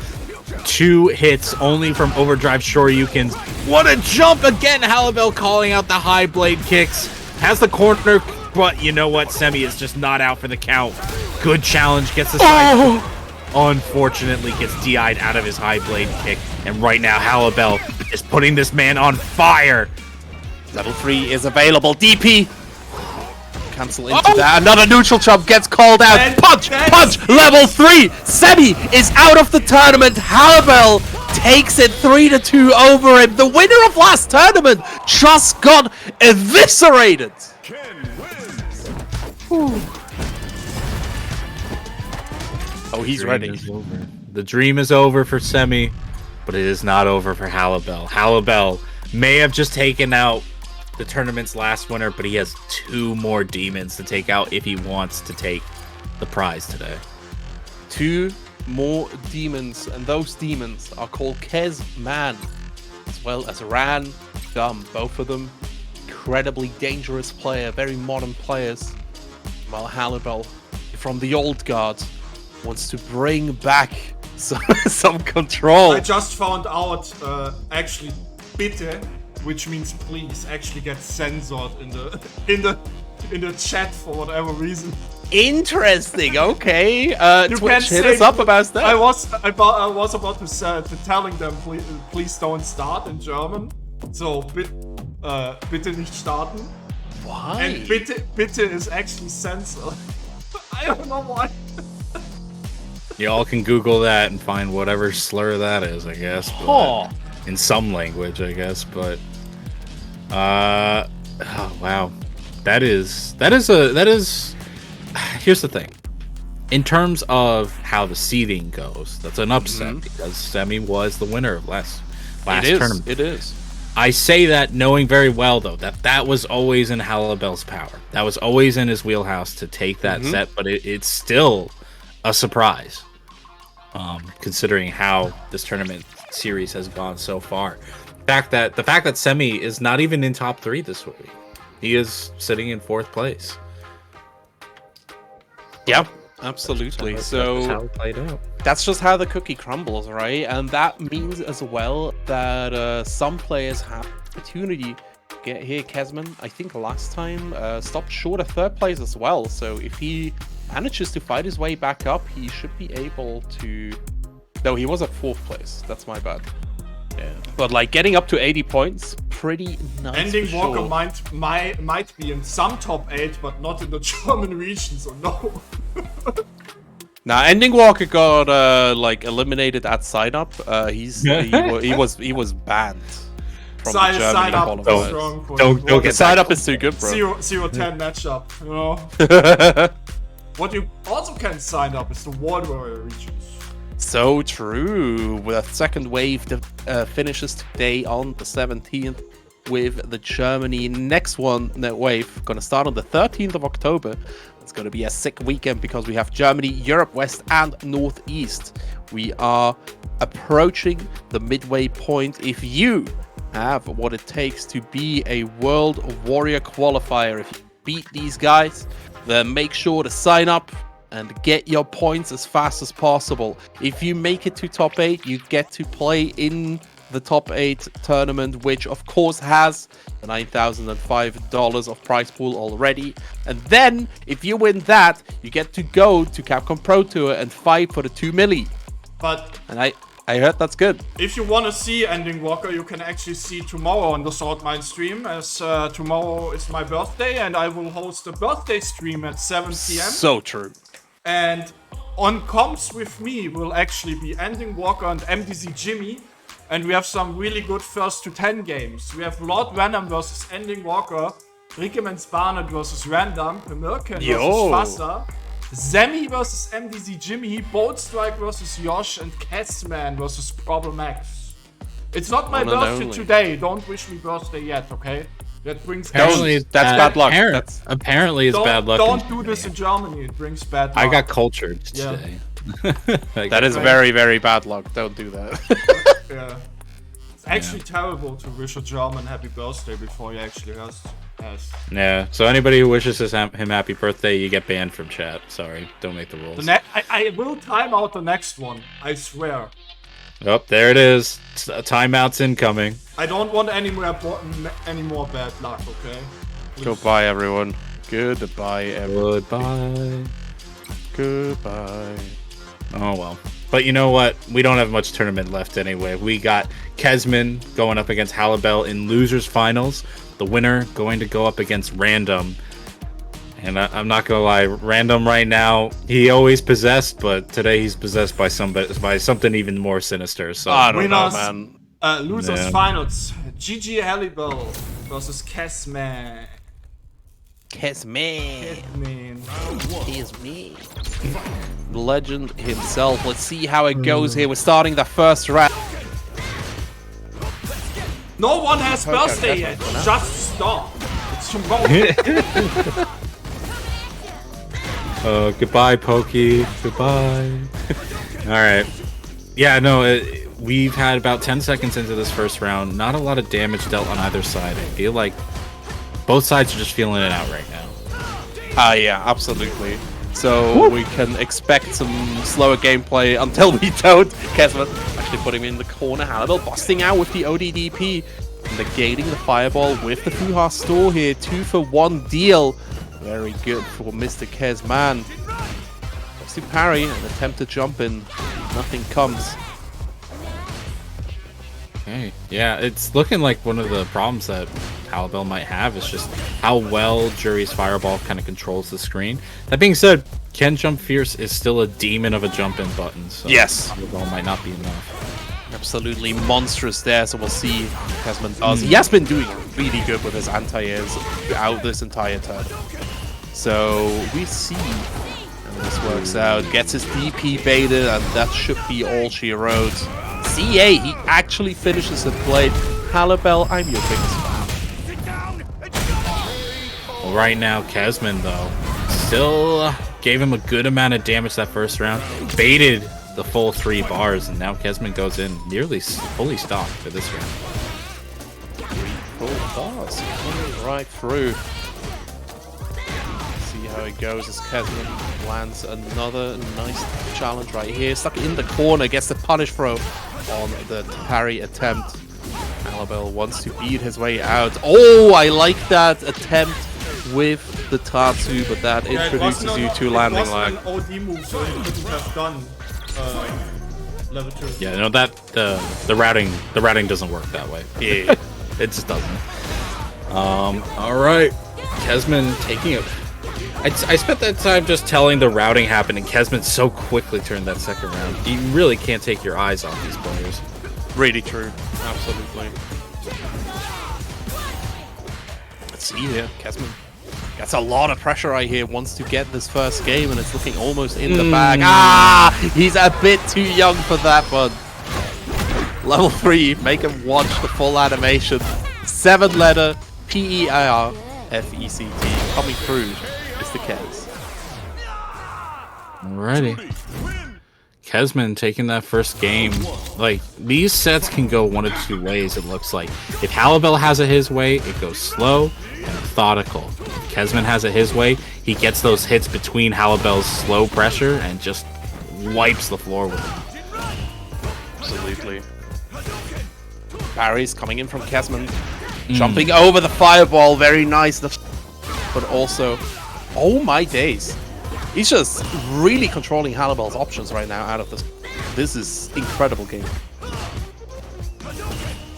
2 hits only from overdrive shoryukens. What a jump again! Halibel calling out the high blade kicks. Has the corner, but you know what? Semi is just not out for the count. Good challenge, gets the side. Unfortunately, gets DI'd out of his high blade kick. And right now, Halibel is putting this man on fire. Level 3 is available. DP. Cancel into that. Another neutral jump gets called out. Punch! Level 3! Semi is out of the tournament. Halibel takes it 3-2 over him. The winner of last tournament just got eviscerated. Oh, he's ready. The dream is over for Semi, but it is not over for Halibel. Halibel may have just taken out the tournament's last winner, but he has 2 more demons to take out if he wants to take the prize today. 2 more demons, and those demons are called Kesman, as well as Ran Gum. Both of them incredibly dangerous player, very modern players. While Halibel, from the old guard, wants to bring back some control. I just found out, actually, bitte, which means please, actually gets censored in the chat for whatever reason. Interesting. Okay. You Twitch, hit us up about that. I was about to telling them please don't start in German. So bitte nicht starten. Why? And bitte is actually censored. I don't know why. Y'all can Google that and find whatever slur that is, I guess. In some language, I guess, but oh, wow. That is here's the thing. In terms of how the seeding goes, that's an upset because Semi was the winner of last tournament. It is. I say that knowing very well though that was always in Halibel's power. That was always in his wheelhouse to take that set, but it's still a surprise. Considering how this tournament series has gone so far. The fact that Semi is not even in top 3 this week. He is sitting in 4th place. Yep, absolutely. So how it played out. That's just how the cookie crumbles, right? And that means as well that some players have opportunity to get here. Kesman, I think last time, stopped short of 3rd place as well. So if he manages to fight his way back up, he should be able to... No, he was at 4th place. That's my bad. Yeah. But like getting up to 80 points, pretty nice. Ending Walker might be in some top 8, but not in the German region, so no. Now, Ending Walker got like eliminated at sign up. He was banned from the Germany qualifiers. Don't get sign up is too good, bro. 0-10 matchup, you know. What you also can sign up is the World Warrior regions. So true. The second wave finishes today on the 17th with the Germany next wave gonna start on the 13th of October. It's gonna be a sick weekend because we have Germany, Europe West and Northeast. We are approaching the midway point. If you have what it takes to be a World Warrior qualifier, if you beat these guys, then make sure to sign up and get your points as fast as possible. If you make it to top 8, you get to play in the top 8 tournament, which of course has the $9,005 of prize pool already. And then, if you win that, you get to go to Capcom Pro Tour and fight for the 2 milli. And I heard that's good. If you want to see Ending Walker, you can actually see tomorrow on the Saltmine stream, as tomorrow is my birthday and I will host a birthday stream at 7 PM. So true. And on comps with me will actually be Ending Walker and MDZ Jimmy. And we have some really good first to 10 games. We have Lord Random versus Ending Walker, Rickemans Barnett versus Random, American versus Fassa, Zemi versus MDZ Jimmy, Bolt Strike versus Yosh, and Kesman versus Problem X. It's not my birthday today, don't wish me birthday yet, okay? That brings Apparently, that's bad luck. Apparently, it's bad luck. Don't do this in Germany. It brings bad luck. I got cultured today. That is very, very bad luck. Don't do that. Yeah. It's actually terrible to wish a German happy birthday before he actually has. Yeah, so anybody who wishes him happy birthday, you get banned from chat. Sorry, don't make the rules. I will time out the next one, I swear. Oh, there it is. Timeout's incoming. I don't want any more bad luck, okay? Please. Goodbye, everyone. Goodbye, everyone. Goodbye. Oh, well. But you know what? We don't have much tournament left anyway. We got Kesman going up against Halibel in losers finals. The winner going to go up against Random. And I'm not gonna lie, Random right now, he always possessed, but today he's possessed by something even more sinister. So I don't know, man. Losers finals. GG Halibel versus Kesman. Kesman. The legend himself. Let's see how it goes here. We're starting the first round. No one has birthday yet. Just stop. It's tomorrow. Goodbye, Pokey. Goodbye. Alright. Yeah, no, we've had about 10 seconds into this first round. Not a lot of damage dealt on either side. I feel like both sides are just feeling it out right now. Yeah, absolutely. So we can expect some slower gameplay until we don't. Kesman actually putting him in the corner. Halibel busting out with the ODDP. Negating the fireball with the Fuha store here. 2-for-1 deal. Very good for Mr. Kesman. Has to parry and attempt to jump in. Nothing comes. Okay. Yeah, it's looking like one of the problems that Halibel might have is just how well Jury's fireball kind of controls the screen. That being said, Ken Jump Fierce is still a demon of a jump-in button. So yes. Halibel might not be enough. Absolutely monstrous there, so we'll see how Kesman does. He has been doing really good with his anti-airs out this entire turn. So we see how this works out. Gets his DP baited, and that should be all she wrote. CA, he actually finishes the play. Halibel, I'm your biggest fan. Well, right now, Kesman, though, still gave him a good amount of damage that first round. Baited the full 3 bars, and now Kesman goes in nearly fully stocked for this round. 3 full bars coming right through. See how it goes as Kesman lands another nice challenge right here. Stuck in the corner, gets the punish throw on the parry attempt. Halibel wants to beat his way out. Oh, I like that attempt with the Tatsu, but that introduces you to landing lag. It was an OD move, so he couldn't have done level 2. Yeah, no, that the routing doesn't work that way. Yeah, it just doesn't. All right, Kesman taking it. I spent that time just telling the routing happened, and Kesman so quickly turned that second round. You really can't take your eyes off these players. Really true, absolutely. Let's see here, Kesman gets a lot of pressure right here, wants to get this first game, and it's looking almost in the bag. Ah, he's a bit too young for that one. Level 3, make him watch the full animation. 7-letter PEIRFECT coming through. It's the Kes. Alrighty. Kesman taking that first game. Like, these sets can go one of 2 ways, it looks like. If Halibel has it his way, it goes slow and methodical. If Kesman has it his way, he gets those hits between Halibel's slow pressure and just wipes the floor with them. Absolutely. Parries coming in from Kesman. Jumping over the fireball, very nice. But also, oh my days. He's just really controlling Halibel's options right now out of this. This is incredible game.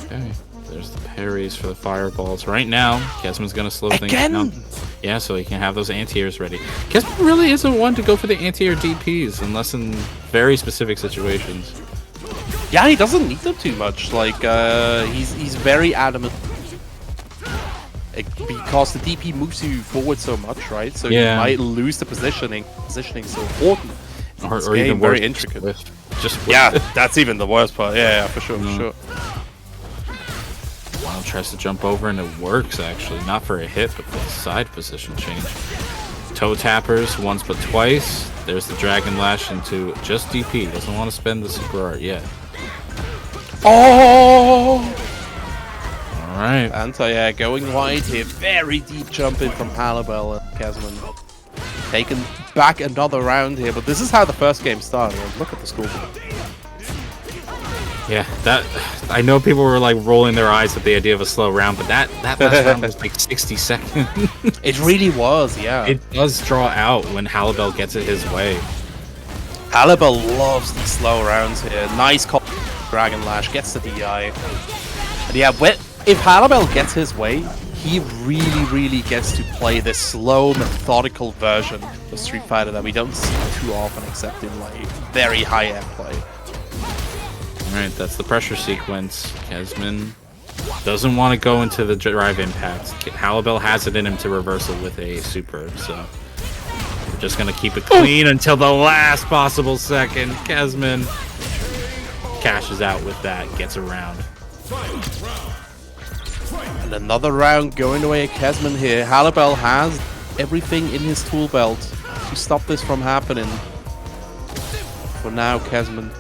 Okay, there's the parries for the fireballs. Right now, Kesman's going to slow things down. Yeah, so he can have those anti-airs ready. Kesman really isn't one to go for the anti-air DPs unless in very specific situations. Yeah, he doesn't need them too much. Like, he's very adamant. Because the DP moves you forward so much, right? So you might lose the positioning. Positioning's so important. Or even very intricate. Yeah, that's even the worst part. Yeah, for sure, for sure. tries to jump over and it works actually. Not for a hit, but for the side position change. Toe tappers once but twice. There's the Dragon Lash into just DP. Doesn't want to spend the super art yet. Oh! Alright. Anti-air going wide here. Very deep jump in from Halibel and Kesman. Taken back another round here, but this is how the first game started. Look at the scoreboard. Yeah, that I know people were like rolling their eyes at the idea of a slow round, but that last round was like 60 seconds. It really was, yeah. It does draw out when Halibel gets it his way. Halibel loves these slow rounds here. Nice call. Dragon Lash gets the DI. And yeah, if Halibel gets his way, he really gets to play this slow, methodical version of Street Fighter that we don't see too often, except in like very high-end play. Alright, that's the pressure sequence. Kesman doesn't want to go into the drive impact. Halibel has it in him to reverse it with a super, so we're just going to keep it clean until the last possible second. Kesman cashes out with that, gets around. And another round going away at Kesman here. Halibel has everything in his tool belt to stop this from happening. For now, Kesman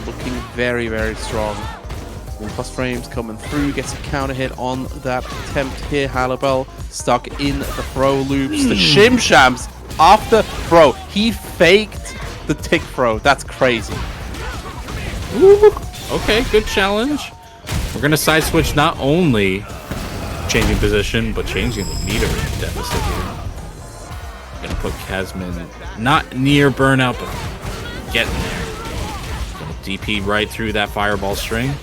looking very strong. 1+ frames coming through, gets a counter hit on that attempt here. Halibel stuck in the throw loops. The Shim Shams after throw. He faked the tick throw. That's crazy. Ooh, okay, good challenge. We're gonna side switch not only changing position, but changing the meter deficit here. Gonna put Kesman not near burnout, but getting there. Gonna DP right through that fireball string.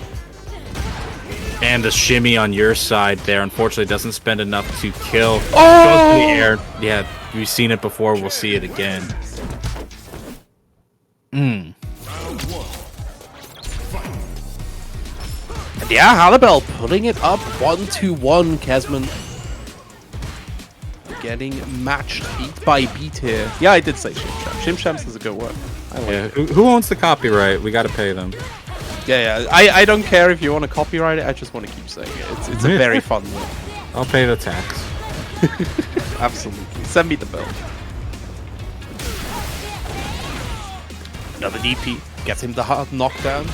And the shimmy on your side there, unfortunately, doesn't spend enough to kill. Oh! Goes to the air. Yeah, we've seen it before. We'll see it again. And yeah, Halibel putting it up 1-1. Kesman getting matched beat by beat here. Yeah, I did say Shim Shams. Shim Shams is a good word. I like it. Who owns the copyright? We gotta pay them. Yeah. I don't care if you want to copyright it. I just want to keep saying it. It's a very fun word. I'll pay the tax. Absolutely. Send me the bill. Another DP gets him the hard knockdown.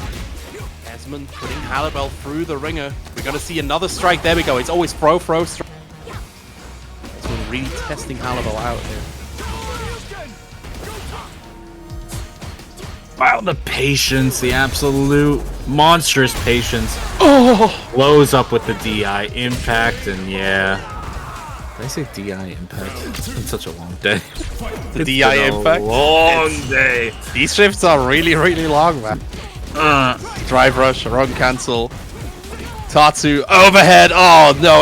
Kesman putting Halibel through the ringer. We're gonna see another strike. There we go. It's always throw, strike. Kesman really testing Halibel out here. Wow, the patience, the absolute monstrous patience. Oh, blows up with the DI impact, and yeah. Did I say DI impact? It's been such a long day. The DI impact? Long day. These shifts are really long, man. Drive rush, run cancel. Tatsu overhead. Oh no,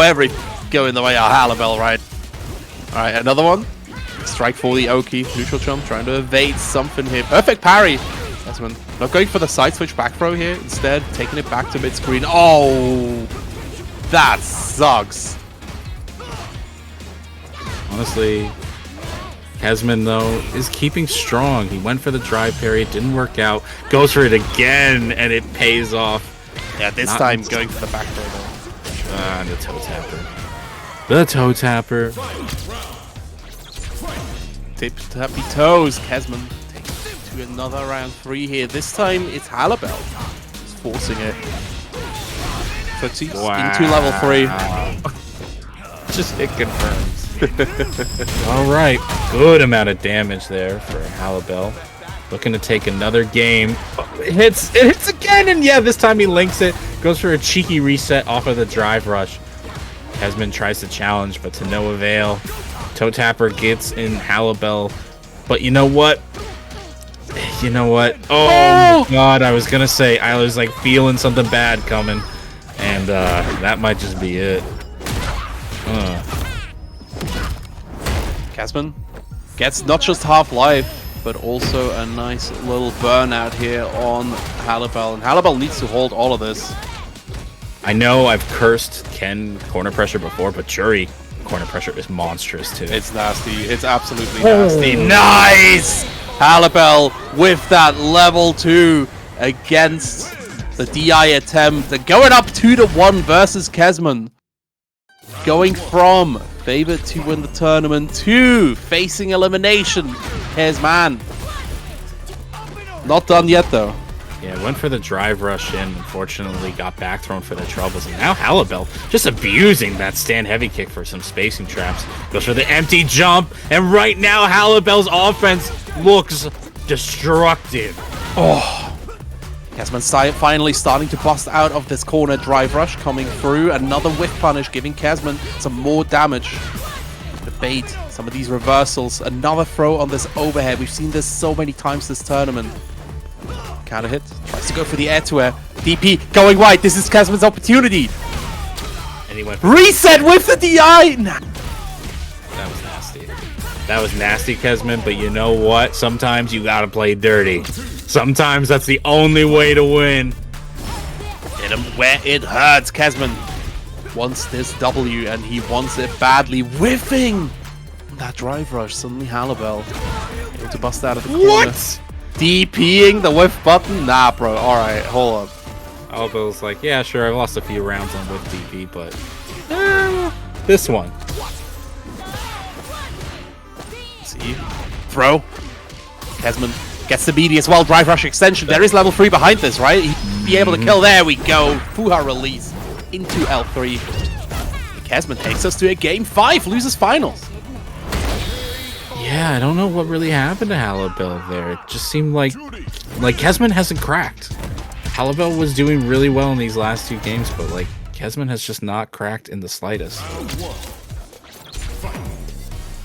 going the way of Halibel, right? Alright, another one. Strike for the Oki. Neutral jump, trying to evade something here. Perfect parry. Kesman not going for the side switch back throw here. Instead, taking it back to mid-screen. Oh, that sucks. Honestly, Kesman, though, is keeping strong. He went for the drive parry, it didn't work out. Goes for it again, and it pays off. Yeah, this time going for the back throw, though. The toe tapper. The toe tapper. Tip tappy toes. Kesman takes it to another round 3 here. This time, it's Halibel. He's forcing it. Footsies into level 3. Just it confirms. Alright, good amount of damage there for Halibel. Looking to take another game. It hits again, and yeah, this time he links it. Goes for a cheeky reset off of the drive rush. Kesman tries to challenge, but to no avail. Toe tapper gets in Halibel. But you know what? Oh my god, I was gonna say, I was like feeling something bad coming. And that might just be it. Kesman gets not just half-life, but also a nice little burnout here on Halibel. And Halibel needs to hold all of this. I know I've cursed Ken corner pressure before, but Jury corner pressure is monstrous too. It's nasty. It's absolutely nasty. Nice! Halibel with that level 2 against The DI attempt. They're going up 2-1 versus Kesman. Going from favored to win the tournament to facing elimination. Here's Man. Not done yet, though. Yeah, went for the drive rush in. Unfortunately, got back thrown for their troubles. And now Halibel just abusing that stand heavy kick for some spacing traps. Goes for the empty jump. And right now, Halibel's offense looks destructive. Oh. Kesman finally starting to bust out of this corner drive rush coming through. Another whiff punish giving Kesman some more damage. To bait some of these reversals. Another throw on this overhead. We've seen this so many times this tournament. Counter hit. Tries to go for the air-to-air. DP going wide. This is Kesman's opportunity. And he went reset with the DI. Nah. That was nasty. That was nasty, Kesman. But you know what? Sometimes you gotta play dirty. Sometimes that's the only way to win. Hit him where it hurts. Kesman wants this W and he wants it badly. Whiffing that drive rush. Suddenly Halibel able to bust out of the corner. What? DPing the whiff button? Nah, bro. Alright, hold up. Albo's like, yeah, sure, I've lost a few rounds on whiff DP, but this one. See? Throw. Kesman gets the BD as well. Drive rush extension. There is level 3 behind this, right? He'd be able to kill. There we go. Fuha release into L3. Kesman takes us to a game 5. Loses finals. Yeah, I don't know what really happened to Halibel there. It just seemed like Kesman hasn't cracked. Halibel was doing really well in these last 2 games, but like Kesman has just not cracked in the slightest.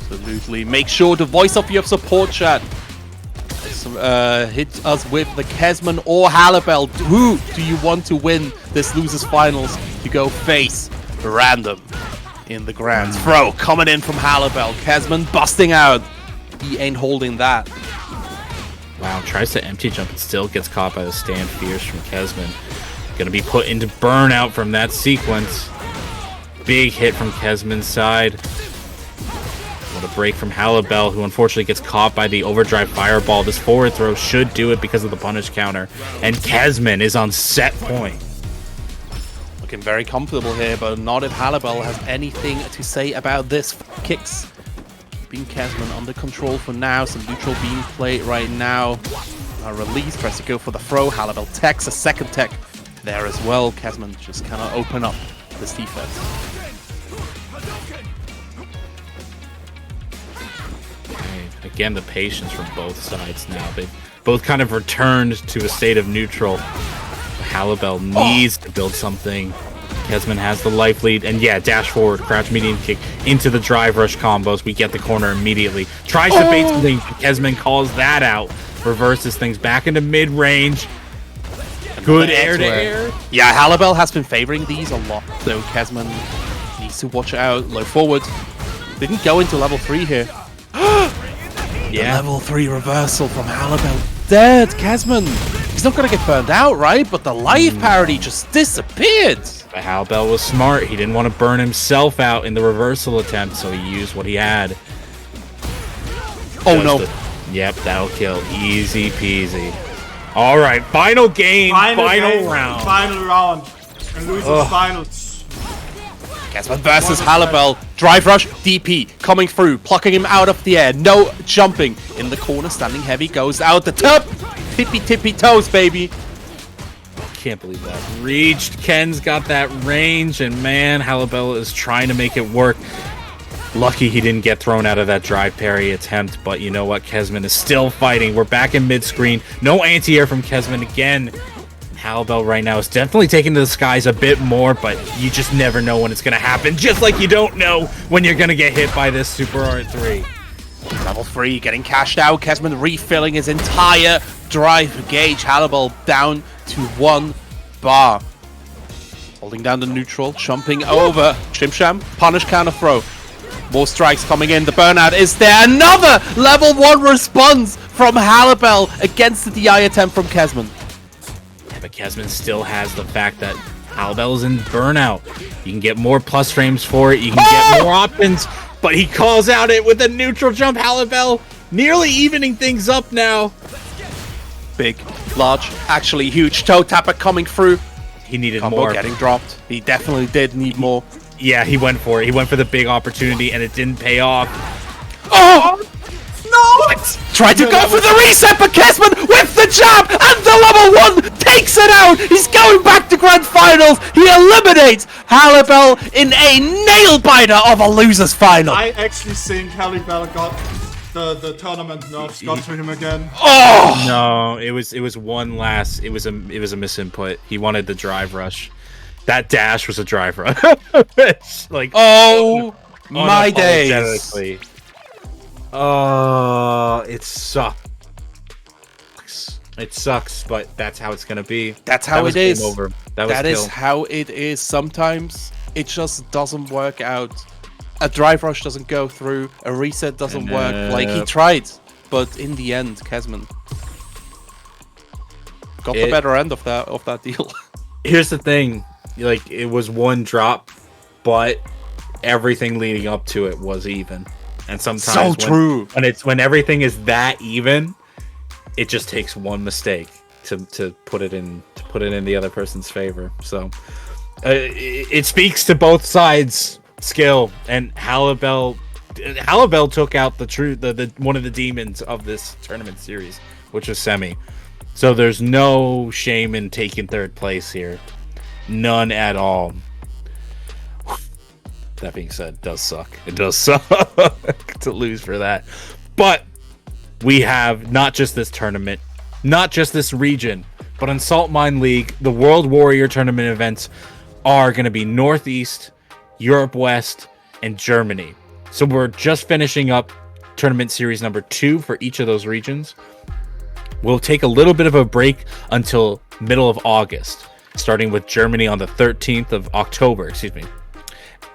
Absolutely. Make sure to voice up your support chat. Hit us with the Kesman or Halibel. Who do you want to win this losers finals to go face random in the grands? Throw coming in from Halibel. Kesman busting out. He ain't holding that. Wow, tries to empty jump and still gets caught by the stand fierce from Kesman. Gonna be put into burnout from that sequence. Big hit from Kesman's side. What a break from Halibel, who unfortunately gets caught by the overdrive fireball. This forward throw should do it because of the punish counter. And Kesman is on set point. Looking very comfortable here, but not if Halibel has anything to say about this. Kicks. Keeping Kesman under control for now. Some neutral being played right now. Release, tries to go for the throw. Halibel techs, a second tech there as well. Kesman just cannot open up this defense. Again, the patience from both sides now. They've both kind of returned to a state of neutral. Halibel needs to build something. Kesman has the life lead. And yeah, dash forward, crouch medium kick into the drive rush combos. We get the corner immediately. Tries to bait something. Kesman calls that out. Reverses things back into mid-range. Good air to air. Yeah, Halibel has been favoring these a lot. So Kesman needs to watch out. Low forward. Didn't go into level 3 here. Yeah. Level 3 reversal from Halibel. Dead, Kesman. He's not going to get burned out, right? But the life parity just disappeared. But Halibel was smart. He didn't want to burn himself out in the reversal attempt, so he used what he had. Oh, no. Yep, that'll kill. Easy peasy. All right, final game, final round. Final round. And losers finals. Kesman versus Halibel. Drive rush, DP coming through, plucking him out of the air. No jumping in the corner. Standing heavy goes out the top. Tippy toes, baby. Can't believe that. Reached. Ken's got that range, and man, Halibel is trying to make it work. Lucky he didn't get thrown out of that drive parry attempt, but you know what? Kesman is still fighting. We're back in mid-screen. No anti-air from Kesman again. Halibel right now is definitely taking to the skies a bit more, but you just never know when it's going to happen. Just like you don't know when you're going to get hit by this Super R3. Level 3 getting cashed out. Kesman refilling his entire drive gauge. Halibel down to 1 bar. Holding down the neutral, jumping over. Shimsham, punish counter throw. More strikes coming in. The burnout is there. Another level 1 response from Halibel against the DI attempt from Kesman. But Kesman still has the fact that Halibel is in burnout. You can get more plus frames for it. You can get more options. But he calls out it with a neutral jump. Halibel nearly evening things up now. Big, large, actually huge toe tapper coming through. He needed Combo more. getting dropped. He definitely did need more. Yeah, he went for it. He went for the big opportunity, and it didn't pay off. Oh! No! Tried to go for the reset, but Kesman with the jab and the level 1 takes it out. He's going back to grand finals. He eliminates Halibel in a nail biter of a losers final. I actually think Halibel got the tournament nerfs got to him again. Oh no! It was one last. It was a misinput. He wanted the drive rush. That dash was a drive rush. Like oh my days. Oh, it sucks. It sucks, but that's how it's gonna be. That's how it is. Over. That is how it is. Sometimes it just doesn't work out. A drive rush doesn't go through. A reset doesn't work. Like he tried, but in the end, Kesman got the better end of that deal. Here's the thing: like it was one drop, but everything leading up to it was even. And sometimes when everything is that even, it just takes one mistake to put it in the other person's favor. So it speaks to both sides' skill. And Halibel took out the one of the demons of this tournament series, which was Semi. So there's no shame in taking third place here, none at all. That being said, it does suck. It does suck to lose for that. But we have not just this tournament, not just this region, but on Saltmine League, the World Warrior Tournament events are going to be Northeast, Europe West, and Germany. So we're just finishing up tournament series number 2 for each of those regions. We'll take a little bit of a break until middle of August, starting with Germany on the 13th of October,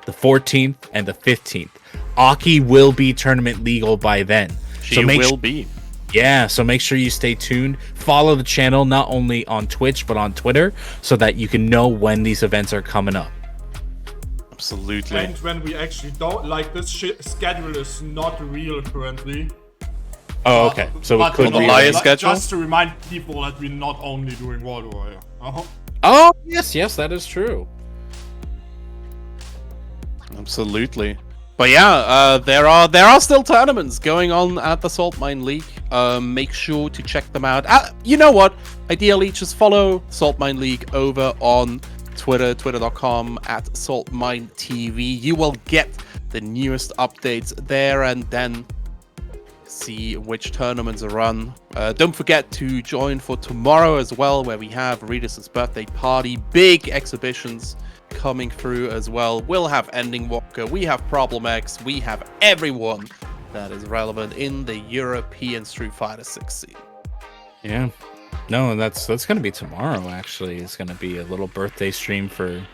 the 14th and the 15th. Aki will be tournament legal by then. She will be. Yeah, so make sure you stay tuned. Follow the channel not only on Twitch but on Twitter so that you can know when these events are coming up. Absolutely. And when we actually don't, like this schedule is not real currently. Oh, okay. So it could be a schedule. Just to remind people that we're not only doing World Warrior. Oh, yes, that is true. Absolutely. But yeah, there are still tournaments going on at the Saltmine League. Make sure to check them out. You know what? Ideally, just follow Saltmine League over on Twitter, twitter.com/SaltmineTV. You will get the newest updates there and then see which tournaments are run. Don't forget to join for tomorrow as well, where we have Redis' birthday party, big exhibitions coming through as well. We'll have Ending Walker, we have Problem X, we have everyone that is relevant in the European Street Fighter 6 scene. Yeah. No, that's gonna be tomorrow actually. It's gonna be a little birthday stream for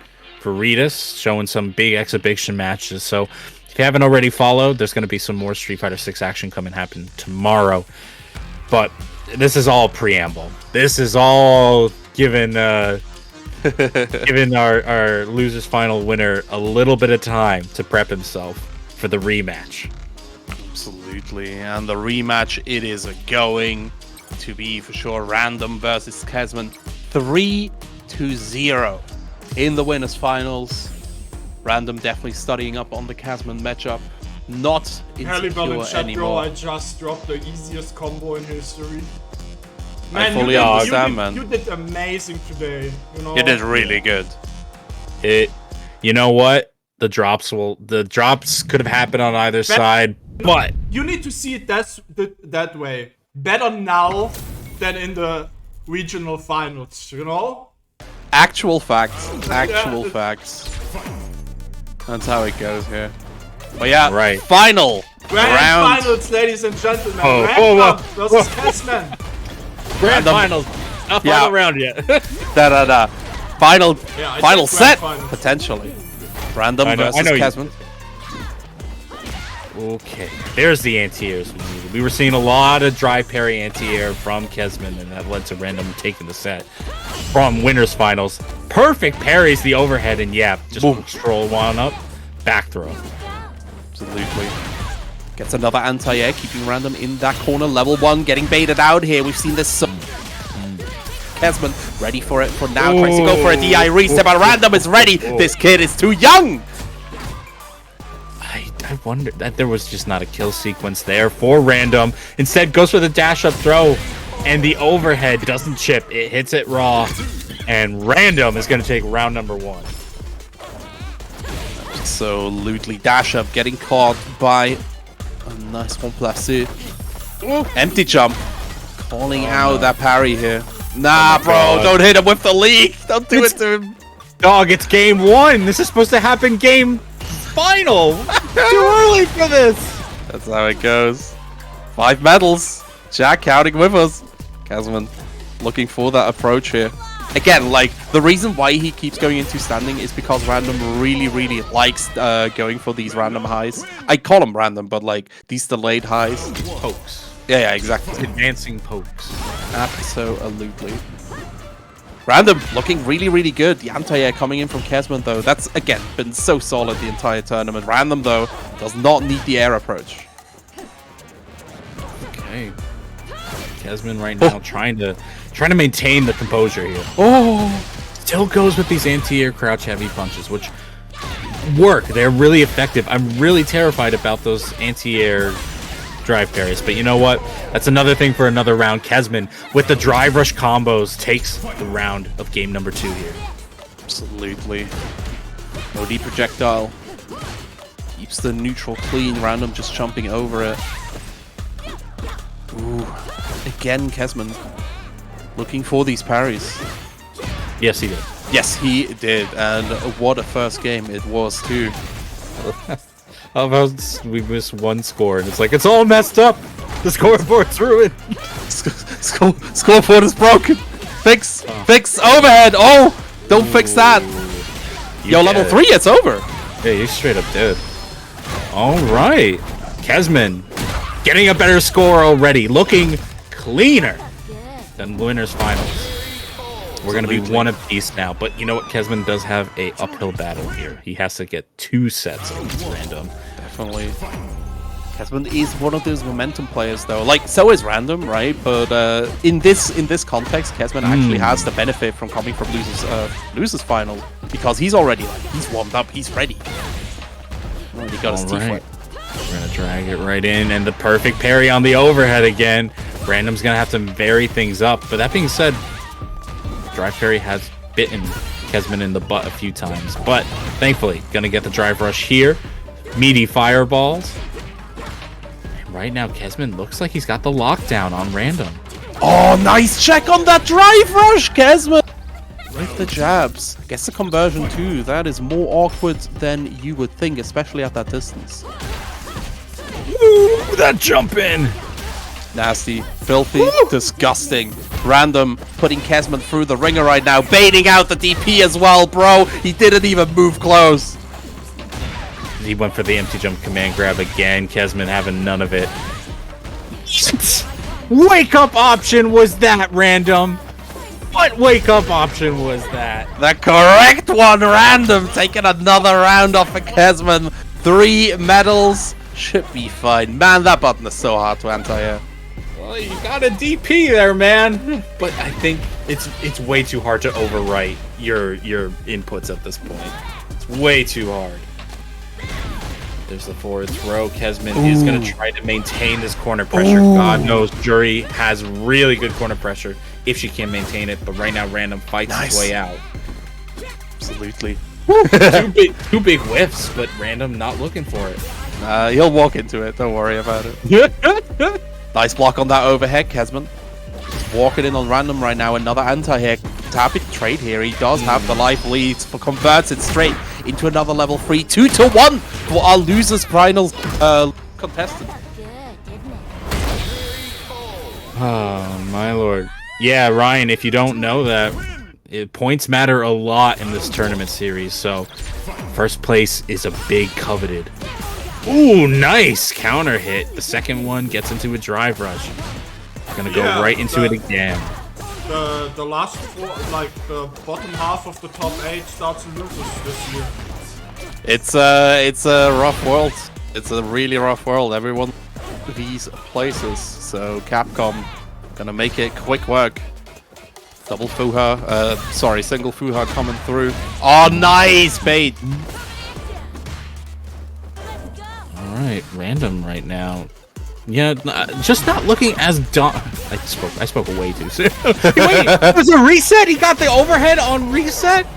Redis, showing some big exhibition matches. So if you haven't already followed, there's gonna be some more Street Fighter 6 action happen tomorrow. But this is all preamble. This is all given our losers final winner a little bit of time to prep himself for the rematch. Absolutely, and the rematch, it is going to be for sure Random versus Kesman 3-0 in the winners finals. Random definitely studying up on the Kesman matchup, not insecure anymore. I just dropped the easiest combo in history. Man, I fully understand, man. You did amazing today. You did really good. You know what? The drops could have happened on either side, but you need to see it that way. Better now than in the regional finals, you know? Actual facts. Facts. That's how it goes here. But yeah, right. Final round. Finals, ladies and gentlemen. Random versus Kesman. Grand finals. Not final round yet. Final set, potentially. Random versus Kesman. Okay, there's the anti-airs we needed. We were seeing a lot of dry parry anti-air from Kesman, and that led to Random taking the set from winners finals. Perfect parries the overhead, and just boom. Stroll one up, back throw. Absolutely. Gets another anti-air, keeping Random in that corner. Level 1 getting baited out here. We've seen this Kesman ready for it for now. Tries to go for a DI reset, but Random is ready. This kid is too young. I wondered that there was just not a kill sequence there for Random. Instead, goes for the dash up throw, and the overhead doesn't chip. It hits it raw, and Random is going to take round number 1. Absolutely. Dash up, getting caught by a nice one placé. Empty jump. Calling out that parry here. Nah, bro, don't hit him with the leak. Don't do it to him. Dog, it's game 1. This is supposed to happen game final. Too early for this. That's how it goes. 5 medals. Jack counting with us. Kesman looking for that approach here. Again, like, the reason why he keeps going into standing is because Random really, really likes going for these random highs. I call them random, but like, these delayed highs. Pokes. Yeah, exactly. Advancing pokes. Absolutely. Random looking really, really good. The anti-air coming in from Kesman, though. That's, again, been so solid the entire tournament. Random, though, does not need the air approach. Okay. Kesman right now trying to maintain the composure here. Still goes with these anti-air crouch heavy punches, which work. They're really effective. I'm really terrified about those anti-air drive parries, but you know what? That's another thing for another round. Kesman with the drive rush combos takes the round of game number 2 here. Absolutely. OD projectile keeps the neutral clean. Random just jumping over it. Ooh. Again, Kesman looking for these parries. Yes, he did. Yes, he did, and what a first game it was too. How about we miss 1 score and it's like, it's all messed up. The scoreboard's ruined. Scoreboard is broken. Fix overhead. Oh, don't fix that. Yo, level 3, it's over. Yeah, you straight up did. All right, Kesman getting a better score already, looking cleaner than winners finals. We're going to be 1 apiece now, but you know what? Kesman does have a uphill battle here. He has to get 2 sets against Random. Definitely. Kesman is one of those momentum players, though. Like, so is Random, right? But in this context, Kesman actually has the benefit from coming from losers finals, because he's already he's warmed up, he's ready. Already got his teeth wet. We're gonna drag it right in, and the perfect parry on the overhead again. Random's gonna have to vary things up. But that being said, drive parry has bitten Kesman in the butt a few times, but thankfully gonna get the drive rush here. Meaty fireballs. And right now, Kesman looks like he's got the lockdown on Random. Oh, nice check on that drive rush, Kesman! With the jabs. Gets the conversion too. That is more awkward than you would think, especially at that distance. Ooh, that jump in! Nasty, filthy, disgusting. Random putting Kesman through the ringer right now, baiting out the DP as well, bro. He didn't even move close. He went for the empty jump command grab again. Kesman having none of it. Wake up option was that, Random? What wake up option was that? The correct one, Random, taking another round off of Kesman. 3 medals. Should be fine. Man, that button is so hard to anti-air. Well, you got a DP there, man. But I think it's way too hard to overwrite your inputs at this point. It's way too hard. There's the forward throw. Kesman is going to try to maintain this corner pressure. God knows Jury has really good corner pressure if she can maintain it. But right now, Random fights his way out. Absolutely. two big whiffs, but Random not looking for it. He'll walk into it. Don't worry about it. Nice block on that overhead, Kesman. Just walking in on Random right now. Another anti-air. Happy to trade here. He does have the life leads, but converts it straight into another level 3. 2-1 for our losers finals contestant. Oh my lord. Yeah, Ryan, if you don't know that, points matter a lot in this tournament series, so first place is a big coveted. Ooh, nice counter hit. The second one gets into a drive rush. Gonna go right into it again. The last 4, like the bottom half of the top 8 starts in losers this year. It's a rough world. It's a really rough world. Everyone these places. So Capcom gonna make it quick work. Double Fuha, sorry, single Fuha coming through. Oh, nice bait! Alright, Random right now. Yeah, just not looking as dumb. I spoke way too soon. Wait, there's a reset? He got the overhead on reset?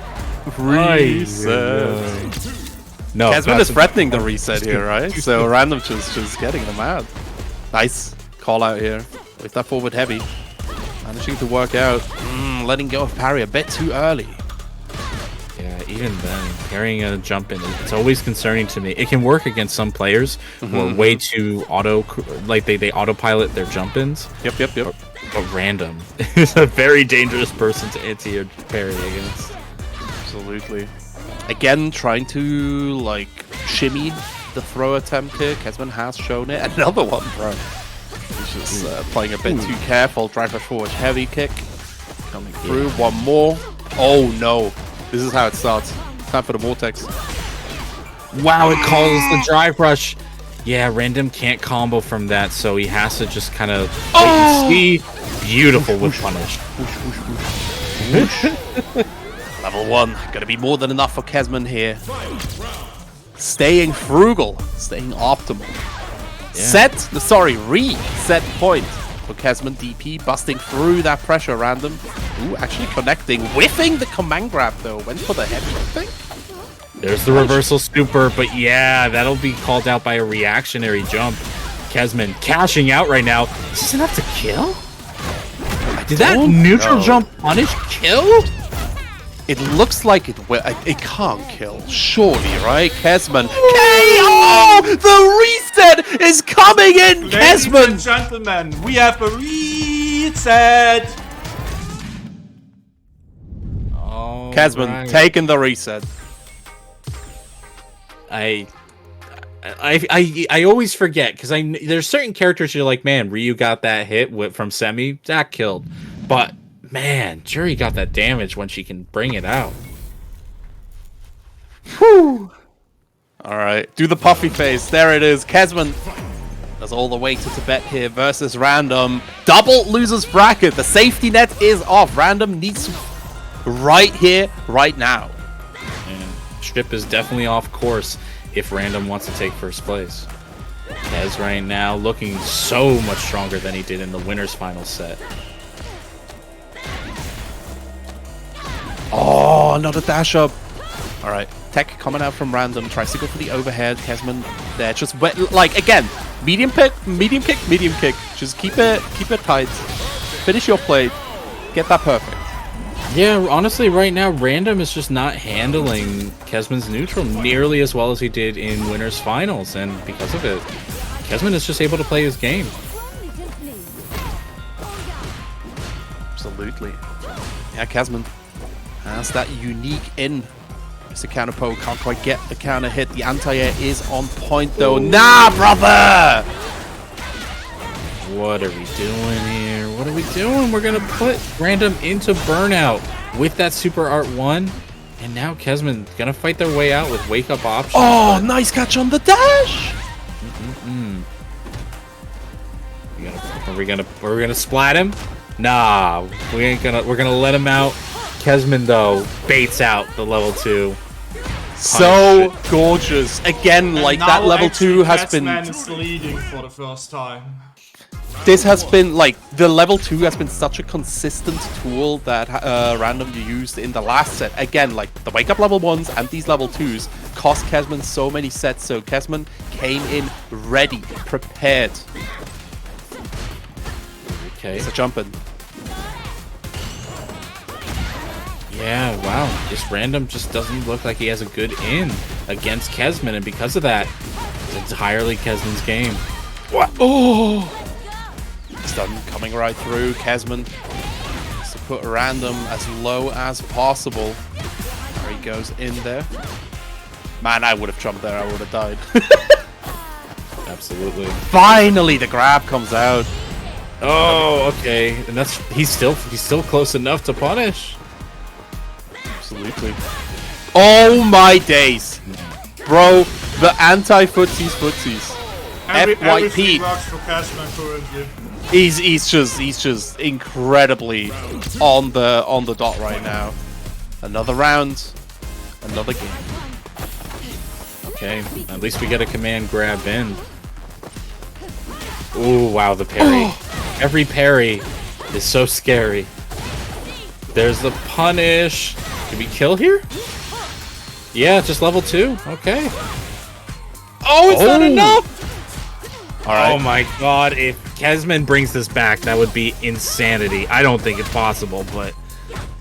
Reset. No, Kesman is threatening the reset here, right? So Random just getting them out. Nice call out here with that forward heavy. Managing to work out. Letting go of parry a bit too early. Yeah, even then, carrying a jump in, it's always concerning to me. It can work against some players who are way too they autopilot their jump-ins. Yep. But Random is a very dangerous person to anti or parry against. Absolutely. Again, trying to like shimmy the throw attempt here. Kesman has shown it. Another one, bro. He's just playing a bit too careful. Driver forward heavy kick coming through. One more. Oh no. This is how it starts. Time for the vortex. Wow, it calls the drive rush. Yeah, Random can't combo from that, so he has to just kind of wait and see. Beautiful with punish. Level 1. Gonna be more than enough for Kesman here. Staying frugal. Staying optimal. Yeah. Reset point for Kesman. DP busting through that pressure. Random. Ooh, actually connecting. Whiffing the command grab though. Went for the heavy, I think. There's the reversal super, but yeah, that'll be called out by a reactionary jump. Kesman cashing out right now. Is this enough to kill? Did that neutral jump punish kill? It looks like it can't kill, surely, right? Kesman. KO! The reset is coming in, Kesman! Ladies and gentlemen, we have a reset! Kesman taking the reset. I always forget, because there's certain characters you're like, man, Ryu got that hit from Semi, that killed. But man, Jury got that damage when she can bring it out. Whew. Alright, do the puffy face. There it is. Kesman does all the way to Tibet here versus Random. Double losers bracket. The safety net is off. Random needs right here, right now. And Strip is definitely off course if Random wants to take first place. Kez right now looking so much stronger than he did in the winner's final set. Oh, another dash up. All right, tech coming out from Random. Tries to go for the overhead. Kesman there, just like again, medium kick. Just keep it tight. Finish your play. Get that perfect. Yeah, honestly, right now Random is just not handling Kesman's neutral nearly as well as he did in winners finals, and because of it, Kesman is just able to play his game. Absolutely. Yeah, Kesman has that unique in. Mr. Counterpo can't quite get the counter hit. The anti-air is on point though. Nah, brother! What are we doing here? What are we doing? We're gonna put Random into burnout with that super art 1. And now Kesman gonna fight their way out with wake up options. Oh, nice catch on the dash! Are we gonna splat him? Nah, we ain't gonna. We're gonna let him out. Kesman though baits out the level 2. So gorgeous. Again, And like now that level 2 has Kesman been. is leading for the first time. This has been like the level 2 has been such a consistent tool that Random used in the last set. Again, like the wake up level 1s and these level 2s cost Kesman so many sets. So Kesman came in ready, prepared. Okay. It's a jumping. Yeah, wow. This Random just doesn't look like he has a good in against Kesman, and because of that, it's entirely Kesman's game. What? Oh! Stun coming right through. Kesman has to put Random as low as possible. There he goes in there. Man, I would have jumped there. I would have died. Absolutely. Finally, the grab comes out. Oh, okay. And he's still close enough to punish. Absolutely. Oh my days. Bro, the anti-footsies. Everything FYP. works for Kesman currently. He's just incredibly on the dot right now. Another round, another game. Okay, at least we get a command grab in. Ooh, wow, the parry. Every parry is so scary. There's the punish. Can we kill here? Yeah, just level 2. Okay. Oh, it's not enough! Alright. Oh my god, if Kesman brings this back, that would be insanity. I don't think it's possible, but...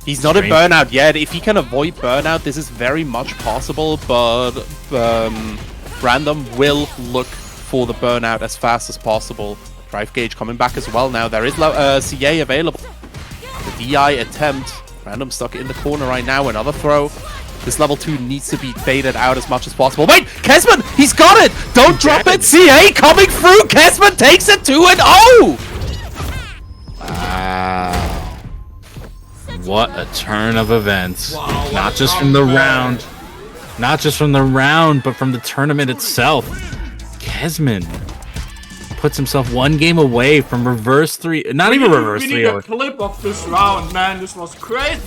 He's not in burnout yet. If he can avoid burnout, this is very much possible, but Random will look for the burnout as fast as possible. Drive gauge coming back as well now. There is CA available. The DI attempt. Random stuck in the corner right now. Another throw. This level 2 needs to be baited out as much as possible. Wait! Kesman! He's got it! Don't drop it! CA coming through! Kesman takes it 2-0! Wow. What a turn of events. Wow, not just from the round. Not just from the round, but from the tournament itself. Kesman puts himself 1 game away from reverse 3. Not even reverse 3. We need a clip of this round, man. This was crazy.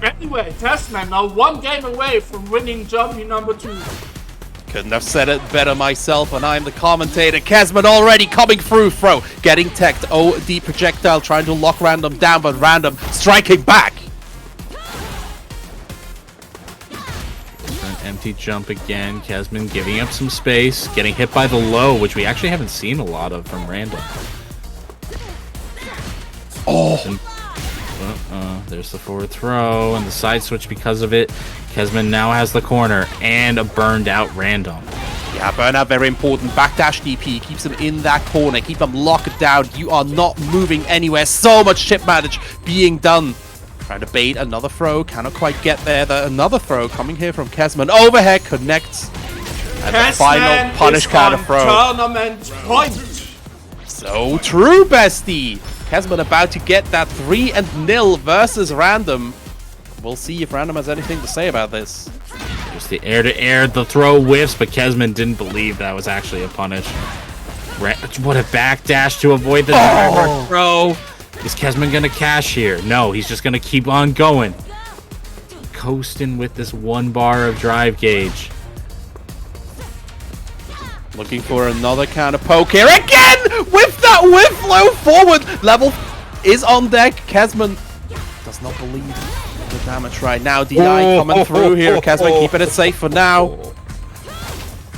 Anyway, Testman now 1 game away from winning Germany number 2. Couldn't have said it better myself, and I'm the commentator. Kesman already coming through, throw. Getting teched. OD projectile trying to lock Random down, but Random striking back. An empty jump again. Kesman giving up some space. Getting hit by the low, which we actually haven't seen a lot of from Random. Oh! There's the forward throw and the side switch because of it. Kesman now has the corner and a burned out Random. Yeah, burnout very important. Backdash DP keeps him in that corner. Keep them locked down. You are not moving anywhere. So much chip manage being done. Trying to bait another throw. Cannot quite get there. Another throw coming here from Kesman. Overhead connects. And the final punish counter throw. Tournament point. So true, bestie. Kesman about to get that 3-0 versus Random. We'll see if Random has anything to say about this. Just the air-to-air, the throw whiffs, but Kesman didn't believe that was actually a punish. What a backdash to avoid the driver throw. Is Kesman gonna cash here? No, he's just gonna keep on going. Coasting with this 1 bar of drive gauge. Looking for another counter poke here again with that whiff low forward. Level is on deck. Kesman does not believe the damage right now. DI coming through here. Kesman keeping it safe for now.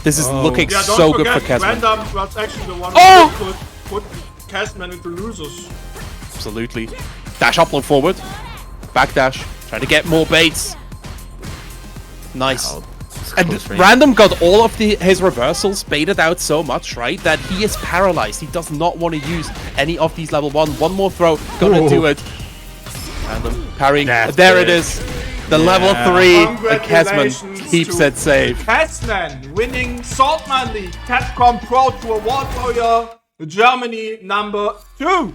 This is looking so good for Kesman. Random was actually the one who put Kesman into losers. Absolutely. Dash upload forward. Backdash. Trying to get more baits. Nice. Wow. And Random got all of his reversals baited out so much, right, that he is paralyzed. He does not want to use any of these level 1. One more throw, gonna do it. Random parrying. There it is. The level 3, and Kesman keeps it safe. Kesman winning Saltmine League, Capcom Pro Tour World Warrior, Germany number 2.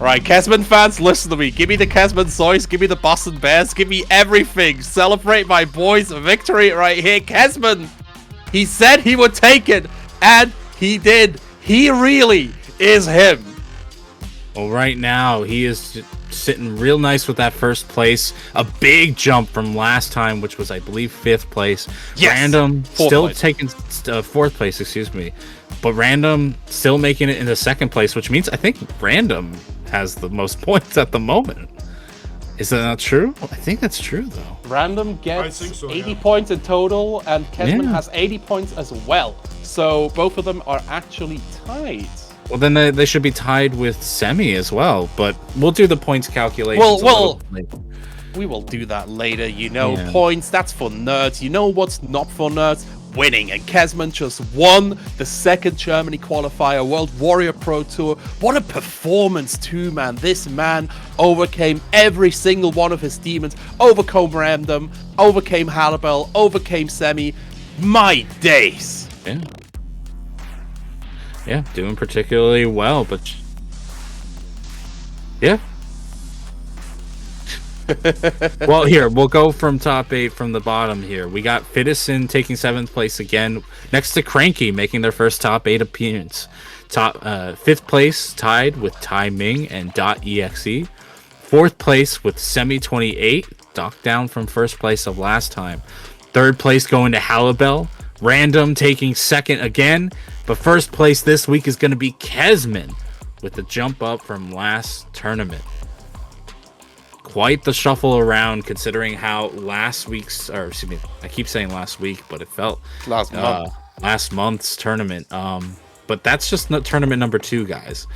Right, Kesman fans, listen to me. Give me the Kesman Soys, give me the Boston Bears, give me everything. Celebrate my boys' victory right here. Kesman, he said he would take it, and he did. He really is him. Well, right now, he is sitting real nice with that first place. A big jump from last time, which was, I believe, 5th place. Yes. Random still taking 4th place, excuse me. But Random still making it into 2nd place, which means I think Random has the most points at the moment. Is that not true? I think that's true, though. Random gets 80 points in total, and Kesman has 80 points as well. So both of them are actually tied. Well, then they should be tied with Semi as well, but we'll do the points calculation. Well, we will do that later. You know, points, that's for nerds. You know what's not for nerds? Winning. And Kesman just won the 2nd Germany qualifier, World Warrior Pro Tour. What a performance too, man. This man overcame every single one of his demons, overcame Random, overcame Halibel, overcame Semi. My days. Yeah, doing particularly well, but yeah. Well, here, we'll go from top 8 from the bottom here. We got Fittison taking 7th place again, next to Cranky making their first top 8 appearance. Fifth place tied with Tai Ming and .exe. Fourth place with Semi28, knocked down from first place of last time. Third place going to Halibel. Random taking second again. But first place this week is going to be Kesman with the jump up from last tournament. Quite the shuffle around considering how last week's, or excuse me, I keep saying last week, but it felt last month's tournament. But that's just tournament number 2, guys.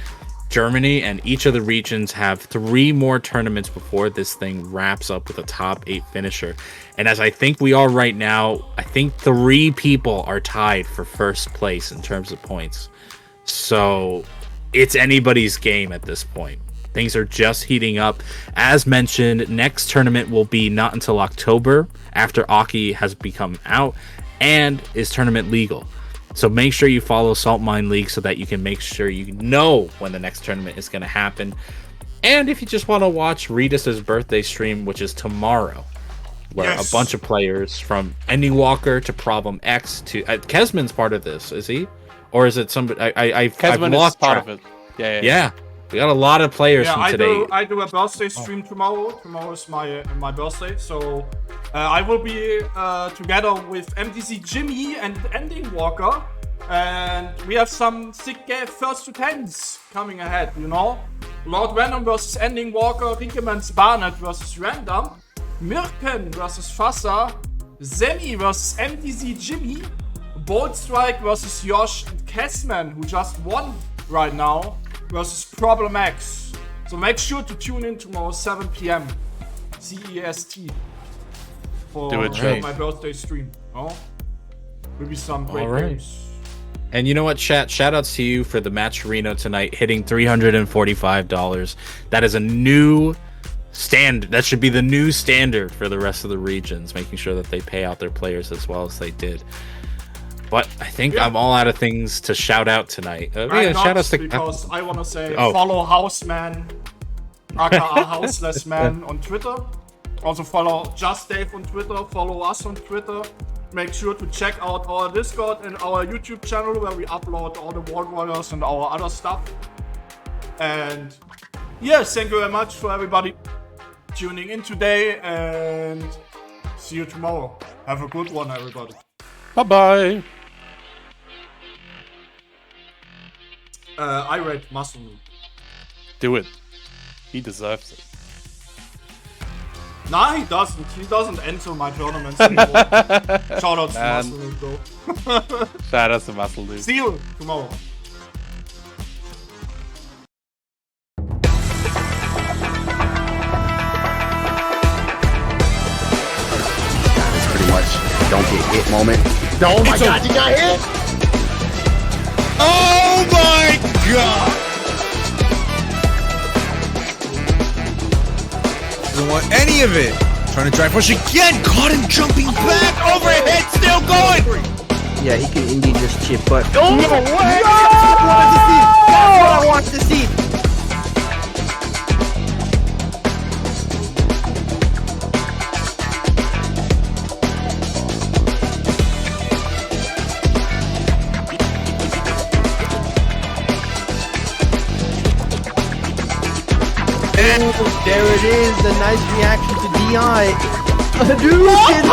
Germany and each of the regions have 3 more tournaments before this thing wraps up with a top 8 finisher. And as I think we are right now, I think 3 people are tied for first place in terms of points. So it's anybody's game at this point. Things are just heating up. As mentioned, next tournament will be not until October, after Aki has become out and is tournament legal. So make sure you follow Saltmine League so that you can make sure you know when the next tournament is going to happen. And if you just want to watch Redis's birthday stream, which is tomorrow, where a bunch of players from Ending Walker to Problem X to Kesman's part of this, is he? Or is it somebody? I've lost part of it. Yeah. We got a lot of players from today. I do a birthday stream tomorrow. Tomorrow is my birthday, so I will be together with MTC Jimmy and Ending Walker, and we have some sick first to 10s coming ahead. You know, Lord Random versus Ending Walker, Rinkemans Barnett versus Random, Mirken versus Fassa, Semi versus MTC Jimmy, Bold Strike versus Yosh and Kesman, who just won right now, versus Problem X. So make sure to tune in tomorrow 7 p.m. CEST for my birthday stream. Oh, maybe some great games. And you know what, chat? Shout outs to you for the match Reno tonight, hitting $345. That is a new standard. That should be the new standard for the rest of the regions, making sure that they pay out their players as well as they did. But I think I'm all out of things to shout out tonight. Shout outs to because I want to say follow Houseman, aka Houseless Man on Twitter. Also follow Just Dave on Twitter. Follow us on Twitter. Make sure to check out our Discord and our YouTube channel where we upload all the World Warriors and our other stuff. And yes, thank you very much for everybody tuning in today, and see you tomorrow. Have a good one, everybody. Bye-bye. I rate Muscle. Do it. He deserves it. Nah, he doesn't. He doesn't enter my tournaments anymore. Shout out to Muscle though. Shout out to Muscle Dude. See you tomorrow. It's pretty much don't get hit moment. Oh my god, you got hit! Oh my god! Doesn't want any of it. Trying to drive push again. Caught him jumping back. Overhead, still going. Yeah, he can indeed just chip, but oh no way! That's what I wanted to see. There it is, the nice reaction to DI. Hadouken!